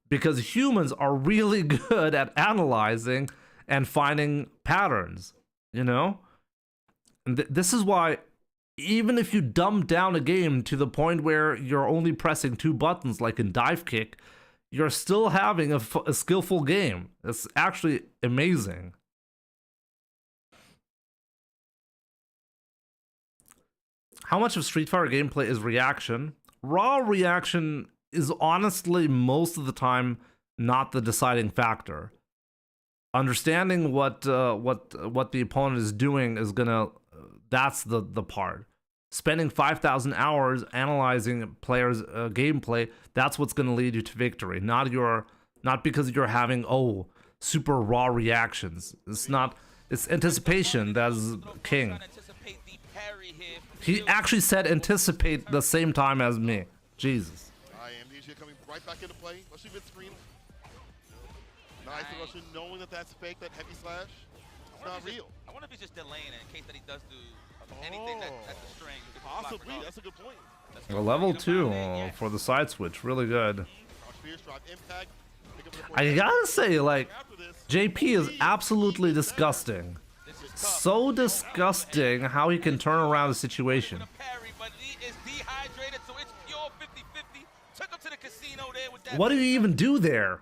because humans are really good at analyzing and finding patterns, you know? And this is why even if you dumb down a game to the point where you're only pressing 2 buttons like in Dive Kick, you're still having a skillful game. It's actually amazing. How much of Street Fighter gameplay is reaction? Raw reaction is honestly most of the time not the deciding factor. Understanding what the opponent is doing is gonna that's the part. Spending 5,000 hours analyzing players' gameplay, that's what's gonna lead you to victory. Not because you're having super raw reactions. It's anticipation that's king. He actually said anticipate the same time as me. Jesus.
I am DJ coming right back into play. Rushing mid-screen. Nice Russian, knowing that that's fake, that heavy slash. It's not real.
I wonder if he's just delaying it in case that he does do anything at the string.
Possibly, that's a good point.
A level 2 for the side switch, really good. I gotta say, like, JP is absolutely disgusting. So disgusting how he can turn around a situation. What do you even do there?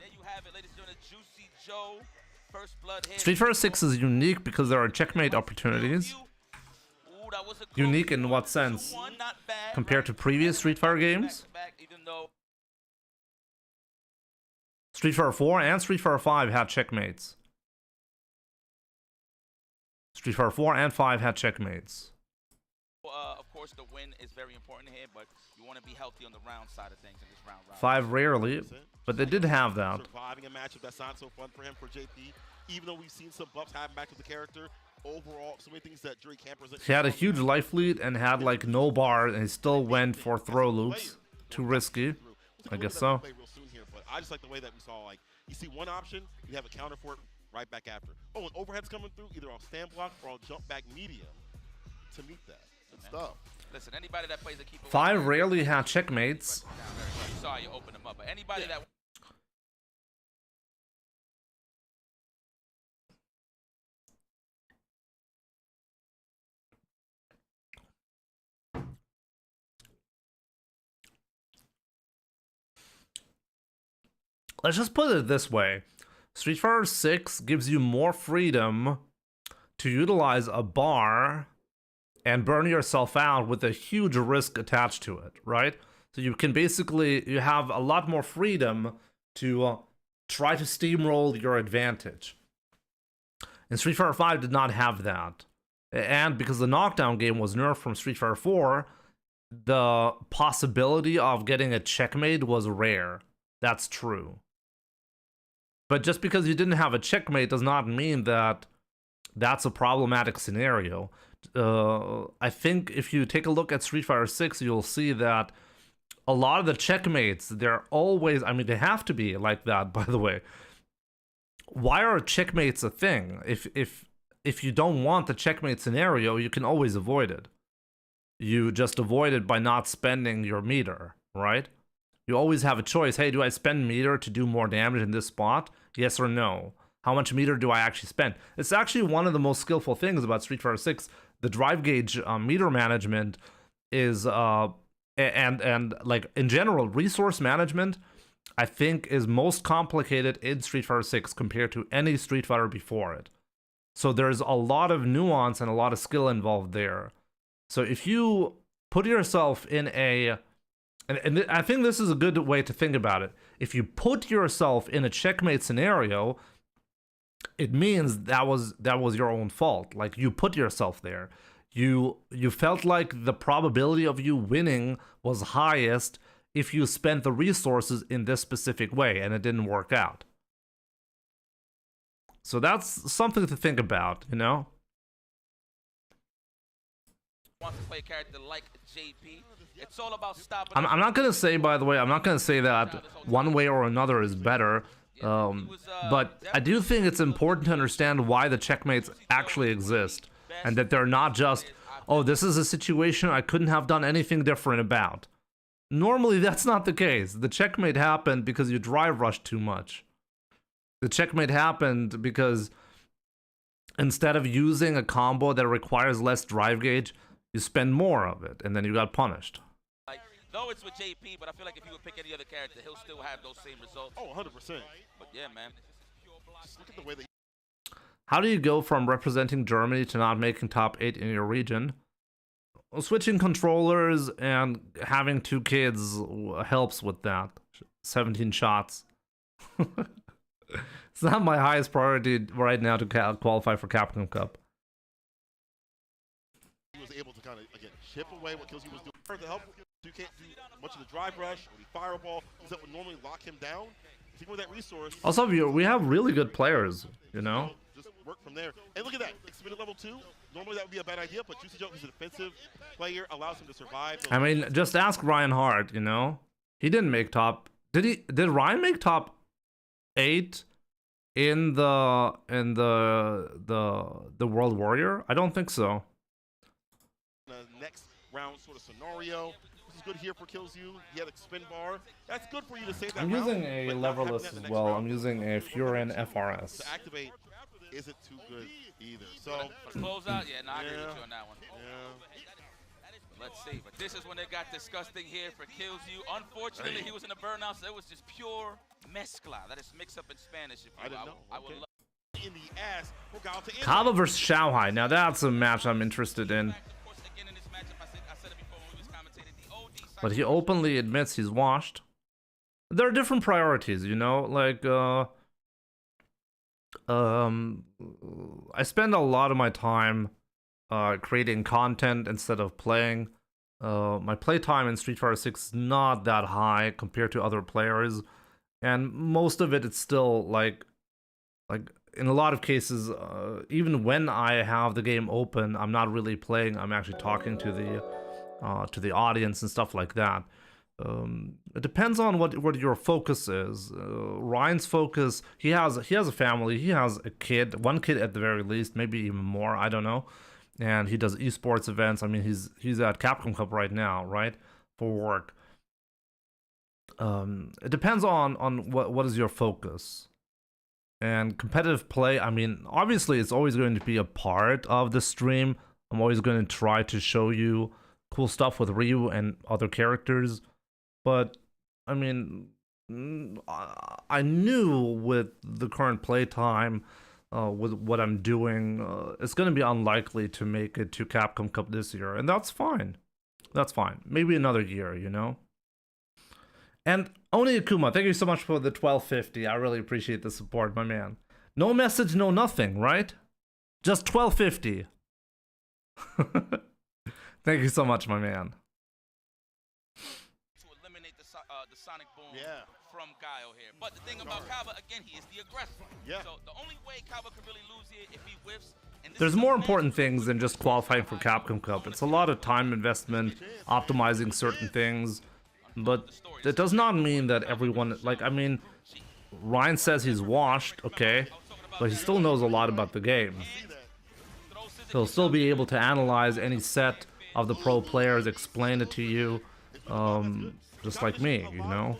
Street Fighter 6 is unique because there are checkmate opportunities. Unique in what sense? Compared to previous Street Fighter games? Street Fighter 4 and Street Fighter 5 had checkmates. Street Fighter 4 and 5 had checkmates.
Of course, the win is very important here, but you want to be healthy on the round side of things in this round.
5 rarely, but they did have that.
Surviving a matchup that's not so fun for him, for JP. Even though we've seen some buffs happen back to the character, overall, so many things that Jury can't present.
He had a huge life lead and had like no bar, and he still went for throw loops. Too risky. I guess so.
But I just like the way that we saw, like, you see one option, you have a counter for it right back after. Oh, and overhead's coming through, either on stand block or on jump back medium to meet that. Good stuff.
Listen, anybody that plays a keeper
5 rarely had checkmates.
Sorry, you opened them up, but anybody that
Let's just put it this way. Street Fighter 6 gives you more freedom to utilize a bar and burn yourself out with a huge risk attached to it, right? So you can you have a lot more freedom to try to steamroll your advantage. And Street Fighter 5 did not have that. And because the knockdown game was nerfed from Street Fighter 4, the possibility of getting a checkmate was rare. That's true. But just because you didn't have a checkmate does not mean that that's a problematic scenario. I think if you take a look at Street Fighter 6, you'll see that a lot of the checkmates, they're always, I mean, they have to be like that, by the way. Why are checkmates a thing? If you don't want the checkmate scenario, you can always avoid it. You just avoid it by not spending your meter, right? You always have a choice. Hey, do I spend meter to do more damage in this spot? Yes or no? How much meter do I actually spend? It's actually one of the most skillful things about Street Fighter 6. The drive gauge meter management is, and like in general, resource management, I think is most complicated in Street Fighter 6 compared to any Street Fighter before it. So there's a lot of nuance and a lot of skill involved there. So if you put yourself in a And I think this is a good way to think about it. If you put yourself in a checkmate scenario, it means that was your own fault. Like, you put yourself there. You felt like the probability of you winning was highest if you spent the resources in this specific way and it didn't work out. So that's something to think about, you know?
Want to play a character like JP. It's all about stopping.
I'm not gonna say, by the way, I'm not gonna say that one way or another is better. But I do think it's important to understand why the checkmates actually exist, and that they're not just, oh, this is a situation I couldn't have done anything different about. Normally, that's not the case. The checkmate happened because you drive rushed too much. The checkmate happened because instead of using a combo that requires less drive gauge, you spend more of it, and then you got punished.
Though it's with JP, but I feel like if you would pick any other character, he'll still have those same results.
Oh, 100%.
But yeah, man.
Just look at the way that.
How do you go from representing Germany to not making top 8 in your region? Well, switching controllers and having 2 kids helps with that. 17 shots. It's not my highest priority right now to qualify for Capcom Cup.
He was able to kind of, again, chip away what Kills he was doing. To help, you can't do much of the drive rush or the fireball, because that would normally lock him down. Take away that resource.
Also, we have really good players, you know?
Just work from there. And look at that. Expended level 2. Normally that would be a bad idea, but Juicy Joe is a defensive player, allows him to survive.
I mean, just ask Ryan Hart, you know? He didn't make top... Did Ryan make top 8 in the World Warrior? I don't think so.
Next round sort of scenario. This is good here for Kills You. He had a spin bar. That's good for you to save that
I'm
round,
using a leverless as well.
round.
I'm using a Furin FRS.
To activate isn't too good either. So
for closeout, yeah, no, I agree with you on that one.
Yeah.
Let's see, but this is when it got disgusting here for Kills You. Unfortunately, he was in a burnout, so it was just pure mezcla. That is mix up in Spanish. If you
I didn't know.
I would love
in the ass for Gal to
Kava versus Shanghai. Now that's a match I'm interested in. But he openly admits he's washed. There are different priorities, you know? Like, I spend a lot of my time creating content instead of playing. My playtime in Street Fighter 6 is not that high compared to other players. And most of it, it's still, like in a lot of cases, even when I have the game open, I'm not really playing. I'm actually talking to the audience and stuff like that. It depends on what your focus is. Ryan's focus, he has a family, he has a kid, one kid at the very least, maybe even more, I don't know. And he does esports events. I mean, he's at Capcom Cup right now, right, for work. It depends on what is your focus. And competitive play, I mean, obviously it's always going to be a part of the stream. I'm always going to try to show you cool stuff with Ryu and other characters. But, I mean, I knew with the current playtime, with what I'm doing, it's going to be unlikely to make it to Capcom Cup this year. And that's fine. That's fine. Maybe another year, you know? And Oni Akuma, thank you so much for the 1250. I really appreciate the support, my man. No message, no nothing, right? Just 1250. Thank you so much, my man.
to eliminate the Sonic Boom from Guile here. But the thing about Kava, again, he is the aggressor.
Yeah.
So the only way Kava could really lose here if he whiffs.
There's more important things than just qualifying for Capcom Cup. It's a lot of time investment, optimizing certain things. But it does not mean that everyone, like, I mean, Ryan says he's washed, okay, but he still knows a lot about the game. He'll still be able to analyze any set of the pro players, explain it to you, just like me, you know?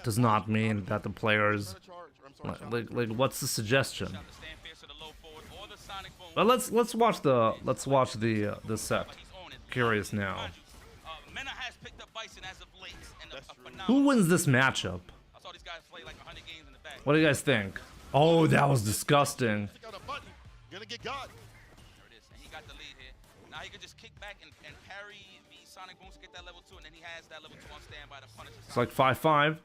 Does not mean that the players, like what's the suggestion? But let's watch the set. Curious now. Who wins this matchup? What do you guys think? Oh, that was disgusting.
Gonna get got.
There it is, and he got the lead here. Now he can just kick back and parry the Sonic Booms to get that level 2, and then he has that level 2 on standby to punish his
It's like 5-5.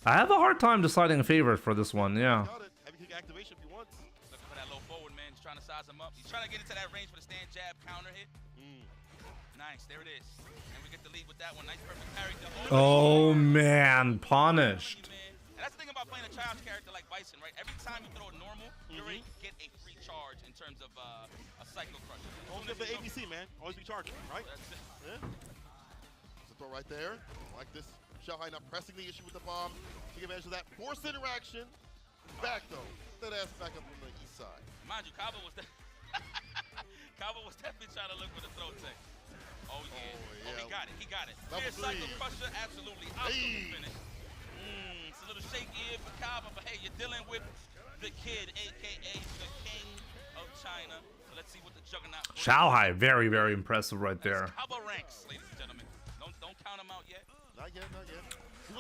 I have a hard time deciding a favorite for this one, yeah.
Heavy kick activation if he wants.
Looking for that low forward, man. He's trying to size him up. He's trying to get into that range for the stand jab counter hit. Nice, there it is. And we get the lead with that one. Nice perfect character.
Oh man, punished.
And that's the thing about playing a challenge character like Bison, right? Every time you throw a normal, you already get a free charge in terms of a Psycho Crusher.
Always get the ABC, man. Always be charging, right?
That's it.
Yeah. There's a throw right there. Like this. Xiaohai not pressing the issue with the bomb. Take advantage of that. Forced interaction. Back though. That ass back up on the east side.
Mind you, Kaba was Kaba was definitely trying to look for the throw tech. Oh yeah. Oh, he got it. He got it. Here's Psycho Crusher. Absolutely. Absolutely finished. It's a little shaky for Kaba, but hey, you're dealing with the kid, aka the king of China. So let's see what the juggernaut.
Xiaohai, very, very impressive right there.
Kaba ranks, ladies and gentlemen. Don't count him out yet.
Not yet, not yet.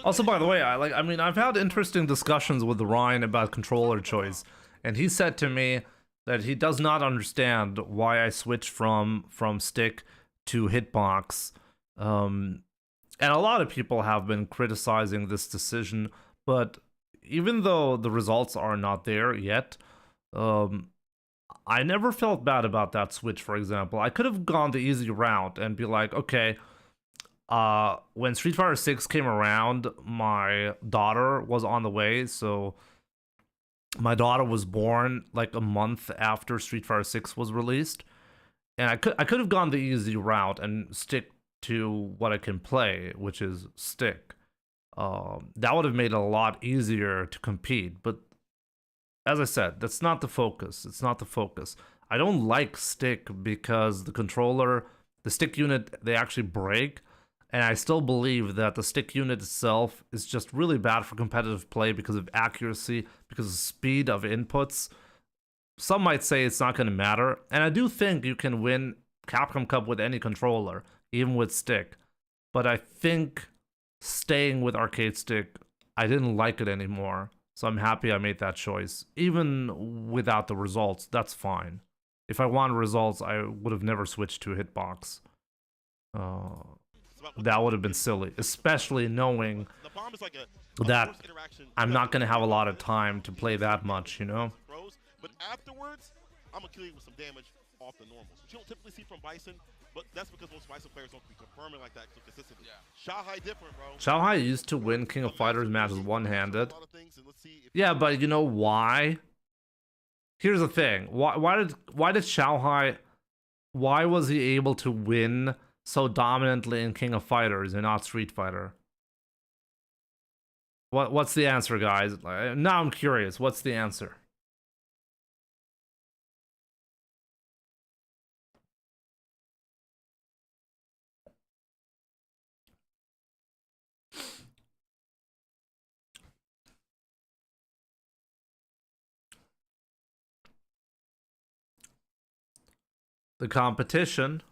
Also, by the way, I mean, I've had interesting discussions with Ryan about controller choice, and he said to me that he does not understand why I switched from stick to hitbox. And a lot of people have been criticizing this decision, but even though the results are not there yet, I never felt bad about that switch, for example. I could have gone the easy route and be like, okay, when Street Fighter 6 came around, my daughter was on the way, so my daughter was born like a month after Street Fighter 6 was released, and I could have gone the easy route and stick to what I can play, which is stick. That would have made it a lot easier to compete, but as I said, that's not the focus. It's not the focus. I don't like stick because the controller, the stick unit, they actually break. And I still believe that the stick unit itself is just really bad for competitive play because of accuracy, because of speed of inputs. Some might say it's not going to matter. And I do think you can win Capcom Cup with any controller, even with stick. But I think staying with arcade stick, I didn't like it anymore. So I'm happy I made that choice. Even without the results, that's fine. If I wanted results, I would have never switched to hitbox. That would have been silly, especially knowing that I'm not going to have a lot of time to play that much, you know?
But afterwards, I'm going to kill you with some damage off the normals, which you don't typically see from Bison, but that's because most Bison players don't be confirming like that so consistently. Xiaohai different, bro.
Xiaohai used to win King of Fighters matches one-handed. Yeah, but you know why? Here's the thing. Why did Xiaohai... Why was he able to win so dominantly in King of Fighters and not Street Fighter? What's the answer, guys? Now I'm curious. What's the answer? The competition.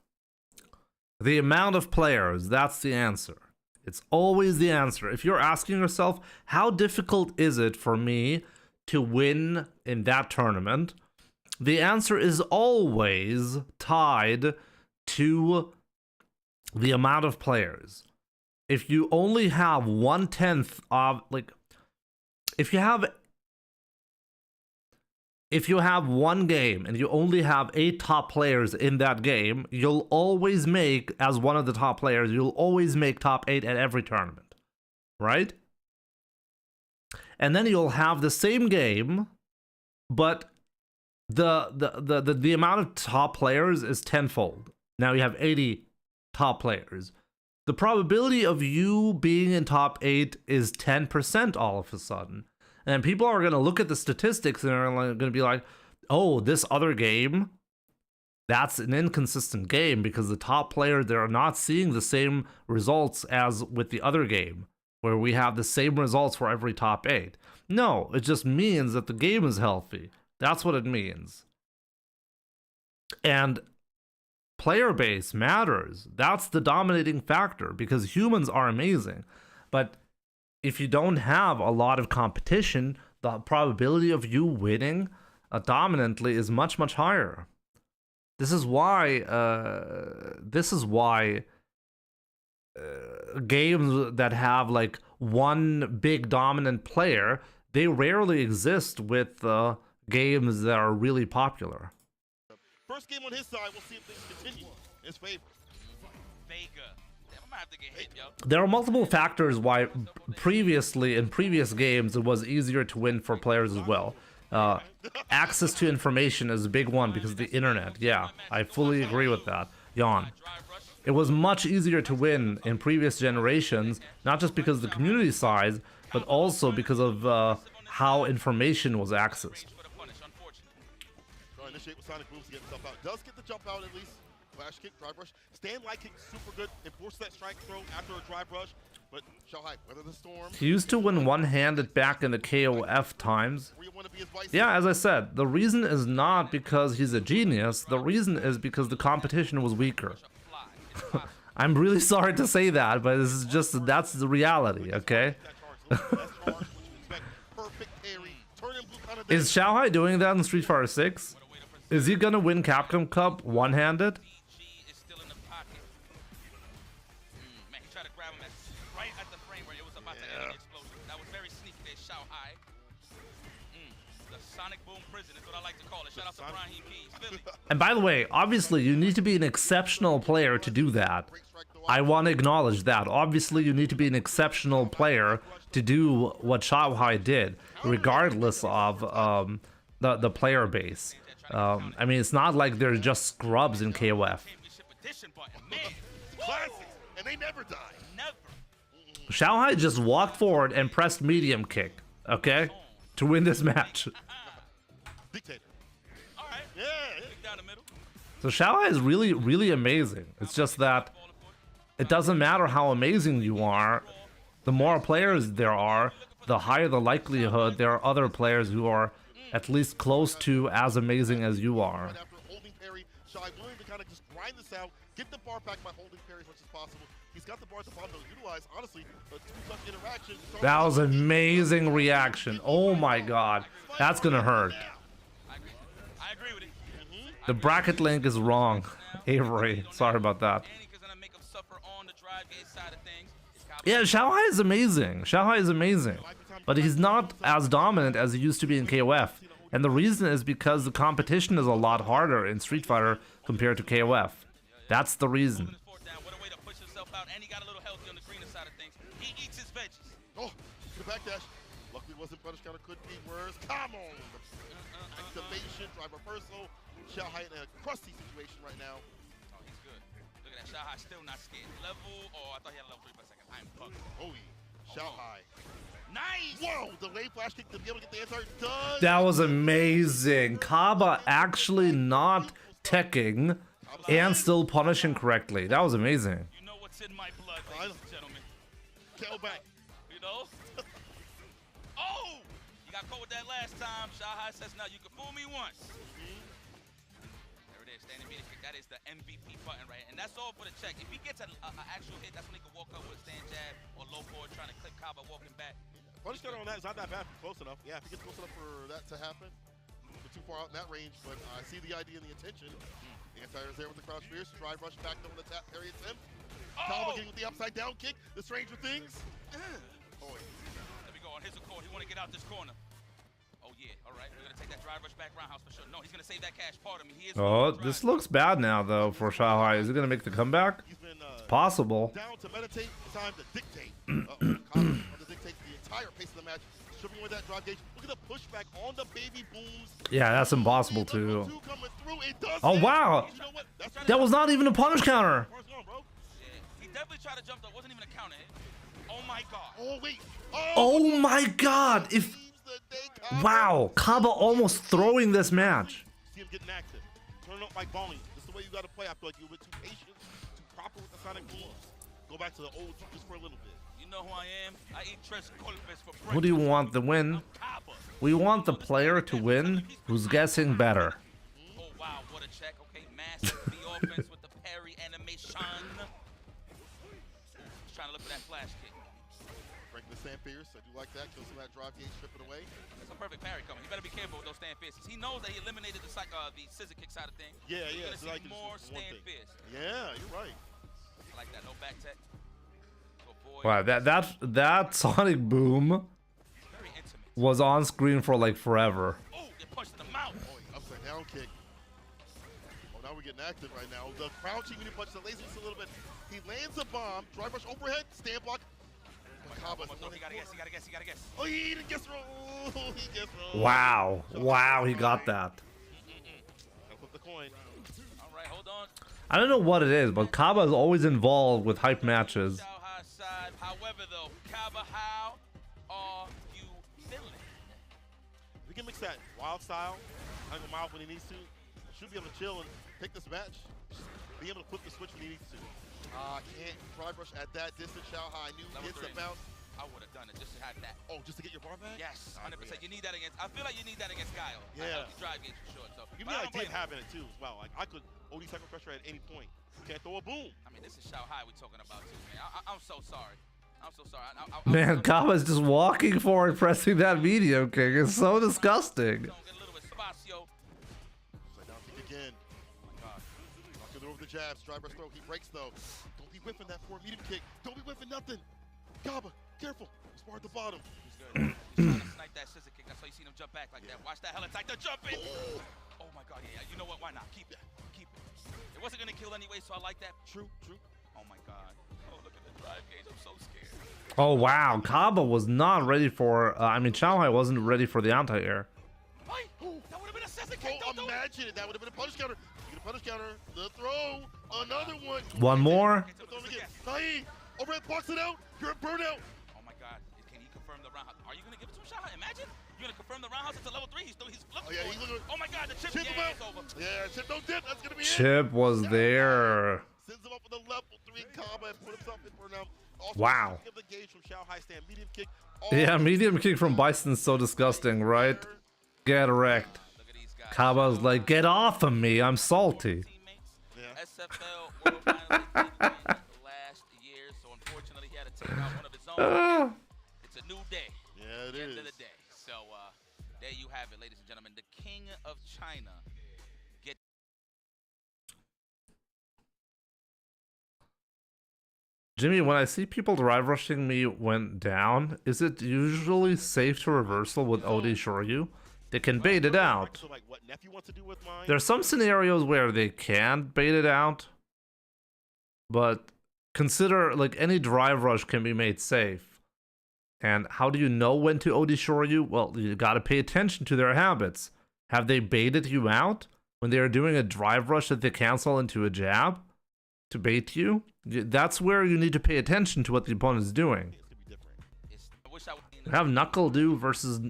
The amount of players, that's the answer. It's always the answer. If you're asking yourself, how difficult is it for me to win in that tournament? The answer is always tied to the amount of players. If you only have 1/10 of, like, if you have one game and you only have 8 top players in that game, you'll always make, as one of the top players, you'll always make top 8 at every tournament, right? And then you'll have the same game, but the amount of top players is tenfold. Now you have 80 top players. The probability of you being in top 8 is 10% all of a sudden. And people are going to look at the statistics and are going to be like, oh, this other game, that's an inconsistent game because the top player, they're not seeing the same results as with the other game, where we have the same results for every top 8. No, it just means that the game is healthy. That's what it means. And player base matters. That's the dominating factor because humans are amazing. But if you don't have a lot of competition, the probability of you winning dominantly is much, much higher. This is why games that have like one big dominant player, they rarely exist with games that are really popular.
First game on his side, we'll see if things continue in his favor.
Vega. Damn, I'm gonna have to get hit, yo.
There are multiple factors why previously in previous games it was easier to win for players as well. Access to information is a big one because of the internet. Yeah, I fully agree with that. Yawn. It was much easier to win in previous generations, not just because of the community size, but also because of how information was accessed.
Try to initiate with Sonic Booms to get himself out. Does get the jump out at least. Flash kick, drive rush. Stand light kick, super good. Enforce that strike throw after a drive rush. But Xiaohai, weather the storm.
He used to win one-handed back in the KOF times. Yeah, as I said, the reason is not because he's a genius. The reason is because the competition was weaker. I'm really sorry to say that, but this is just, that's the reality, okay? Is Xiaohai doing that in Street Fighter 6? Is he gonna win Capcom Cup one-handed?
Man, he tried to grab him right at the frame where it was about to end the explosion. That was very sneaky there, Xiaohai. The Sonic Boom prison is what I like to call it. Shout out to Brahim Keys, Philly.
And by the way, obviously you need to be an exceptional player to do that. I want to acknowledge that. Obviously you need to be an exceptional player to do what Xiaohai did, regardless of the player base. I mean, it's not like they're just scrubs in KOF.
And they never die.
Xiaohai just walked forward and pressed medium kick, okay, to win this match.
Dictator.
So Xiaohai is really, really amazing. It's just that it doesn't matter how amazing you are. The more players there are, the higher the likelihood there are other players who are at least close to as amazing as you are.
After holding parry, Xiaohai willing to kind of just grind this out, get the bar back by holding parry as much as possible. He's got the bar at the bottom to utilize, honestly, a two-touch interaction.
That was an amazing reaction. Oh my god. That's gonna hurt.
I agree with it.
The bracket link is wrong. Avery, sorry about that. Yeah, Xiaohai is amazing. Xiaohai is amazing. But he's not as dominant as he used to be in KOF. And the reason is because the competition is a lot harder in Street Fighter compared to KOF. That's the reason.
Oh, the backdash. Luckily wasn't punish counter, could be worse. Come on. Activation, drive reversal. Xiaohai in a crusty situation right now.
Oh, he's good. Look at that. Xiaohai still not scared. Level, oh, I thought he had a level 3 for a second. I'm bugging.
Oh, Xiaohai.
Nice!
Whoa, delayed flash kick to be able to get the answer. Does.
That was amazing. Kaba actually not teching and still punishing correctly. That was amazing.
You know what's in my blood, ladies and gentlemen.
Kill back.
You know? Oh! You got caught with that last time. Xiaohai says, now you can fool me once. There it is, standing media kick. That is the MVP button right here. And that's all for the check. If he gets an actual hit, that's when he can walk up with a stand jab or low forward trying to clip Kaba walking back.
Punish counter on that is not that bad if close enough. Yeah, if he gets close enough for that to happen. We're too far out in that range, but I see the idea and the intention. Anti-air is there with the crouch fierce. Drive rush back over the tap parry attempt. Kaba getting with the upside down kick. The Stranger Things.
Oh, there we go. On his accord, he want to get out this corner. Oh yeah, all right. We're gonna take that drive rush back roundhouse for sure. No, he's gonna save that cash. Pardon me. He is.
Oh, this looks bad now though for Xiaohai. Is he gonna make the comeback? It's possible.
Down to meditate, time to dictate. Kaba to dictate the entire pace of the match. Stripping away that drive gauge. Look at the pushback on the baby booms.
Yeah, that's impossible too. Oh wow, that was not even a punish counter.
He definitely tried to jump though. Wasn't even a counter hit. Oh my god.
Oh wait.
Oh my god. If wow, Kaba almost throwing this match.
See him getting active. Turn up like volume. This is the way you gotta play. I feel like you're a bit too patient, too proper with the Sonic moves. Go back to the old just for a little bit.
You know who I am? I eat tres golpes for breakfast.
Who do you want to win? We want the player to win who's guessing better.
Oh wow, what a check. Okay, massive the offense with the parry animation. Just trying to look for that flash kick.
Breaking the stand fierce. I do like that. Kill some of that drive gauge, strip it away.
That's a perfect parry coming. He better be careful with those stand fierces. He knows that he eliminated the scissor kick side of things.
Yeah,
You're
yeah.
gonna see more stand fierce.
Yeah, you're right.
I like that. No back tech.
Wow, that Sonic Boom was on screen for like forever.
Oh, they punched in the mouth.
Oh, upside down kick. Oh, now we're getting active right now. The crouching when you punch the laser just a little bit He lands a bomb. Drive rush overhead. Stand block. Kaba.
He gotta guess.
Oh, he didn't guess wrong. He guessed wrong.
Wow. Wow, he got that.
I'll flip the coin.
All right, hold on.
I don't know what it is, but Kaba is always involved with hype matches.
Shanghai side. However, though, Kaba, how are you feeling?
We can mix that wild style, hang him out when he needs to. Should be able to chill and take this match. Be able to flip the switch when he needs to. Can't drive rush at that distance. Shanghai knew hits about.
I would have done it just to have that.
Oh, just to get your bar back?
Yes, 100%. You need that against. I feel like you need that against Guile.
Yeah.
Drive games for sure. So
Give me the idea of having it too as well. Like I could OD cycle pressure at any point. Can't throw a boom.
I mean, this is Shanghai we're talking about too, man. I'm so sorry. I'm so sorry.
Man, Kaba's just walking forward, pressing that medium kick. It's so disgusting.
Get a little bit Spacio.
Upside down kick again. Oh my God. Knocking over the jabs. Drive rush throw. He breaks though. Don't be whiffing that forward medium kick. Don't be whiffing nothing. Kaba, careful. He's far at the bottom.
He's good. He's trying to snipe that scissor kick. That's why you seen him jump back like that. Watch that hella tight. The jump in. Oh my God. Yeah. You know what? Why not? Keep it. Keep it. It wasn't gonna kill anyway, so I like that.
True.
Oh my God. Oh, look at the drive gauge. I'm so scared.
Oh wow, Kaba was not ready for. I mean, Shanghai wasn't ready for the anti-air.
That would have been a scissor kick.
Oh, imagine it. That would have been a punish counter. You get a punish counter. The throw. Another one.
One more.
Naeem, overhead blocks it out. You're a burnout.
Oh my God. Can he confirm the roundhouse? Are you gonna give it to him, Shanghai? Imagine. You're gonna confirm the roundhouse into level 3. He's flipping.
Oh yeah, he's looking.
Oh my God, the chip
Chip him out.
is over.
Yeah, chip don't dip. That's gonna be
Chip was there.
Sends him up with a level 3 Kaba and put himself in for now. Also,
Wow.
give the gauge from Shanghai stand. Medium kick.
Yeah, medium kick from Bison's so disgusting, right? Get wrecked. Kaba's like, get off of me, I'm salty.
SFL World Finals last year, so unfortunately he had to take out one of his own. It's a new day.
Yeah, it is.
End of the day. So there you have it, ladies and gentlemen. The King of China.
Jimmy, when I see people drive rushing me when down, is it usually safe to reversal with OD Shoryu? They can bait it out.
So like what nephew wants to do with mine?
There's some scenarios where they can bait it out, but consider like any drive rush can be made safe. And how do you know when to OD Shoryu? Well, you gotta pay attention to their habits. Have they baited you out when they are doing a drive rush that they cancel into a jab to bait you? That's where you need to pay attention to what the opponent is doing. Have Knuckle do versus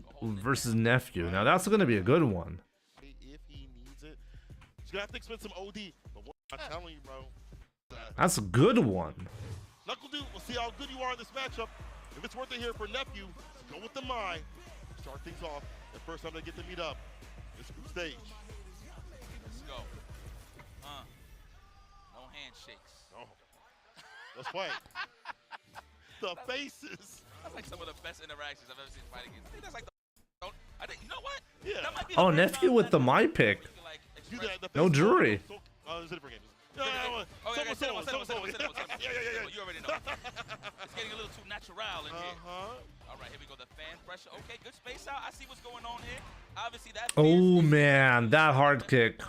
Nephew. Now that's going to be a good one.
If he needs it, he's gonna have to expend some OD. But what I'm telling you, bro.
That's a good one.
Knuckle do. We'll see how good you are in this matchup. If it's worth it here for Nephew, go with the Mai. Start things off. And first, I'm gonna get to meet up. This group stage.
Let's go. No handshakes.
Oh. Let's fight. The faces.
That's like some of the best interactions I've ever seen fighting against. I think that's like the. I think, you know what?
Yeah.
That might be
Oh,
the first
Nephew
time
with the my pick.
Do that, the
No
face-
jury.
So, it's a different game.
Oh, yeah,
Yeah.
You already know. It's getting a little too natural in here. All right, here we go. The fan pressure. Okay, good space out. I see what's going on here. Obviously, that.
Oh man, that hard kick.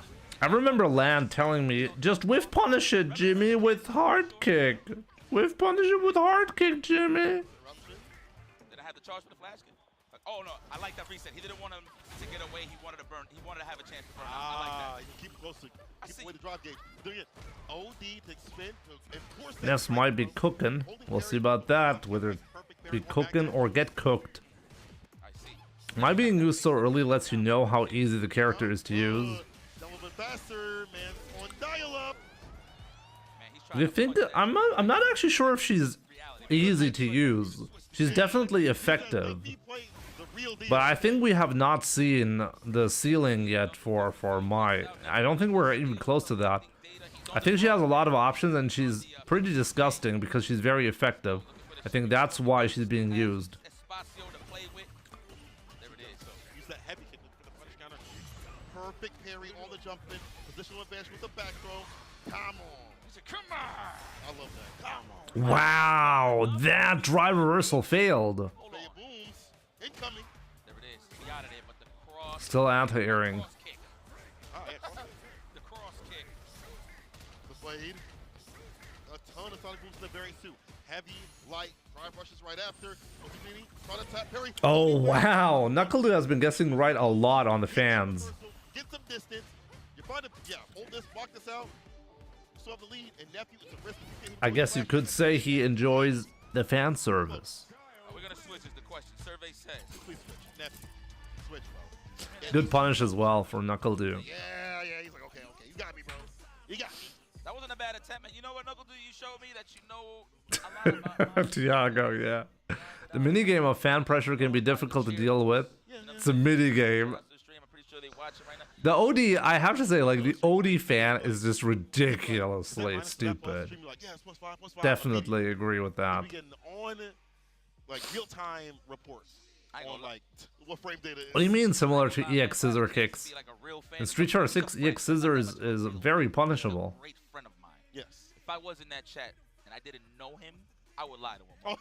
I remember Land telling me, just whiff punish it, Jimmy, with hard kick. Whiff punish it with hard kick, Jimmy.
Did I have to charge for the flash kick? Oh no, I like that reset. He didn't want him to get away. He wanted to burn. He wanted to have a chance to burn. I like that.
You keep it close to keep away the drive gauge. Doing it. OD to spin.
Ness might be cooking. We'll see about that, whether it be cooking or get cooked. My being used so early lets you know how easy the character is to use.
Faster, man, on dial-up.
Do you think that I'm not actually sure if she's easy to use. She's definitely effective. But I think we have not seen the ceiling yet for Mai. I don't think we're even close to that. I think she has a lot of options and she's pretty disgusting because she's very effective. I think that's why she's being used.
Perfect parry on the jump in. Positional advantage with the back throw. Come on. He said, come on. I love that. Come on.
Wow, that drive reversal failed.
Booms. Incoming.
There it is. Be out of there, but the cross.
Still anti-airing.
The cross kick. The blade. A ton of Sonic booms in the variants too. Heavy, light, drive rushes right after. Ultimate, try to tap parry.
Oh wow, NuckleDude has been guessing right a lot on the fans.
Get some distance. You're trying to, hold this, block this out. You still have the lead, and Nephew, it's a risk.
I guess you could say he enjoys the fan service.
We're gonna switch is the question. Survey says.
Please switch. Nephew. Switch, bro.
Good punish as well for NuckleDude.
Yeah, he's like, okay, you got me, bro. You got me.
That wasn't a bad attempt, man. You know what, NuckleDude? You showed me that you know a lot about
Tiago, yeah. The minigame of fan pressure can be difficult to deal with. It's a minigame. The OD, I have to say, like, the OD fan is just ridiculously stupid. Definitely agree with that.
We're getting on, like, real-time reports on, like, what frame data is.
What do you mean similar to EX Scissor Kicks? In Street Fighter 6, EX Scissor is very punishable.
Yes.
If I was in that chat and I didn't know him, I would lie to him.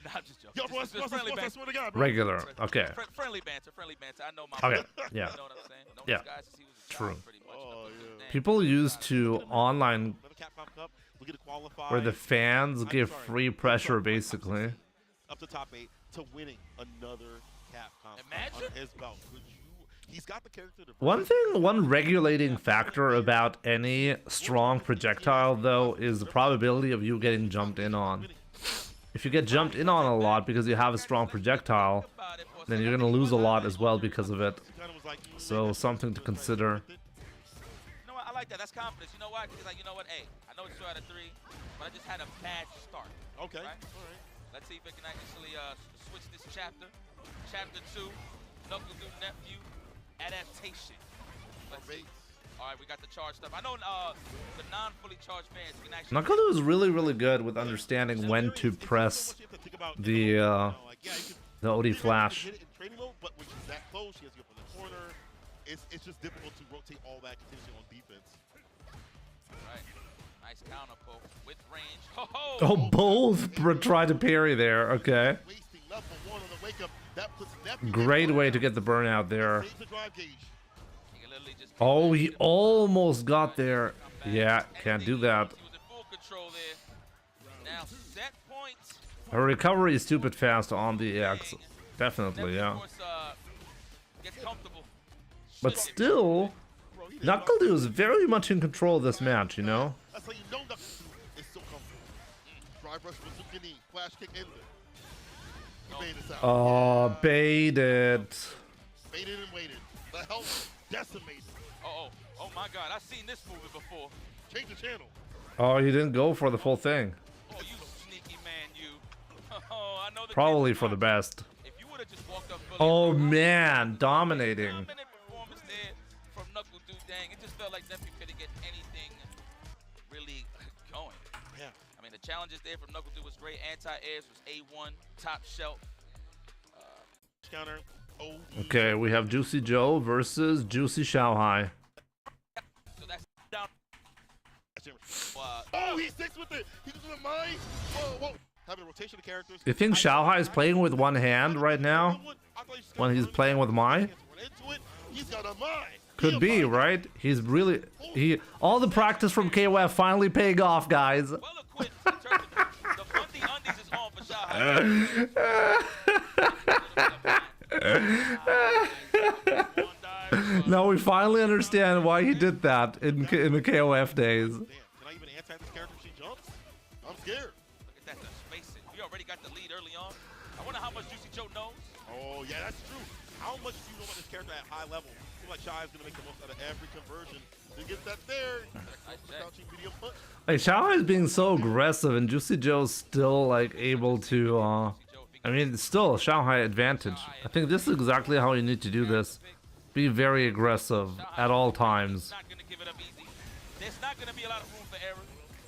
Nah, I'm just joking.
Yo,
Just friendly banter.
I swear to God, bro.
Regular, okay.
Friendly banter. I know my
Okay, yeah.
You know what I'm saying? Know
Yeah,
this guy since he was a
true.
child, pretty much.
People used to online
Capcom Cup, we get to qualify.
where the fans give free pressure, basically.
Up to top 8 to winning another Capcom Cup under his belt. Could you? He's got the character to.
One regulating factor about any strong projectile, though, is the probability of you getting jumped in on. If you get jumped in on a lot because you have a strong projectile, then you're gonna lose a lot as well because of it. So something to consider.
You know what? I like that. That's confidence. You know why? Because like, you know what? Hey, I know it's 2 out of 3, but I just had a bad start.
Okay.
Right? All right. Let's see if we can actually switch this chapter. Chapter 2, NuckleDude Nephew, adaptation. Let's see. All right, we got the charged stuff. I know the non-fully charged fans can actually.
NuckleDude is really good with understanding when to press the OD flash.
But when she's that close, she has to go for the corner. It's just difficult to rotate all that continuously on defense.
Right. Nice counter pull with range.
Oh, both tried to parry there. Okay. Great way to get the burnout there. Oh, he almost got there. Yeah, can't do that. Her recovery is stupid fast on the EX. Definitely, yeah. But still, NuckleDude is very much in control of this match, you know?
That's how you know NuckleDude is so comfortable. Drive rush with Zucchini, flash kick in there.
Oh, baited.
Baited and waited. The health decimated.
Oh my God, I've seen this movie before.
Change the channel.
Oh, he didn't go for the full thing.
Oh, you sneaky man, you. Oh, I know the
Probably for the best.
If you would have just walked up
Oh man, dominating.
Performance there from NuckleDude, dang. It just felt like Nephew couldn't get anything really going.
Yeah.
I mean, the challenges there from NuckleDude was great. Anti-airs was A1, top shelf.
Counter.
Okay, we have Juicy Joe versus Juicy Xiaohai.
So that's down.
Oh, he sticks with it. He goes to the mind. Whoa. Having a rotation of characters.
You think Xiaohai is playing with one hand right now? When he's playing with Mai?
He's got a mind.
Could be, right? He's really... all the practice from KOF finally paying off, guys.
Well equipped in terms of the Bundy Undies is on for Xiaohai.
Now we finally understand why he did that in the KOF days.
Can I even anti this character if she jumps? I'm scared.
Look at that, the spacing. We already got the lead early on. I wonder how much Juicy Joe knows.
Oh, yeah, that's true. How much do you know about this character at high level? I feel like Shai is going to make the most out of every conversion. He gets that there. Crouching medium punch.
Like, Xiaohai is being so aggressive, and Juicy Joe's still, like, able to, I mean, still, Xiaohai advantage. I think this is exactly how you need to do this. Be very aggressive at all times.
There's not going to be a lot of room for error.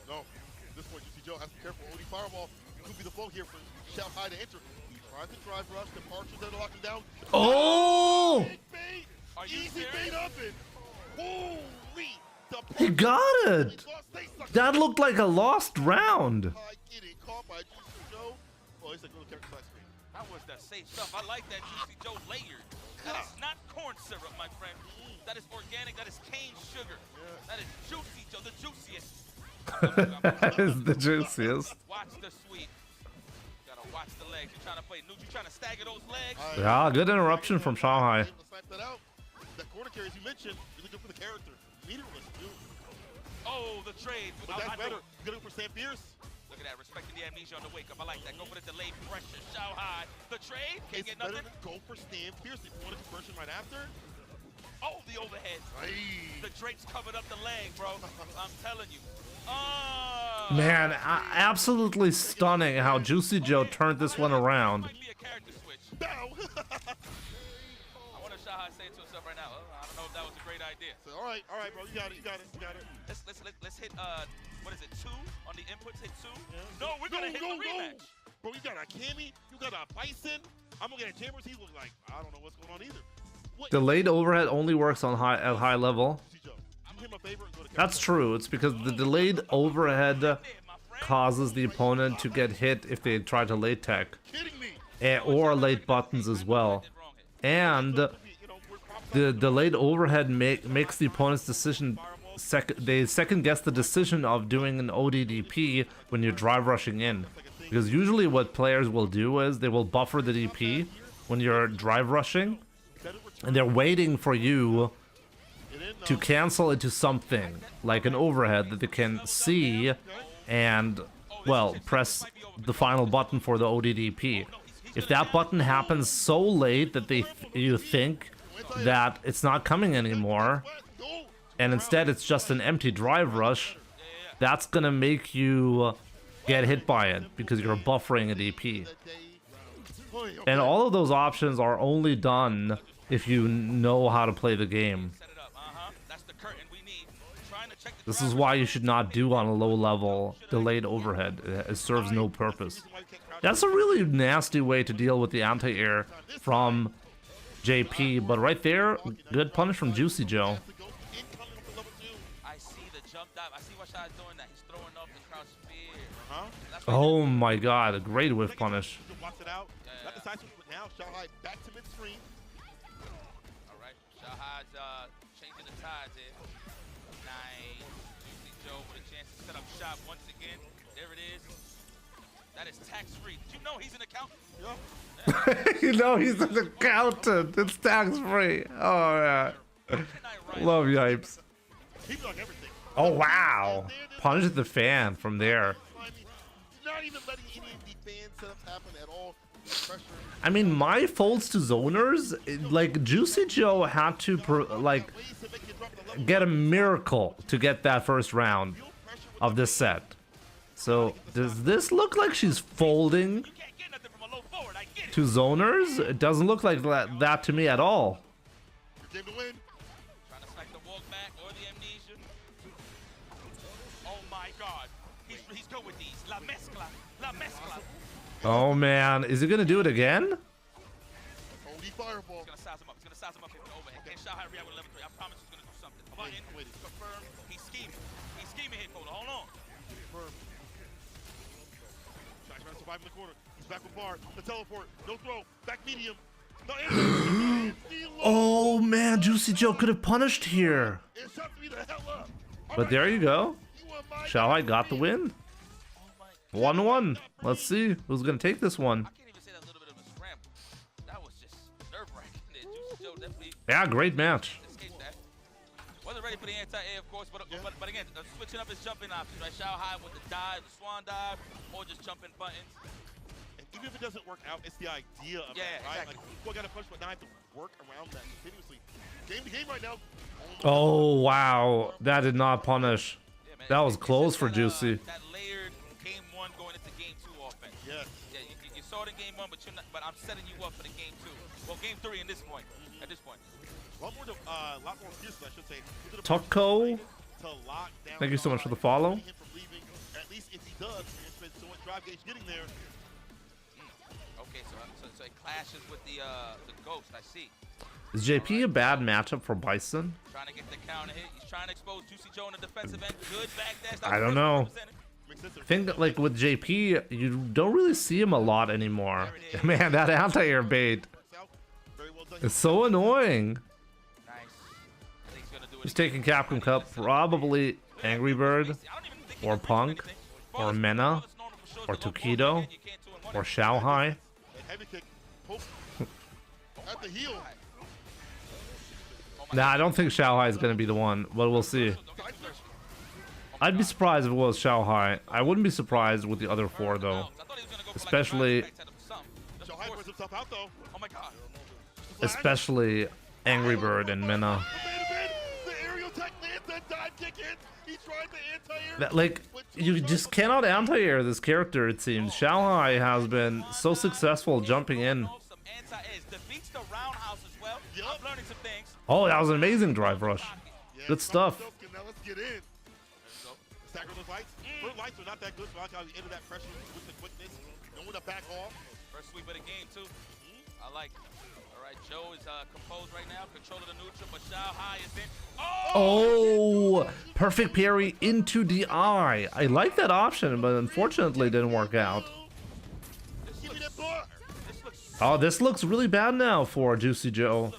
No. At this point, Juicy Joe has to be careful. OD Fireball could be the flow here for Xiaohai to enter. He tries to drive rush. The Parchers that are locking down.
Oh!
Easy bait up it. Holy!
He got it! That looked like a lost round.
Getting caught by Juicy Joe. Oh, he's like little character side screen.
That was the safe stuff. I like that Juicy Joe layered. That is not corn syrup, my friend. That is organic. That is cane sugar. That is Juicy Joe, the juiciest.
Is the juiciest.
Watch the sweep. Gotta watch the legs. You're trying to play neutral. You're trying to stagger those legs.
Yeah, good interruption from Shanghai.
That corner carry, as you mentioned, really good for the character. Meterless, too.
Oh, the trade.
But that's better. Good for Sam Pierce.
Look at that, respecting the amnesia on the wake up. I like that. Go for the delayed pressure. Shanghai. The trade. Can't get nothing.
Go for Stan Pierce. If you want a conversion right after.
Oh, the overhead.
Aye.
The drapes covered up the leg, bro. I'm telling you.
Man, absolutely stunning how Juicy Joe turned this one around.
Might be a character switch.
No.
I wonder if Shanghai saying to himself right now, I don't know if that was a great idea.
So, all right, bro. You got it.
Let's hit what is it, 2 on the inputs? Hit 2. Yeah. No, we're gonna hit the rematch.
Bro, you got a Cammy, you got a Bison. I'm gonna get a Chambers. He's looking like I don't know what's going on either.
Delayed overhead only works on high level. That's true. It's because the delayed overhead causes the opponent to get hit if they try to late tech, or late buttons as well. And the delayed overhead makes the opponent's decision they second guess the decision of doing an ODDP when you're drive rushing in, because usually what players will do is they will buffer the DP when you're drive rushing, and they're waiting for you to cancel into something like an overhead that they can see and, well, press the final button for the ODDP. If that button happens so late that you think that it's not coming anymore, and instead it's just an empty drive rush, that's gonna make you get hit by it because you're buffering a DP. And all of those options are only done if you know how to play the game. This is why you should not do on a low level delayed overhead. It serves no purpose. That's a really nasty way to deal with the anti-air from JP, but right there, good punish from Juicy Joe.
I see the jump dive. I see what Shai's doing that. He's throwing off the crouch spear.
Oh my god, a great whiff punish.
Watch it out. Not the side switch, but now Shanghai back to midstream.
Alright, Shanghai's changing the tides here. Nice. Juicy Joe with a chance to set up shop once again. There it is. That is tax-free. Did you know he's an accountant? Yeah.
You know he's an accountant. It's tax-free. Oh yeah. Love Yipes. Oh wow. Punished the fan from there.
Not even letting any of the fan setups happen at all.
I mean, my folds to zoners, like Juicy Joe had to get a miracle to get that first round of this set. So does this look like she's folding to zoners? It doesn't look like that to me at all.
Trying to snipe the walk back or the amnesia. Oh my god. He's good with these. La mezcla. La mezcla.
Oh man, is he gonna do it again?
Holy fireball.
He's gonna size him up. He's gonna size him up with the overhead. Can Shanghai react with level 3? I promise he's gonna do something. Button. Confirm. He's scheming. He's scheming here, Coda. Hold on.
Confirm. Shai's trying to survive in the corner. He's back with bar. The teleport. No throw. Back medium.
Oh man, Juicy Joe could have punished here. But there you go. Shanghai got the win. 1-1. Let's see who's gonna take this one.
I can't even say that little bit of a scramble. That was just nerve-wracking there. Juicy Joe definitely
Yeah, great match.
escaped that. Wasn't ready for the anti-air, of course, but again, switching up his jumping options, right? Shanghai with the dive, the swan dive, or just jumping buttons.
And even if it doesn't work out, it's the idea of that, right?
Exactly.
Like, well, I got to push, but now I have to work around that continuously. Game to game right now.
Oh wow, that did not punish.
Yeah, man,
That was close for
that,
Juicy.
That layered game 1 going into game 2 offense.
Yes.
Yeah, you saw it in game 1, but I'm setting you up for the game 2. Well, game 3 at this point.
A lot more fierce, I should say.
Toko,
To lock down
thank you so much for the follow.
him from leaving. At least if he does, it's been so much drive gauge getting there.
Okay, so it clashes with the ghost. I see.
Is JP a bad matchup for Bison?
Trying to get the counter hit. He's trying to expose Juicy Joe on the defensive end. Good backdash.
I don't know. I think that, like with JP, you don't really see him a lot anymore. Man, that anti-air bait is so annoying.
Nice. I think he's gonna do it.
He's taking Capcom Cup, probably Angry Bird.
I don't even think
or Punk, or Mena, or Tokido, or Xiaohai.
Heavy kick. At the heel.
Nah, I don't think Xiaohai is going to be the one, but we'll see. I'd be surprised if it was Xiaohai. I wouldn't be surprised with the other four, though. Especially Angry Bird and Mena. That, like, you just cannot anti-air this character, it seems. Xiaohai has been so successful jumping in. Oh, that was an amazing drive rush. Good stuff.
Stagger those lights. Her lights are not that good, so I like how you enter that pressure with the quickness. Knowing to back off.
First sweep of the game, too. I like it. All right, Joe is composed right now. Control of the neutral, but Xiaohai is in.
Oh, perfect parry into the eye. I like that option, but unfortunately it didn't work out. Oh, this looks really bad now for Juicy Joe.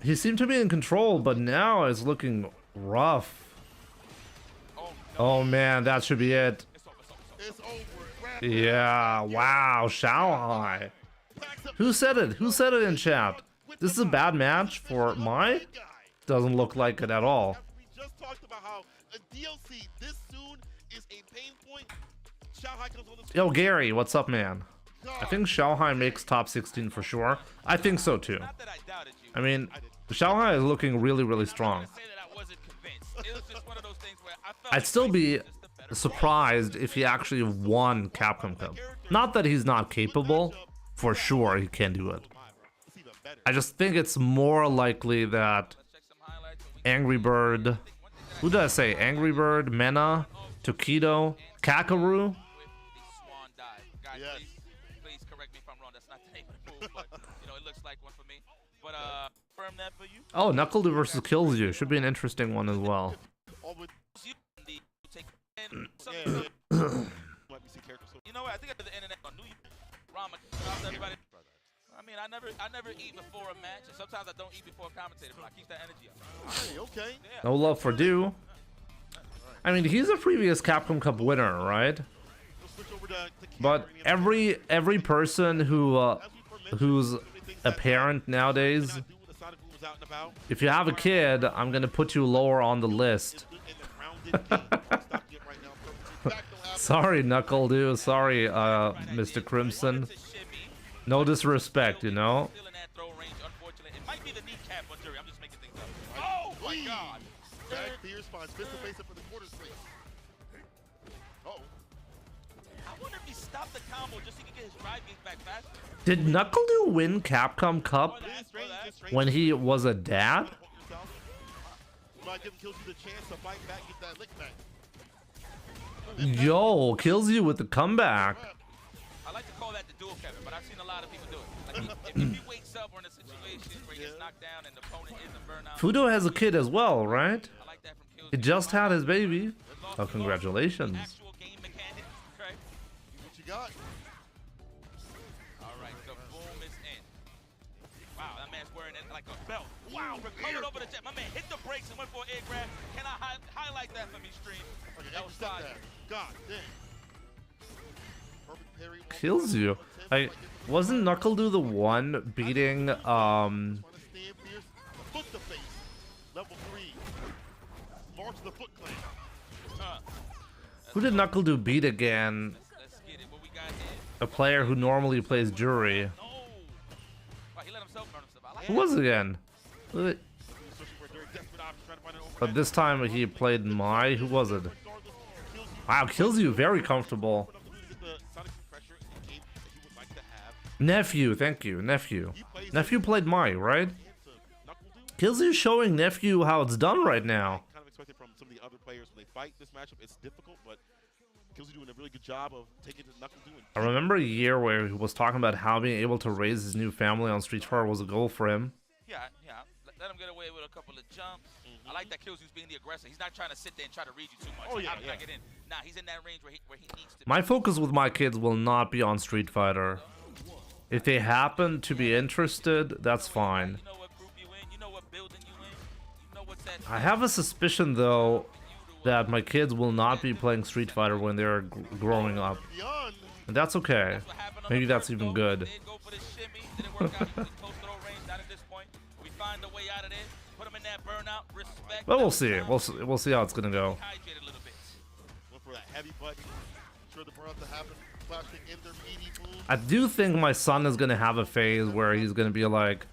He seemed to be in control, but now it's looking rough. Oh man, that should be it. Yeah, wow, Xiaohai. Who said it? Who said it in chat? This is a bad match for Mai? Doesn't look like it at all.
We just talked about how a DLC this soon is a pain point. Xiaohai comes on the
Yo, Gary, what's up, man? I think Xiaohai makes top 16 for sure. I think so too. I mean, Xiaohai is looking really, really strong. I'd still be surprised if he actually won Capcom Cup. Not that he's not capable, for sure he can do it. I just think it's more likely that Angry Bird, who did I say? Angry Bird, Mena, Tokido, Kakaru.
Please correct me if I'm wrong. That's not the name of the move, but you know it looks like one for me. But confirm that for you.
Oh, Knuckle versus Kills You should be an interesting one as well.
You know what? I think after the internet on New Rama, everybody. I mean, I never eat before a match, and sometimes I don't eat before a commentator, but I keep that energy up.
Hey, okay.
Yeah.
No love for Do. I mean, he's a previous Capcom Cup winner, right? But every person who who's a parent nowadays, if you have a kid, I'm gonna put you lower on the list. Sorry, Knuckle Dude. Sorry, Mr. Crimson. No disrespect, you know.
Oh my God! I wonder if he stopped the combo just so he could get his drive gains back faster.
Did Knuckle Dude win Capcom Cup when he was a dad? Yo, kills you with the comeback.
I like to call that the dual Kevin, but I've seen a lot of people do it. Like if he wakes up or in a situation where he gets knocked down and the opponent is a burnout.
Fudo has a kid as well, right? He just had his baby. Oh, congratulations.
Actual game mechanics, okay?
What you got?
All right, the boom is in. Wow, that man's wearing it like a belt. Wow, recovered over the jet. My man hit the brakes and went for an air grab. Can I highlight that for me, stream?
Okay, that was God damn.
Kills you. Like, wasn't Knuckle Dude the one beating
Foot to face. Level 3. March the Foot Clan.
who did Knuckle Dude beat again? A player who normally plays Jury. Who was it again? But this time he played Mai. Who was it? Wow, kills you very comfortable. Nephew, thank you, Nephew. Nephew played Mai, right? Kills you showing Nephew how it's done right now.
Kind of expected from some of the other players when they fight this matchup. It's difficult, but Killsy doing a really good job of taking the Knuckle Dude.
I remember a year where he was talking about how being able to raise his new family on Street Fighter was a goal for him.
Yeah. Let him get away with a couple of jumps. I like that Killsy's being the aggressor. He's not trying to sit there and try to read you too much.
Oh, yeah,
How can I get in? Nah, he's in that range where he needs to.
My focus with my kids will not be on Street Fighter. If they happen to be interested, that's fine.
You know what group you in. You know what building you in. You know what's that.
I have a suspicion though that my kids will not be playing Street Fighter when they're growing up. And that's okay. Maybe that's even good. But we'll see. We'll see how it's gonna go. I do think my son is gonna have a phase where he's gonna be like,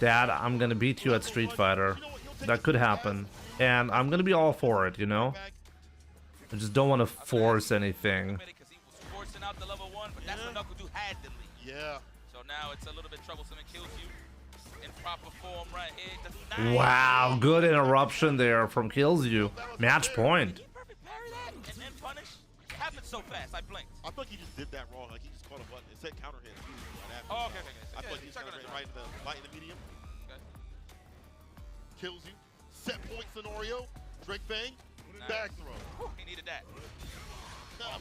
Dad, I'm gonna beat you at Street Fighter. That could happen. And I'm gonna be all for it, you know? I just don't want to force anything.
Yeah.
So now it's a little bit troublesome and kills you in proper form right here.
Wow, good interruption there from Kills You. Match point.
And punish. Happened so fast, I blinked.
I thought he just did that wrong. Like he just caught a button. It said counter hit.
Oh, okay.
I thought he just counter hit right in the light in the medium. Okay. Kills You. Set point scenario. Drake Bang.
Nice.
Back throw.
He needed that. Drive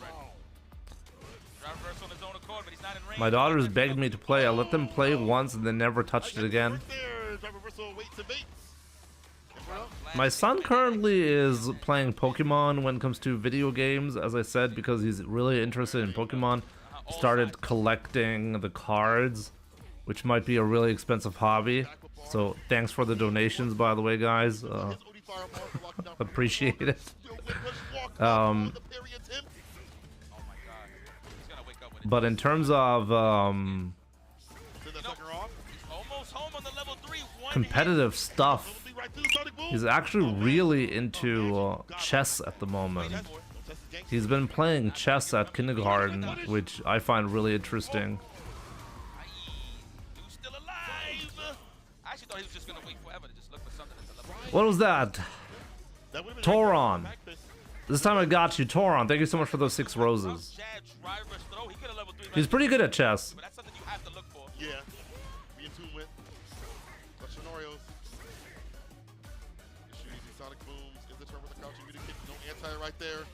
reverse on his own accord, but he's not in range.
My daughters begged me to play. I let them play once and then never touched it again. My son currently is playing Pokemon when it comes to video games, as I said, because he's really interested in Pokemon. Started collecting the cards, which might be a really expensive hobby. So thanks for the donations, by the way, guys. Appreciate it. But in terms of competitive stuff, he's actually really into chess at the moment. He's been playing chess at kindergarten, which I find really interesting. What was that? Toron. This time I got you, Toron. Thank you so much for those 6 roses. He's pretty good at chess.
Yeah. Be in tune with. But scenarios. Sonic booms. Is the turn with the crouching unit kick. No anti right there.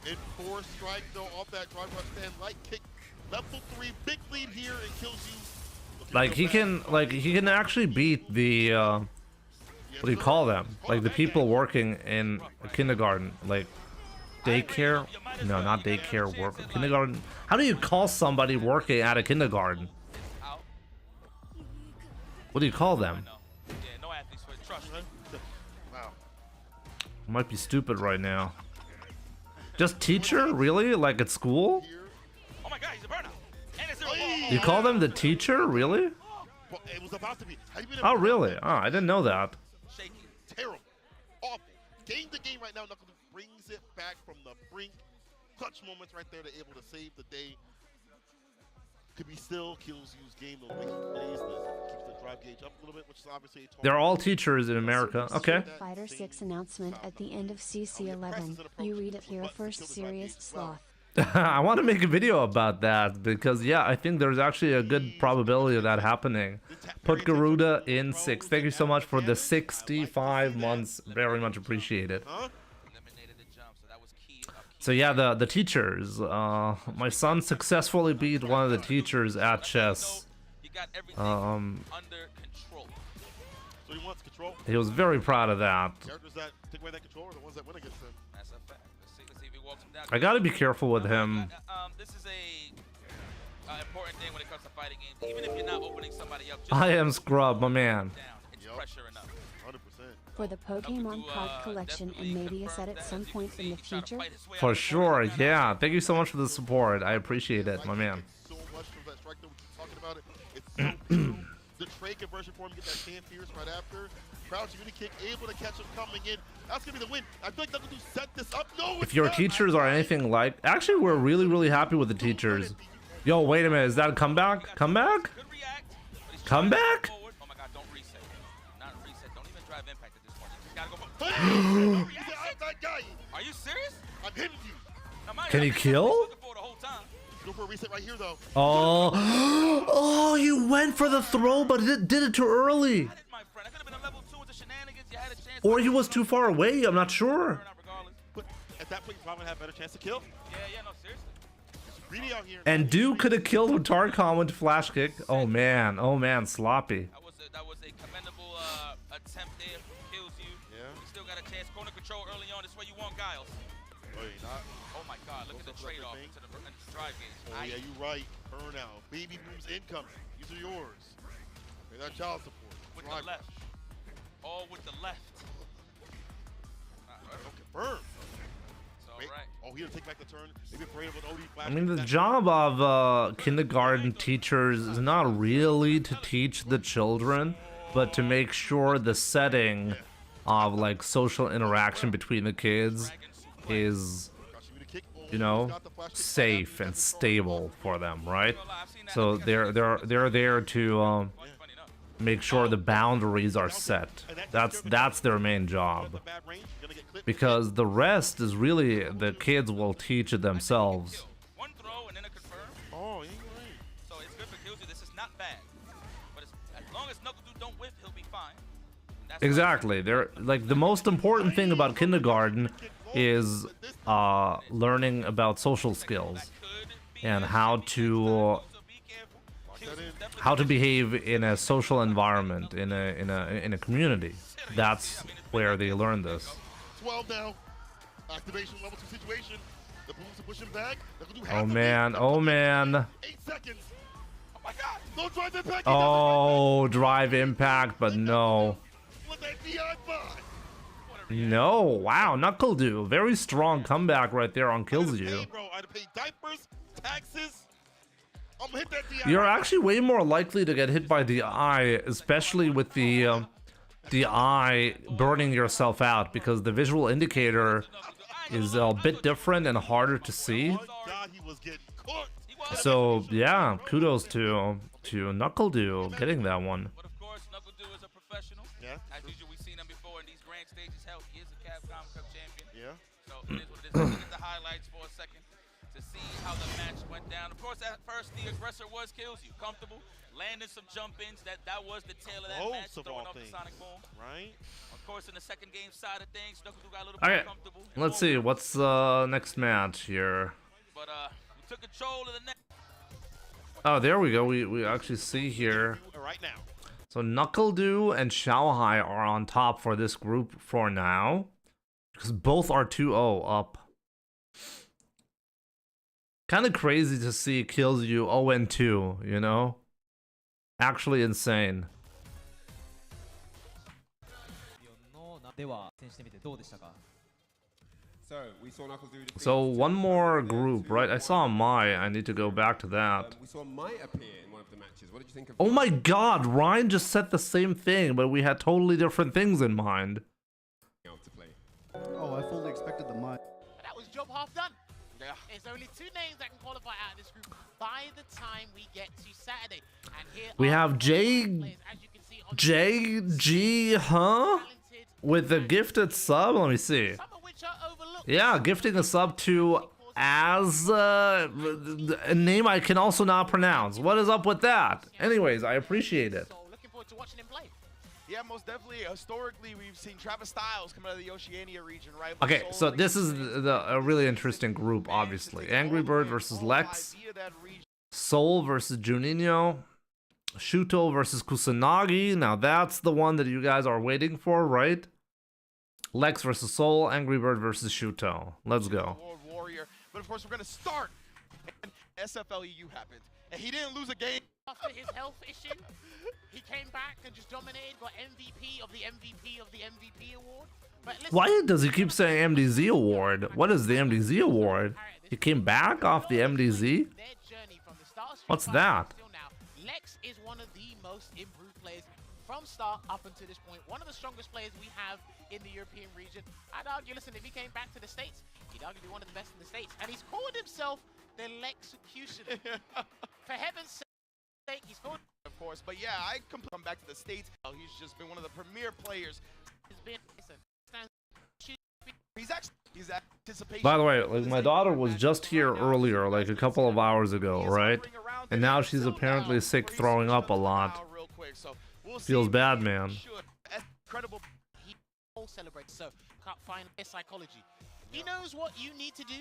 In 4 strike though off that drive rush stand. Light kick. Level 3. Big lead here and Kills You.
Like he can actually beat the what do you call them? Like the people working in a kindergarten, like daycare? No, not daycare, work kindergarten. How do you call somebody working at a kindergarten? What do you call them? I might be stupid right now. Just teacher? Really? Like at school?
Oh my God, he's a burnout.
You call them the teacher? Really?
It was about to be.
Oh, really? Oh, I didn't know that.
Shaky, terrible, awful. Game to game right now. Knuckles brings it back from the brink. Clutch moments right there to able to save the day. Could be still Kills You's game the way he plays this. Keeps the drive gauge up a little bit, which is obviously a
They're all teachers in America. Okay.
Fighter 6 announcement at the end of CC11. You read it here first, Serious Sloth.
I want to make a video about that because, yeah, I think there's actually a good probability of that happening. Put Garuda in 6. Thank you so much for the 65 months. Very much appreciated. So yeah, the teachers. My son successfully beat one of the teachers at chess. He was very proud of that. I gotta be careful with him.
This is a important thing when it comes to fighting games. Even if you're not opening somebody up.
I am Scrub, my man.
It's pressure enough.
100%.
For the Pokemon card collection and maybe a set at some point in the future?
For sure, yeah. Thank you so much for the support. I appreciate it, my man.
So much from that strike that we keep talking about it. It's so the trade conversion for him, get that stand fierce right after. Crouching unity kick, able to catch him coming in. That's gonna be the win. I feel like Knuckles will set this up. No,
if your teachers are anything like, actually, we're really happy with the teachers. Yo, wait a minute, is that a comeback? Comeback? Comeback?
Oh my God, don't reset. Not reset. Don't even drive impact at this point. You just gotta go. Are you serious?
I'm hitting you.
Can he kill?
Go for a reset right here, though.
Oh, oh, you went for the throw, but it did it too early. Or he was too far away. I'm not sure.
But at that point, you probably have a better chance to kill.
Yeah, no, seriously.
Greedy out here.
And Duke could have killed with Tarkon with flash kick. Oh man, sloppy.
That was a commendable attempt there. Kills You.
Yeah.
still got a chance. Corner control early on. This is what you want, Giles. Oh my God, look at the trade-off into the drive gauge.
Oh yeah, you're right. Burnout. Baby booms incoming. These are yours. Pay that child support.
With the left. All with the left.
Confirm.
Right.
Oh, he didn't take back the turn. Maybe afraid of an OD flash.
I mean, the job of kindergarten teachers is not really to teach the children, but to make sure the setting of like social interaction between the kids is, you know, safe and stable for them, right? So they're there to make sure the boundaries are set. That's their main job. Because the rest is really the kids will teach it themselves.
One throw and then a confirm.
Oh, yeah, you're right.
So it's good for Killsy. This is not bad. But as long as Knuckle Dude don't whip, he'll be fine.
Exactly. They're like the most important thing about kindergarten is learning about social skills and how to behave in a social environment, in a community. That's where they learn this.
12 now. Activation level 2 situation. The booms to push him back.
Oh man, oh man.
8 seconds. Oh my God. No drive impact.
Oh, drive impact, but no.
Let that DI by.
No, wow, Knuckle Dude, very strong comeback right there on Kills You.
Bro, I'd pay diapers, taxes. I'm gonna hit that DI.
You're actually way more likely to get hit by the eye, especially with the eye burning yourself out, because the visual indicator is a bit different and harder to see. So yeah, kudos to Knuckle Dude getting that one.
But of course, Knuckle Dude is a professional.
Yeah.
As usual, we've seen him before in these grand stages. Hell, he is a Capcom Cup champion.
Yeah.
So it is what it is. Let's get the highlights for a second to see how the match went down. Of course, at first the aggressor was Kills You, comfortable, landing some jump-ins. That was the tail of that match, throwing off the Sonic Boom.
Right.
Of course, in the second game side of things, Knuckle Dude got a little
Okay,
more comfortable.
let's see what's next match here.
But we took control of the next.
Oh, there we go. We actually see here.
Right now.
So Knuckle Dude and Xiaohai are on top for this group for now, because both are 2-0 up. Kind of crazy to see Kills You 0-2, you know? Actually insane.
So we saw Knuckles do defeat.
So one more group, right? I saw Mai. I need to go back to that.
We saw Mai appear in one of the matches. What did you think of?
Oh my God, Ryan just said the same thing, but we had totally different things in mind.
To play.
Oh, I fully expected the Mai.
That was job half done.
Yeah.
There's only 2 names that can qualify out of this group by the time we get to Saturday. And here
We
are
have
the players, as you can see on
JG, huh? With the gifted sub, let me see.
some of which are overlooked.
Yeah, gifting a sub to as a name I can also not pronounce. What is up with that? Anyways, I appreciate it.
So looking forward to watching him play.
Yeah, most definitely. Historically, we've seen Travis Styles come out of the Oceania region, right?
Okay, so this is a really interesting group, obviously. Angry Bird versus Lex, Soul versus Juninho, Shuto versus Kusanagi. Now that's the one that you guys are waiting for, right? Lex versus Soul, Angry Bird versus Shuto. Let's go.
World Warrior. But of course, we're going to start. And SFLEU happened. And he didn't lose a game.
After his health issue, he came back and just dominated, got MVP of the MVP of the MVP award. But listen,
Why does he keep saying MDZ award? What is the MDZ award? He came back off the MDZ?
their journey from the start of Street
What's
Fighter
that?
until now, Lex is one of the most improved players from start up until this point. One of the strongest players we have in the European region. I'd argue, listen, if he came back to the States, he'd argue be one of the best in the States. And he's called himself the Lexecutioner. For heaven's sake, he's called.
Of course, but yeah, I come back to the States. He's just been one of the premier players.
He's been, listen,
He's anticipation.
By the way, like my daughter was just here earlier, like a couple of hours ago, right? And now she's apparently sick, throwing up a lot. Feels bad, man.
Incredible. He all celebrates, so can't find his psychology. He knows what you need to do.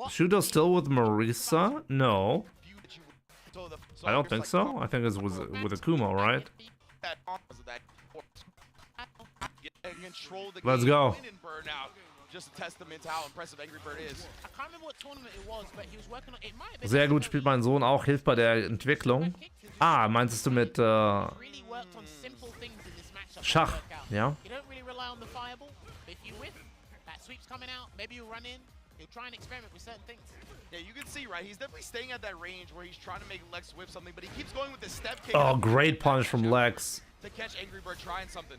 Shuto's still with Marisa? No. I don't think so. I think it was with Akumo, right?
and control the
Let's
game,
go.
win in Burnout. Just a testament to how impressive Angry Bird is.
I can't remember what tournament it was, but he was working on it. Might have been
Sehr gut, spielt mein Sohn auch, hilft bei der Entwicklung. Ah, meinst du mit
really worked on simple things in this matchup.
Schach? Ja.
You don't really rely on the fireball, but if you whiff, that sweep's coming out, maybe you run in, you'll try and experiment with certain things.
Yeah, you can see, right? He's definitely staying at that range where he's trying to make Lex whip something, but he keeps going with the step kick.
Oh, great punish from Lex.
To catch Angry Bird trying something.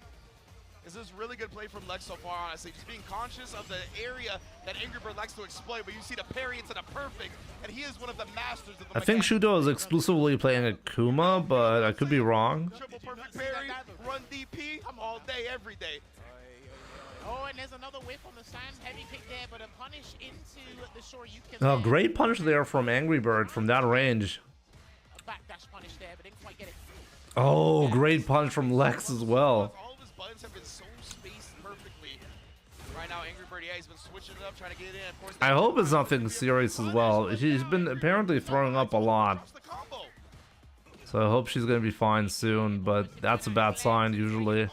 This is really good play from Lex so far, honestly. Just being conscious of the area that Angry Bird likes to exploit, but you see the parry into the perfect, and he is one of the masters of the
I think Shudo is exclusively playing Akuma, but I could be wrong.
triple perfect parry, run DP, all day, every day.
Oh, and there's another whiff on the sand. Heavy pick there, but a punish into the Shoryuken.
Oh, great punish there from Angry Bird from that range.
A backdash punish there, but didn't quite get it.
Oh, great punch from Lex as well.
All of his buttons have been so spaced perfectly. Right now, Angry Bird, yeah, he's been switching it up, trying to get it in. Of course,
I hope it's nothing serious as well. She's been apparently throwing up a lot. So I hope she's going to be fine soon, but that's a bad sign usually.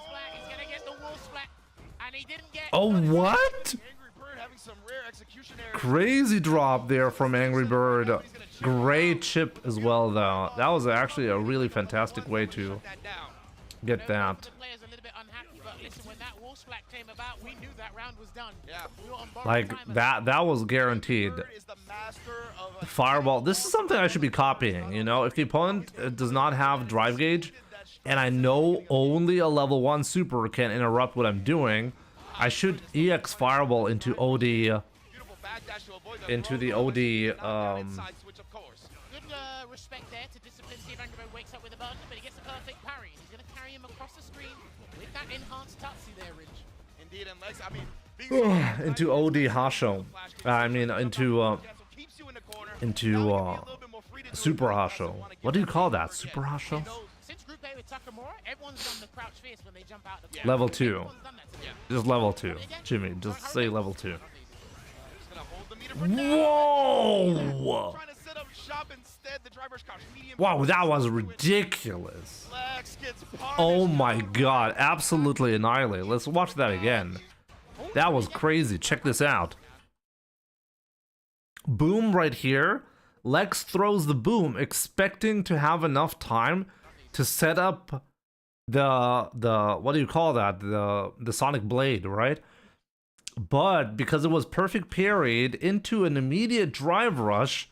Oh, what? Crazy drop there from Angry Bird. Great chip as well, though. That was actually a really fantastic way to get that. Like, that was guaranteed. Fireball. This is something I should be copying, you know? If the opponent does not have drive gauge, and I know only a level 1 super can interrupt what I'm doing, I should EX Fireball into OD, into the OD,
Good respect there to discipline, see if Angry Bird wakes up with a button, but he gets a perfect parry. He's going to carry him across the screen with that enhanced Tatsu there, Ridge.
Indeed, and Lex, I mean,
into OD Hasho. I mean, into Super Hasho. What do you call that? Super Hasho?
Since Group A with Takamura, everyone's done the crouch fierce when they jump out the
Level 2. Just level 2. Jimmy, just say level 2. Whoa! Wow, that was ridiculous. Oh my god, absolutely annihilated. Let's watch that again. That was crazy. Check this out. Boom right here. Lex throws the boom, expecting to have enough time to set up the what do you call that? The Sonic Blade, right? But because it was perfect parried into an immediate drive rush,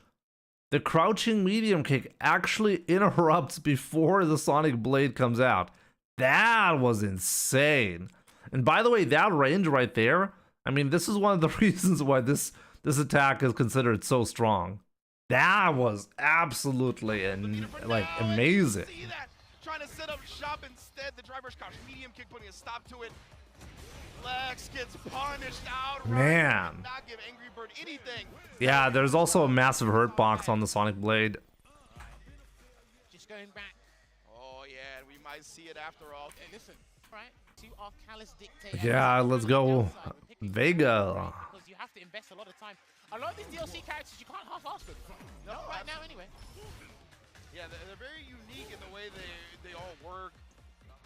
the crouching medium kick actually interrupts before the Sonic Blade comes out. That was insane. And by the way, that range right there, I mean, this is one of the reasons why this attack is considered so strong. That was absolutely like amazing.
Trying to set up shop instead. The driver's crouch medium kick, putting a stop to it. Lex gets punished out.
Man.
Not give Angry Bird anything.
Yeah, there's also a massive hurt box on the Sonic Blade.
Just going back.
Oh yeah, and we might see it after all.
Hey, listen, right? To our callous dictator.
Yeah, let's go. Vega.
Because you have to invest a lot of time. A lot of these DLC characters, you can't half-ask them. Not right now, anyway.
Yeah, they're very unique in the way they all work.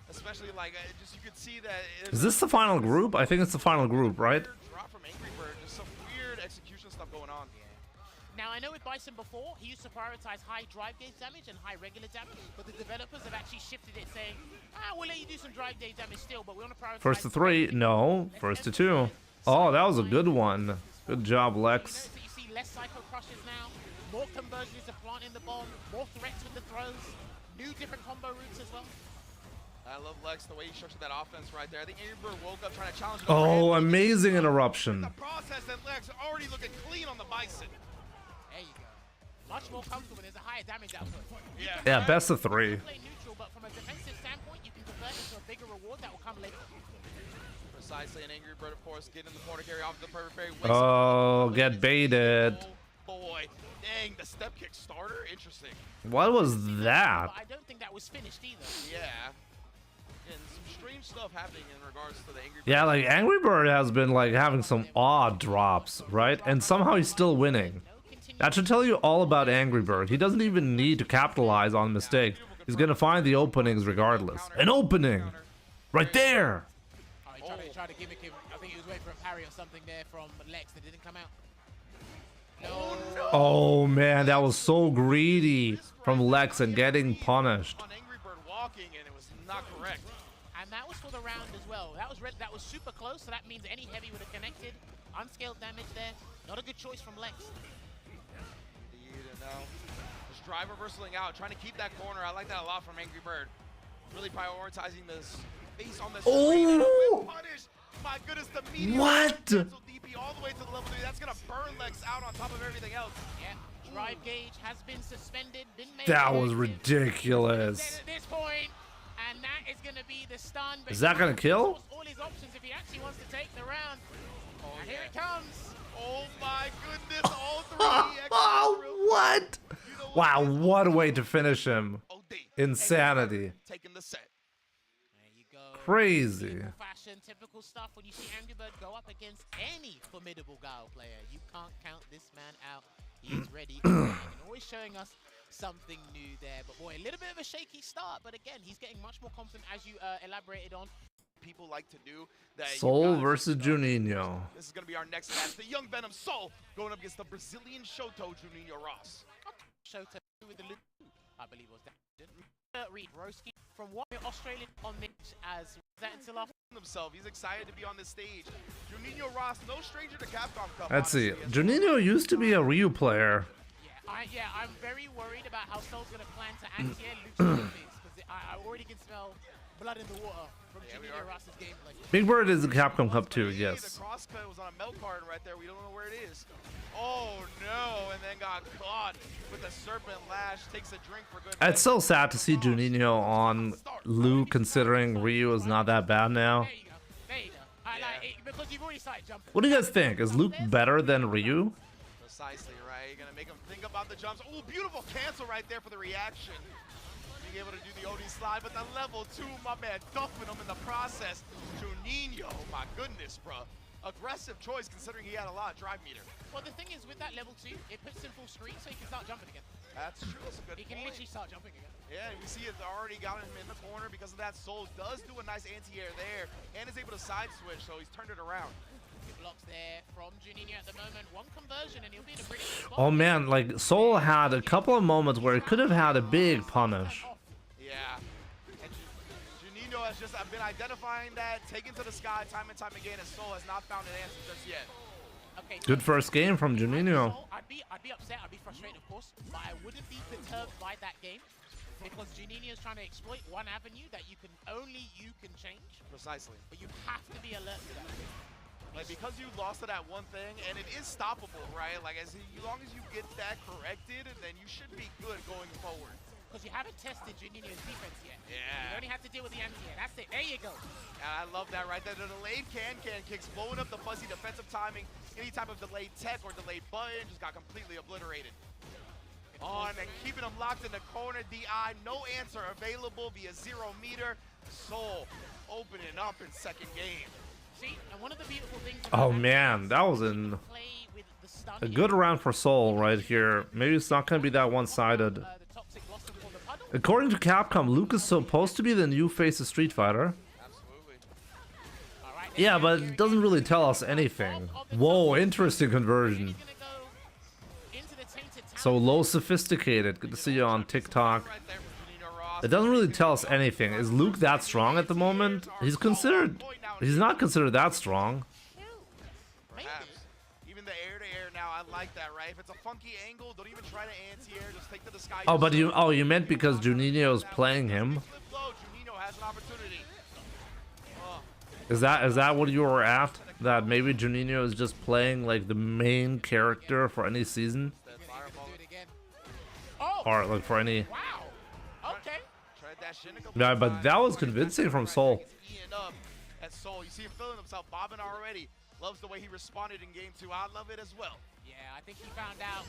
Especially like just you could see that.
Is this the final group? I think it's the final group, right?
Drop from Angry Bird, just some weird execution stuff going on.
Now I know with Bison before, he used to prioritize high drive gauge damage and high regular damage, but the developers have actually shifted it, saying, we'll let you do some drive gauge damage still, but we want to prioritize.
First to 3, no. First to 2. Oh, that was a good one. Good job, Lex.
You see less psycho crushes now, more conversions to planting the bomb, more threats with the throws, new different combo routes as well.
I love Lex, the way he structured that offense right there. I think Angry Bird woke up trying to challenge him.
Oh, amazing interruption.
The process and Lex already looking clean on the Bison.
There you go. Much more comfortable. There's a higher damage output.
Yeah, best of 3.
Play neutral, but from a defensive standpoint, you can convert into a bigger reward that will come later.
Precisely, an Angry Bird, of course, getting the corner carry off the perfect parry.
Oh, get baited.
Oh boy, dang, the step kick starter, interesting.
What was that?
I don't think that was finished either.
Yeah. And some strange stuff happening in regards to the Angry Bird.
Yeah, like Angry Bird has been like having some odd drops, right? And somehow he's still winning. That should tell you all about Angry Bird. He doesn't even need to capitalize on mistakes. He's gonna find the openings regardless. An opening! Right there!
Trying to gimmick him. I think he was waiting for a parry or something there from Lex that didn't come out.
Oh man, that was so greedy from Lex and getting punished.
On Angry Bird walking, and it was not correct.
And that was for the round as well. That was super close, so that means any heavy would have connected. Unscaled damage there. Not a good choice from Lex.
Indeed, and now this drive reversaling out, trying to keep that corner. I like that a lot from Angry Bird. Really prioritizing this face on the screen.
Oh!
Punish. My goodness, the medium.
What?
Cancel DP all the way to the level 3. That's gonna burn Lex out on top of everything else.
Yeah, drive gauge has been suspended, been made
That was
inactive.
ridiculous.
At this point, and that is gonna be the stun.
Is that gonna kill?
All his options if he actually wants to take the round. And here it comes.
Oh my goodness, all 3
Oh, what? Wow, what a way to finish him. Insanity.
Taking the set.
Crazy.
Typical fashion, typical stuff when you see Angry Bird go up against any formidable Guile player. You can't count this man out. He's ready and always showing us something new there. But boy, a little bit of a shaky start, but again, he's getting much more confident as you elaborated on.
People like to do that.
Soul versus Juninho.
This is going to be our next match. The Young Venom Soul going up against the Brazilian Shoto Juninho Ross.
Shoto with the loop, I believe was that. Reed Roski from what Australian on this as that until after
himself. He's excited to be on this stage. Juninho Ross, no stranger to Capcom Cup.
Let's see. Juninho used to be a Ryu player.
I'm very worried about how Soul's going to plan to anti-air Luke's because I already can smell blood in the water from Juninho Ross's gameplay.
Big Bird is in Capcom Cup too, yes.
The crosscut was on a milk carton right there. We don't know where it is. Oh no, and then got caught with a serpent lash. Takes a drink for good.
It's so sad to see Juninho on Luke, considering Ryu is not that bad now.
There you go. Because you've already started jumping.
What do you guys think? Is Luke better than Ryu?
Precisely, right? You're gonna make him think about the jumps. Oh, beautiful cancel right there for the reaction. Being able to do the OD slide, but the level 2, my man, dumping him in the process. Juninho, my goodness, bro. Aggressive choice considering he had a lot of drive meter.
Well, the thing is, with that level 2, it puts him full screen so he can start jumping again.
That's true. That's a good
He can literally start jumping again.
Yeah, we see it's already got him in the corner because of that. Soul does do a nice anti-air there and is able to side switch, so he's turned it around.
Good blocks there from Juninho at the moment. One conversion and he'll be in a pretty good spot.
Oh man, like Soul had a couple of moments where he could have had a big punish.
Yeah. And Juninho has just been identifying that, taken to the sky time and time again, and Soul has not found an answer just yet.
Okay,
Good first game from Juninho.
I'd be upset, I'd be frustrated, of course, but I wouldn't be perturbed by that game because Juninho is trying to exploit one avenue that only you can change.
Precisely.
But you have to be alert to that.
Like, because you lost to that one thing, and it is stoppable, right? Like, as long as you get that corrected, then you should be good going forward.
Because you haven't tested Juninho's defense yet.
Yeah.
You only have to deal with the anti-air. That's it. There you go.
And I love that right there. The delayed can kicks, blowing up the fuzzy defensive timing. Any type of delayed tech or delayed button just got completely obliterated. On and keeping him locked in the corner. DI, no answer available via 0 meter. Soul opening up in second game.
See, and one of the beautiful things
Oh man, that was a good round for Soul right here. Maybe it's not going to be that one-sided. According to Capcom, Luke is supposed to be the new face of Street Fighter. Yeah, but it doesn't really tell us anything. Whoa, interesting conversion. So low sophisticated. Good to see you on TikTok. It doesn't really tell us anything. Is Luke that strong at the moment? He's not considered that strong.
Perhaps. Even the air-to-air now, I like that, right? If it's a funky angle, don't even try to anti-air, just take to the sky.
Oh, but you meant because Juninho is playing him?
Juninho has an opportunity.
Is that what you were at? That maybe Juninho is just playing like the main character for any season? Or like for any...
Okay.
Yeah, but that was convincing from Soul.
And Soul, you see him feeling himself, bobbing already. Loves the way he responded in game 2. I love it as well.
Yeah, I think he found out.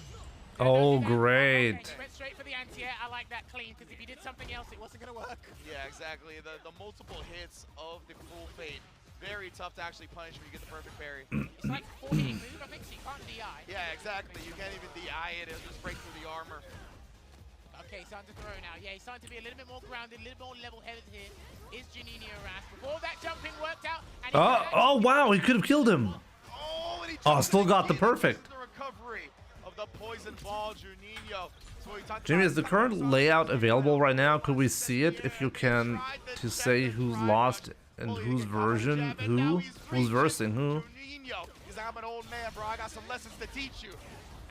Oh, great.
He went straight for the anti-air. I like that clean, because if he did something else, it wasn't going to work.
Yeah, exactly. The multiple hits of the full fade. Very tough to actually punish when you get the perfect parry.
It's like 4-hitting move, I think, so you can't DI.
Yeah, exactly. You can't even DI it. It'll just break through the armor.
Okay, starting to throw now. Yeah, he's starting to be a little bit more grounded, a little bit more level-headed here. Is Juninho Rast. Before that jumping worked out. And
Oh wow, he could have killed him. Oh, still got the perfect.
The recovery of the poison ball, Juninho. So we talked
Jimmy,
about
is the current layout available right now? Could we see it if you can, to say who's lost and whose version, who's versing who?
Juninho. He's like, I'm an old man, bro. I got some lessons to teach you.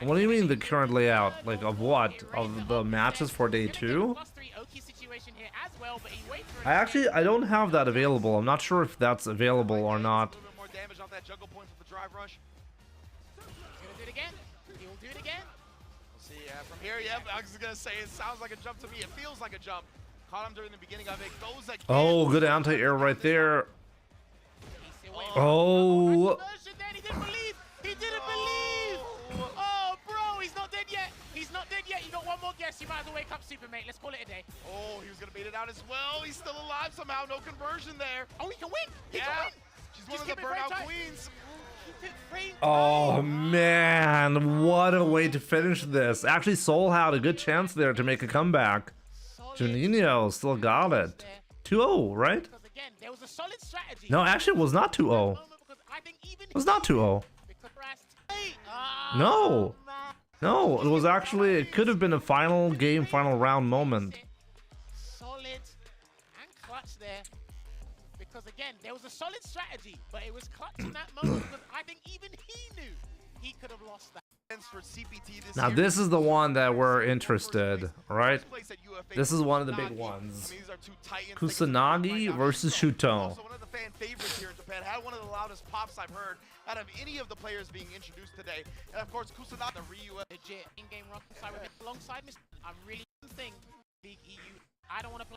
What do you mean the current layout? Like of what? Of the matches for day 2? I don't have that available. I'm not sure if that's available or not.
A little bit more damage off that jungle point from the drive rush.
He's gonna do it again. He will do it again.
We'll see, from here, yeah, I was gonna say, it sounds like a jump to me. It feels like a jump. Caught him during the beginning of it. Goes again.
Oh, good anti-air right there. Oh.
He didn't believe. He didn't believe. Oh, bro, he's not dead yet. He's not dead yet. You got one more guess. You might as well wake up, Supermate. Let's call it a day.
Oh, he was gonna bait it out as well. He's still alive somehow. No conversion there.
Oh, he can win. He can win.
She's one of the burnout queens.
Oh man, what a way to finish this. Actually, Soul had a good chance there to make a comeback. Juninho still got it. 2-0, right?
Again, there was a solid strategy.
No, actually it was not 2-0. It was not 2-0. No. No, it was actually, it could have been a final game, final round moment.
Solid and clutch there. Because again, there was a solid strategy, but it was clutch in that moment because I think even he knew he could have lost that.
For CPT
Now this is the one that we're interested, right? This is one of the big ones. Kusanagi versus Shuto.
Also one of the fan favorites here in Japan. Had one of the loudest pops I've heard out of any of the players being introduced today. And of course, Kusanagi, the Ryu.
Legit in-game rock side with it alongside Mr. I'm really think League EU. I don't want to play.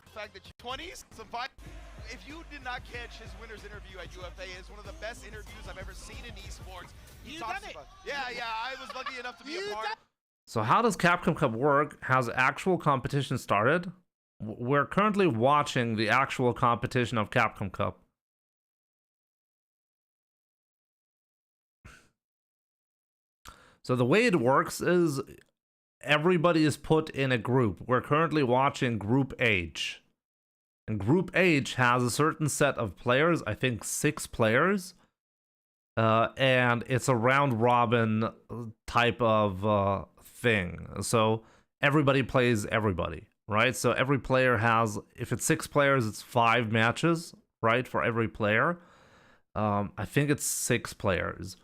The fact that 20s, some fun. If you did not catch his winner's interview at UFA, it is one of the best interviews I've ever seen in esports. He talks about, yeah, I was lucky enough to be a part.
So how does Capcom Cup work? Has actual competition started? We're currently watching the actual competition of Capcom Cup. So the way it works is everybody is put in a group. We're currently watching Group H. And Group H has a certain set of players, I think 6 players. And it's a round robin type of thing. So everybody plays everybody, right? So every player has, if it's 6 players, it's 5 matches, right? For every player. I think it's 6 players.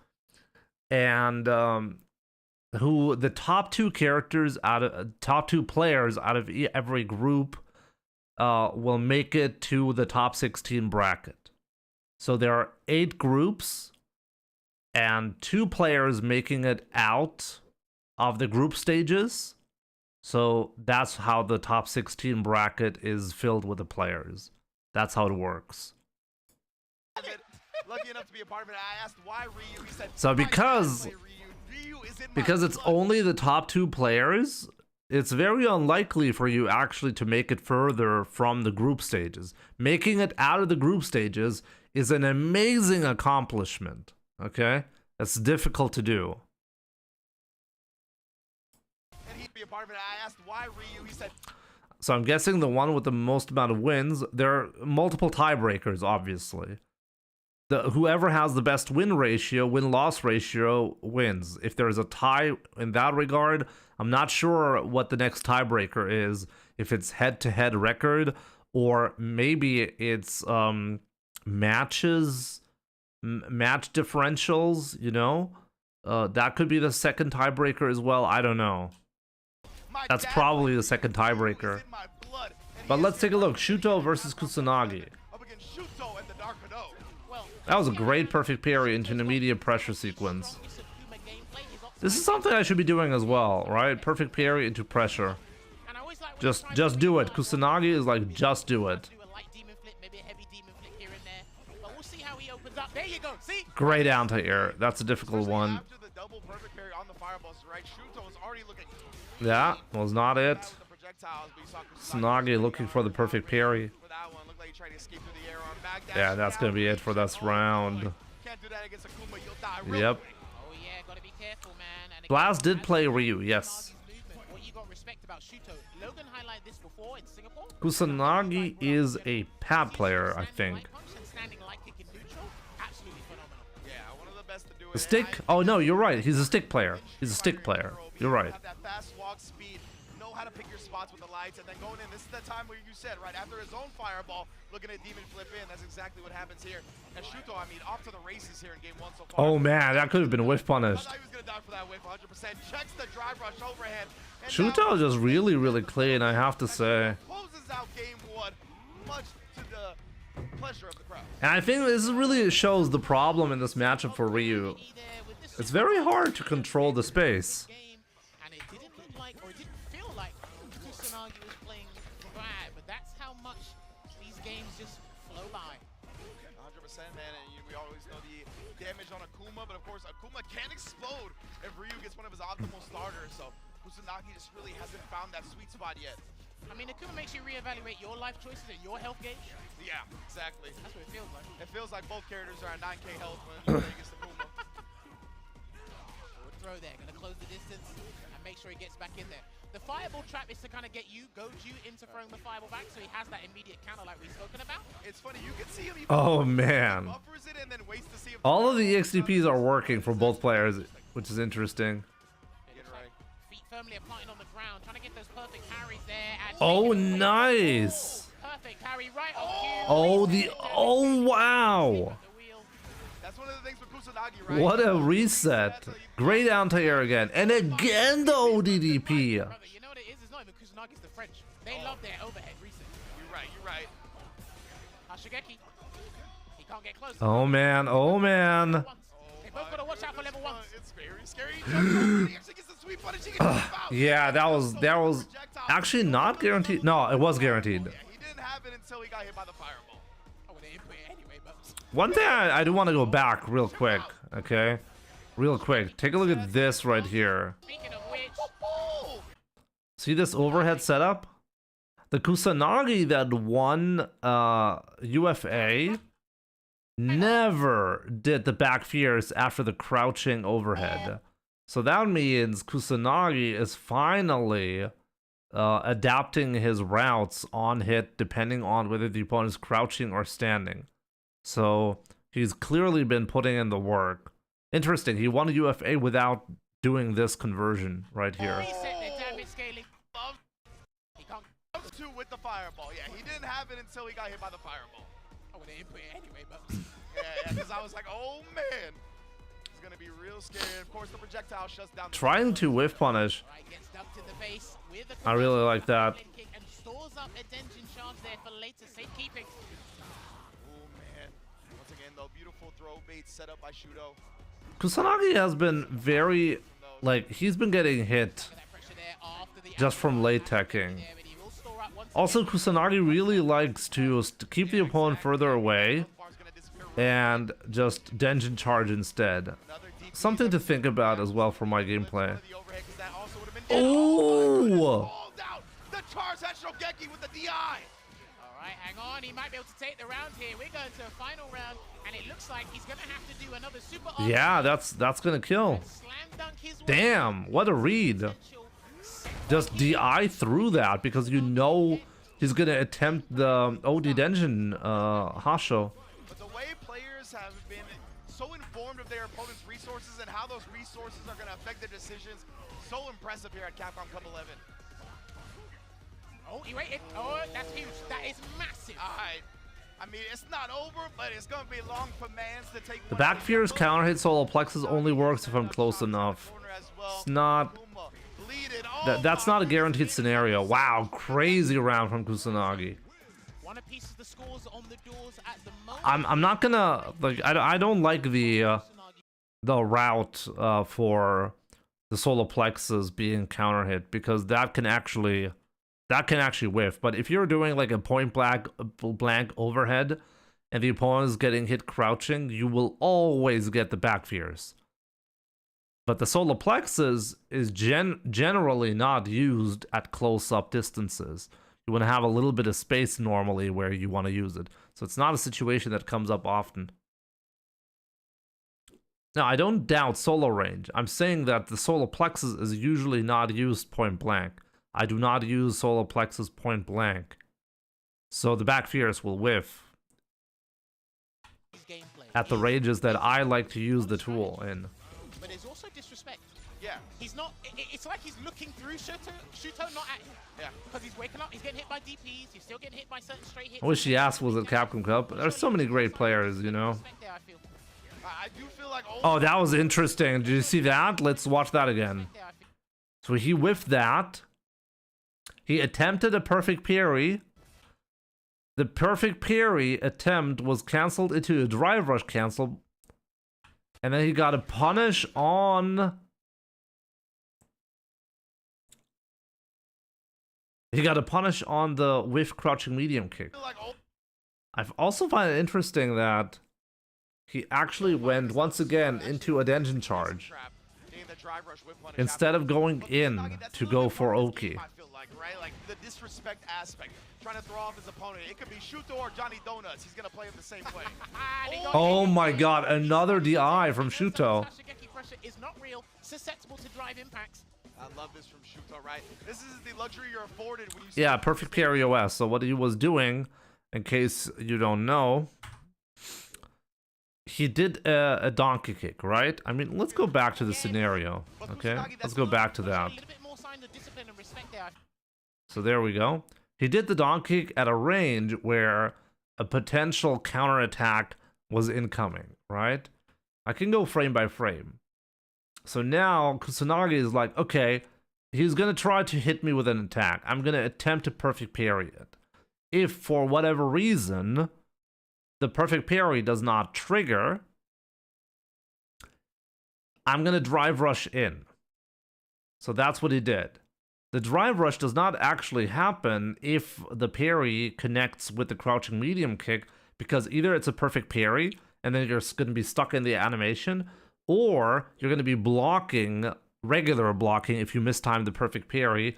And who the top 2 characters top 2 players out of every group will make it to the top 16 bracket. So there are 8 groups and 2 players making it out of the group stages. So that's how the top 16 bracket is filled with the players. That's how it works.
Lucky enough to be a part of it. I asked why Ryu. He said,
so because it's only the top 2 players, it's very unlikely for you actually to make it further from the group stages. Making it out of the group stages is an amazing accomplishment, okay? It's difficult to do.
And he'd be a part of it. I asked why Ryu. He said,
so I'm guessing the one with the most amount of wins, there are multiple tiebreakers, obviously. Whoever has the best win-loss ratio wins. If there's a tie in that regard, I'm not sure what the next tiebreaker is. If it's head-to-head record, or maybe it's match differentials, you know? That could be the second tiebreaker as well. I don't know. That's probably the second tiebreaker. But let's take a look. Shuto versus Kusanagi. That was a great perfect parry into an immediate pressure sequence. This is something I should be doing as well, right? Perfect parry into pressure. Just do it. Kusanagi is like, just do it. Great anti-air. That's a difficult one. Yeah, was not it. Kusanagi looking for the perfect parry. Yeah, that's gonna be it for this round. Yep. Blast did play Ryu, yes.
respect about Shuto. Logan highlighted this before in Singapore.
Kusanagi is a pad player, I think.
Standing light kick in neutral, absolutely phenomenal.
Yeah, one of the best to do it.
The stick? Oh no, you're right. He's a stick player. He's a stick player. You're right.
Have that fast walk speed, know how to pick your spots with the lights, and then going in. This is the time where you said, right after his own fireball, looking at Demon flip in. That's exactly what happens here. And Shuto, I mean, off to the races here in game 1 so far.
Oh man, that could have been whiff punished.
I thought he was gonna die for that whiff 100%. Checks the drive rush overhead.
Shuto is just really, really clean, I have to say.
Closes out game 1, much to the pleasure of the crowd.
And I think this really shows the problem in this matchup for Ryu. It's very hard to control the space.
And it didn't look like, or it didn't feel like Kusanagi was playing bad, but that's how much these games just flow by.
100%, man, and we always know the damage on Akuma, but of course Akuma can explode if Ryu gets one of his optimal starters, so Kusanagi just really hasn't found that sweet spot yet.
I mean, Akuma makes you reevaluate your life choices and your health gauge.
Yeah, exactly.
That's what it feels like.
It feels like both characters are at 9k health when you're playing against Akuma.
Forward throw there, gonna close the distance and make sure he gets back in there. The fireball trap is to kind of get you, goad you into throwing the fireball back, so he has that immediate counter like we've spoken about.
It's funny, you can see him.
Oh man.
Buffers it and then waits to see if
All of the EXDPs are working for both players, which is interesting.
Feet firmly applying on the ground, trying to get those perfect parries there. And
Oh, nice.
perfect parry right on cue.
Oh, wow.
That's one of the things with Kusanagi, right?
What a reset. Great anti-air again. And again the ODDP.
You know what it is? It's not even Kusanagi, it's the French. They love their overhead reset.
You're right.
Hashigeki. He can't get close.
Oh man, oh man.
They both gotta watch out for level 1.
It's very scary. He actually gets the sweet punish. He gets the foul.
Yeah, that was actually not guaranteed. No, it was guaranteed.
Yeah, he didn't have it until he got hit by the fireball.
Oh, well, they input it anyway, but...
One thing I do want to go back real quick, okay? Real quick. Take a look at this right here.
Speaking of which...
See this overhead setup? The Kusanagi that won UFA never did the back fears after the crouching overhead. So that means Kusanagi is finally adapting his routes on hit depending on whether the opponent is crouching or standing. So he's clearly been putting in the work. Interesting, he won a UFA without doing this conversion right here.
Reset their damage scaling. He can't...
Two with the fireball. Yeah, he didn't have it until he got hit by the fireball.
Oh, well, they input it anyway, but...
Yeah, because I was like, oh man. It's going to be real scary. Of course, the projectile shuts down the...
Trying to whiff punish.
Right, gets dunked in the face with the
I really like that.
kick and stores up a Denjin charge there for later safekeeping.
Oh man. Once again, though, beautiful throw bait set up by Shuto.
Kusanagi has been very, like, he's been getting hit just from late teching. Also, Kusanagi really likes to keep the opponent further away and just Denjin charge instead. Something to think about as well for my gameplay. Oh!
The charge at Shogeki with the DI.
Alright, hang on. He might be able to take the round here. We're going to a final round, and it looks like he's going to have to do another super...
Yeah, that's gonna kill. Damn, what a read. Just DI through that because you know he's gonna attempt the OD Denjin Hasho.
But the way players have been so informed of their opponent's resources and how those resources are going to affect their decisions, so impressive here at Capcom Cup 11.
Oh, he waited. Oh, that's huge. That is massive.
Alright. I mean, it's not over, but it's going to be long for Mans to take
The back fear's counter hit solo plexus only works if I'm close enough. It's not... That's not a guaranteed scenario. Wow, crazy round from Kusanagi. I'm not gonna like I don't like the route for the solar plexus being counter hit because that can actually whiff. But if you're doing like a point blank overhead and the opponent is getting hit crouching, you will always get the back fears. But the solar plexus is generally not used at close-up distances. You want to have a little bit of space normally where you want to use it. So it's not a situation that comes up often. Now, I don't doubt solar range. I'm saying that the solar plexus is usually not used point blank. I do not use solar plexus point blank. So the back fierce will whiff at the ranges that I like to use the tool in.
But there's also disrespect.
Yeah.
He's not. It's like he's looking through Shuto, not at him. Yeah. Because he's waking up. He's getting hit by DPs. He's still getting hit by certain straight hits.
I wish he asked was at Capcom Cup. There's so many great players, you know.
I do feel like
Oh, that was interesting. Did you see that? Let's watch that again. So he whiffed that. He attempted a perfect parry. The perfect parry attempt was cancelled into a drive rush cancel. And then he got a punish on... He got a punish on the whiff crouching medium kick. I also find it interesting that he actually went once again into a Denjin charge instead of going in to go for Oki.
Like the disrespect aspect, trying to throw off his opponent. It could be Shuto or Johnny Donuts. He's gonna play him the same way.
Oh my god, another DI from Shuto.
Is not real, susceptible to drive impacts.
I love this from Shuto, right? This is the luxury you're afforded when you
Yeah, perfect parry OS. So what he was doing, in case you don't know, he did a donkey kick, right? I mean, let's go back to the scenario, okay? Let's go back to that. So there we go. He did the donkey kick at a range where a potential counterattack was incoming, right? I can go frame by frame. So now Kusanagi is like, okay, he's going to try to hit me with an attack. I'm going to attempt to perfect parry it. If for whatever reason the perfect parry does not trigger, I'm going to drive rush in. So that's what he did. The drive rush does not actually happen if the parry connects with the crouching medium kick, because either it's a perfect parry and then you're going to be stuck in the animation, or you're going to be blocking, regular blocking, if you mistime the perfect parry,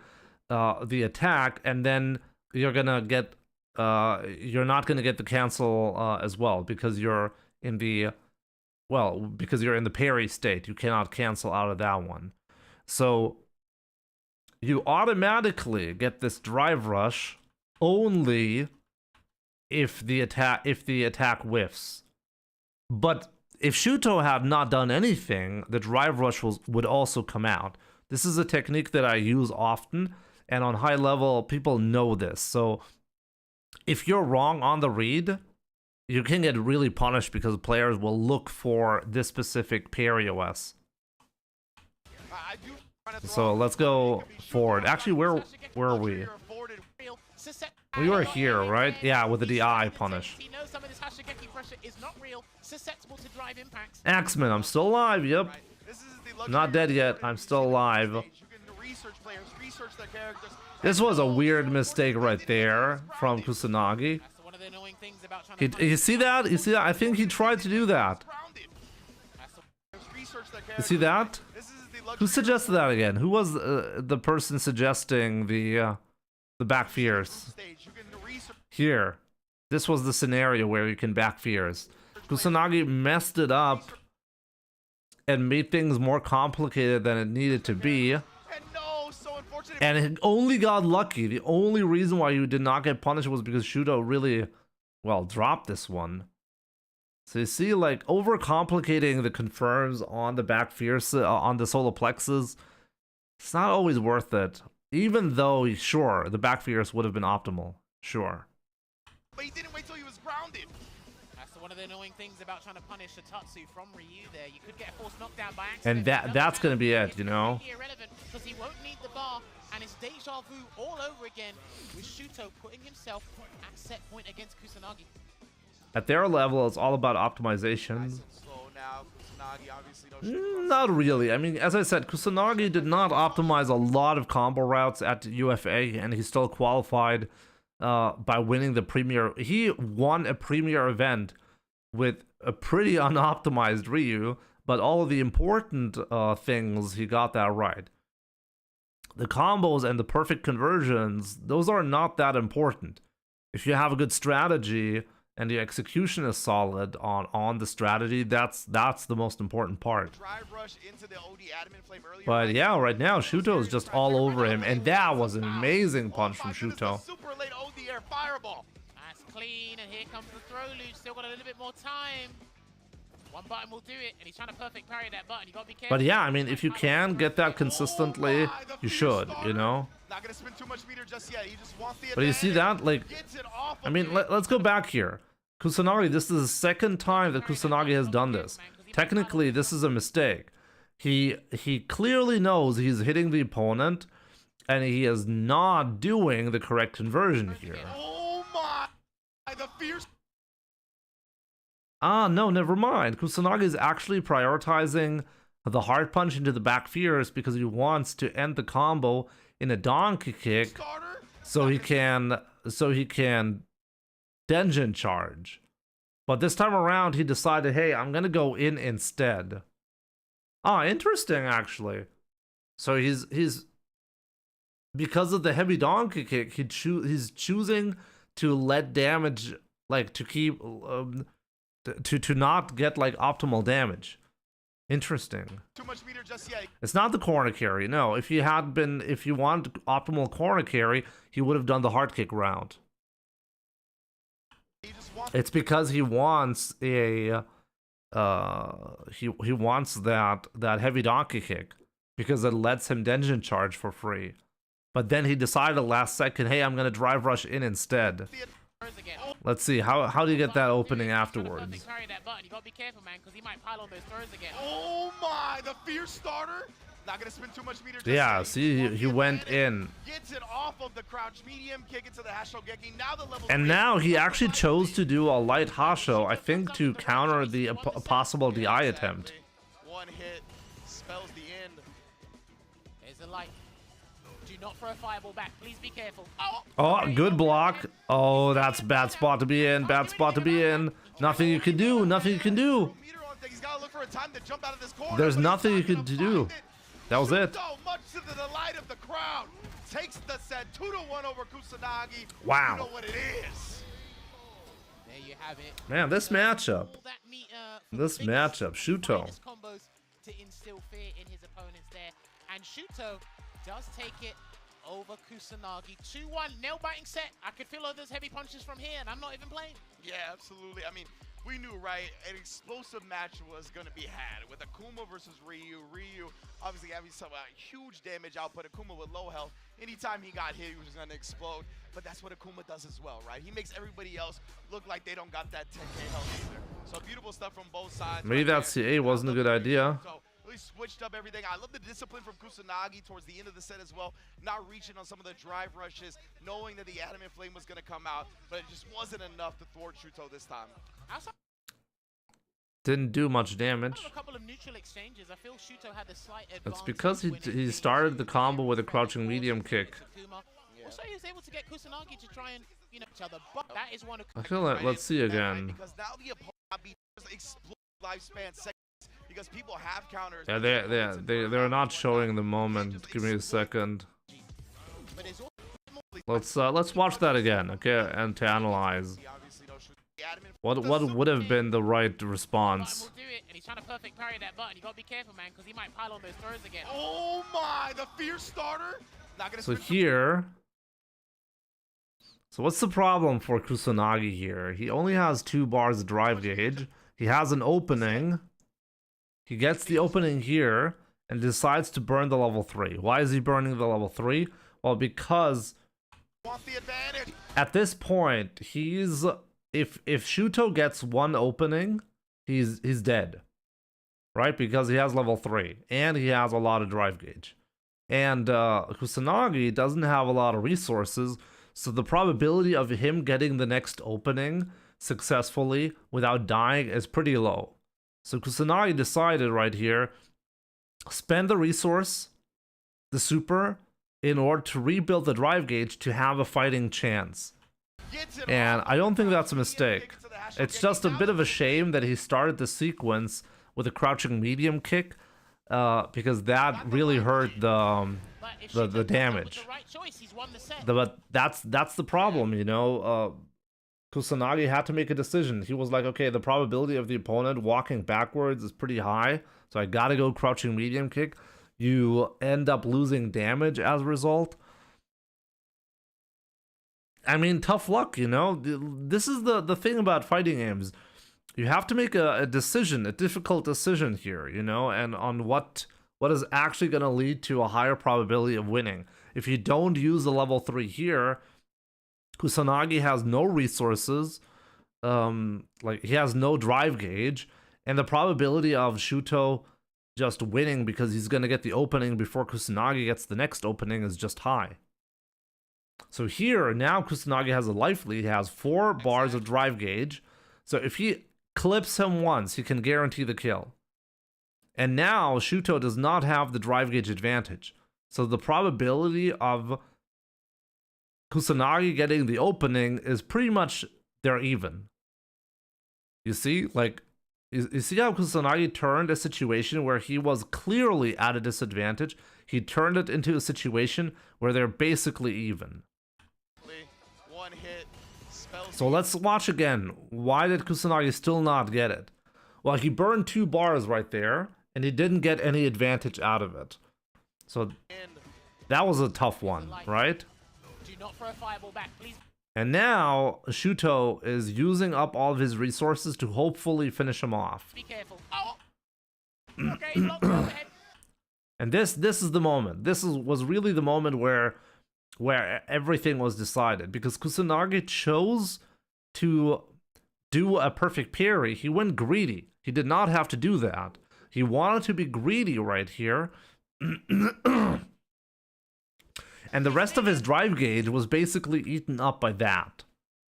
the attack, and then you're going to get, you're not going to get the cancel as well, because you're in the, well, because you're in the parry state. You cannot cancel out of that one. So you automatically get this drive rush only if the attack whiffs. But if Shuto had not done anything, the drive rush would also come out. This is a technique that I use often, and on high level, people know this. So if you're wrong on the read, you can get really punished because players will look for this specific parry OS. So let's go forward. Actually, where are we? We were here, right? Yeah, with the DI punish. Axeman, I'm still alive, yep. Not dead yet, I'm still alive. This was a weird mistake right there from Kusanagi. You see that? You see that? I think he tried to do that. You see that? Who suggested that again? Who was the person suggesting the back fierce? Here. This was the scenario where you can back fierce. Kusanagi messed it up and made things more complicated than it needed to be. And it only got lucky. The only reason why you did not get punished was because Shuto really, well, dropped this one. So you see, like, overcomplicating the confirms on the back fierce, on the solar plexus, it's not always worth it. Even though, sure, the back fierce would have been optimal. Sure.
But he didn't wait till he was grounded.
That's one of the annoying things about trying to punish a Tatsu from Ryu there. You could get a forced knockdown by accident.
And that's going to be it, you know?
Irrelevant, because he won't need the bar, and it's deja vu all over again with Shuto putting himself at set point against Kusanagi.
At their level, it's all about optimization. Not really. I mean, as I said, Kusanagi did not optimize a lot of combo routes at UFA, and he still qualified by winning the Premier. He won a Premier event with a pretty unoptimized Ryu, but all of the important things, he got that right. The combos and the perfect conversions, those are not that important. If you have a good strategy, and the execution is solid on the strategy, that's the most important part.
Drive rush into the OD adamant flame earlier.
But yeah, right now Shuto is just all over him, and that was an amazing punch from Shuto.
Super late OD air fireball.
That's clean, and here comes the throw loop. Still got a little bit more time. One button will do it, and he's trying to perfect parry that button. You gotta be careful.
But yeah, I mean, if you can get that consistently, you should, you know?
Not gonna spend too much meter just yet. He just wants the
But you see that? Like, I mean, let's go back here. Kusanagi, this is the second time that Kusanagi has done this. Technically, this is a mistake. He clearly knows he's hitting the opponent, and he is not doing the correct conversion here.
Oh my! The fierce.
Ah, no, never mind. Kusanagi is actually prioritizing the hard punch into the back fierce because he wants to end the combo in a donkey kick, so he can Denjin charge. But this time around, he decided, hey, I'm gonna go in instead. Ah, interesting, actually. So he's because of the heavy donkey kick, he's choosing to let damage, like, to keep to not get like optimal damage. Interesting.
Too much meter just yet.
It's not the corner carry. No, if you want optimal corner carry, he would have done the hard kick round. It's because he wants a he wants that heavy donkey kick because it lets him Denjin charge for free. But then he decided last second, hey, I'm gonna drive rush in instead. Let's see, how do you get that opening afterwards?
Oh my, the fierce starter. Not gonna spend too much meter.
Yeah, see, he went in.
Gets it off of the crouch medium, kick it to the Hashogeki. Now the level.
And now he actually chose to do a light Hasho, I think, to counter the possible DI attempt.
One hit spells the end.
There's a light. Do not throw a fireball back. Please be careful.
Oh, good block. Oh, that's a bad spot to be in. Bad spot to be in. Nothing you can do. Nothing you can do. There's nothing you can do. That was it.
Much to the delight of the crowd. Takes the set 2-1 over Kusanagi.
Wow.
You know what it is.
There you have it.
Man, this matchup. Shuto.
Combos to instill fear in his opponents there. And Shuto does take it over Kusanagi. 2-1 nail biting set. I could feel all those heavy punches from here, and I'm not even playing.
Yeah, absolutely. I mean, we knew, right, an explosive match was going to be had with Akuma versus Ryu. Ryu obviously having some huge damage output. Akuma with low health. Anytime he got hit, he was going to explode. But that's what Akuma does as well, right? He makes everybody else look like they don't got that 10k health either. So beautiful stuff from both sides.
Maybe that CA wasn't a good idea.
So really switched up everything. I love the discipline from Kusanagi towards the end of the set as well. Not reaching on some of the drive rushes, knowing that the Adamant Flame was going to come out, but it just wasn't enough to thwart Shuto this time.
Didn't do much damage.
A couple of neutral exchanges. I feel Shuto had a slight advantage.
That's because he started the combo with a crouching medium kick.
Also, he was able to get Kusanagi to try and, you know, each other. But that is one of.
I feel like let's see again.
Because now the opponent explode lifespan seconds because people have counters.
Yeah, they're not showing the moment. Give me a second. Let's watch that again, okay, and to analyze. What would have been the right response?
And he's trying to perfect parry that button. You gotta be careful, man, because he might pile on those throws again.
Oh my, the fierce starter.
So here, so what's the problem for Kusanagi here? He only has 2 bars of drive gauge. He has an opening. He gets the opening here and decides to burn the level 3. Why is he burning the level 3? Well, because at this point, he's if Shuto gets 1 opening, he's dead. Right? Because he has level 3 and he has a lot of drive gauge. And Kusanagi doesn't have a lot of resources, so the probability of him getting the next opening successfully without dying is pretty low. So Kusanagi decided right here, spend the resource, the super, in order to rebuild the drive gauge to have a fighting chance. And I don't think that's a mistake. It's just a bit of a shame that he started the sequence with a crouching medium kick, because that really hurt the damage. But that's the problem, you know. Kusanagi had to make a decision. He was like, okay, the probability of the opponent walking backwards is pretty high, so I gotta go crouching medium kick. You end up losing damage as a result. I mean, tough luck, you know? This is the thing about fighting games. You have to make a decision, a difficult decision here, you know, and on what is actually going to lead to a higher probability of winning. If you don't use the level 3 here, Kusanagi has no resources, like he has no drive gauge, and the probability of Shuto just winning because he's going to get the opening before Kusanagi gets the next opening is just high. So here, now Kusanagi has a life lead, he has 4 bars of drive gauge, so if he clips him once, he can guarantee the kill. And now Shuto does not have the drive gauge advantage. So the probability of Kusanagi getting the opening is pretty much they're even. You see? Like, you see how Kusanagi turned a situation where he was clearly at a disadvantage? He turned it into a situation where they're basically even.
One hit.
So let's watch again. Why did Kusanagi still not get it? Well, he burned 2 bars right there, and he didn't get any advantage out of it. So that was a tough one, right?
Do not throw a fireball back, please.
And now Shuto is using up all of his resources to hopefully finish him off.
Be careful. Oh! Okay, block overhead.
And this is the moment. Was really the moment where everything was decided, because Kusanagi chose to do a perfect parry. He went greedy. He did not have to do that. He wanted to be greedy right here. And the rest of his drive gauge was basically eaten up by that.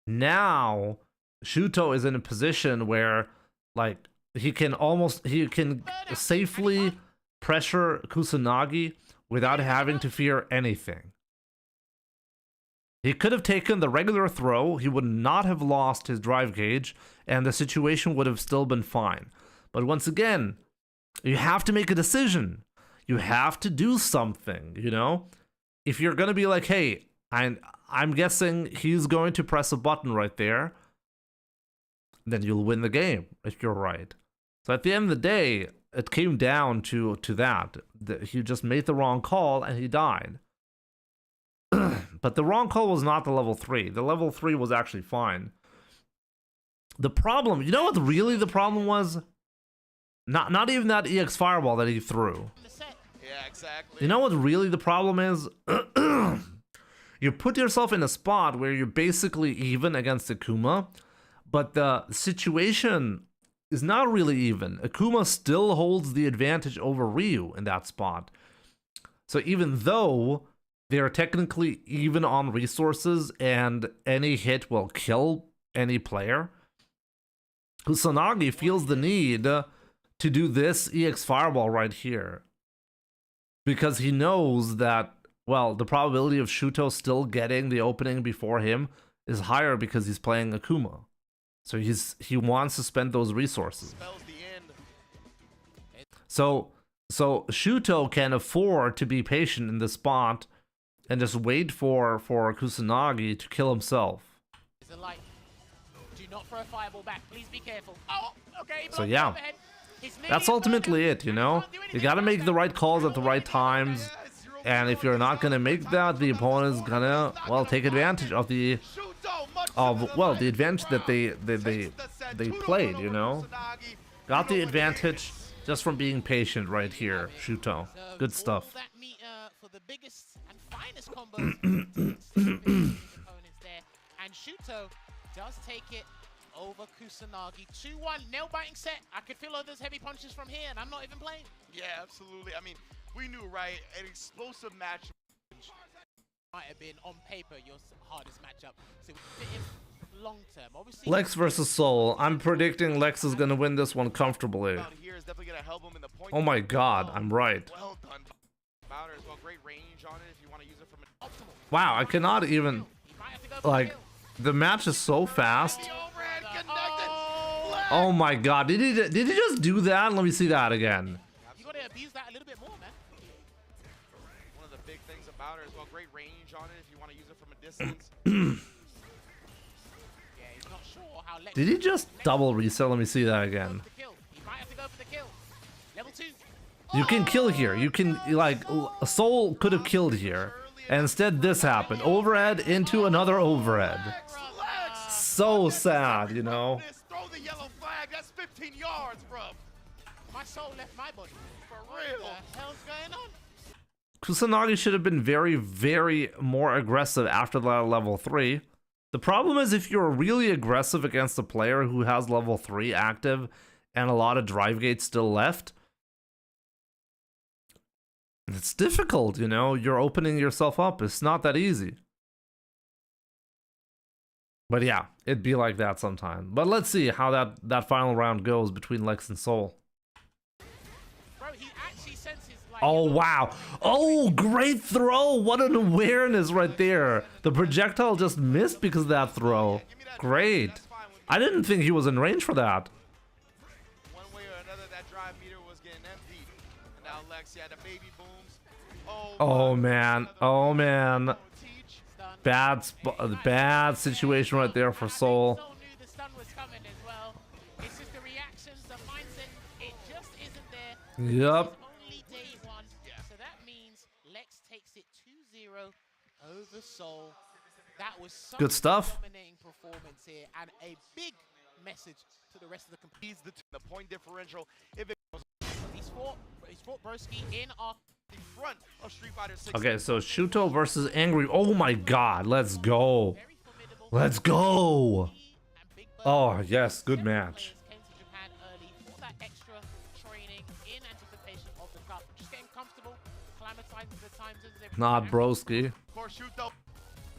Now Shuto is in a position where, like, he can safely pressure Kusanagi without having to fear anything. He could have taken the regular throw, he would not have lost his drive gauge, and the situation would have still been fine. But once again, you have to make a decision. You have to do something, you know? If you're going to be like, hey, I'm guessing he's going to press a button right there, then you'll win the game, if you're right. So at the end of the day, it came down to that. He just made the wrong call and he died. But the wrong call was not the level 3. The level 3 was actually fine. The problem, you know what really the problem was? Not even that EX fireball that he threw.
Yeah, exactly.
You know what really the problem is? You put yourself in a spot where you're basically even against Akuma, but the situation is not really even. Akuma still holds the advantage over Ryu in that spot. So even though they are technically even on resources and any hit will kill any player, Kusanagi feels the need to do this EX fireball right here, because he knows that, well, the probability of Shuto still getting the opening before him is higher because he's playing Akuma. So he wants to spend those resources. So Shuto can afford to be patient in this spot and just wait for Kusanagi to kill himself.
Do not throw a fireball back. Please be careful. Oh, okay.
So yeah, that's ultimately it, you know? You gotta make the right calls at the right times, and if you're not gonna make that, the opponent is gonna, well, take advantage of the advantage that they played, you know? Got the advantage just from being patient right here, Shuto. Good stuff.
For the biggest and finest combos opponents there, and Shuto does take it over Kusanagi. 2-1 nail-biting set. I could feel all those heavy punches from here, and I'm not even playing.
Yeah, absolutely. I mean, we knew, right? An explosive match
might have been on paper your hardest matchup. So we fit in long term. Obviously,
Lex versus Soul. I'm predicting Lex is gonna win this one comfortably. Oh my god, I'm right.
Well done, Bowder as well. Great range on it if you want to use it from an optimal.
Wow, I cannot even, like, the match is so fast. Oh my god, did he just do that? Let me see that again.
You gotta abuse that a little bit more, man.
One of the big things about her as well. Great range on it if you want to use it from a distance.
Did he just double reset? Let me see that again.
He might have to go for the kill. Level 2.
You can kill here. You can, like, Soul could have killed here. And instead this happened. Overhead into another overhead. So sad, you know?
Throw the yellow flag. That's 15 yards, bro.
My soul left my body.
For real.
What the hell's going on?
Kusanagi should have been very, very more aggressive after that level 3. The problem is if you're really aggressive against a player who has level 3 active and a lot of drive gates still left, it's difficult, you know? You're opening yourself up. It's not that easy. But yeah, it'd be like that sometime. But let's see how that final round goes between Lex and Soul.
Bro, he actually senses like
Oh, wow. Oh, great throw. What an awareness right there. The projectile just missed because of that throw. Great. I didn't think he was in range for that.
One way or another, that drive meter was getting emptied. And now Lex, yeah, the baby booms.
Oh, man. Oh, man. Bad situation right there for Soul.
Soul knew the stun was coming as well. It's just the reactions, the mindset, it just isn't there.
Yep.
Only day 1. So that means Lex takes it 2-0 over Soul. That was such
Good stuff.
a dominating performance here and a big message to the rest of the compete.
The point differential. If it goes,
He's fought Broski in off
in front of Street Fighter 6.
Okay, so Shuto versus Angry. Oh my god, let's go. Let's go. Oh, yes, good match.
Came to Japan early for that extra training in anticipation of the cup. Just getting comfortable, acclimatizing to the time zones.
Not Broski.
Of course, Shuto.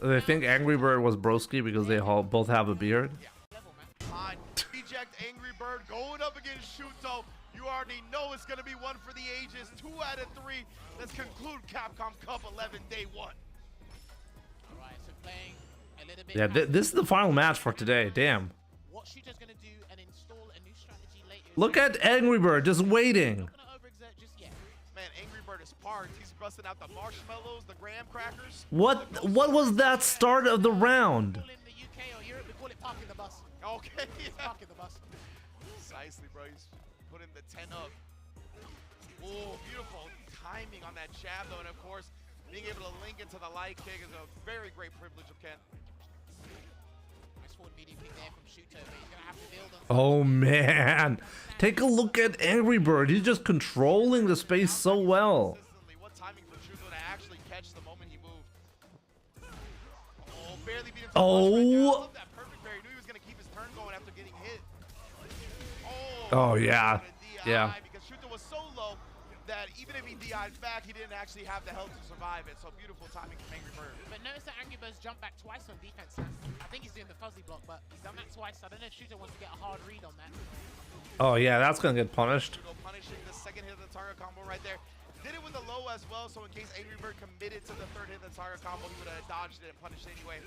They think Angry Bird was Broski because they all both have a beard.
On reject Angry Bird going up against Shuto. You already know it's going to be one for the ages. 2 out of 3. Let's conclude Capcom Cup 11 day 1.
All right, so playing a little bit.
Yeah, this is the final match for today. Damn.
What Shooter's going to do and install a new strategy later.
Look at Angry Bird just waiting.
Man, Angry Bird is parked. He's busting out the marshmallows, the graham crackers.
What was that start of the round?
In the UK or Europe, we call it parking the bus.
Okay, yeah.
Parking the bus.
Precisely, bro. He's putting the 10 up. Oh, beautiful timing on that jab, though. And of course, being able to link into the light kick is a very great privilege of Ken.
Nice forward medium kick there from Shooter, but he's going to have to build on.
Oh man. Take a look at Angry Bird. He's just controlling the space so well.
What timing for Shuto to actually catch the moment he moved. Oh, barely beat him.
Oh.
That perfect parry. Knew he was going to keep his turn going after getting hit.
Oh yeah. Yeah.
Because Shuto was so low that even if he DI'd back, he didn't actually have the health to survive it. So beautiful timing from Angry Bird.
But notice that Angry Bird's jumped back twice on defense. I think he's doing the fuzzy block, but he's done that twice. I don't know if Shooter wants to get a hard read on that.
Oh yeah, that's gonna get punished.
Shuto punishing the second hit of the target combo right there. Did it with the low as well, so in case Angry Bird committed to the third hit of the target combo, he would have dodged it and punished it anyway.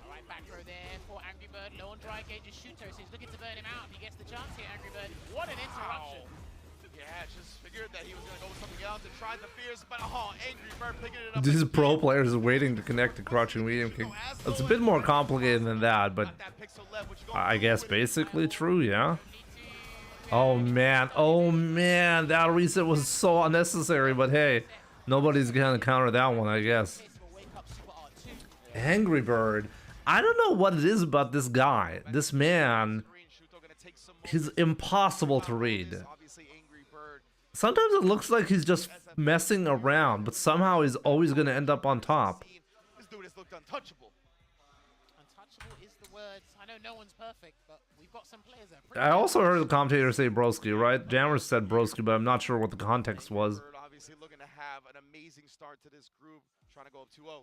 All right, back row there for Angry Bird. Low on dry gauge is Shooter, so he's looking to burn him out. If he gets the chance here, Angry Bird. What an interruption.
Yeah, just figured that he was going to go with something else and tried the fierce, but Angry Bird picking it up.
These pro players are waiting to connect the crouching medium kick. It's a bit more complicated than that, but I guess basically true, yeah. Oh man, that reset was so unnecessary, but hey, nobody's gonna counter that one, I guess. Angry Bird. I don't know what it is about this guy. This man, he's impossible to read. Sometimes it looks like he's just messing around, but somehow he's always going to end up on top.
This dude has looked untouchable.
Untouchable is the word. I know no one's perfect, but we've got some players that
I also heard the commentator say Broski, right? Jammers said Broski, but I'm not sure what the context was.
Obviously looking to have an amazing start to this group, trying to go up 2-0.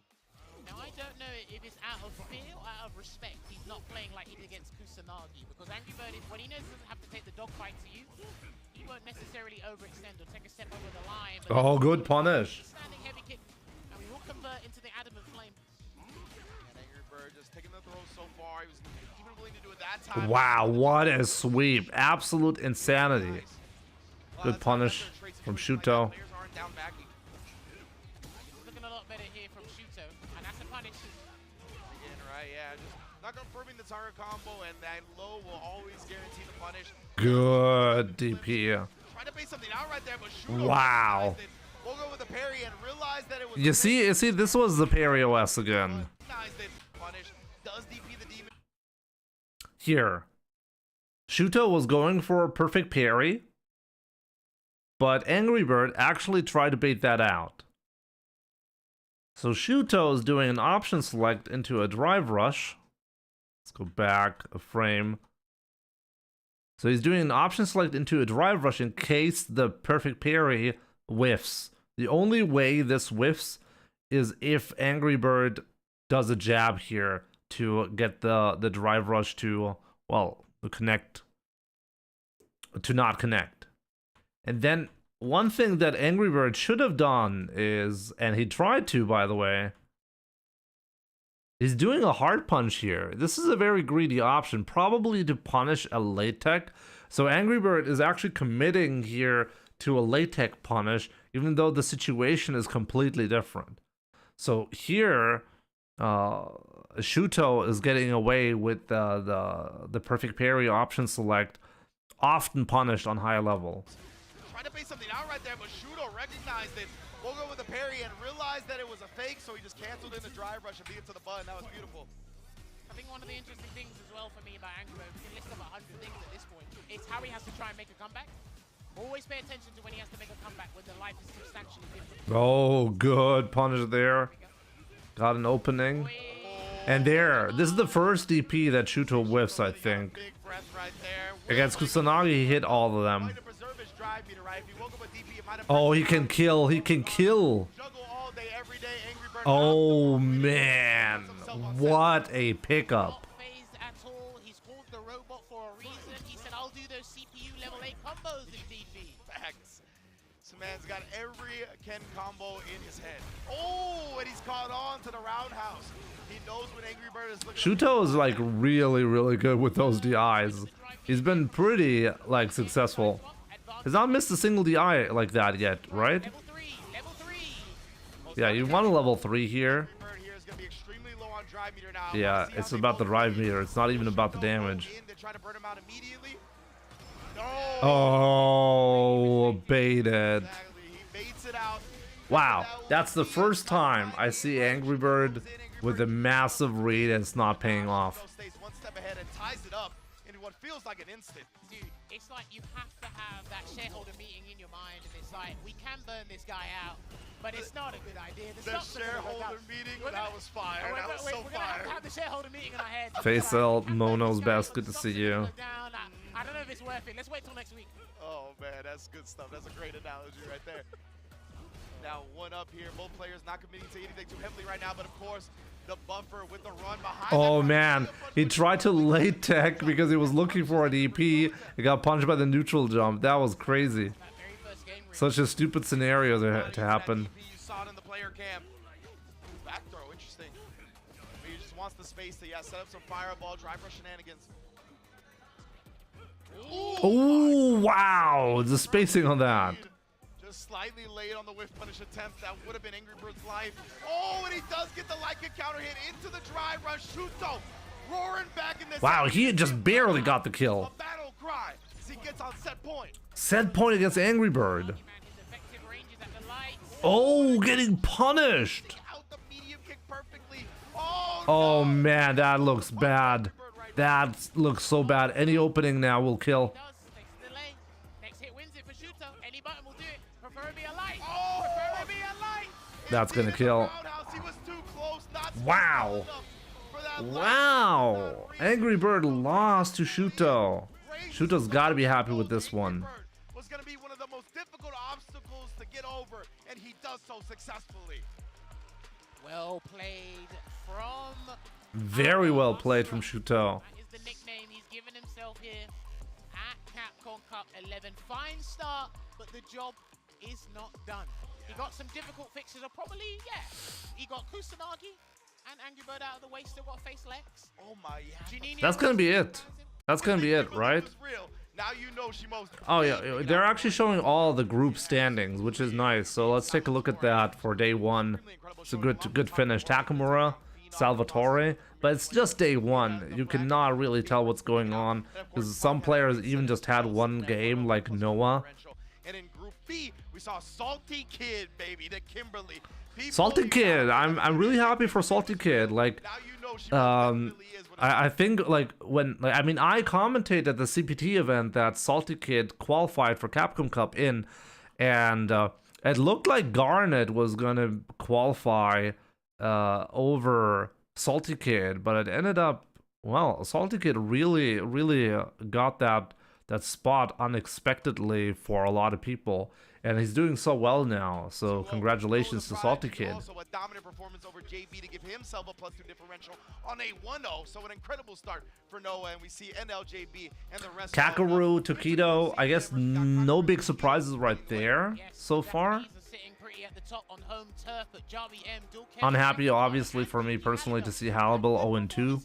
Now, I don't know if it's out of fear or out of respect. He's not playing like he did against Kusanagi, because Angry Bird, when he knows he doesn't have to take the dogfight to you, he won't necessarily overextend or take a step over the line. But
Oh, good punish.
standing heavy kick, and we will convert into the adamant flame.
And Angry Bird just taking the throw so far. He was even willing to do it that time.
Wow, what a sweep. Absolute insanity. Good punish from Shuto.
Looking a lot better here from Shuto, and that's a punish.
Again, right, yeah, just Not confirming the target combo, and that low will always guarantee the punish.
Good DP.
Trying to base something out right there, but Shuto
Wow.
we'll go with the parry and realize that it was
You see, this was the parry OS again.
punish. Does DP the demon?
Here. Shuto was going for a perfect parry, but Angry Bird actually tried to bait that out. So Shuto is doing an option select into a drive rush. Let's go back a frame. So he's doing an option select into a drive rush in case the perfect parry whiffs. The only way this whiffs is if Angry Bird does a jab here to get the drive rush to, well, connect, to not connect. And then one thing that Angry Bird should have done is, and he tried to, by the way, he's doing a hard punch here. This is a very greedy option, probably to punish a late tech. So Angry Bird is actually committing here to a late tech punish, even though the situation is completely different. So here, Shuto is getting away with the perfect parry option select, often punished on high level.
Trying to base something out right there, but Shuto recognized it. We'll go with the parry and realized that it was a fake, so he just canceled in the drive rush and beat it to the button. That was beautiful.
I think one of the interesting things as well for me about Angry Bird, we can list up 100 things at this point, is how he has to try and make a comeback. Always pay attention to when he has to make a comeback when the life is substantially different.
Oh, good punish there. Got an opening. And there, this is the first DP that Shuto whiffs, I think. Against Kusanagi, he hit all of them. Oh, he can kill, he can kill. Oh, man. What a pickup.
He's called the robot for a reason. He said, I'll do those CPU level 8 combos in DP.
Facts. This man's got every Ken combo in his head. Oh, and he's caught on to the roundhouse. He knows when Angry Bird is looking.
Shuto is like really good with those DIs. He's been pretty like successful. He's not missed a single DI like that yet, right? Yeah, you want a level 3 here. Yeah, it's about the drive meter. It's not even about the damage. Oh, baited. Wow, that's the first time I see Angry Bird with a massive read and it's not paying off.
One step ahead and ties it up in what feels like an instant.
Dude, it's like you have to have that shareholder meeting in your mind, and it's like, we can burn this guy out, but it's not a good idea.
The shareholder meeting, that was fire. That was so
we're
fire.
gonna have the shareholder meeting in our head.
Facel, Mono's best. Good to see you.
I don't know if it's worth it. Let's wait till next week.
Oh man, that's good stuff. That's a great analogy right there. Now one up here. Both players not committing to anything too heavily right now, but of course the buffer with the run behind.
Oh man, he tried to late tech because he was looking for an EP. He got punched by the neutral jump. That was crazy. Such a stupid scenario to happen.
You saw it in the player cam. Back throw, interesting. He just wants the space to set up some fireball, drive rush shenanigans.
Oh wow, the spacing on that.
Just slightly late on the whiff punish attempt. That would have been Angry Bird's life. Oh, and he does get the Leica counter hit into the drive rush. Shuto roaring back in this.
Wow, he just barely got the kill.
A battle cry as he gets on set point.
Set point against Angry Bird. Oh, getting punished. Oh man, that looks bad. That looks so bad. Any opening now will kill. That's gonna kill. Wow. Wow. Angry Bird lost to Shuto. Shuto's got to be happy with this one.
Was gonna be one of the most difficult obstacles to get over, and he does so successfully.
Well played from.
Very well played from Shuto.
That is the nickname he's given himself here at Capcom Cup 11. Fine start, but the job is not done. He got some difficult fixes, or probably, yeah. He got Kusanagi and Angry Bird out of the way, still got face Lex.
Oh my, yeah.
That's gonna be it. That's gonna be it, right?
Now you know she most.
Oh yeah, they're actually showing all the group standings, which is nice. So let's take a look at that for day one. It's a good finish. Takamura, Salvatore, but it's just day one. You cannot really tell what's going on because some players even just had one game, like Noah.
And in Group B, we saw Salty Kid, baby, to Kimberly.
Salty Kid, I'm really happy for Salty Kid. Like, I think like I mean I commentated at the CPT event that Salty Kid qualified for Capcom Cup and it looked like Garnet was gonna qualify over Salty Kid, but it ended up, well, Salty Kid really got that spot unexpectedly for a lot of people. And he's doing so well now, so congratulations to Salty Kid.
Also a dominant performance over JB to give himself a +2 differential on a 1-0. So an incredible start for Noah, and we see NLJB and the rest.
Kakaru, Tokido, I guess no big surprises right there so far. Unhappy, obviously, for me personally to see Halibal 0-2.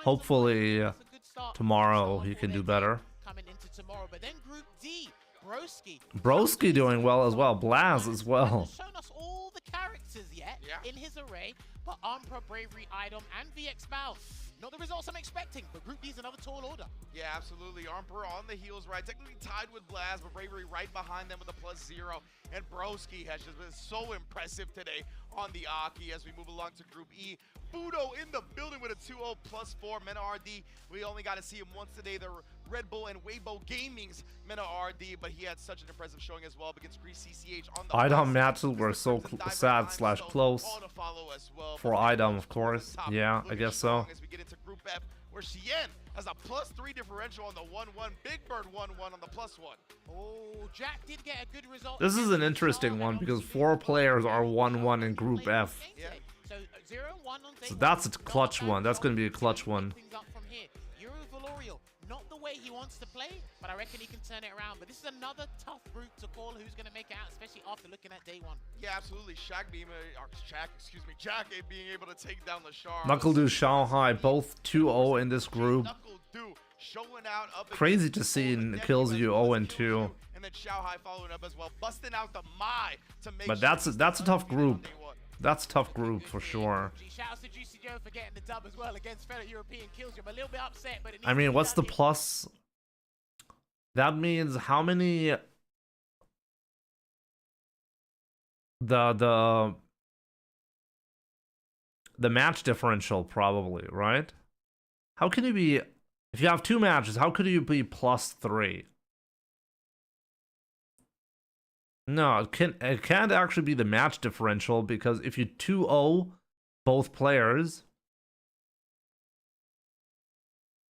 Hopefully tomorrow he can do better.
But then Group D,
Broski doing well as well. Blaz as well.
Shown us all the characters yet in his array, but Umpra, Bravery, Idom, and VX Bao. Not the results I'm expecting, but Group D is another tall order.
Yeah, absolutely. Umpra on the heels, right? Technically tied with Blaz, but Bravery right behind them with a +0. And Broski has just been so impressive today on the Aki as we move along to Group E. Fudo in the building with a 2-0 +4. Mena RD, we only got to see him once today. The Red Bull and Weibo Gaming's Mena RD, but he had such an impressive showing as well against Grease CCH on the
Idom matches were so sad / close for Idom, of course. Yeah, I guess so.
As we get into Group F, where Shien has a +3 differential on the 1-1. Big Bird 1-1 on the +1.
Oh, Jack did get a good result.
This is an interesting one because 4 players are 1-1 in Group F. So that's a clutch one. That's going to be a clutch one.
Not the way he wants to play, but I reckon he can turn it around. But this is another tough group to call who's going to make it out, especially after looking at day one.
Yeah, absolutely. Jack being able to take down the Shard.
NuckleDo, Shanghai, both 2-0 in this group.
Showing out up
crazy to see kills you 0-2.
And then Shanghai following up as well, busting out the Mai to make.
But that's a tough group. That's a tough group for sure.
Shout out to Juicy Joe for getting the dub as well against fellow European Killjoy. I'm a little bit upset, but
I mean, what's the plus? That means how many the match differential probably, right? How can you be, if you have 2 matches, how could you be +3? No, it can't actually be the match differential because if you 2-0 both players.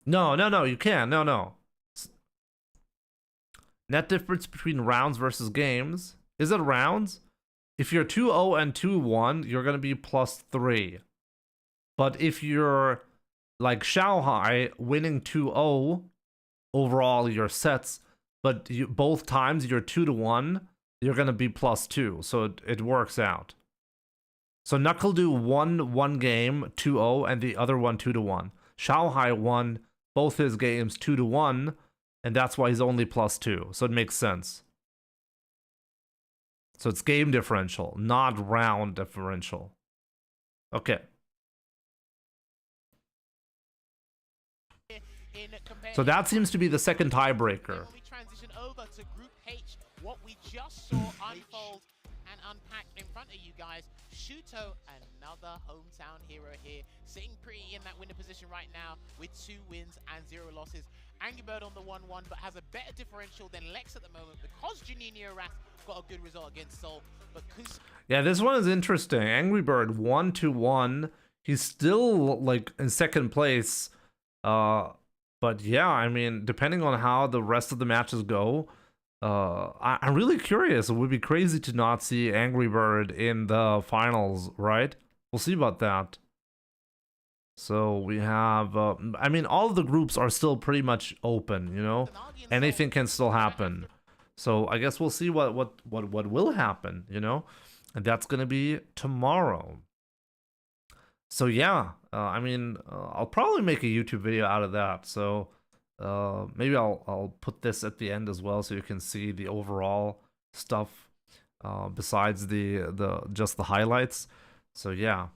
No, you can. No. Net difference between rounds versus games. Is it rounds? If you're 2-0 and 2-1, you're going to be +3. But if you're like Shanghai winning 2-0 overall your sets, but both times you're 2-1, you're going to be +2. So it works out. So NuckleDo won one game 2-0 and the other one 2-1. Shanghai won both his games 2-1, and that's why he's only +2. So it makes sense. So it's game differential, not round differential. Okay. So that seems to be the second tiebreaker.
When we transition over to Group H, what we just saw unfold and unpack in front of you guys. Shuto, another hometown hero here, sitting pretty in that winner position right now with 2 wins and 0 losses. Angry Bird on the 1-1, but has a better differential than Lex at the moment because Juninho Wrath got a good result against Seoul. But
yeah, this one is interesting. Angry Bird 1-1. He's still like in second place. But yeah, I mean, depending on how the rest of the matches go, I'm really curious. It would be crazy to not see Angry Bird in the finals, right? We'll see about that. So we have, I mean, all of the groups are still pretty much open, you know? Anything can still happen. So I guess we'll see what will happen, you know? And that's going to be tomorrow. So yeah, I mean, I'll probably make a YouTube video out of that. So maybe I'll put this at the end as well, so you can see the overall stuff besides the just the highlights. So yeah,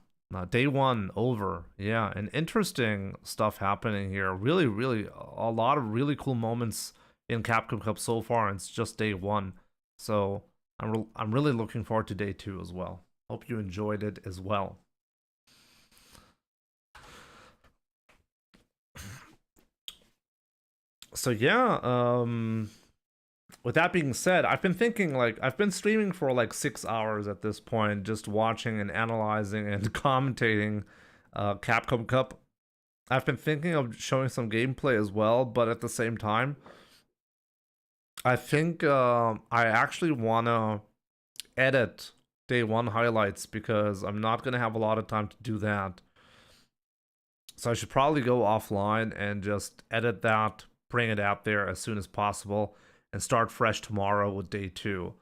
Day 1 over. Yeah, and interesting stuff happening here. Really, really, a lot of really cool moments in Capcom Cup so far, and it's just day 1. So I'm really looking forward to day 2 as well. Hope you enjoyed it as well. So yeah, with that being said, I've been thinking, like, I've been streaming for like 6 hours at this point, just watching and analyzing and commentating Capcom Cup. I've been thinking of showing some gameplay as well, but at the same time, I think I actually want to edit day 1 highlights because I'm not going to have a lot of time to do that. So I should probably go offline and just edit that, bring it out there as soon as possible, and start fresh tomorrow with day 2.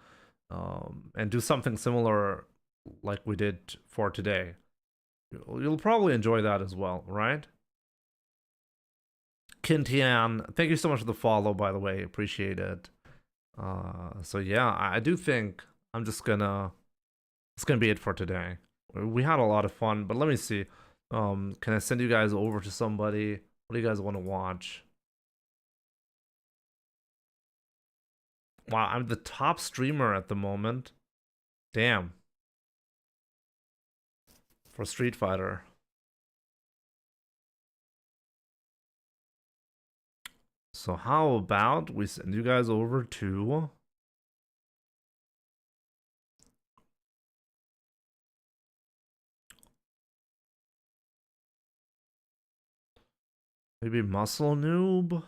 And do something similar like we did for today. You'll probably enjoy that as well, right? Kintian, thank you so much for the follow, by the way. Appreciate it. So yeah, I do think I'm just gonna... It's gonna be it for today. We had a lot of fun, but let me see. Can I send you guys over to somebody? What do you guys want to watch? Wow, I'm the top streamer at the moment. Damn. For Street Fighter. So how about we send you guys over to... maybe Muscle Noob?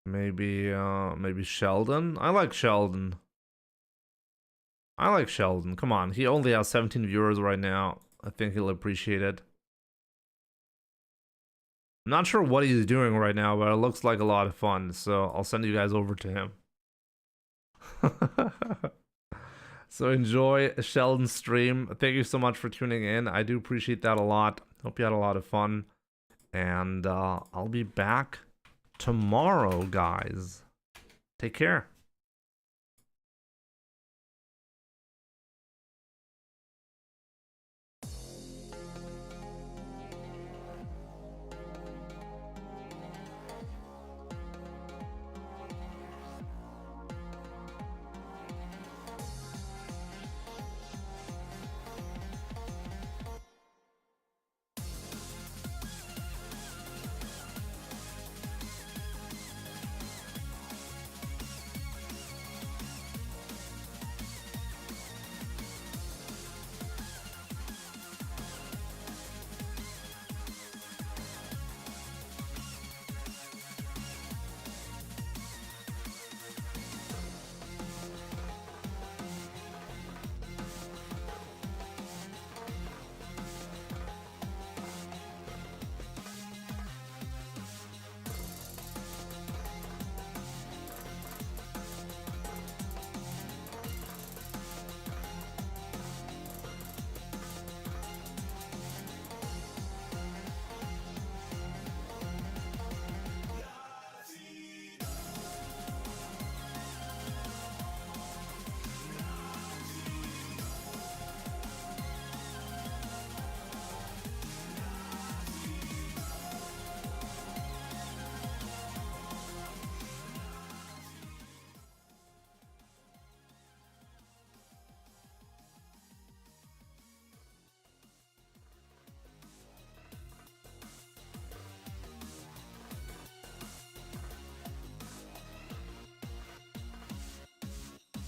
Maybe Sheldon? I like Sheldon. Come on, he only has 17 viewers right now. I think he'll appreciate it. I'm not sure what he's doing right now, but it looks like a lot of fun, so I'll send you guys over to him. So enjoy Sheldon's stream. Thank you so much for tuning in. I do appreciate that a lot. Hope you had a lot of fun. And I'll be back tomorrow, guys. Take care.